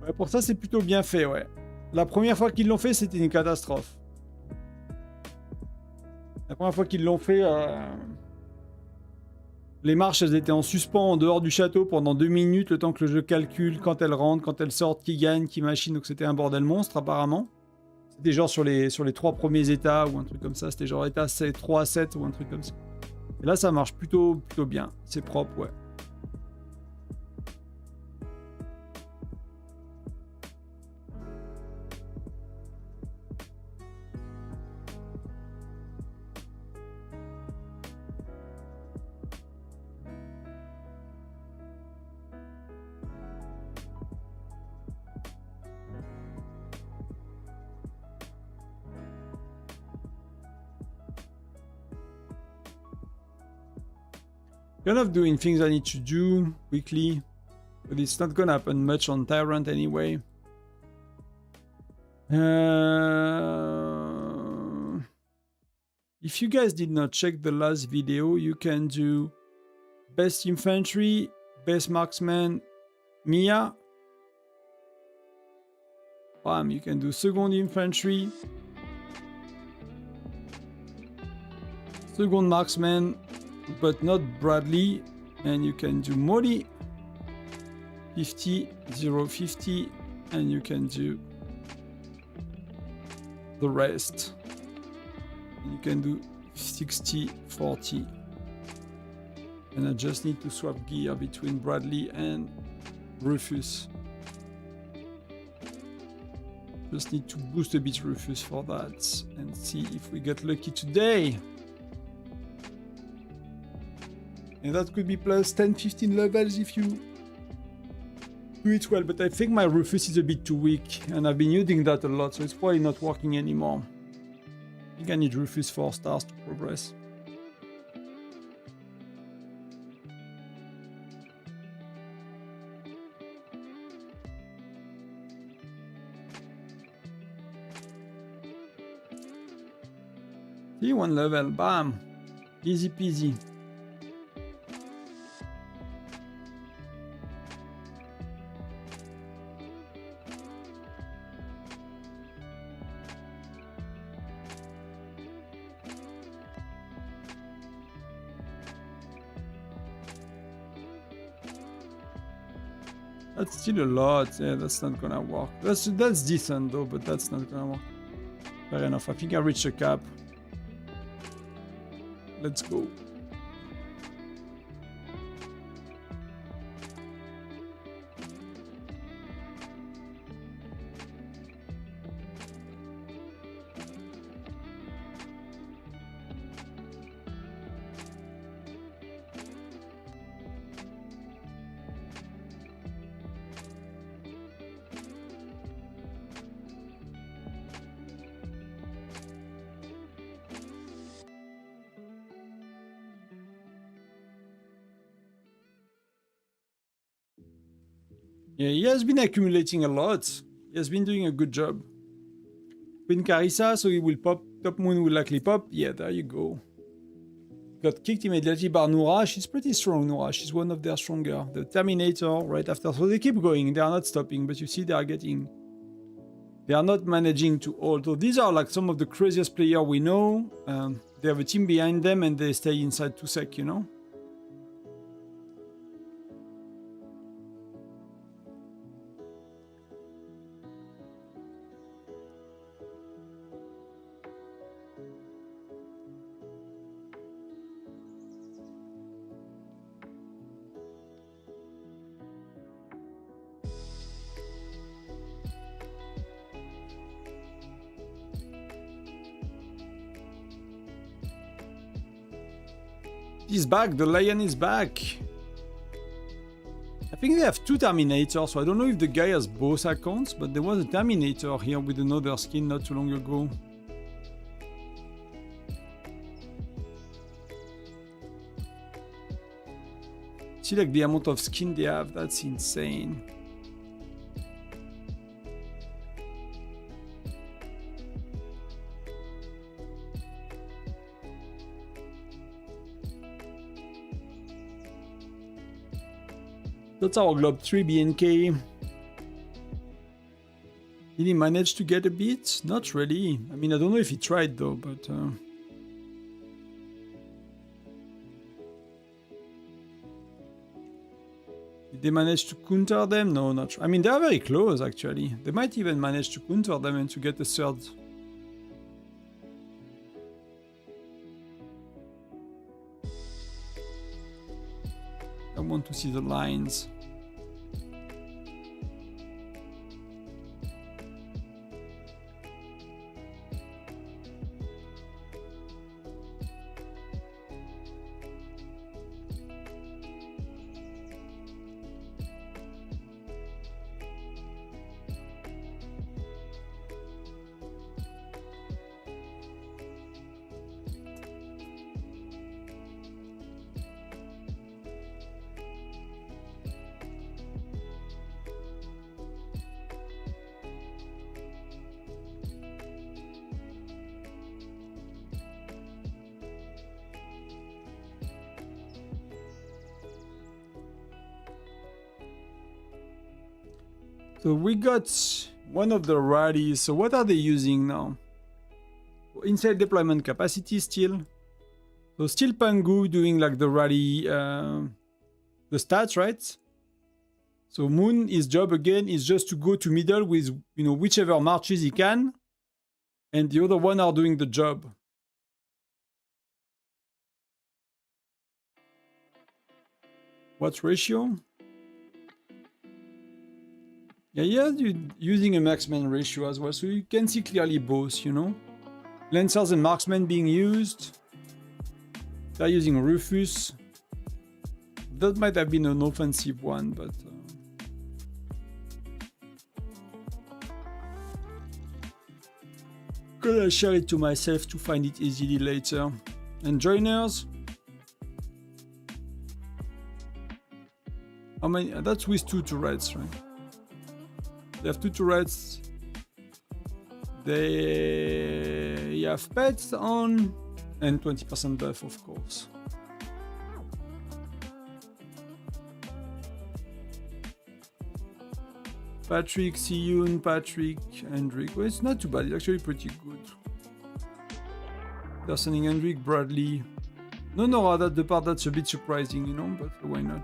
Speaker 1: Ouais, pour ça, c'est plutôt bien fait, ouais. La première fois qu'ils l'ont fait, c'était une catastrophe. La première fois qu'ils l'ont fait, Les marches, elles étaient en suspens en dehors du château pendant 2 minutes, le temps que le jeu calcule quand elles rentrent, quand elles sortent, qui gagne, qui machine. Donc c'était un bordel monstre apparemment. C'était genre sur les 3 premiers états ou un truc comme ça. C'était genre état 3 à 7 ou un truc comme ça. Et là, ça marche plutôt bien. C'est propre, ouais. Kind of doing things I need to do quickly, but it's not gonna happen much on Tyrant anyway. If you guys did not check the last video, you can do best infantry, best marksman, Mia. Bam, you can do second infantry, second marksman, but not Bradley, and you can do Molly 50, 0, 50, and you can do the rest. You can do 60, 40, and I just need to swap gear between Bradley and Rufus. Just need to boost a bit Rufus for that and see if we get lucky today. And that could be plus 10, 15 levels if you do it well. But I think my Rufus is a bit too weak. And I've been using that a lot, so it's probably not working anymore. I think I need Rufus 4 stars to progress. See, 1 level, bam. Easy peasy. That's still a lot. Yeah, that's not gonna work. That's decent though, but that's not gonna work. Fair enough. I think I reached a cap. Let's go. Yeah, he has been accumulating a lot. He has been doing a good job. Queen Carissa, so he will pop. Top Moon will likely pop. Yeah, there you go. Got kicked immediately by Noura. She's pretty strong, Noura. She's one of their stronger. The Terminator right after. So they keep going. They are not stopping, but you see they are getting... They are not managing to hold. So these are like some of the craziest players we know. They have a team behind them and they stay inside 2 sec, you know? He's back, the lion is back. I think they have 2 Terminators, so I don't know if the guy has both accounts, but there was a Terminator here with another skin not too long ago. See, like the amount of skin they have, that's insane. That's our Globe 3 BNK. Did he manage to get a bit? Not really. I mean, I don't know if he tried though, but... they manage to counter them? No, not sure. I mean, they are very close, actually. They might even manage to counter them and to get a third. I want to see the lines. So we got one of the rallies. So what are they using now? Inside deployment capacity still. So still Pangu doing like the rally, the stats, right? So Moon, his job again is just to go to middle with, you know, whichever marches he can. And the other one are doing the job. What ratio? Yeah, you're using a marksman ratio as well, so you can see clearly both, you know. Lancers and marksmen being used. They're using Rufus. That might have been an offensive one, but... Gonna share it to myself to find it easily later. And joiners. How many? That's with 2 turrets, right? They have 2 turrets. They have pets on and 20% buff, of course. Patrick, Siyun, Patrick, Hendrik. Well, it's not too bad. It's actually pretty good. They're sending Hendrik, Bradley. No, that's the part that's a bit surprising, you know, but why not?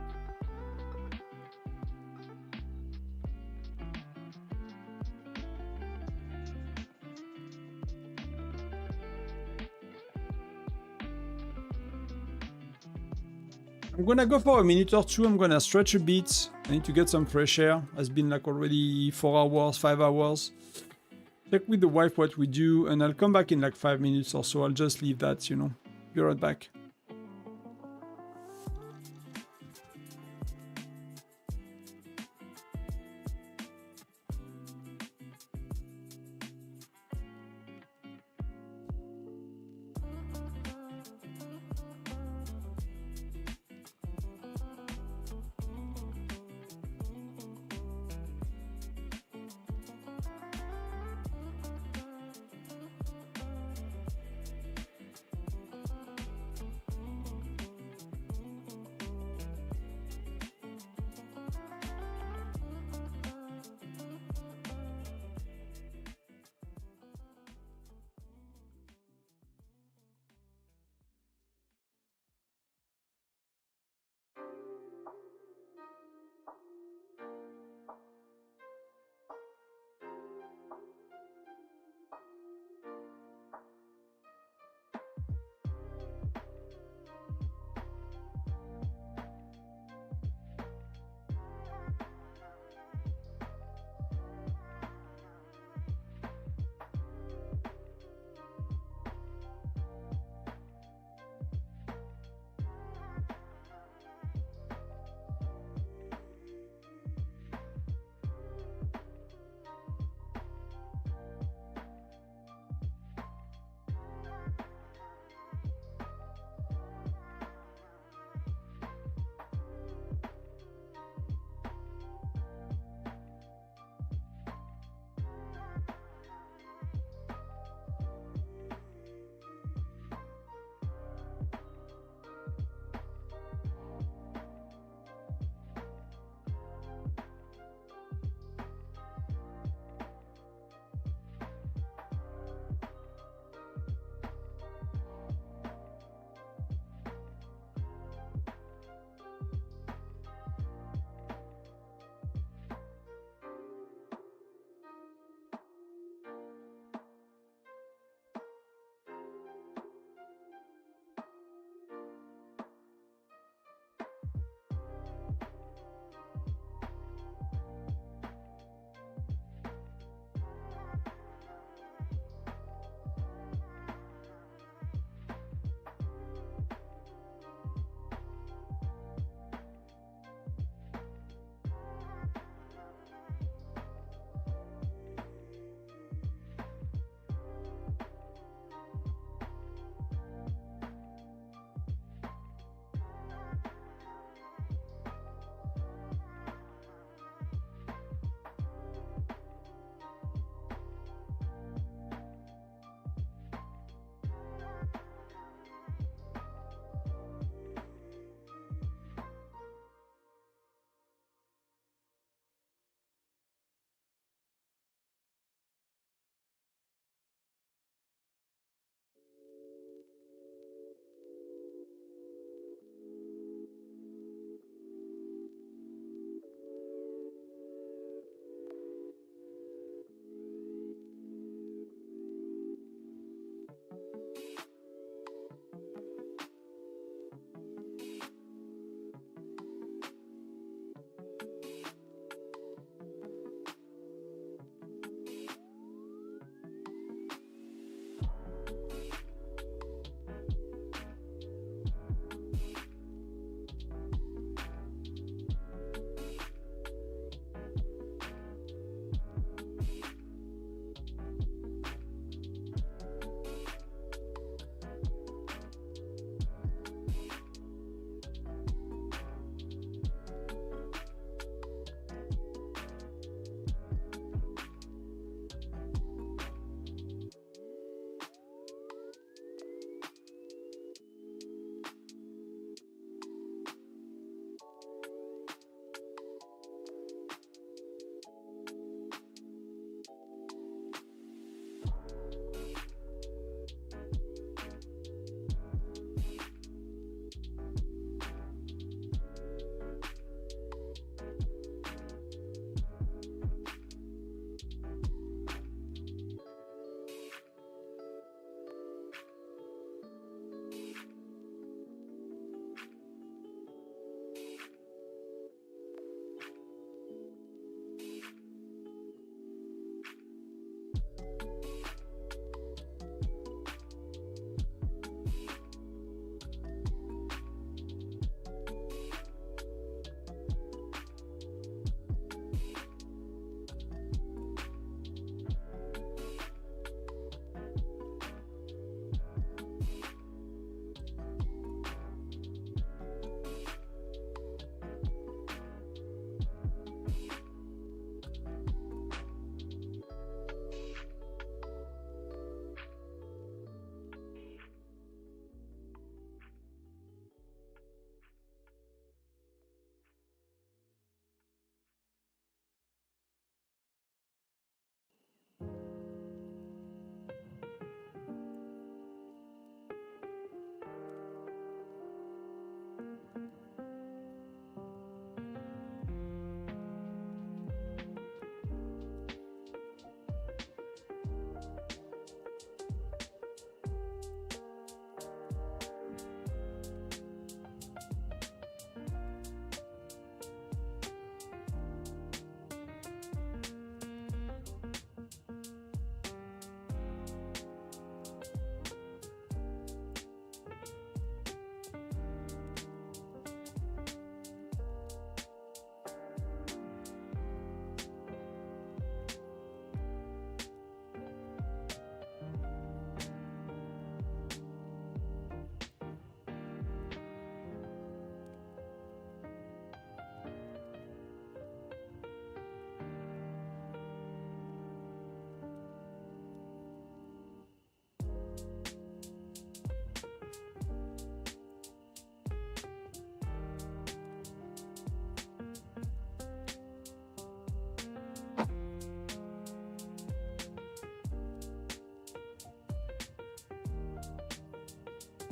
Speaker 1: I'm gonna go for a minute or two. I'm gonna stretch a bit. I need to get some fresh air. It's been like already 4 hours, 5 hours. Check with the wife what we do, and I'll come back in like 5 minutes or so. I'll just leave that, you know. Be right back.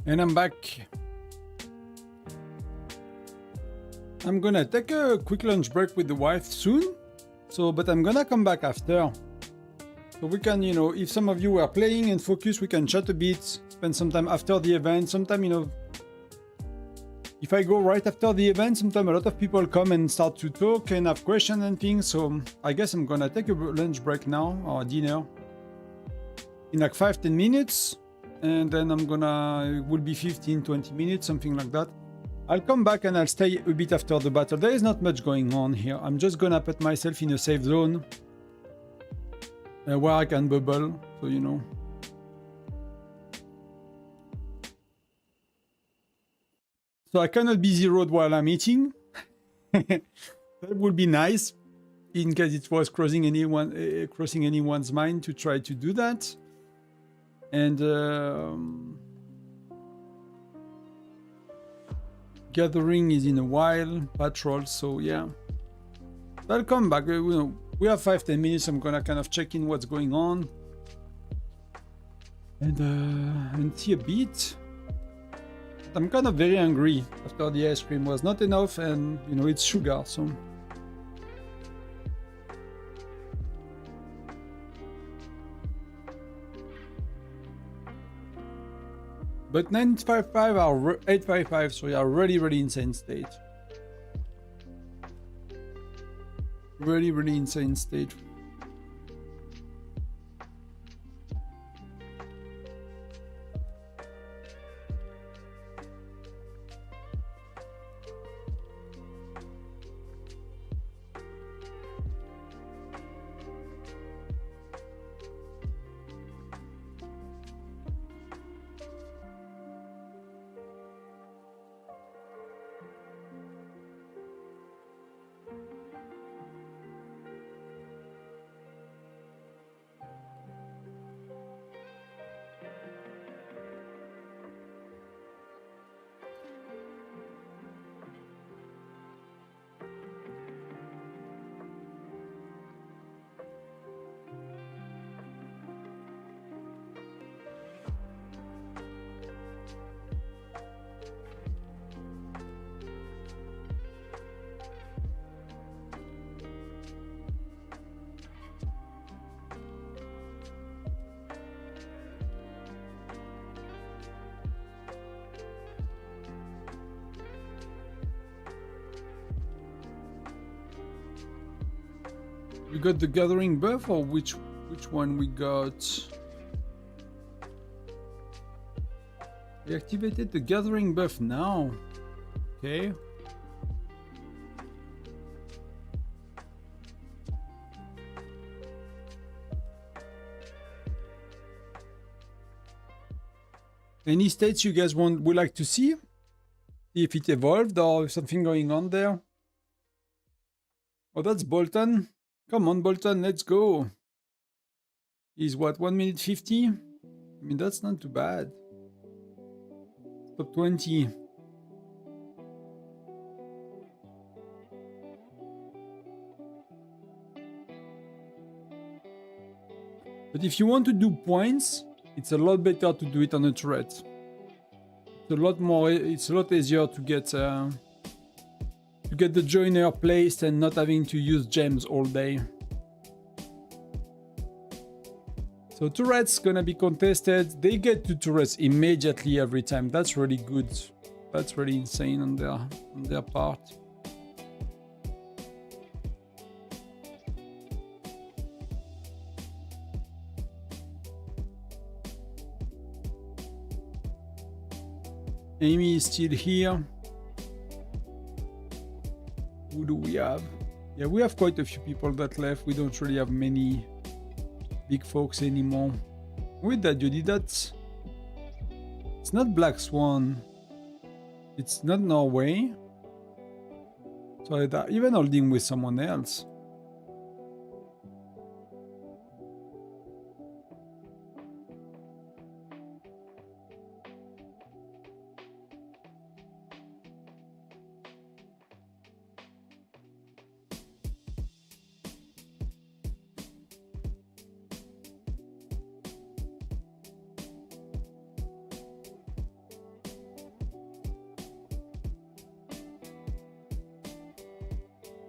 Speaker 1: And I'm back. I'm gonna take a quick lunch break with the wife soon. But I'm gonna come back after. So we can, if some of you are playing and focus, we can chat a bit, spend some time after the event. Sometime, if I go right after the event, sometimes a lot of people come and start to talk and have questions and things. So I guess I'm gonna take a lunch break now, or dinner, in like 5-10 minutes. And then it will be 15-20 minutes, something like that. I'll come back and I'll stay a bit after the battle. There is not much going on here. I'm just gonna put myself in a safe zone where I can bubble, so So I cannot be zeroed while I'm eating. That would be nice, in case it was crossing anyone's mind to try to do that. And gathering is in a while, patrol, so yeah. I'll come back. We have 5-10 minutes. I'm gonna kind of check in what's going on and see a bit. I'm kind of very hungry after the ice cream was not enough, and it's sugar, so. But 955 or 855, so yeah, really insane state. Really insane state. We got the gathering buff, or which one we got? We activated the gathering buff now. Okay. Any states you guys would like to see? If it evolved or something going on there? Oh, that's Bolton. Come on, Bolton, let's go. He's what, 1 minute 50? I mean, that's not too bad. Top 20. But if you want to do points, it's a lot better to do it on a turret. It's a lot easier to get the joiner placed and not having to use gems all day. So turrets gonna be contested. They get to turrets immediately every time. That's really good. That's really insane on their part. Amy is still here. Who do we have? Yeah, we have quite a few people that left. We don't really have many big folks anymore. With that, Judy, it's not Black Swan. It's not Norway. So even holding with someone else.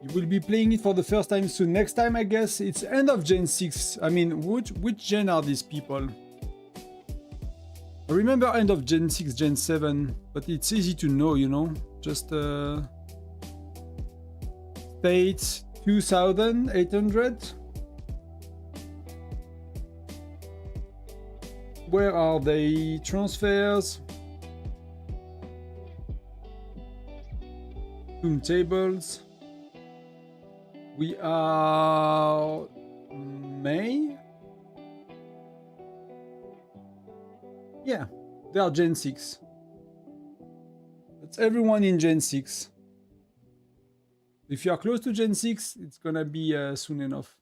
Speaker 1: You will be playing it for the first time soon. Next time, I guess, it's end of Gen 6. I mean, which gen are these people? I remember end of Gen 6, Gen 7, but it's easy to know, you know? Just States 2800. Where are they? Transfers. Doom tables. We are May. Yeah, they are Gen 6. That's everyone in Gen 6. If you are close to Gen 6, it's gonna be soon enough.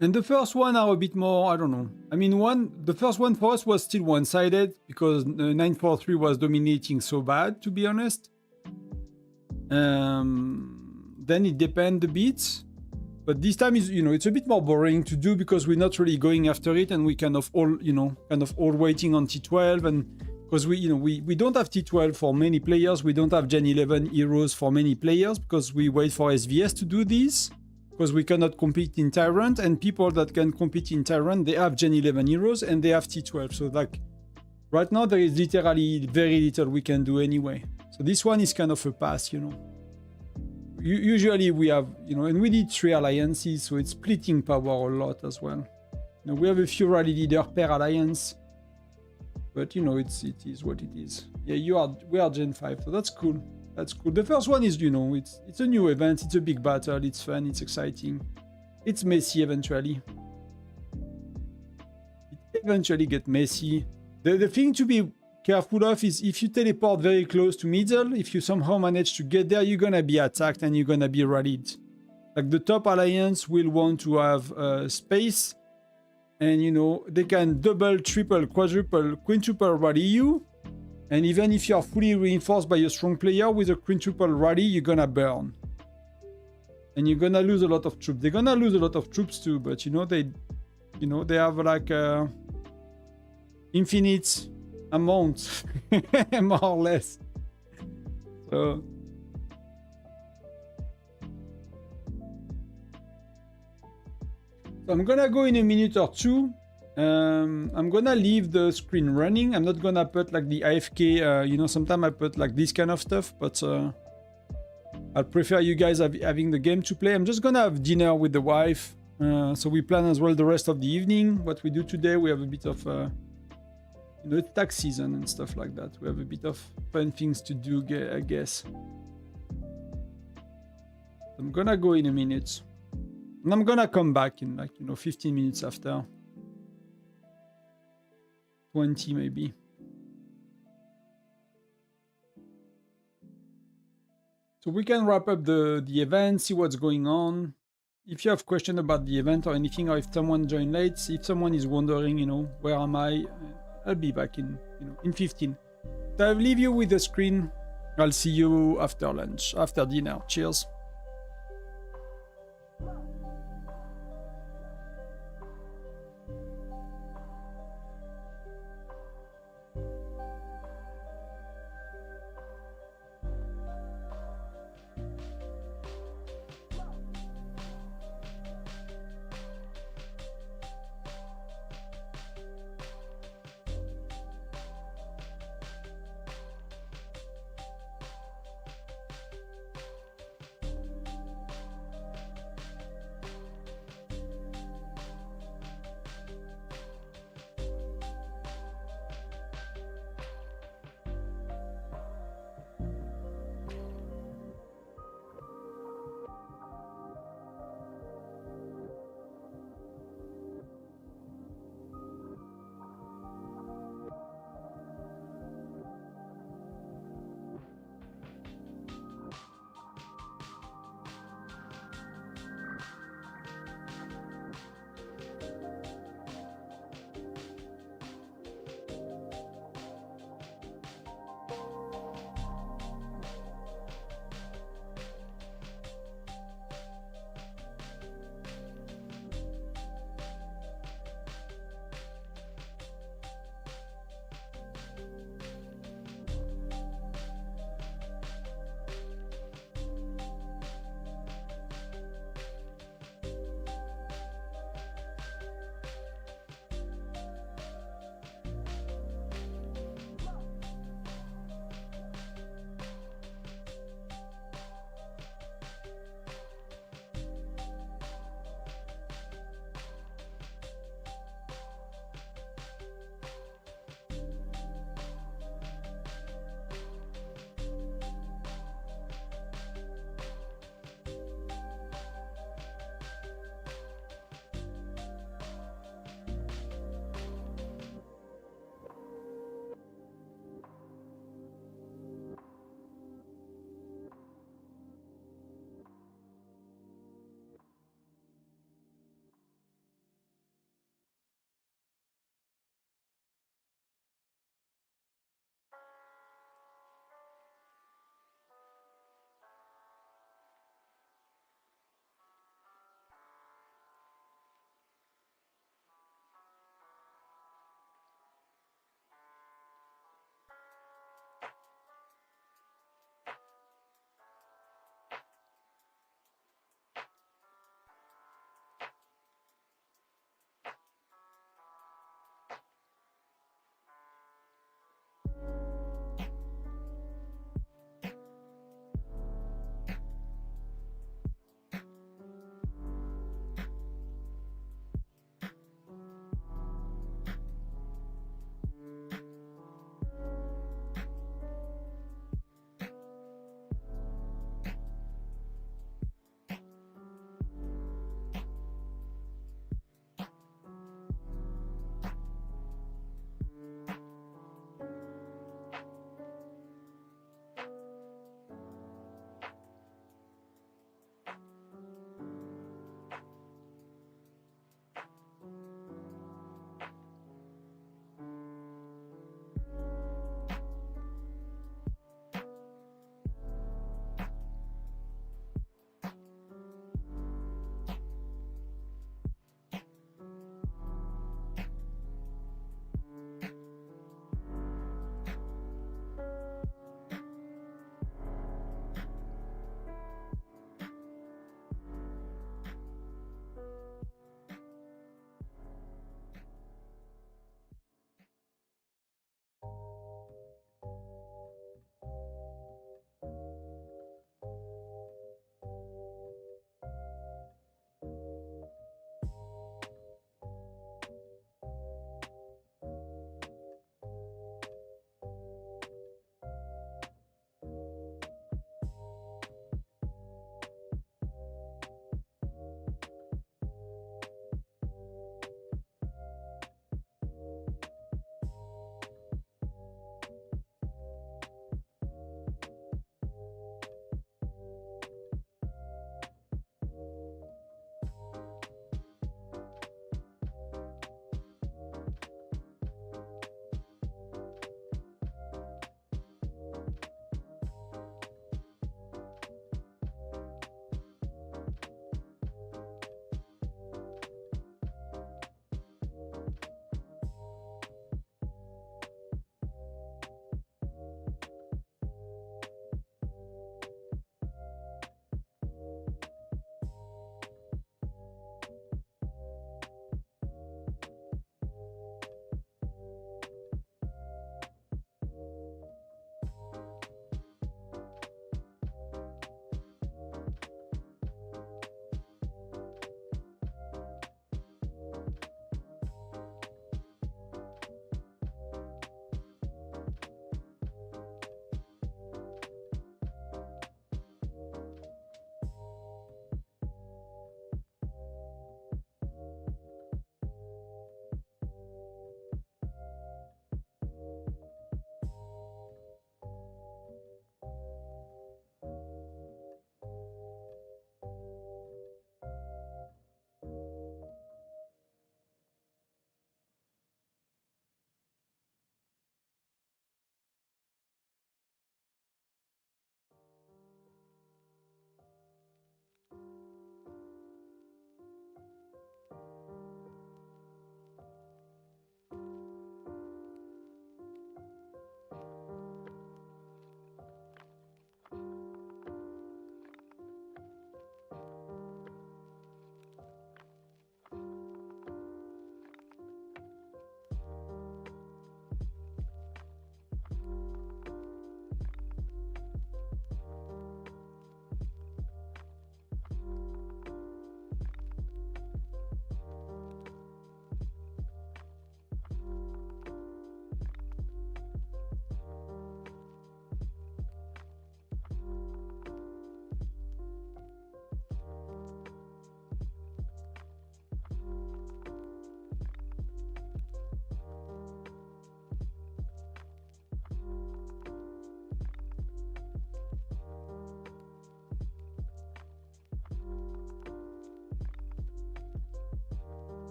Speaker 1: And the first one are a bit more, I don't know. I mean, the first one for us was still one-sided because 943 was dominating so bad, to be honest. Then it depends a bit. But this time is, you know, it's a bit more boring to do because we're not really going after it and we kind of all, you know, all waiting on T12 and because we don't have T12 for many players. We don't have Gen 11 heroes for many players because we wait for SVS to do this. Because we cannot compete in Tyrant, and people that can compete in Tyrant, they have Gen 11 heroes and they have T12. So like, right now there is literally very little we can do anyway. So this one is kind of a pass, you know. Usually we have, you know, and we did 3 alliances, so it's splitting power a lot as well. You know, we have a few rally leader per alliance, but you know, it is what it is. Yeah, we are Gen 5, so that's cool. That's cool. The first one is, you know, it's a new event, it's a big battle, it's fun, it's exciting. It's messy eventually. It eventually gets messy. The thing to be careful of is if you teleport very close to middle, if you somehow manage to get there, you're gonna be attacked and you're gonna be rallied. Like the top alliance will want to have space, and you know, they can double, triple, quadruple, quintuple rally you. And even if you are fully reinforced by a strong player with a quintuple rally, you're gonna burn. And you're gonna lose a lot of troops. They're gonna lose a lot of troops too, but you know, they have like infinite amount, more or less. So I'm gonna go in a minute or two. I'm gonna leave the screen running. I'm not gonna put like the AFK, you know, sometimes I put like this kind of stuff, but I'd prefer you guys having the game to play. I'm just gonna have dinner with the wife. So we plan as well the rest of the evening. What we do today, we have a bit of, you know, it's tax season and stuff like that. We have a bit of fun things to do, I guess. I'm gonna go in a minute. And I'm gonna come back in like, you know, 15 minutes after. 20 maybe. So we can wrap up the event, see what's going on. If you have questions about the event or anything, or if someone joined late, if someone is wondering, you know, where am I? I'll be back in, you know, in 15. So I'll leave you with the screen. I'll see you after lunch, after dinner. Cheers.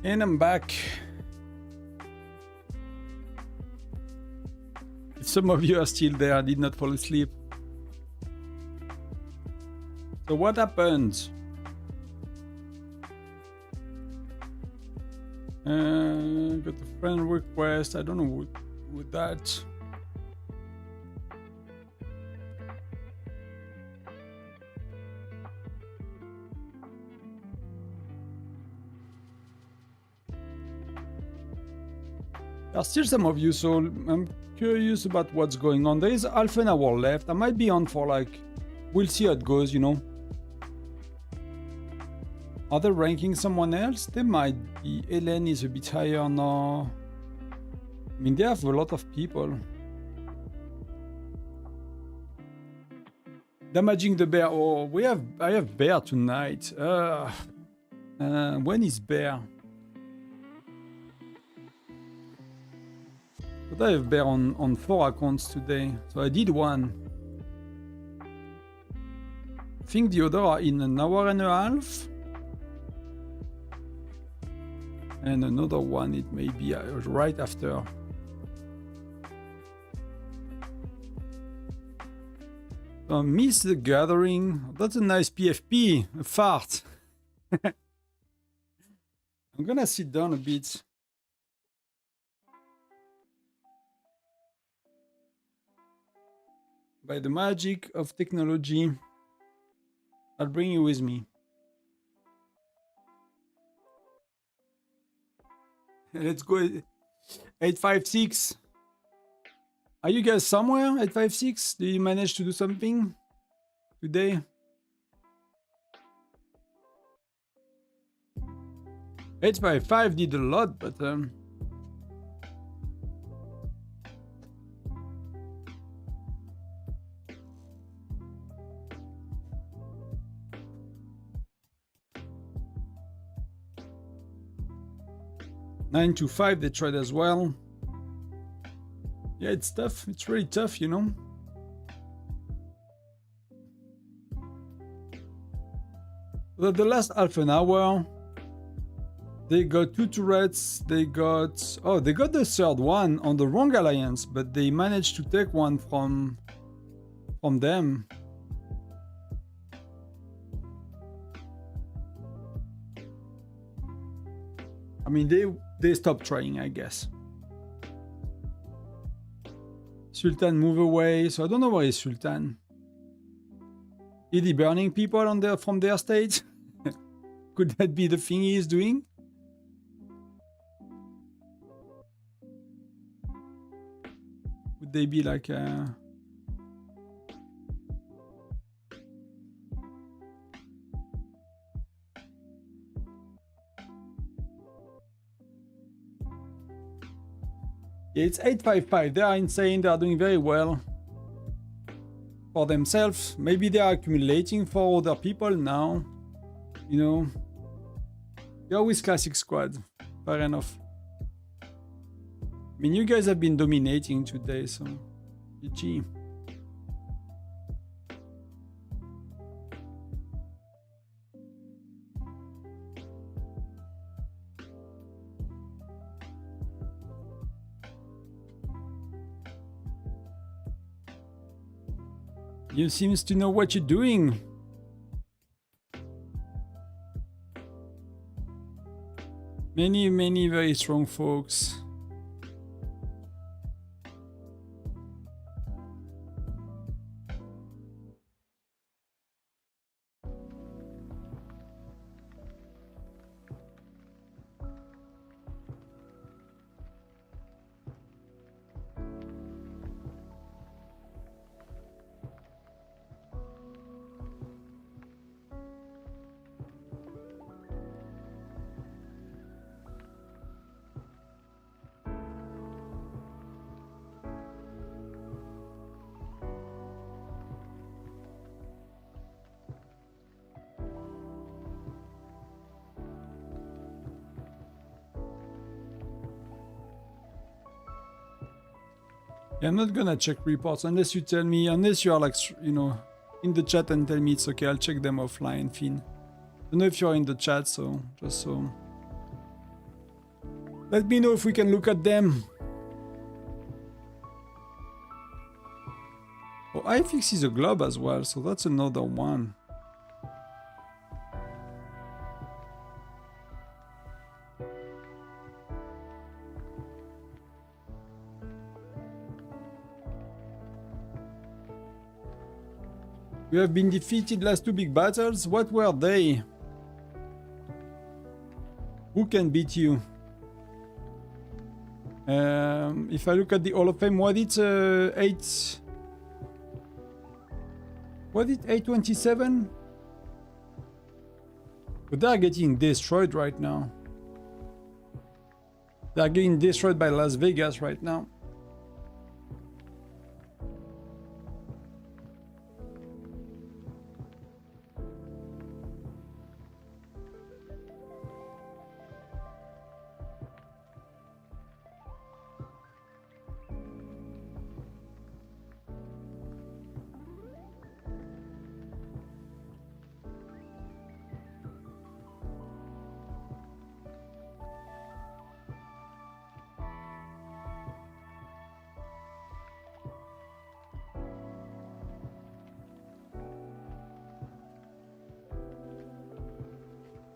Speaker 1: And I'm back. If some of you are still there, I did not fall asleep. So what happened? Got a friend request. I don't know with that. There are still some of you, so I'm curious about what's going on. There is half an hour left. I might be on for like, we'll see how it goes, you know. Are they ranking someone else? They might be. Ellen is a bit higher now. I mean, they have a lot of people. Damaging the bear. Oh, I have bear tonight. When is bear? But I have bear on 4 accounts today. So I did one. I think the other are in an hour and a half. And another one, it may be right after. Miss the gathering. That's a nice PFP. A fart. I'm gonna sit down a bit. By the magic of technology, I'll bring you with me. Let's go. 856. Are you guys somewhere? 856? Did you manage to do something today? 855 did a lot, but 925 they tried as well. Yeah, it's tough. It's really tough, you know. But the last half an hour, they got 2 turrets. They got the third one on the wrong alliance, but they managed to take one from them. I mean, they stopped trying, I guess. Sultan move away, so I don't know where is Sultan. Is he burning people from their state? Could that be the thing he is doing? Would they be like It's 855. They are insane. They are doing very well for themselves. Maybe they are accumulating for other people now. You know, you're with Classic Squad. Fair enough. I mean, you guys have been dominating today, so GG. You seems to know what you're doing. Many very strong folks. Yeah, I'm not gonna check reports unless you tell me, unless you are like, you know, in the chat and tell me it's okay. I'll check them offline, Finn. I don't know if you're in the chat, so just so. Let me know if we can look at them. Oh, iFix is a globe as well, so that's another one. We have been defeated last 2 big battles. What were they? Who can beat you? If I look at the Hall of Fame, was it 8? Was it 827? But they are getting destroyed right now. They are getting destroyed by Las Vegas right now.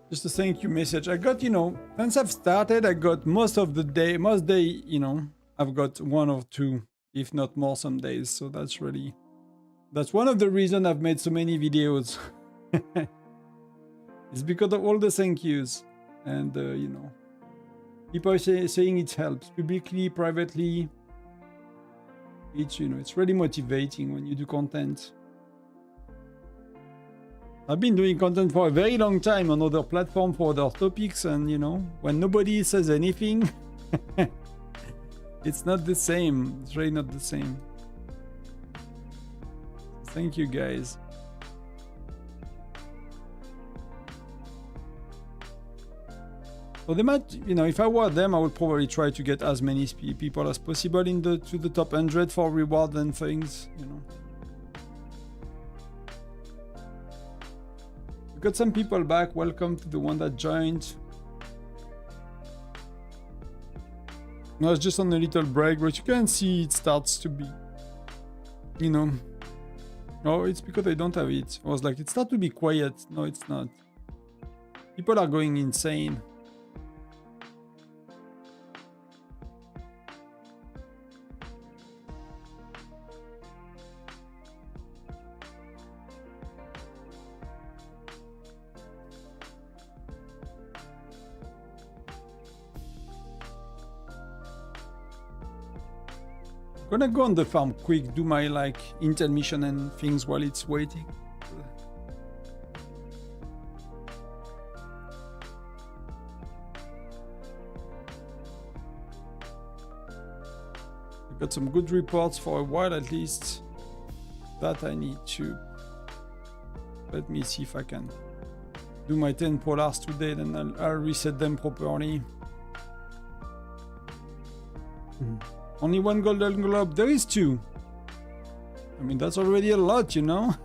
Speaker 1: Just a thank you message. I got, you know, since I've started, I got most day, you know, I've got 1 or 2, if not more some days. So that's one of the reasons I've made so many videos. It's because of all the thank yous. And, you know, people are saying it helps publicly, privately. It's, you know, it's really motivating when you do content. I've been doing content for a very long time on other platforms for other topics, and you know, when nobody says anything, it's not the same. It's really not the same. Thank you, guys. So they might, you know, if I were them, I would probably try to get as many people as possible to the top 100 for reward and things, you know. Got some people back. Welcome to the one that joined. I was just on a little break, but you can see it starts to be, you know. Oh, it's because I don't have it. I was like, it starts to be quiet. No, it's not. People are going insane. Gonna go on the farm quick, do my like intel mission and things while it's waiting. I got some good reports for a while at least. That I need to. Let me see if I can do my 10 polars today, then I'll reset them properly. Only 1 golden globe. There is 2. I mean, that's already a lot, you know.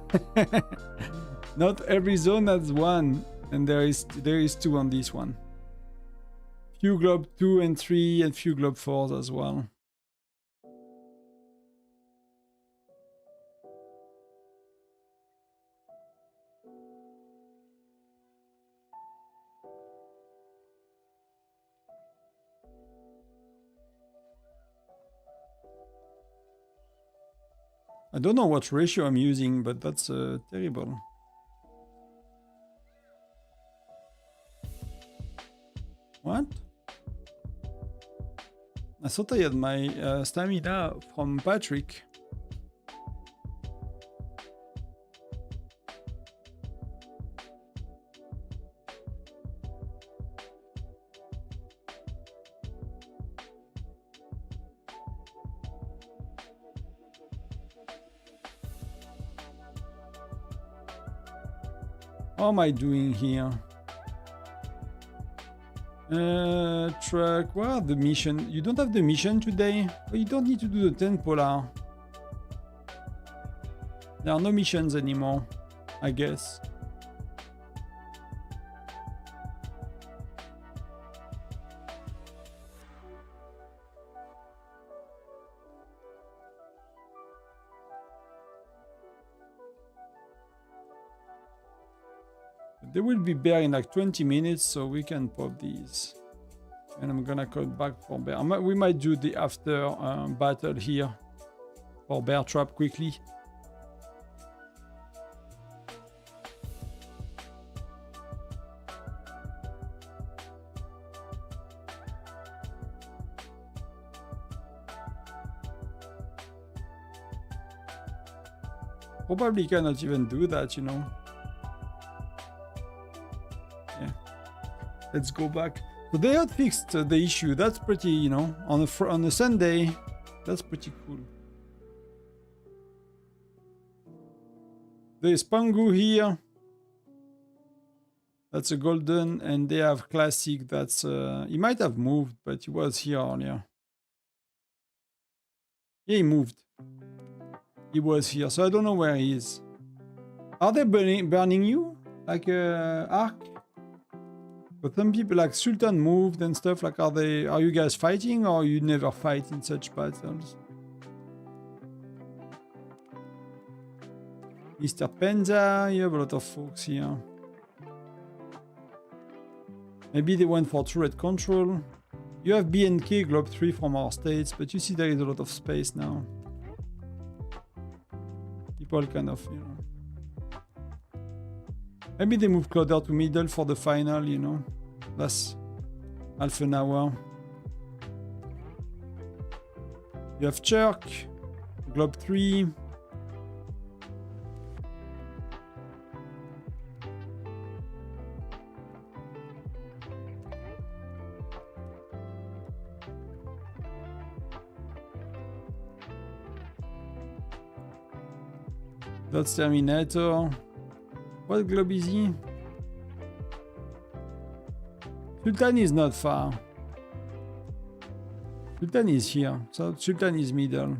Speaker 1: Not every zone has 1, and there is 2 on this one. Few globe 2 and 3, and few globe 4s as well. I don't know what ratio I'm using, but that's terrible. What? I thought I had my stamina from Patrick. How am I doing here? Truck, where are the mission? You don't have the mission today? Oh, you don't need to do the 10 polar. There are no missions anymore, I guess. They will be bear in like 20 minutes, so we can pop these. And I'm gonna cut back for bear. We might do the after battle here for bear trap quickly. Probably cannot even do that, you know. Yeah. Let's go back. So they had fixed the issue. That's pretty, you know, on a Sunday. That's pretty cool. There's Pangu here. That's a golden, and they have classic. That's he might have moved, but he was here earlier. Yeah, he moved. He was here, so I don't know where he is. Are they burning you? Like Ark? But some people like Sultan moved and stuff. Like, are you guys fighting, or you never fight in such battles? Mr. Penza, you have a lot of folks here. Maybe they went for turret control. You have BNK Globe 3 from our states, but you see there is a lot of space now. People kind of, you know. Maybe they move closer to middle for the final, you know. That's half an hour. You have Churk, Globe 3. That's Terminator. What globe is he? Sultan is not far. Sultan is here. So Sultan is middle.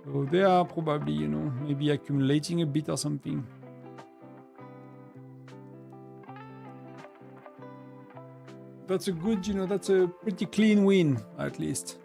Speaker 1: So they are probably, you know, maybe accumulating a bit or something. That's a good, you know, that's a pretty clean win, at least.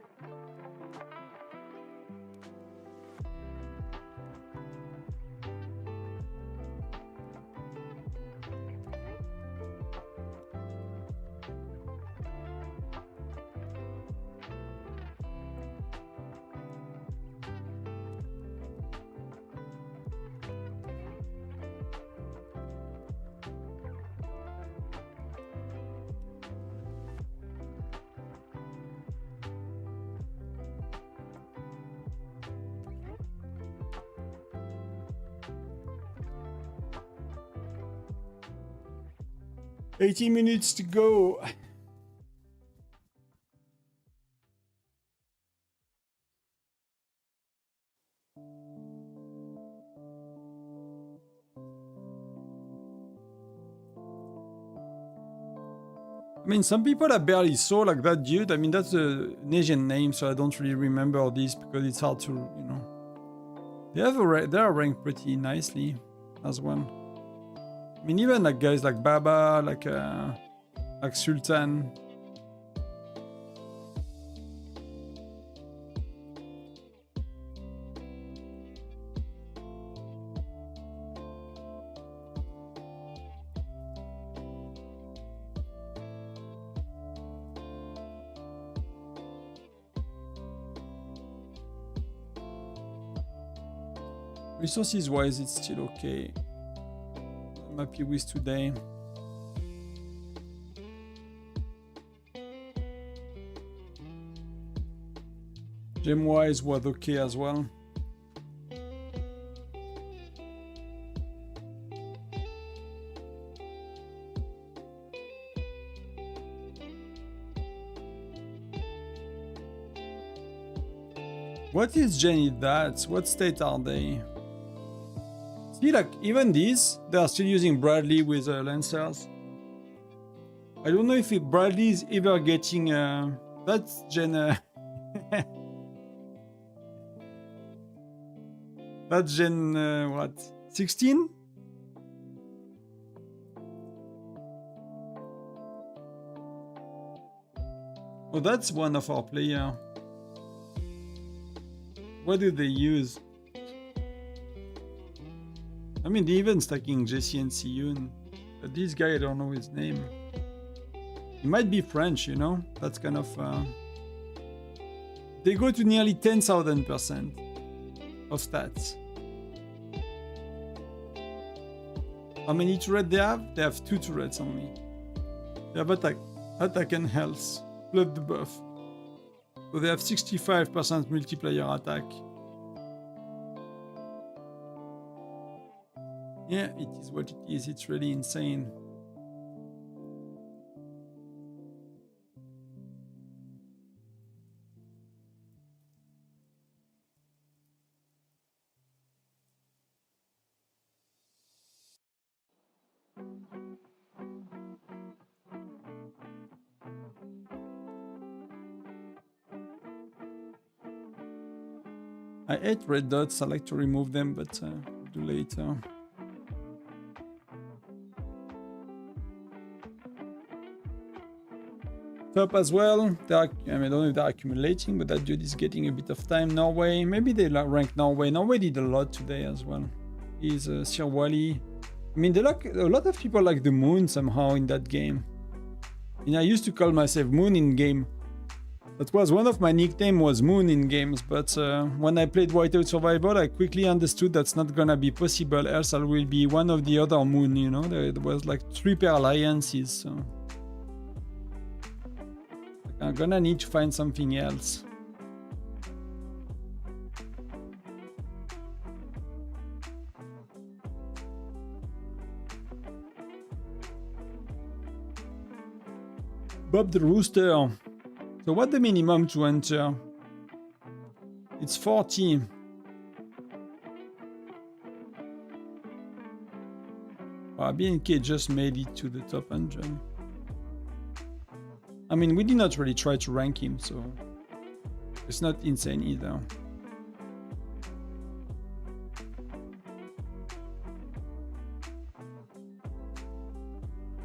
Speaker 1: $18 minutes to go. I mean, some people I barely saw, like that dude. I mean, that's an Asian name, so I don't really remember all this because it's hard to, you know. They are ranked pretty nicely as well. I mean, even like guys like Baba, like Sultan. Resources wise, it's still okay. I'm happy with today. Gem wise was okay as well. What is Jenny that? What state are they? See, like, even these, they are still using Bradley with Lancers. I don't know if Bradley is ever getting... that's Gen... that's Gen... what? 16? Oh, that's one of our players. What do they use? I mean, they even stacking Jesse and Siyun. But this guy, I don't know his name. He might be French, you know? That's kind of... They go to nearly 10,000% of stats. How many turrets they have? They have 2 turrets only. They have attack and health, plus the buff. So they have 65% multiplayer attack. Yeah, it is what it is. It's really insane. I hate red dots. I like to remove them, but do later. Top as well. I don't know if they're accumulating, but that dude is getting a bit of time. Norway, maybe they rank Norway. Norway did a lot today as well. He's Sir Wally. I mean, a lot of people like the Moon somehow in that game. And I used to call myself Moon in game. That was one of my nicknames was Moon in games, but when I played Whiteout Survival, I quickly understood that's not gonna be possible, else I will be one of the other Moon, you know? There was like 3 pair alliances, so... I'm gonna need to find something else. Bob the Rooster. So what the minimum to enter? It's 40. BNK just made it to the top 100. I mean, we did not really try to rank him, so it's not insane either.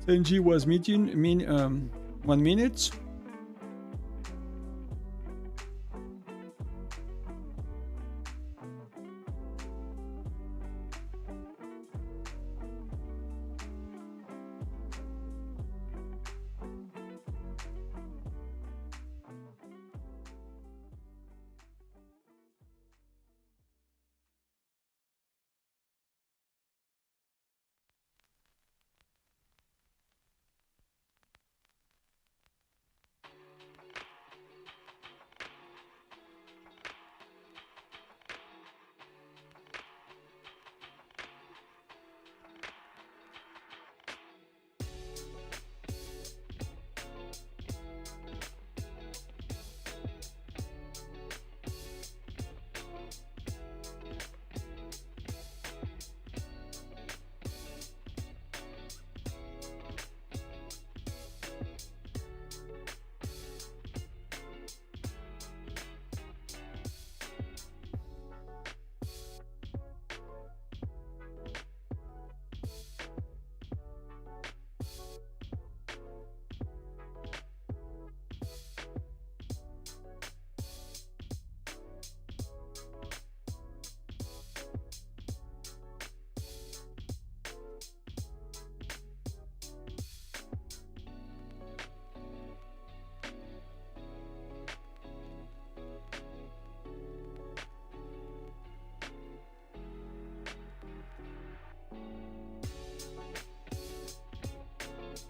Speaker 1: ENG was meeting 1 minute.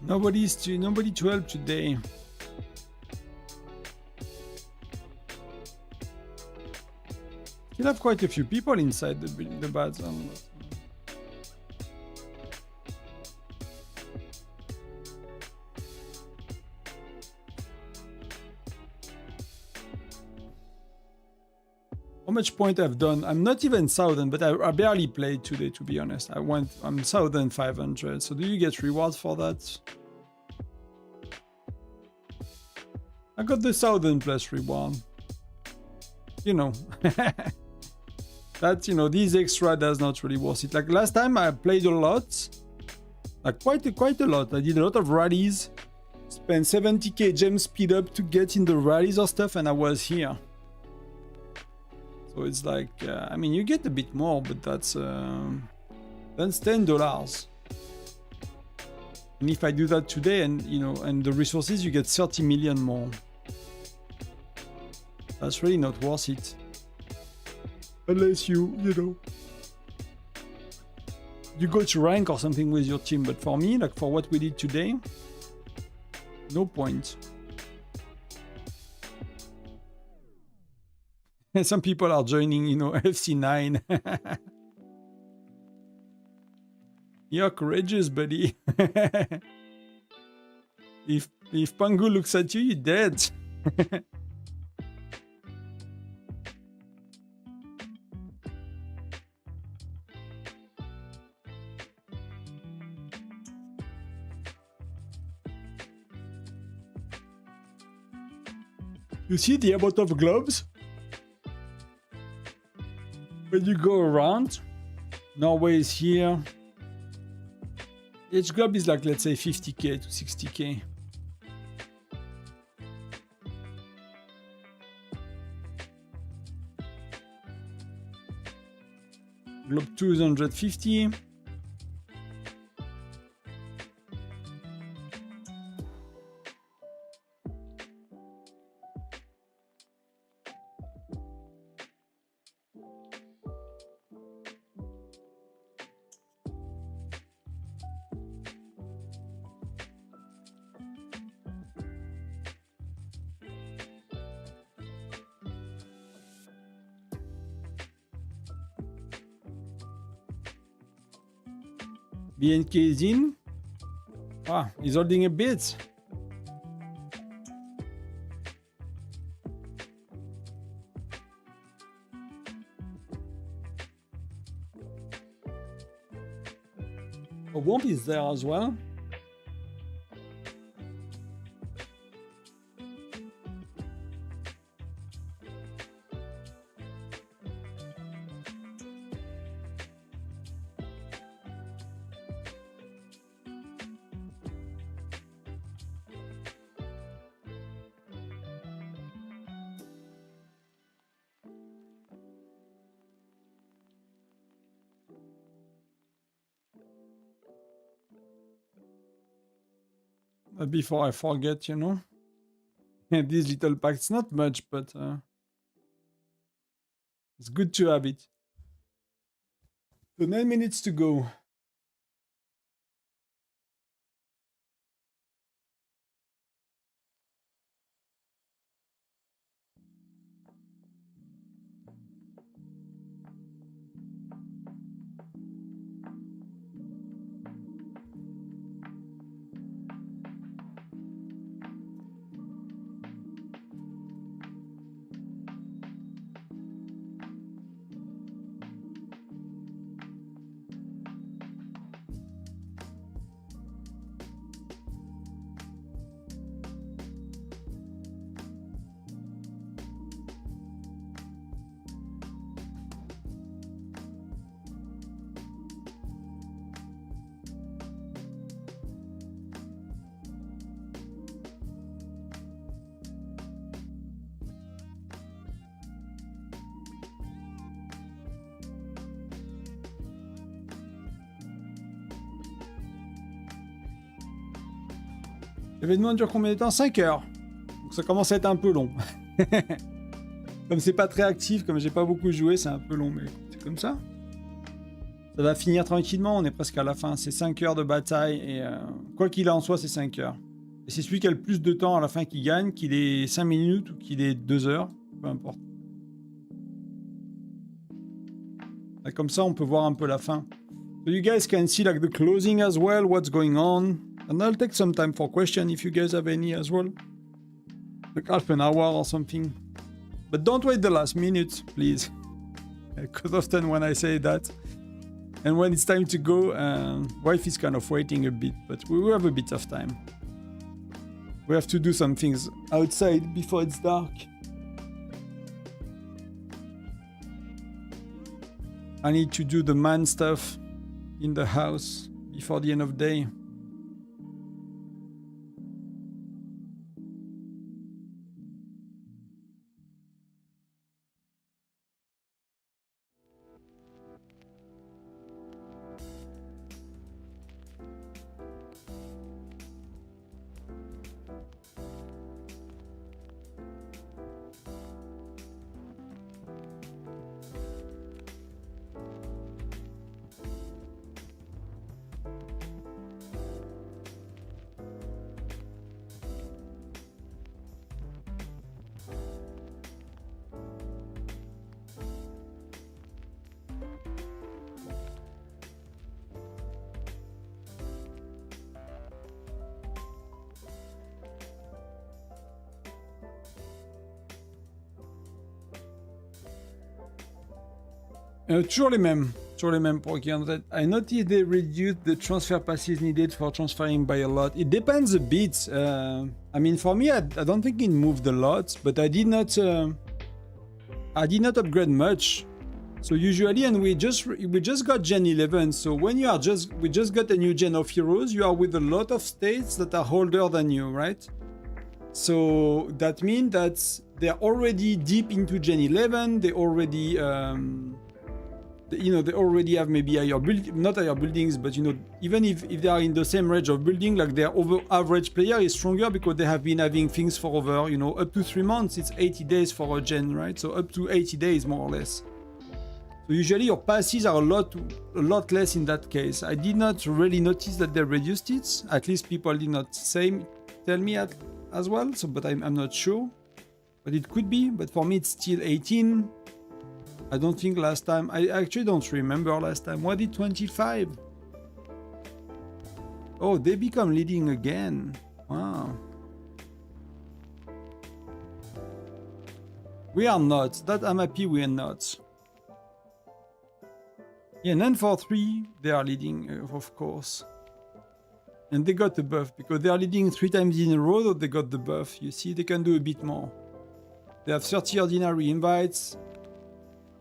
Speaker 1: Nobody to help today. Still have quite a few people inside the bad zone. How much point I've done? I'm not even 1,000, but I barely played today, to be honest. I'm 1,500. So do you get rewards for that? I got the 1,000 plus reward. You know, that, you know, these extra does not really worth it. Like last time I played a lot, like quite a lot. I did a lot of rallies, spent 70k gem speed up to get in the rallies or stuff, and I was here. So it's like, I mean, you get a bit more, but that's $10. And if I do that today, and you know, and the resources, you get 30 million more. That's really not worth it. Unless you know, you go to rank or something with your team. But for me, like for what we did today, no point. And some people are joining, you know, FC9. You're courageous, buddy. If Pangu looks at you, you're dead. You see the amount of gloves? When you go around, Norway is here. Each globe is like, let's say, 50k to 60k. Globe 2 is 150. BNK is in. Ah, he's holding a bit. A Womp is there as well. Before I forget, you know, this little pack, it's not much, but it's good to have it. So 9 minutes to go. L'événement dure combien de temps? 5 heures. Donc ça commence à être un peu long. Comme c'est pas très actif, comme j'ai pas beaucoup joué, c'est un peu long, mais c'est comme ça. Ça va finir tranquillement, on est presque à la fin. C'est 5 heures de bataille et quoi qu'il a en soi, c'est 5 heures. Et c'est celui qui a le plus de temps à la fin qui gagne, qu'il ait 5 minutes ou qu'il ait 2 heures, peu importe. Là, comme ça, on peut voir un peu la fin. So you guys can see like the closing as well, what's going on. And I'll take some time for questions if you guys have any as well. Like half an hour or something. But don't wait the last minute, please. Because often when I say that, and when it's time to go, wife is kind of waiting a bit, but we will have a bit of time. We have to do some things outside before it's dark. I need to do the man stuff in the house before the end of the day. Toujours les mêmes pour qui I noticed they reduced the transfer passes needed for transferring by a lot. It depends a bit. I mean, for me, I don't think it moved a lot, but I did not upgrade much. So usually, and we just got Gen 11. So when you are we just got a new gen of heroes, you are with a lot of states that are older than you, right? So that means that they're already deep into Gen 11. They already they already have maybe not higher buildings, but even if they are in the same range of building, like their over average player is stronger because they have been having things for over up to 3 months. It's 80 days for a gen, right? So up to 80 days more or less. So usually your passes are a lot less in that case. I did not really notice that they reduced it. At least people did not tell me as well. So, but I'm not sure. But it could be. But for me, it's still 18. I don't think last time. I actually don't remember last time. What did 25? Oh, they become leading again. Wow. We are not. That I'm happy we are not. Yeah, and then for 3, they are leading, of course. And they got the buff because they are leading 3 times in a row, so they got the buff. You see, they can do a bit more. They have 30 ordinary invites.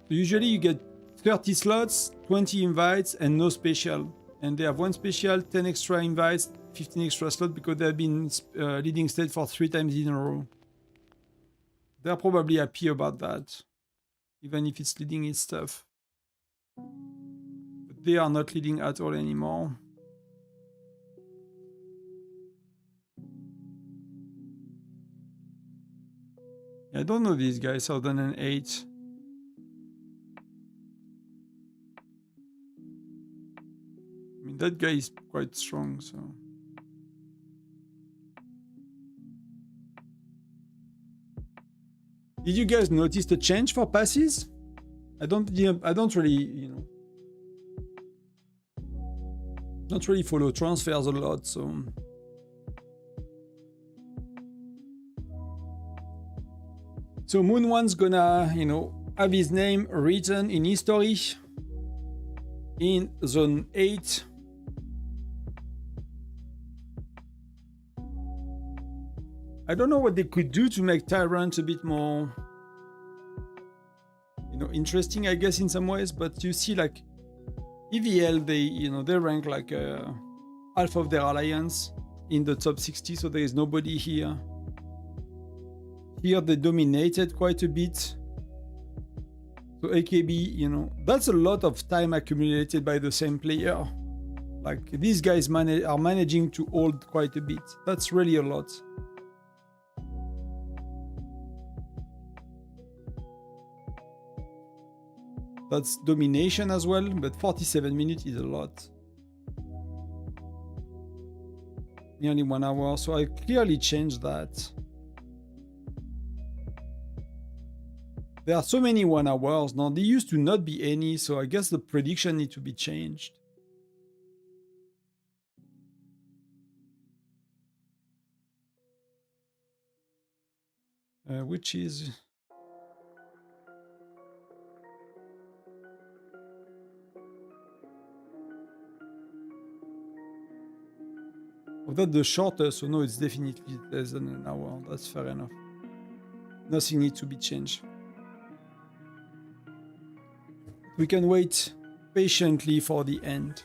Speaker 1: So usually you get 30 slots, 20 invites, and no special. And they have 1 special, 10 extra invites, 15 extra slots because they have been leading state for 3 times in a row. They're probably happy about that, even if it's leading its stuff. But they are not leading at all anymore. I don't know these guys, 2008. I mean, that guy is quite strong, so. Did you guys notice the change for passes? I don't really, don't really follow transfers a lot, so. So Moon One's gonna, have his name written in history in Zone 8. I don't know what they could do to make Tyrant a bit more, interesting, I guess, in some ways. But you see, like, EVL, they rank like half of their alliance in the top 60, so there is nobody here. Here they dominated quite a bit. So AKB, that's a lot of time accumulated by the same player. Like, these guys are managing to hold quite a bit. That's really a lot. That's domination as well, but 47 minutes is a lot. Nearly 1 hour, so I clearly changed that. There are so many 1 hours now. There used to not be any, so I guess the prediction needs to be changed. Which is... Oh, that's the shortest, so no, it's definitely less than an hour. That's fair enough. Nothing needs to be changed. We can wait patiently for the end.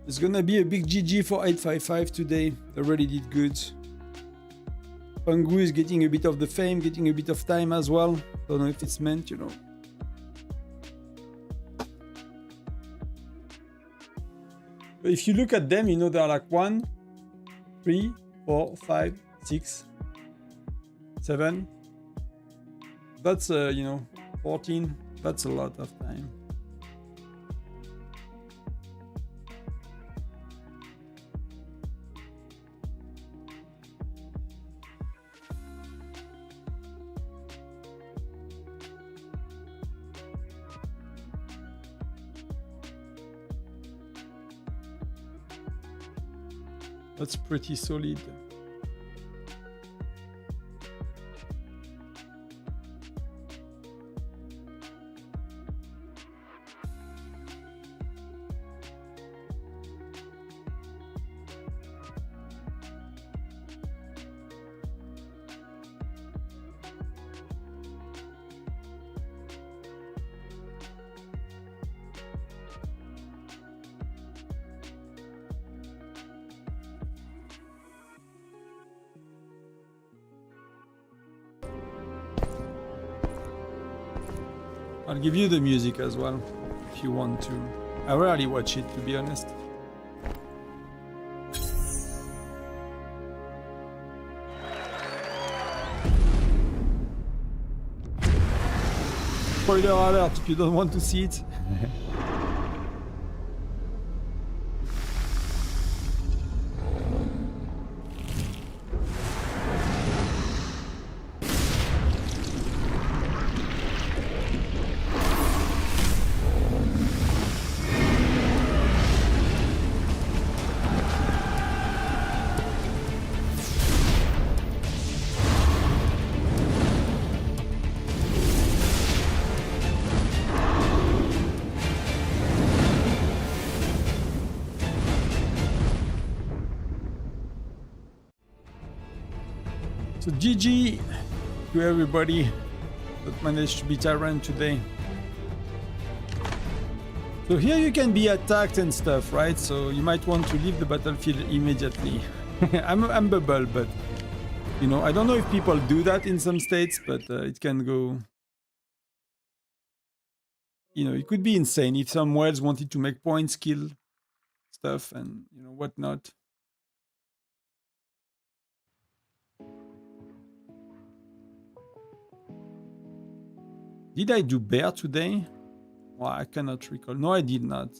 Speaker 1: It's gonna be a big GG for 855 today. They really did good. Pangu is getting a bit of the fame, getting a bit of time as well. Don't know if it's meant, But if you look at them, they're like 1, 3, 4, 5, 6, 7. That's 14. That's a lot of time. That's pretty solid. I'll give you the music as well, if you want to. I rarely watch it, to be honest. Spoiler alert if you don't want to see it. So GG to everybody that managed to beat Tyrant today. So here you can be attacked and stuff, right? So you might want to leave the battlefield immediately. I'm bubble, but you know, I don't know if people do that in some states, but it can go. You know, it could be insane if some whales wanted to make points, kill stuff, and you know whatnot. Did I do bear today? Well, I cannot recall. No, I did not.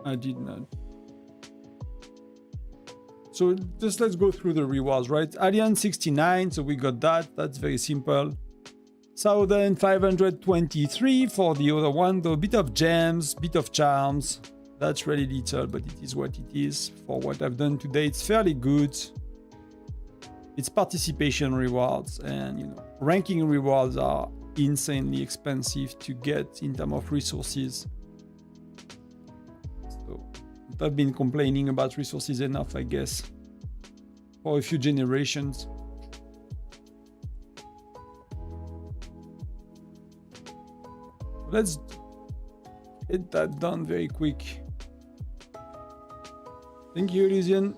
Speaker 1: I did not. So just let's go through the rewards, right? Alliance 69, so we got that. That's very simple. Southern 523 for the other one, though. Bit of gems, bit of charms. That's really little, but it is what it is. For what I've done today, it's fairly good. It's participation rewards, and you know, ranking rewards are insanely expensive to get in terms of resources. So I've been complaining about resources enough, I guess, for a few generations. Let's get that done very quick. Thank you, Elysian.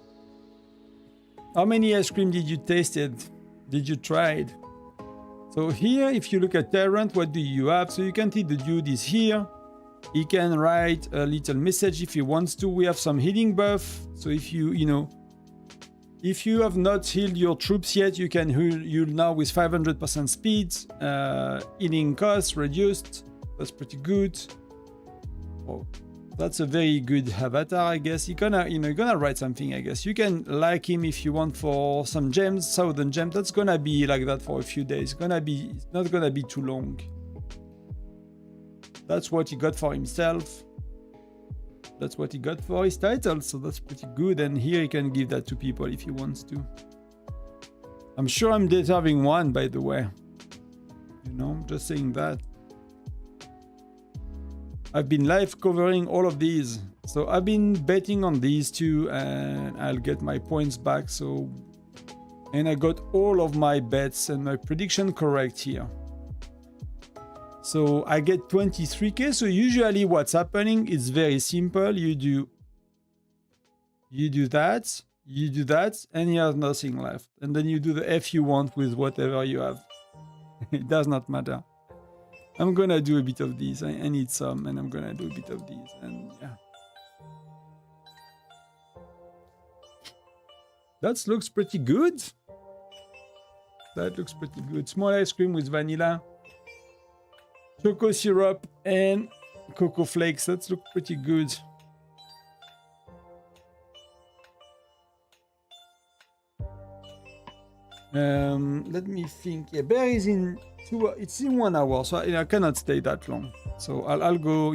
Speaker 1: How many ice cream did you tasted? Did you tried? So here, if you look at Tyrant, what do you have? So you can see the dude is here. He can write a little message if he wants to. We have some healing buff. So if you know, if you have not healed your troops yet, you can heal now with 500% speed. Healing costs reduced. That's pretty good. Oh, that's a very good avatar, I guess. You're gonna write something, I guess. You can like him if you want for some gems, southern gems. That's gonna be like that for a few days. It's not gonna be too long. That's what he got for himself. That's what he got for his title, so that's pretty good. And here he can give that to people if he wants to. I'm sure I'm deserving one, by the way. You know, just saying that. I've been live covering all of these, so I've been betting on these two and I'll get my points back. So, and I got all of my bets and my prediction correct here. So I get 23k. So usually what's happening is very simple. You do that, and you have nothing left. And then you do the F you want with whatever you have. It does not matter. I'm gonna do a bit of these. I need some, and I'm gonna do a bit of these, and yeah. That looks pretty good. That looks pretty good. Small ice cream with vanilla, choco syrup, and cocoa flakes. That looks pretty good. Let me think. Yeah, bear is in it's in 1 hour, so I cannot stay that long. So I'll go,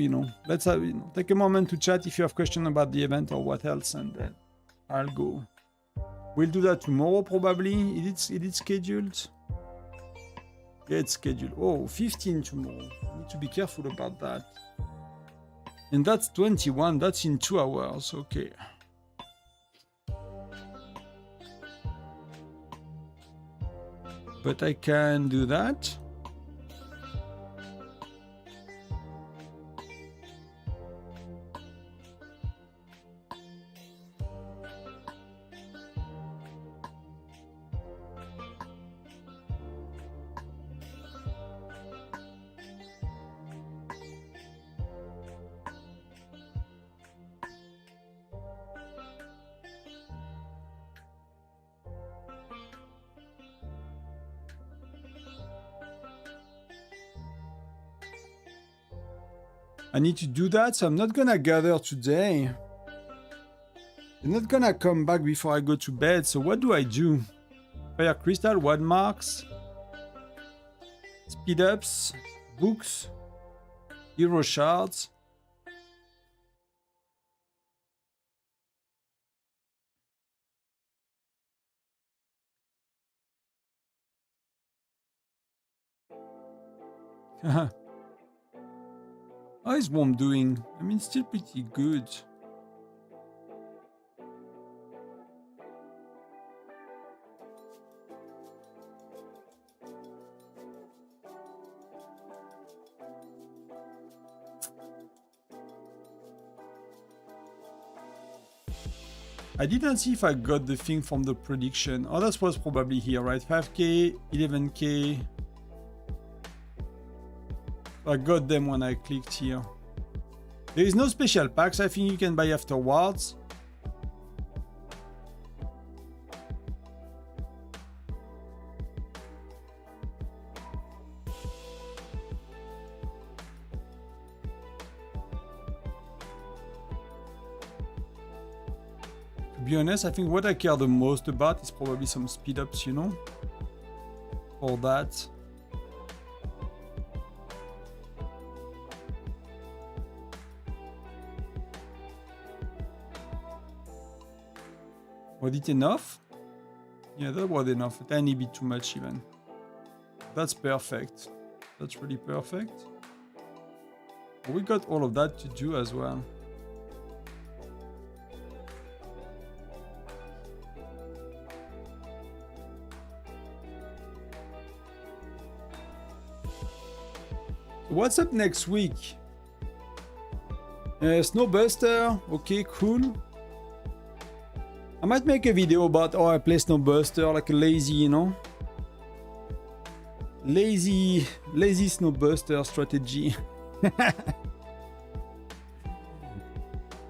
Speaker 1: let's have, take a moment to chat if you have questions about the event or what else, and then I'll go. We'll do that tomorrow probably. Is it scheduled? Yeah, it's scheduled. Oh, 15 tomorrow. I need to be careful about that. And that's 21. That's in 2 hours. Okay. But I can do that. I need to do that, so I'm not gonna gather today. I'm not gonna come back before I go to bed, so what do I do? Fire crystal, word marks, speed ups, books, hero shards. How is Worm doing? I mean, still pretty good. I didn't see if I got the thing from the prediction. Oh, that was probably here, right? 5k, 11k. I got them when I clicked here. There is no special packs. I think you can buy afterwards. To be honest, I think what I care the most about is probably some speed ups, for that. Was it enough? Yeah, that was enough. A tiny bit too much even. That's perfect. That's really perfect. We got all of that to do as well. What's up next week? Snowbuster. Okay, cool. I might make a video about how I play Snowbuster, like a lazy, lazy Snowbuster strategy.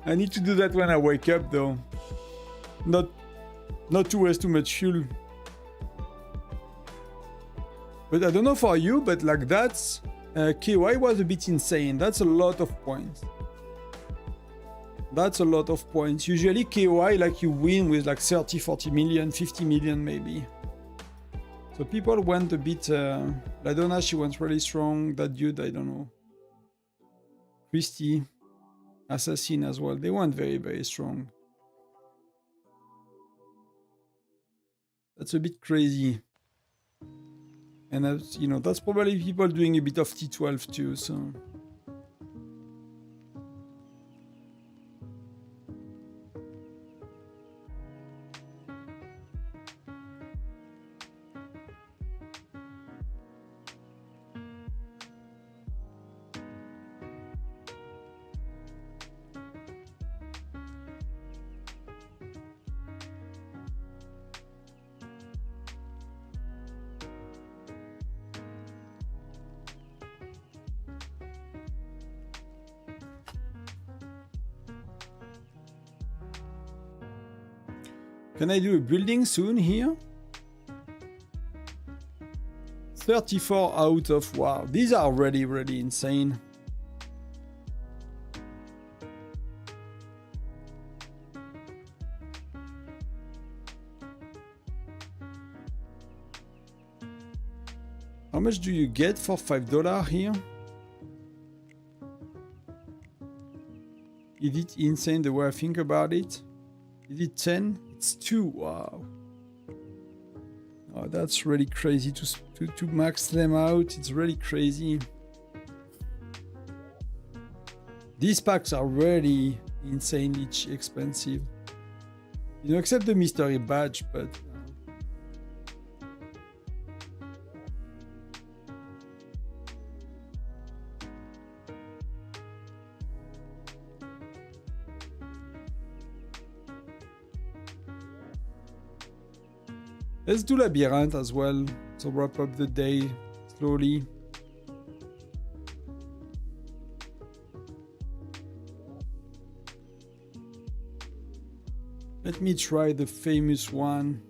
Speaker 1: I need to do that when I wake up, though. Not to waste too much fuel. But I don't know for you, but like that's KY was a bit insane. That's a lot of points. That's a lot of points. Usually KOI, like you win with like 30, 40 million, 50 million maybe. So people went a bit, Ladonna, she went really strong. That dude, I don't know. Christy, Assassin as well. They went very, very strong. That's a bit crazy. And that's, that's probably people doing a bit of T12 too, so. Can I do a building soon here? 34 out of, wow, these are really, really insane. How much do you get for $5 here? Is it insane the way I think about it? Is it 10? It's 2. Wow. Oh, that's really crazy to max them out. It's really crazy. These packs are really insanely expensive. You know, except the mystery badge, but... Let's do Labyrinth as well, so wrap up the day slowly. Let me try the famous one.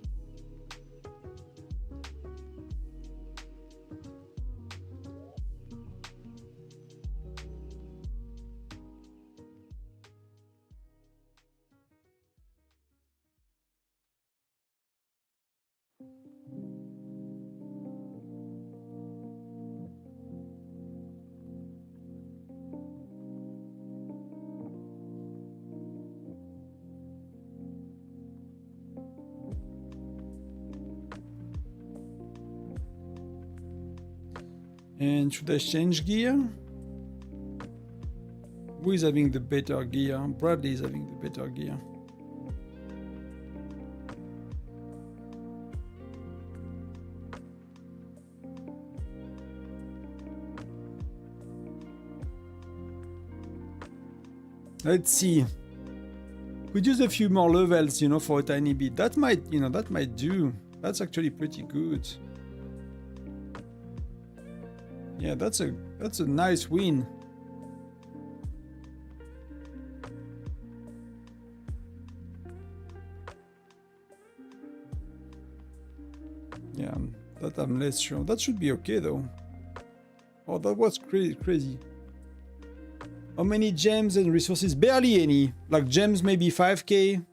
Speaker 1: And should I change gear? Who is having the better gear? Bradley is having the better gear. Let's see. Could use a few more levels, you know, for a tiny bit. That might, you know, that might do. That's actually pretty good. Yeah, that's a nice win. Yeah, that I'm less sure. That should be okay though. Oh, that was crazy. How many gems and resources? Barely any. Like gems maybe 5k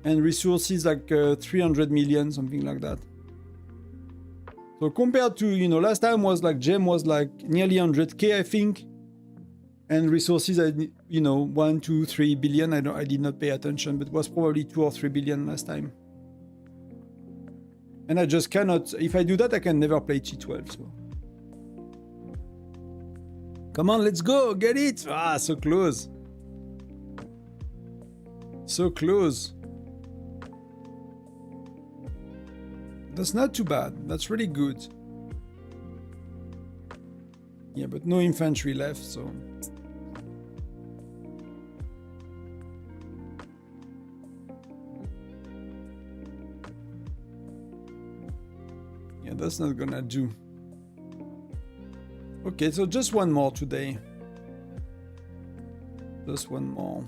Speaker 1: and resources like 300 million, something like that. So compared to, you know, last time was like gem was like nearly 100k, I think. And resources, you know, 1, 2, 3 billion. I did not pay attention, but it was probably 2 or 3 billion last time. And I just cannot, if I do that, I can never play T12, so. Come on, let's go, get it. Ah, so close. So close. That's not too bad. That's really good. Yeah, but no infantry left, so... Yeah, that's not gonna do. Okay, so just one more today. Just one more.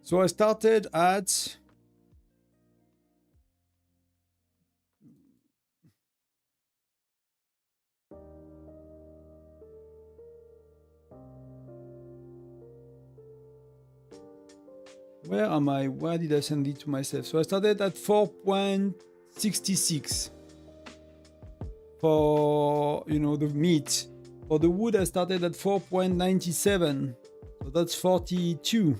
Speaker 1: So I started at... Where am I? Where did I send it to myself? So I started at 4.66 for, you know, the meat. For the wood, I started at 4.97. So that's 42.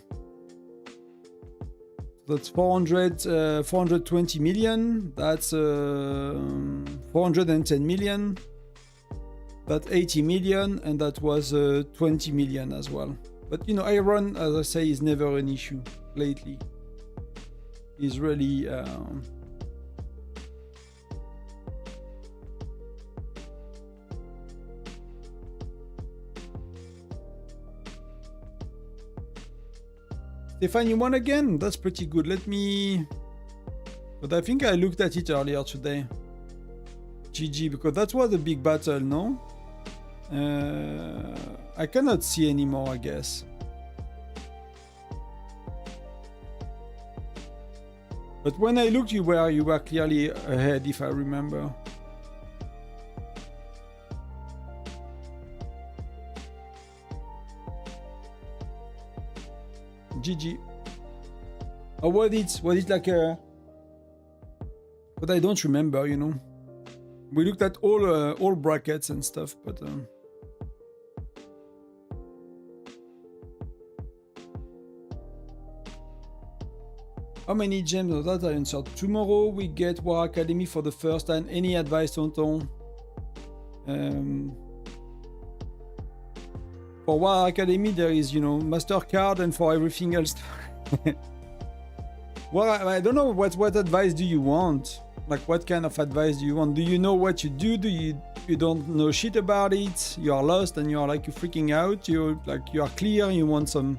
Speaker 1: That's 420 million. That's 410 million. That's 80 million. And that was 20 million as well. But, you know, iron, as I say, is never an issue lately. Is really... Stefan, you won again? That's pretty good. Let me... But I think I looked at it earlier today. GG, because that was a big battle, no? I cannot see anymore, I guess. But when I looked, you were clearly ahead, if I remember. GG. Or was it like a... But I don't remember, you know. We looked at all brackets and stuff, but... How many gems of that I answered? Tomorrow we get War Academy for the first time. Any advice, Tonton? For War Academy there is, you know, MasterCard, and for everything else... Well, I don't know, what advice do you want? Like, what kind of advice do you want? Do you know what you do? Do you don't know shit about it? You are lost and you are like, you're freaking out. You're like, you are clear, you want some...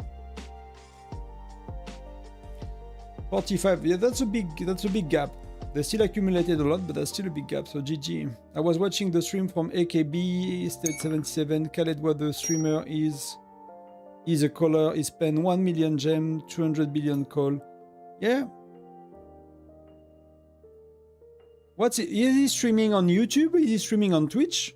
Speaker 1: 45, yeah, that's a big gap. They still accumulated a lot, but that's still a big gap, so GG. I was watching the stream from AKB, State 77, Khaled, what the streamer is a caller, he spent 1 million gem, 200 billion call. Yeah. Is he streaming on YouTube? Is he streaming on Twitch?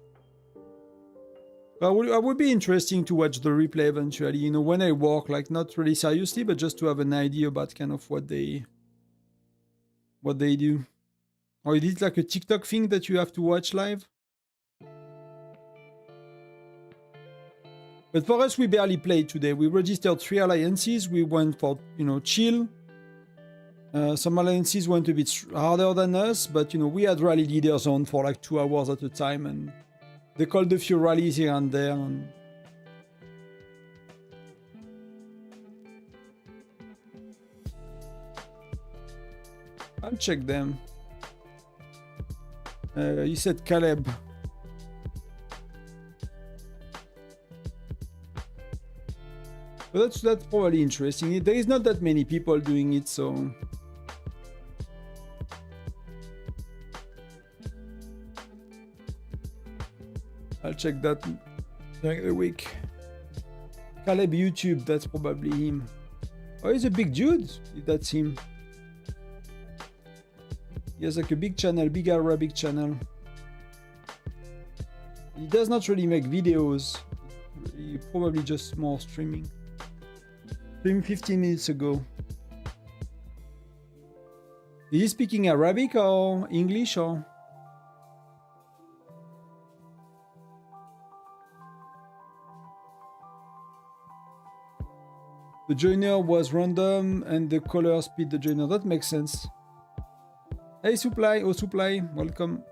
Speaker 1: I would be interesting to watch the replay eventually, you know, when I work, like not really seriously, but just to have an idea about kind of what they do. Or is it like a TikTok thing that you have to watch live? But for us, we barely played today. We registered 3 alliances. We went for, you know, chill. Some alliances went a bit harder than us, but, you know, we had rally leaders on for like 2 hours at a time, and they called a few rallies here and there. And... I'll check them. You said Caleb. But that's probably interesting. There is not that many people doing it, so... I'll check that during the week. Caleb YouTube, that's probably him. Oh, he's a big dude, if that's him. He has like a big channel, big Arabic channel. He does not really make videos. He probably just more streaming. Streamed 15 minutes ago. Is he speaking Arabic or English or? The joiner was random and the color speed the joiner. That makes sense. Hey Supply, oh Supply, welcome.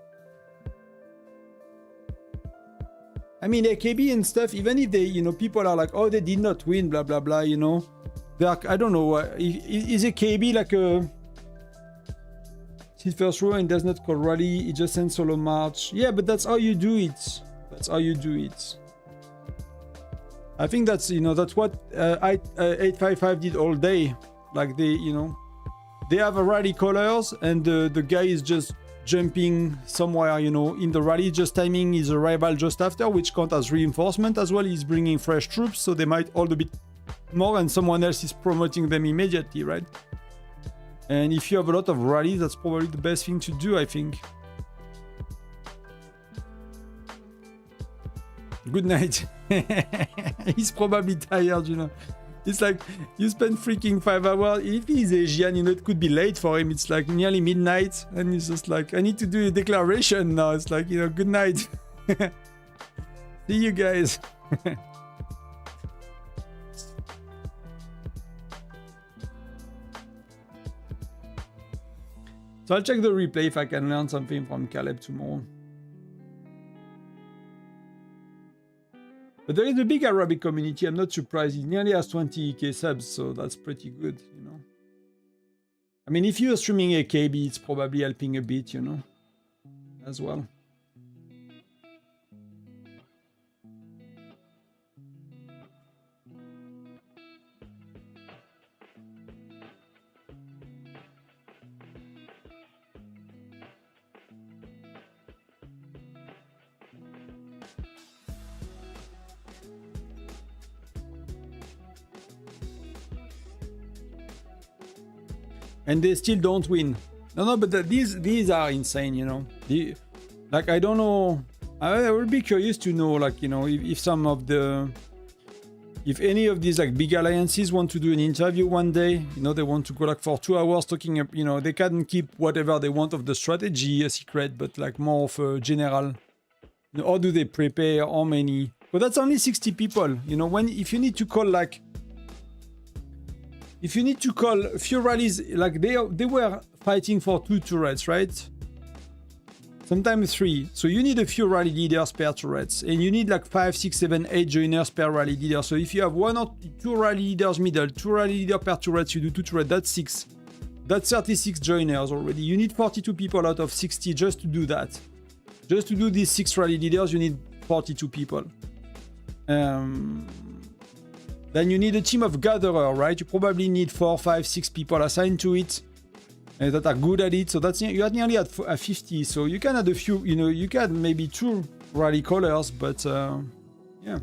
Speaker 1: I mean, AKB and stuff, even if they, you know, people are like, oh, they did not win, blah, blah, blah, you know. They're, I don't know, is AKB like a... His first row and does not call rally, he just sends solo march. Yeah, but that's how you do it. That's how you do it. I think that's, you know, that's what 855 did all day. Like they, you know, they have a rally colors and the guy is just jumping somewhere, you know, in the rally, just timing his arrival just after, which counts as reinforcement as well. He's bringing fresh troops, so they might hold a bit more and someone else is promoting them immediately, right? And if you have a lot of rallies, that's probably the best thing to do, I think. Good night. He's probably tired, you know. It's like, you spend freaking 5 hours. If he's Asian, you know, it could be late for him. It's like nearly midnight. And he's just like, I need to do a declaration now. It's like, you know, good night. See you guys. So I'll check the replay if I can learn something from Caleb tomorrow. But there is a big Arabic community. I'm not surprised. He nearly has 20k subs, so that's pretty good, you know. I mean, if you're streaming AKB, it's probably helping a bit, you know, as well. And they still don't win. No, but these are insane, you know. Like, I don't know. I would be curious to know, like, you know, if some of the if any of these like big alliances want to do an interview one day, you know, they want to go like for 2 hours talking, you know, they can keep whatever they want of the strategy a secret, but like more of a general, you know, how do they prepare, how many, but that's only 60 people, you know, if you need to call like, if you need to call a few rallies, like they were fighting for 2 turrets, right? Sometimes 3. So you need a few rally leaders per turrets. And you need like 5, 6, 7, 8 joiners per rally leader. So if you have 1 or 2 rally leaders middle, 2 rally leaders per turret, you do 2 turrets, that's 6. That's 36 joiners already. You need 42 people out of 60 just to do that. Just to do these 6 rally leaders, you need 42 people. Then you need a team of gatherer, right? You probably need 4, 5, 6 people assigned to it. That are good at it, so that's you're nearly at 50. So you can add a few, you know, you can maybe 2 rally callers, but yeah.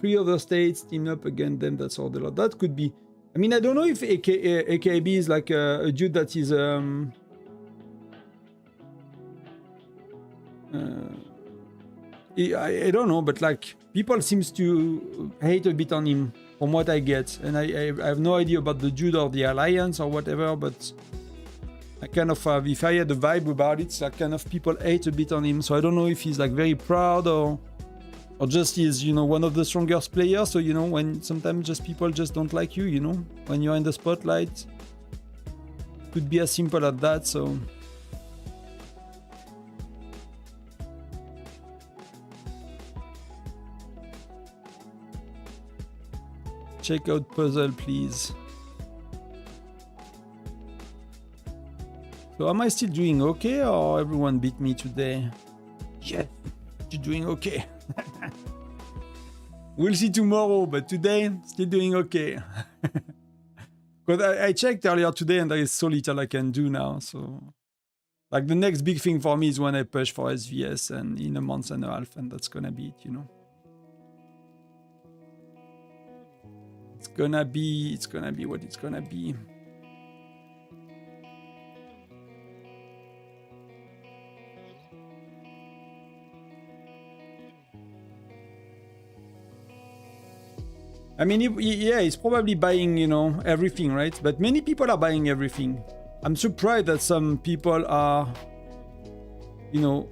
Speaker 1: 3 other states team up against them. That's all the lot. That could be. I mean, I don't know if AKB is like a dude that is I don't know, but like people seems to hate a bit on him. From what I get, and I have no idea about the dude or the alliance or whatever, but I kind of have, if I had a vibe about it, like kind of people hate a bit on him, so I don't know if he's like very proud or just he's, you know, one of the strongest players, so you know, when sometimes just people just don't like you, you know, when you're in the spotlight. Could be as simple as that, so... Check out puzzle, please. So am I still doing okay, or everyone beat me today? Yeah, you're doing okay. We'll see tomorrow, but today, still doing okay. Because I checked earlier today and there is so little I can do now, so... Like the next big thing for me is when I push for SVS and in a month and a half, and that's gonna be it, you know. It's gonna be what it's gonna be. I mean, yeah, he's probably buying, you know, everything, right? But many people are buying everything. I'm surprised that some people are, you know,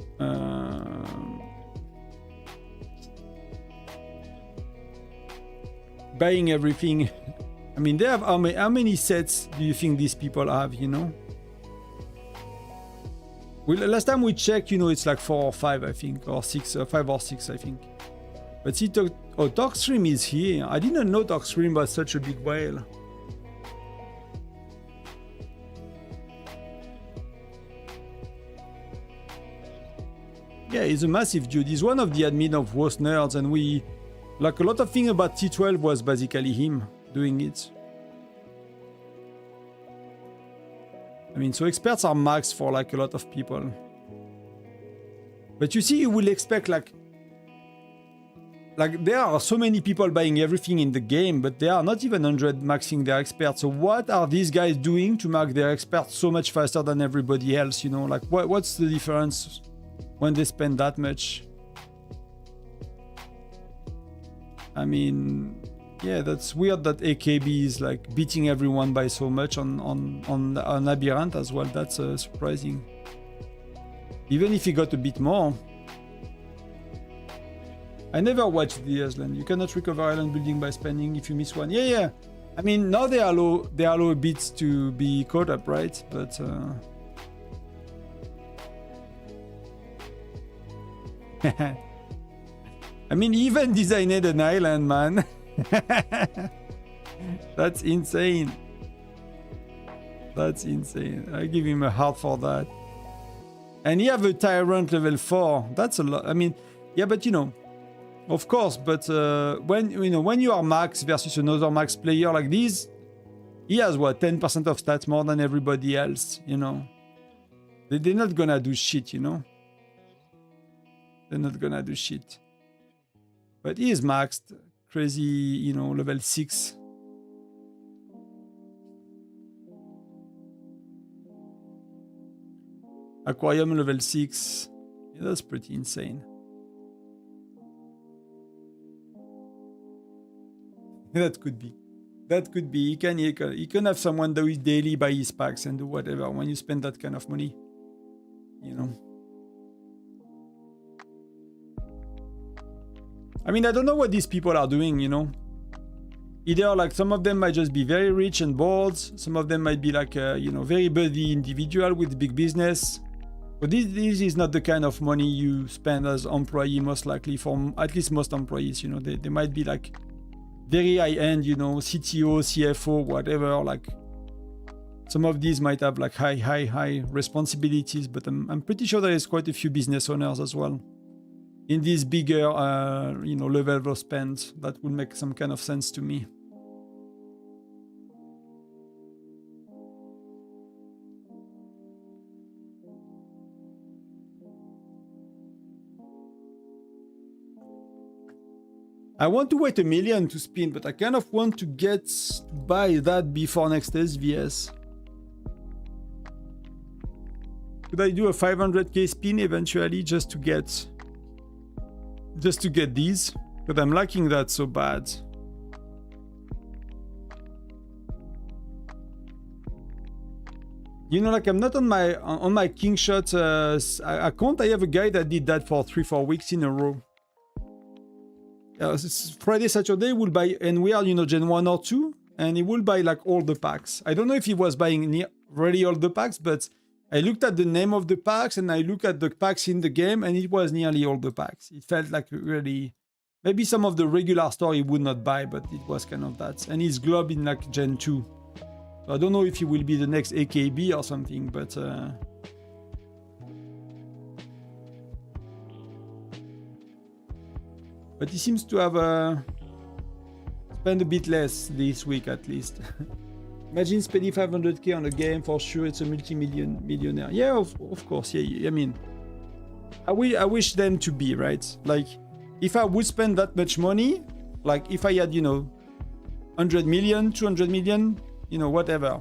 Speaker 1: buying everything. I mean, they have how many sets do you think these people have, you know? Well, last time we checked, you know, it's like 4 or 5, I think, or 6, 5 or 6, I think. But see, TalkStream is here. I didn't know TalkStream was such a big whale. Yeah, he's a massive dude. He's one of the admin of Worst Nerds, and we... Like, a lot of things about T12 was basically him doing it. I mean, so experts are maxed for, like, a lot of people. But you see, you will expect, like, there are so many people buying everything in the game, but they are not even 100 maxing their experts. So what are these guys doing to max their experts so much faster than everybody else, you know? Like, what's the difference when they spend that much? I mean, yeah, that's weird that AKB is like beating everyone by so much on Labyrinth as well. That's surprising. Even if he got a bit more. I never watched the Island. You cannot recover island building by spending if you miss one. Yeah, yeah. I mean, now they allow bits to be caught up, right? But I mean, he even designed an island, man. That's insane. That's insane. I give him a heart for that. And he have a Tyrant level 4. That's a lot. I mean, yeah, but you know, of course. But when you are max versus another max player like this, he has what 10% of stats more than everybody else. You know, they're not gonna do shit. You know, they're not gonna do shit. But he is maxed, crazy, you know, level 6. Aquarium level 6. Yeah, that's pretty insane. That could be. That could be. You can have someone do it daily, buy his packs and do whatever when you spend that kind of money. You know. I mean, I don't know what these people are doing, you know. Either like some of them might just be very rich and bored. Some of them might be like, you know, very busy individual with big business. But this is not the kind of money you spend as employee, most likely, for at least most employees, you know. They might be like very high-end, you know, CTO, CFO, whatever. Like some of these might have like high responsibilities, but I'm pretty sure there is quite a few business owners as well in these bigger, you know, level of spend. That would make some kind of sense to me. I want to wait $1 million to spin, but I kind of want to buy that before next SVS. Could I do a 500k spin eventually just to get these? But I'm liking that so bad. You know, like I'm not on my King Shot account. I have a guy that did that for 3-4 weeks in a row. Friday, Saturday, we'll buy, and we are, you know, Gen 1 or 2, and he will buy like all the packs. I don't know if he was buying really all the packs, but I looked at the name of the packs and I looked at the packs in the game, and it was nearly all the packs. It felt like really, maybe some of the regular store he would not buy, but it was kind of that. And he's glob in like Gen 2. So I don't know if he will be the next AKB or something, but he seems to have spent a bit less this week at least. Imagine spending 500k on a game, for sure it's a millionaire. Yeah, of course, yeah, I mean, I wish them to be, right? Like, if I would spend that much money, like if I had, you know, 100 million, 200 million, you know, whatever.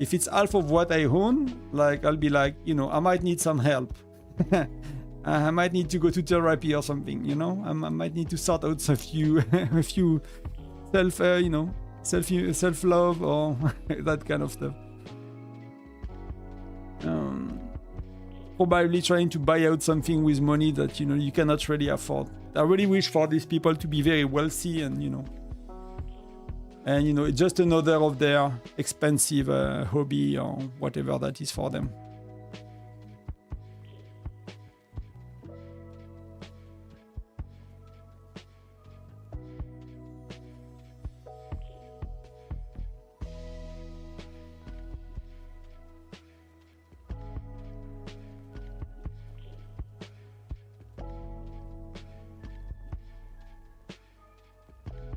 Speaker 1: If it's half of what I own, like, I'll be like, you know, I might need some help. I might need to go to therapy or something, you know. I might need to sort out a few self, you know, self-love or that kind of stuff. Probably trying to buy out something with money that, you know, you cannot really afford. I really wish for these people to be very wealthy and, you know, it's just another of their expensive hobby or whatever that is for them.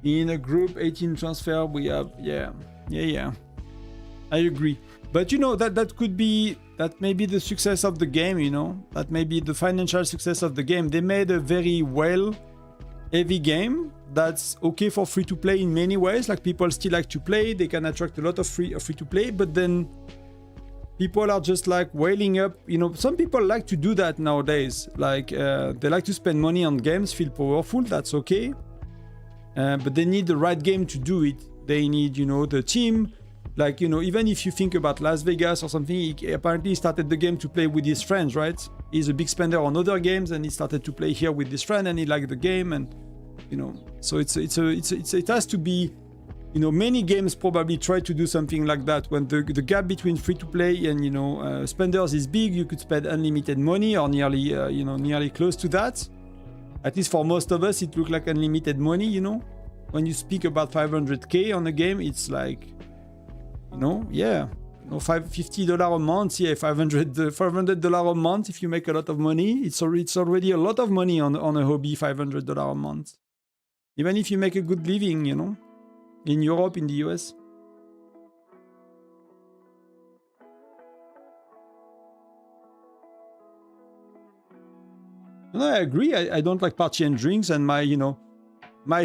Speaker 1: In a group 18 transfer, we have, yeah. I agree. But, you know, that could be, that may be the success of the game, you know. That may be the financial success of the game. They made a very heavy game that's okay for free-to-play in many ways. Like, people still like to play. They can attract a lot of free-to-play. But then people are just like wailing up. You know, some people like to do that nowadays. Like, they like to spend money on games, feel powerful. That's okay. But they need the right game to do it. They need, you know, the team. Like, you know, even if you think about Las Vegas or something, he apparently started the game to play with his friends, right? He's a big spender on other games, and he started to play here with his friend, and he liked the game, and, you know, so it has to be, you know, many games probably try to do something like that. When the gap between free to play and, you know, spenders is big, you could spend unlimited money or nearly close to that. At least for most of us, it looks like unlimited money, you know. When you speak about 500k on a game, it's like, you know, yeah, you know, $50 a month, yeah, $500 a month. If you make a lot of money, it's already a lot of money on a hobby, $500 a month. Even if you make a good living, you know, in Europe, in the US. No, I agree. I don't like party and drinks, and my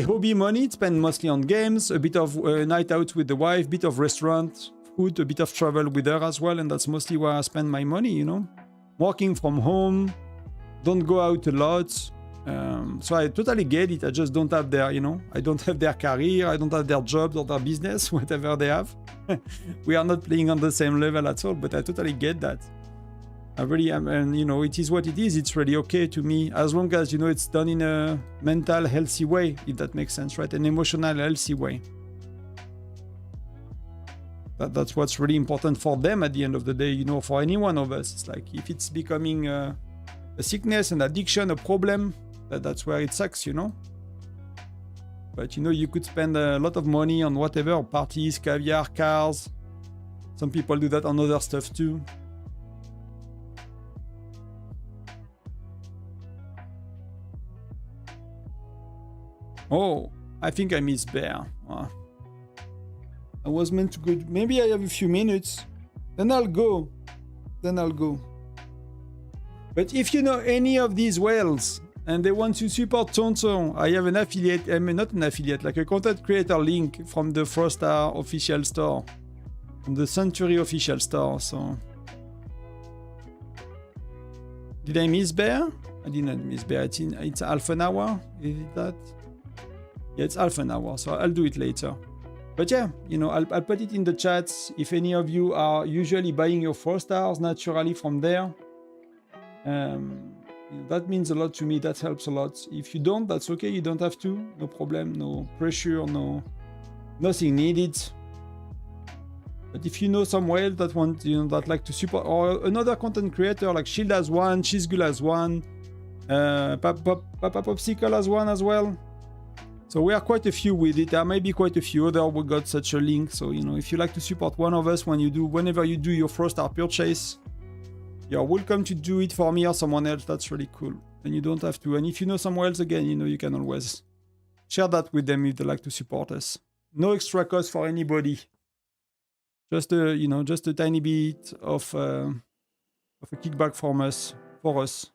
Speaker 1: hobby money spent mostly on games, a bit of night out with the wife, a bit of restaurant food, a bit of travel with her as well, and that's mostly where I spend my money, you know. Working from home, don't go out a lot, So I totally get it. I just don't have their, you know, I don't have their career, I don't have their jobs or their business, whatever they have. We are not playing on the same level at all, but I totally get that. I really am, and you know, it is what it is. It's really okay to me, as long as, you know, it's done in a mental, healthy way, if that makes sense, right? An emotional, healthy way. That's what's really important for them at the end of the day, you know, for any one of us. It's like, if it's becoming a sickness, an addiction, a problem, that's where it sucks, you know? But, you know, you could spend a lot of money on whatever, parties, caviar, cars. Some people do that on other stuff too. Oh, I think I missed Bear. I was meant to go. Maybe I have a few minutes. Then I'll go. But if you know any of these whales and they want to support Tonton, I have an affiliate, not an affiliate, like a content creator link from the Frostar official store. From the Century official store, so. Did I miss Bear? I did not miss Bear. It's half an hour? Is it that? Yeah, it's half an hour, so I'll do it later. But yeah, you know, I'll put it in the chats. If any of you are usually buying your 4 stars naturally from there, that means a lot to me. That helps a lot. If you don't, that's okay. You don't have to. No problem. No pressure. Nothing needed. But if you know some whales that want, you know, that like to support, or another content creator like Shield has one, Cheesegull has one, Papa Popsicle has one as well. So we are quite a few with it. There may be quite a few other we got such a link. So, you know, if you like to support one of us whenever you do your first star purchase, you're welcome to do it for me or someone else. That's really cool. And you don't have to. And if you know someone else, again, you know, you can always share that with them if they like to support us. No extra cost for anybody. Just a, you know, just a tiny bit of a kickback from us, for us.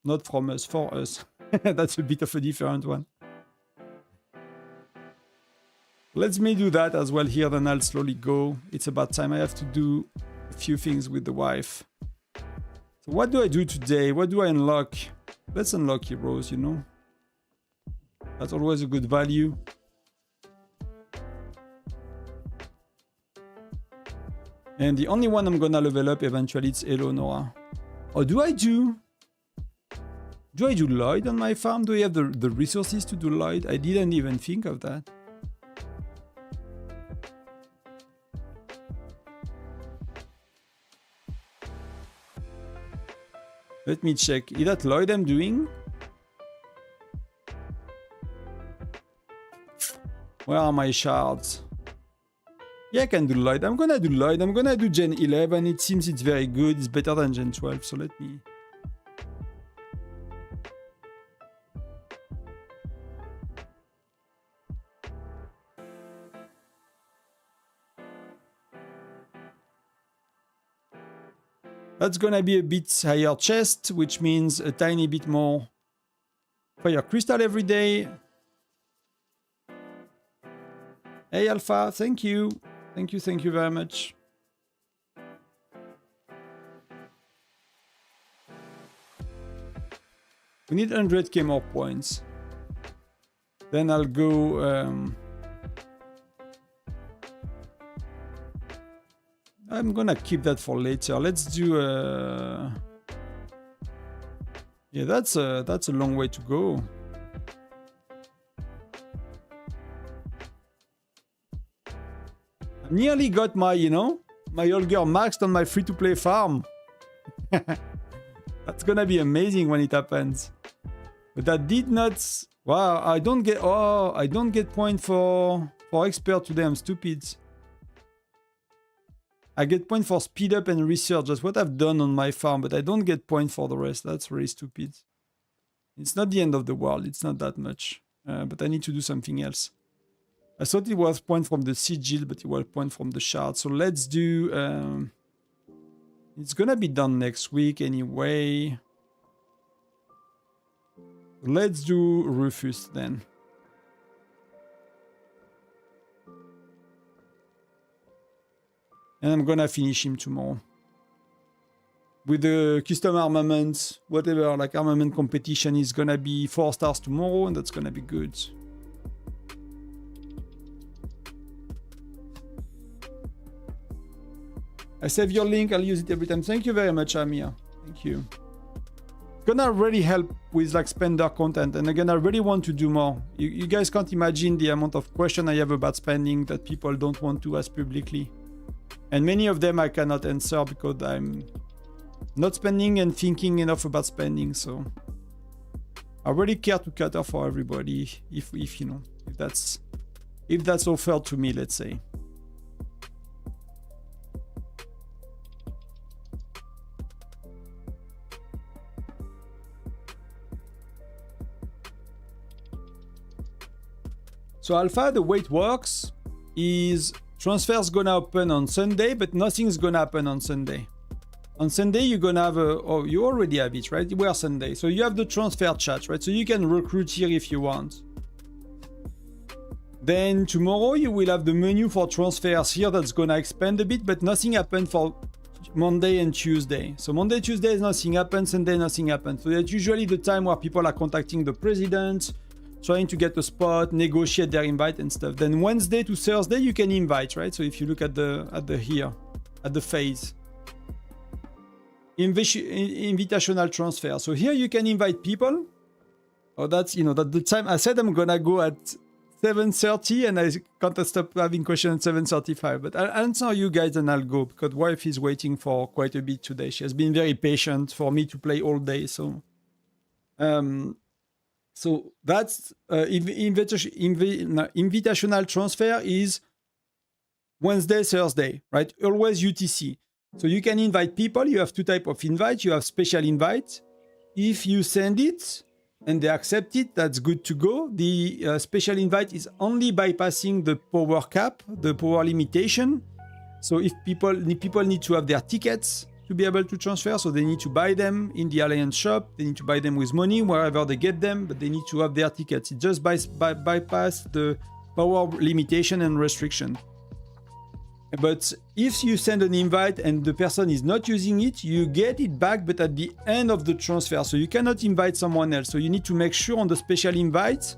Speaker 1: Not from us, for us. That's a bit of a different one. Let me do that as well here, then I'll slowly go. It's about time. I have to do a few things with the wife. So what do I do today? What do I unlock? Let's unlock heroes, you know. That's always a good value. And the only one I'm gonna level up eventually is Eleonora. Or do I do Lloyd on my farm? Do I have the resources to do Lloyd? I didn't even think of that. Let me check. Is that Lloyd I'm doing? Where are my shards? Yeah, I can do Lloyd. I'm gonna do Lloyd. I'm gonna do Gen 11. It seems it's very good. It's better than Gen 12. So let me... That's gonna be a bit higher chest, which means a tiny bit more fire crystal every day. Hey Alpha, thank you. Thank you very much. We need 100k more points. Then I'll go... I'm gonna keep that for later. Let's do yeah, that's a long way to go. I nearly got my, you know, my old girl maxed on my free-to-play farm. That's gonna be amazing when it happens. But that did not... Wow, I don't get point for expert today. I'm stupid. I get point for speed up and research. That's what I've done on my farm, but I don't get point for the rest. That's really stupid. It's not the end of the world. It's not that much. But I need to do something else. I thought it was point from the sigil, but it was point from the shard. So let's do... it's gonna be done next week anyway. Let's do Rufus then. And I'm gonna finish him tomorrow. with the custom armaments, whatever, like armament competition is gonna be 4 stars tomorrow, and that's gonna be good. I save your link, I'll use it every time. Thank you very much, Amir. Thank you. It's gonna really help with like spender content. And again, I really want to do more. You guys can't imagine the amount of questions I have about spending that people don't want to ask publicly. And many of them I cannot answer because I'm not spending and thinking enough about spending. So I really care to cater for everybody if you know, if that's offered to me, let's say. So Alpha, the way it works is transfers gonna open on Sunday, but nothing's gonna happen on Sunday. On Sunday, you're gonna have you already have it, right? We're Sunday. So you have the transfer chat, right? So you can recruit here if you want. Then tomorrow, you will have the menu for transfers here that's gonna expand a bit, but nothing happened for Monday and Tuesday. So Monday, Tuesday, nothing happens. Sunday, nothing happens. So that's usually the time where people are contacting the president, trying to get a spot, negotiate their invite and stuff. Then Wednesday to Thursday, you can invite, right? So if you look at the phase. Invitational transfer. So here you can invite people. Oh, that's, you know, that the time I said I'm gonna go at 7:30 and I can't stop having questions at 7:35. But I'll answer you guys and I'll go because wife is waiting for quite a bit today. She has been very patient for me to play all day. So, so that's invitational transfer is Wednesday, Thursday, right? Always UTC. So you can invite people. You have 2 types of invite. You have special invite. If you send it and they accept it, that's good to go. The special invite is only bypassing the power cap, the power limitation. So if people need to have their tickets to be able to transfer, so they need to buy them in the Alliance shop. They need to buy them with money wherever they get them, but they need to have their tickets. It just bypass the power limitation and restriction. But if you send an invite and the person is not using it, you get it back, but at the end of the transfer. So you cannot invite someone else. So you need to make sure on the special invite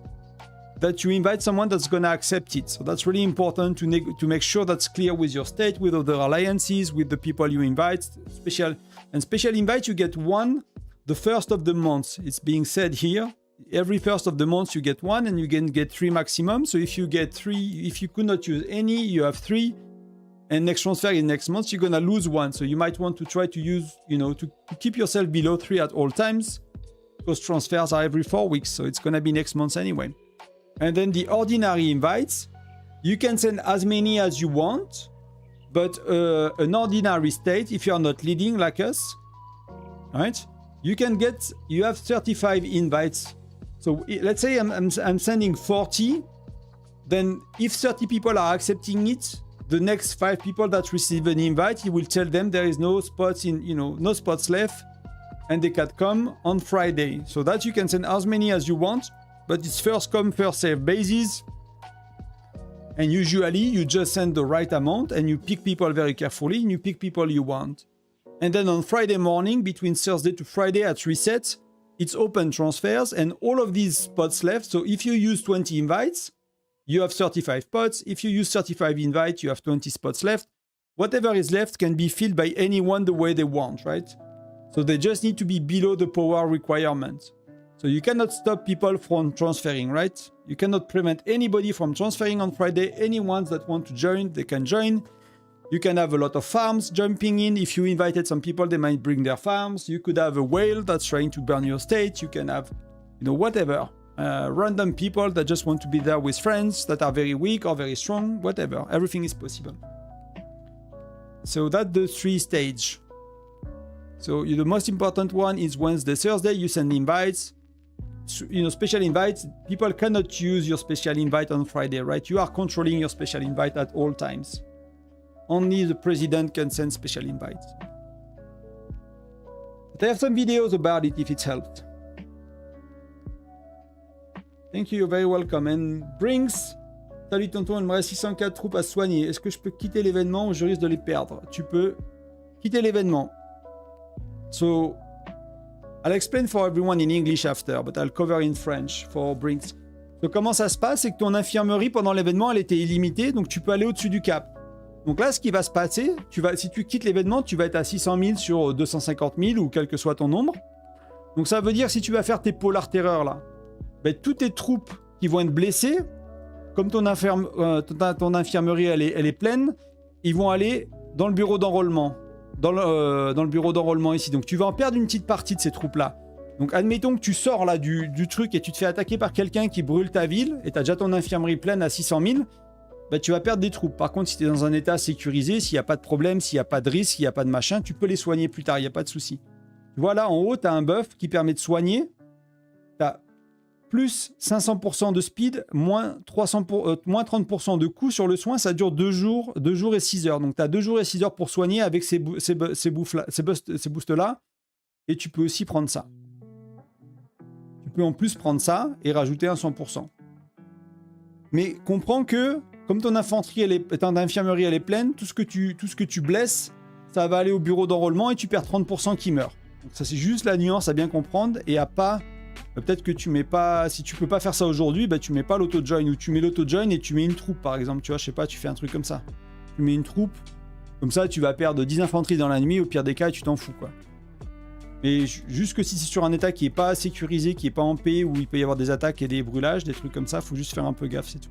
Speaker 1: that you invite someone that's going to accept it. So that's really important to make sure that's clear with your state, with other alliances, with the people you invite. Special invite, you get one the first of the month. It's being said here. Every first of the month you get one and you can get 3 maximum. So if you get 3, if you could not use any, you have 3. And next transfer in next month, you're going to lose 1. So you might want to try to use, you know, to keep yourself below 3 at all times. Because transfers are every 4 weeks. So it's going to be next month anyway. And then the ordinary invites, you can send as many as you want. But an ordinary state, if you're not leading like us, right? You have 35 invites. So let's say I'm sending 40. Then if 30 people are accepting it, the next 5 people that receive an invite, he will tell them there is no spots no spots left, and they can come on Friday. So that you can send as many as you want, but it's first come, first serve basis. And usually you just send the right amount and you pick people very carefully and you pick people you want. And then on Friday morning, between Thursday to Friday at reset, it's open transfers and all of these spots left. So if you use 20 invites, you have 35 spots. If you use 35 invites, you have 20 spots left. Whatever is left can be filled by anyone the way they want, right? So they just need to be below the power requirement. So you cannot stop people from transferring, right? You cannot prevent anybody from transferring on Friday. Anyone that want to join, they can join. You can have a lot of farms jumping in. If you invited some people, they might bring their farms. You could have a whale that's trying to burn your state. You can have, whatever. Random people that just want to be there with friends that are very weak or very strong, whatever. Everything is possible. So that's the 3 stage. So the most important one is Wednesday, Thursday. You send invites. Special invites. People cannot use your special invite on Friday, right? You are controlling your special invite at all times. Only the president can send special invites. But I have some videos about it if it's helped. Thank you, you're very welcome. And Brinks, salut tonton, il me reste 604 troupes à soigner. Est-ce que je peux quitter l'événement ou je risque de les perdre? Tu peux quitter l'événement. So I'll explain for everyone in English after, but I'll cover in French for Brinks. Donc comment ça se passe, c'est que ton infirmerie pendant l'événement, elle était illimitée, donc tu peux aller au-dessus du cap. Donc là, ce qui va se passer, si tu quittes l'événement, tu vas être à 600 000 sur 250 000 ou quel que soit ton nombre. Donc ça veut dire si tu vas faire tes Polar Terror là, ben, toutes tes troupes qui vont être blessées, comme ton infirmerie elle est pleine, ils vont aller dans le bureau d'enrôlement. Dans le bureau d'enrôlement ici. Donc tu vas en perdre une petite partie de ces troupes là. Donc admettons que tu sors là du truc et tu te fais attaquer par quelqu'un qui brûle ta ville et tu as déjà ton infirmerie pleine à 600 000, bah, tu vas perdre des troupes. Par contre, si tu es dans un état sécurisé, s'il n'y a pas de problème, s'il n'y a pas de risque, s'il n'y a pas de machin, tu peux les soigner plus tard, il n'y a pas de souci. Tu vois là, en haut, tu as un buff qui permet de soigner. Tu as plus 500% de speed, moins 30% de coût sur le soin. Ça dure 2 jours et 6 heures. Donc tu as 2 jours et 6 heures pour soigner avec ces boosts-là. Et tu peux aussi prendre ça. Tu peux en plus prendre ça et rajouter un 100%. Mais comprends que, comme ton infirmerie elle est pleine, tout ce que tu blesses, ça va aller au bureau d'enrôlement et tu perds 30% qui meurent. Donc ça, c'est juste la nuance à bien comprendre et à pas... Peut-être que tu mets pas... Si tu peux pas faire ça aujourd'hui, bah, tu mets pas l'auto-join ou tu mets l'auto-join et tu mets une troupe, par exemple. Tu vois, je sais pas, tu fais un truc comme ça. Tu mets une troupe, comme ça, tu vas perdre 10 infanteries dans la nuit, au pire des cas, tu t'en fous, quoi. Mais juste que si c'est sur un état qui est pas sécurisé, qui est pas en paix, où il peut y avoir des attaques et des brûlages, des trucs comme ça, faut juste faire un peu gaffe, c'est tout.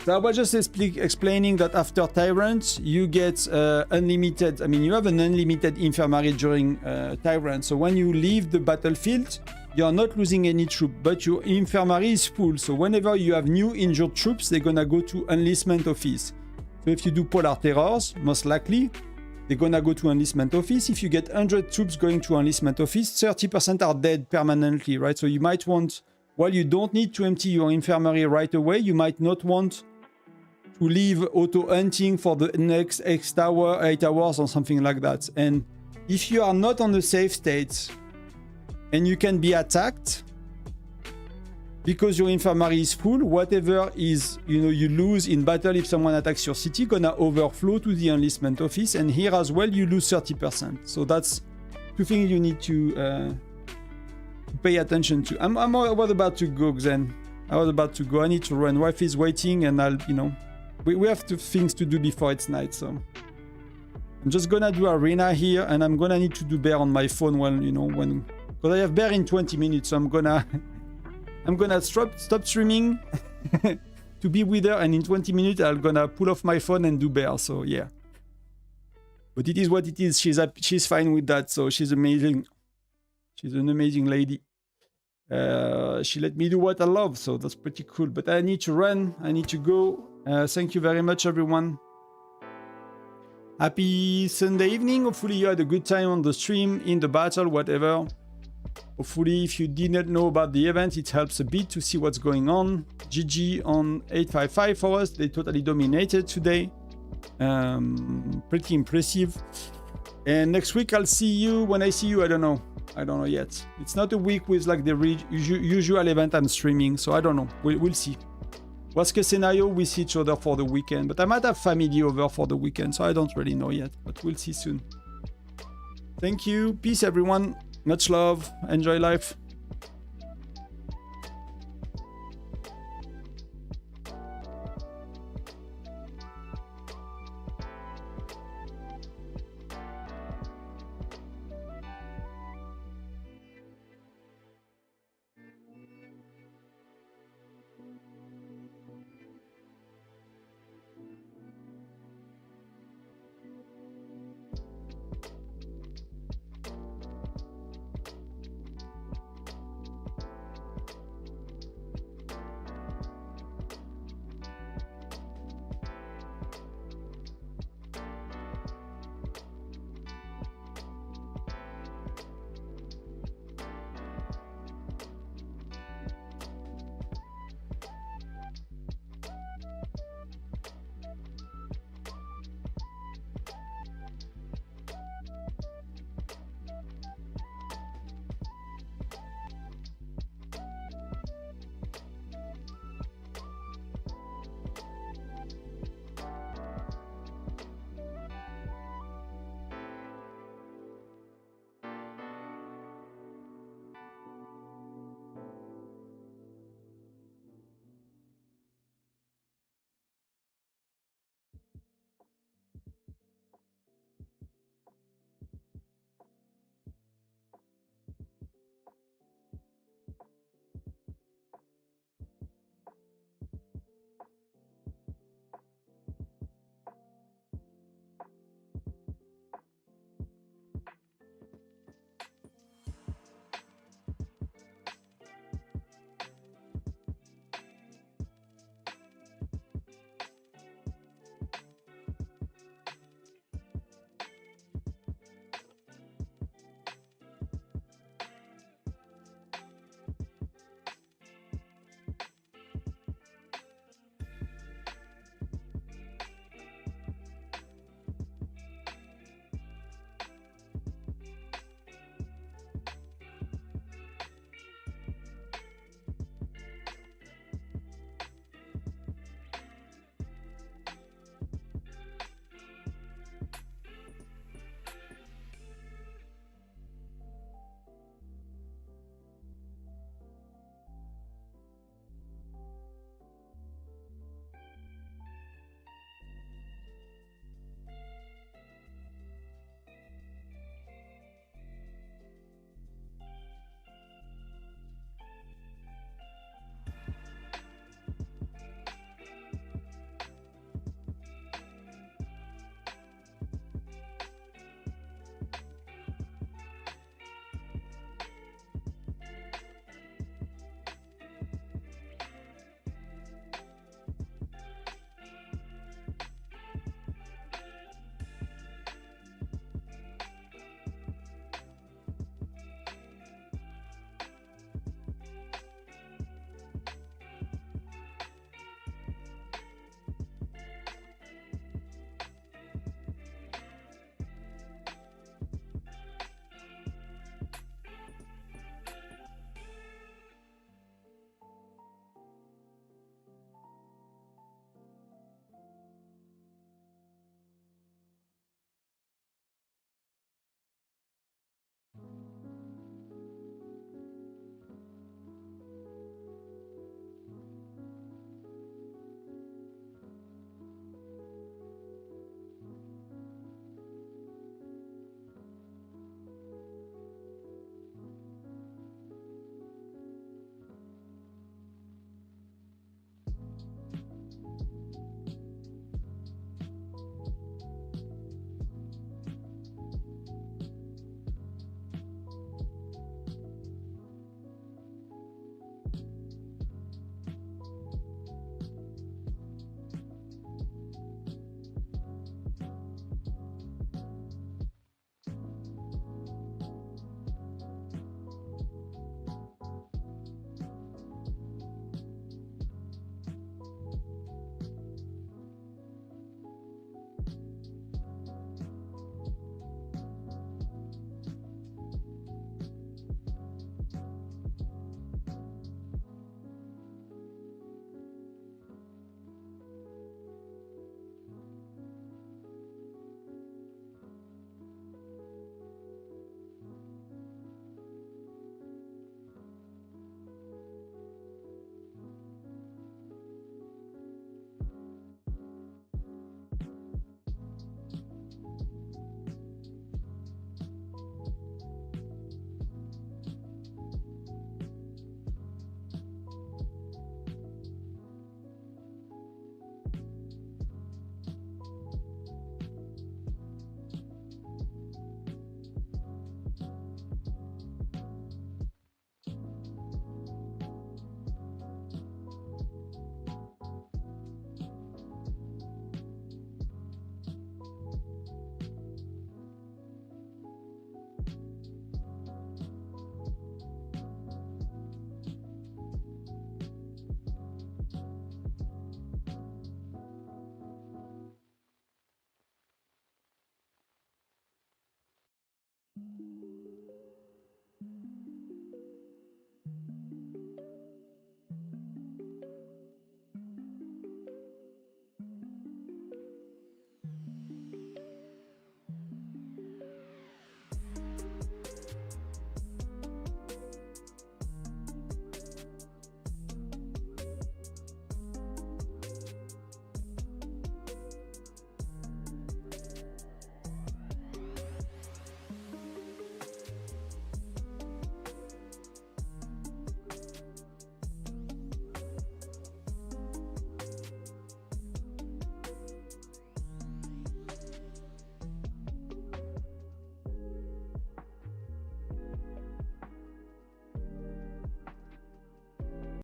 Speaker 1: So I was just explaining that after Tyrant, you get unlimited, I mean, you have an unlimited infirmary during Tyrant. So when you leave the battlefield, you're not losing any troop, but your infirmary is full. So whenever you have new injured troops, they're gonna go to enlistment office. So if you do Polar Terrors, most likely, they're gonna go to enlistment office. If you get 100 troops going to enlistment office, 30% are dead permanently, right? So you might want, while you don't need to empty your infirmary right away, you might not want to leave auto-hunting for the next 8 hours or something like that. And if you are not on a safe state and you can be attacked because your infirmary is full, whatever is, you lose in battle if someone attacks your city, gonna overflow to the enlistment office. And here as well, you lose 30%. So that's 2 things you need to pay attention to. I was about to go, Xen. I was about to go. I need to run. Wife is waiting and I'll, we have 2 things to do before it's night, so I'm just gonna do arena here, and I'm gonna need to do bear on my phone because I have bear in 20 minutes, so I'm gonna stop streaming to be with her, and in 20 minutes I'm gonna pull off my phone and do bear. So yeah, but it is what it is. She's fine with that, so she's amazing. She's an amazing lady. She let me do what I love, so that's pretty cool. But I need to run. I need to go. Thank you very much, everyone. Happy Sunday evening. Hopefully you had a good time on the stream, in the battle, whatever. Hopefully, if you did not know about the event, it helps a bit to see what's going on. GG on 855 for us. They totally dominated today. Pretty impressive. And next week I'll see you. When I see you, I don't know yet. It's not a week with like the usual event I'm streaming, so I don't know. We'll see. Worst case scenario, we see each other for the weekend, but I might have family over for the weekend, so I don't really know yet, but we'll see soon. Thank you. Peace, everyone. Much love. Enjoy life.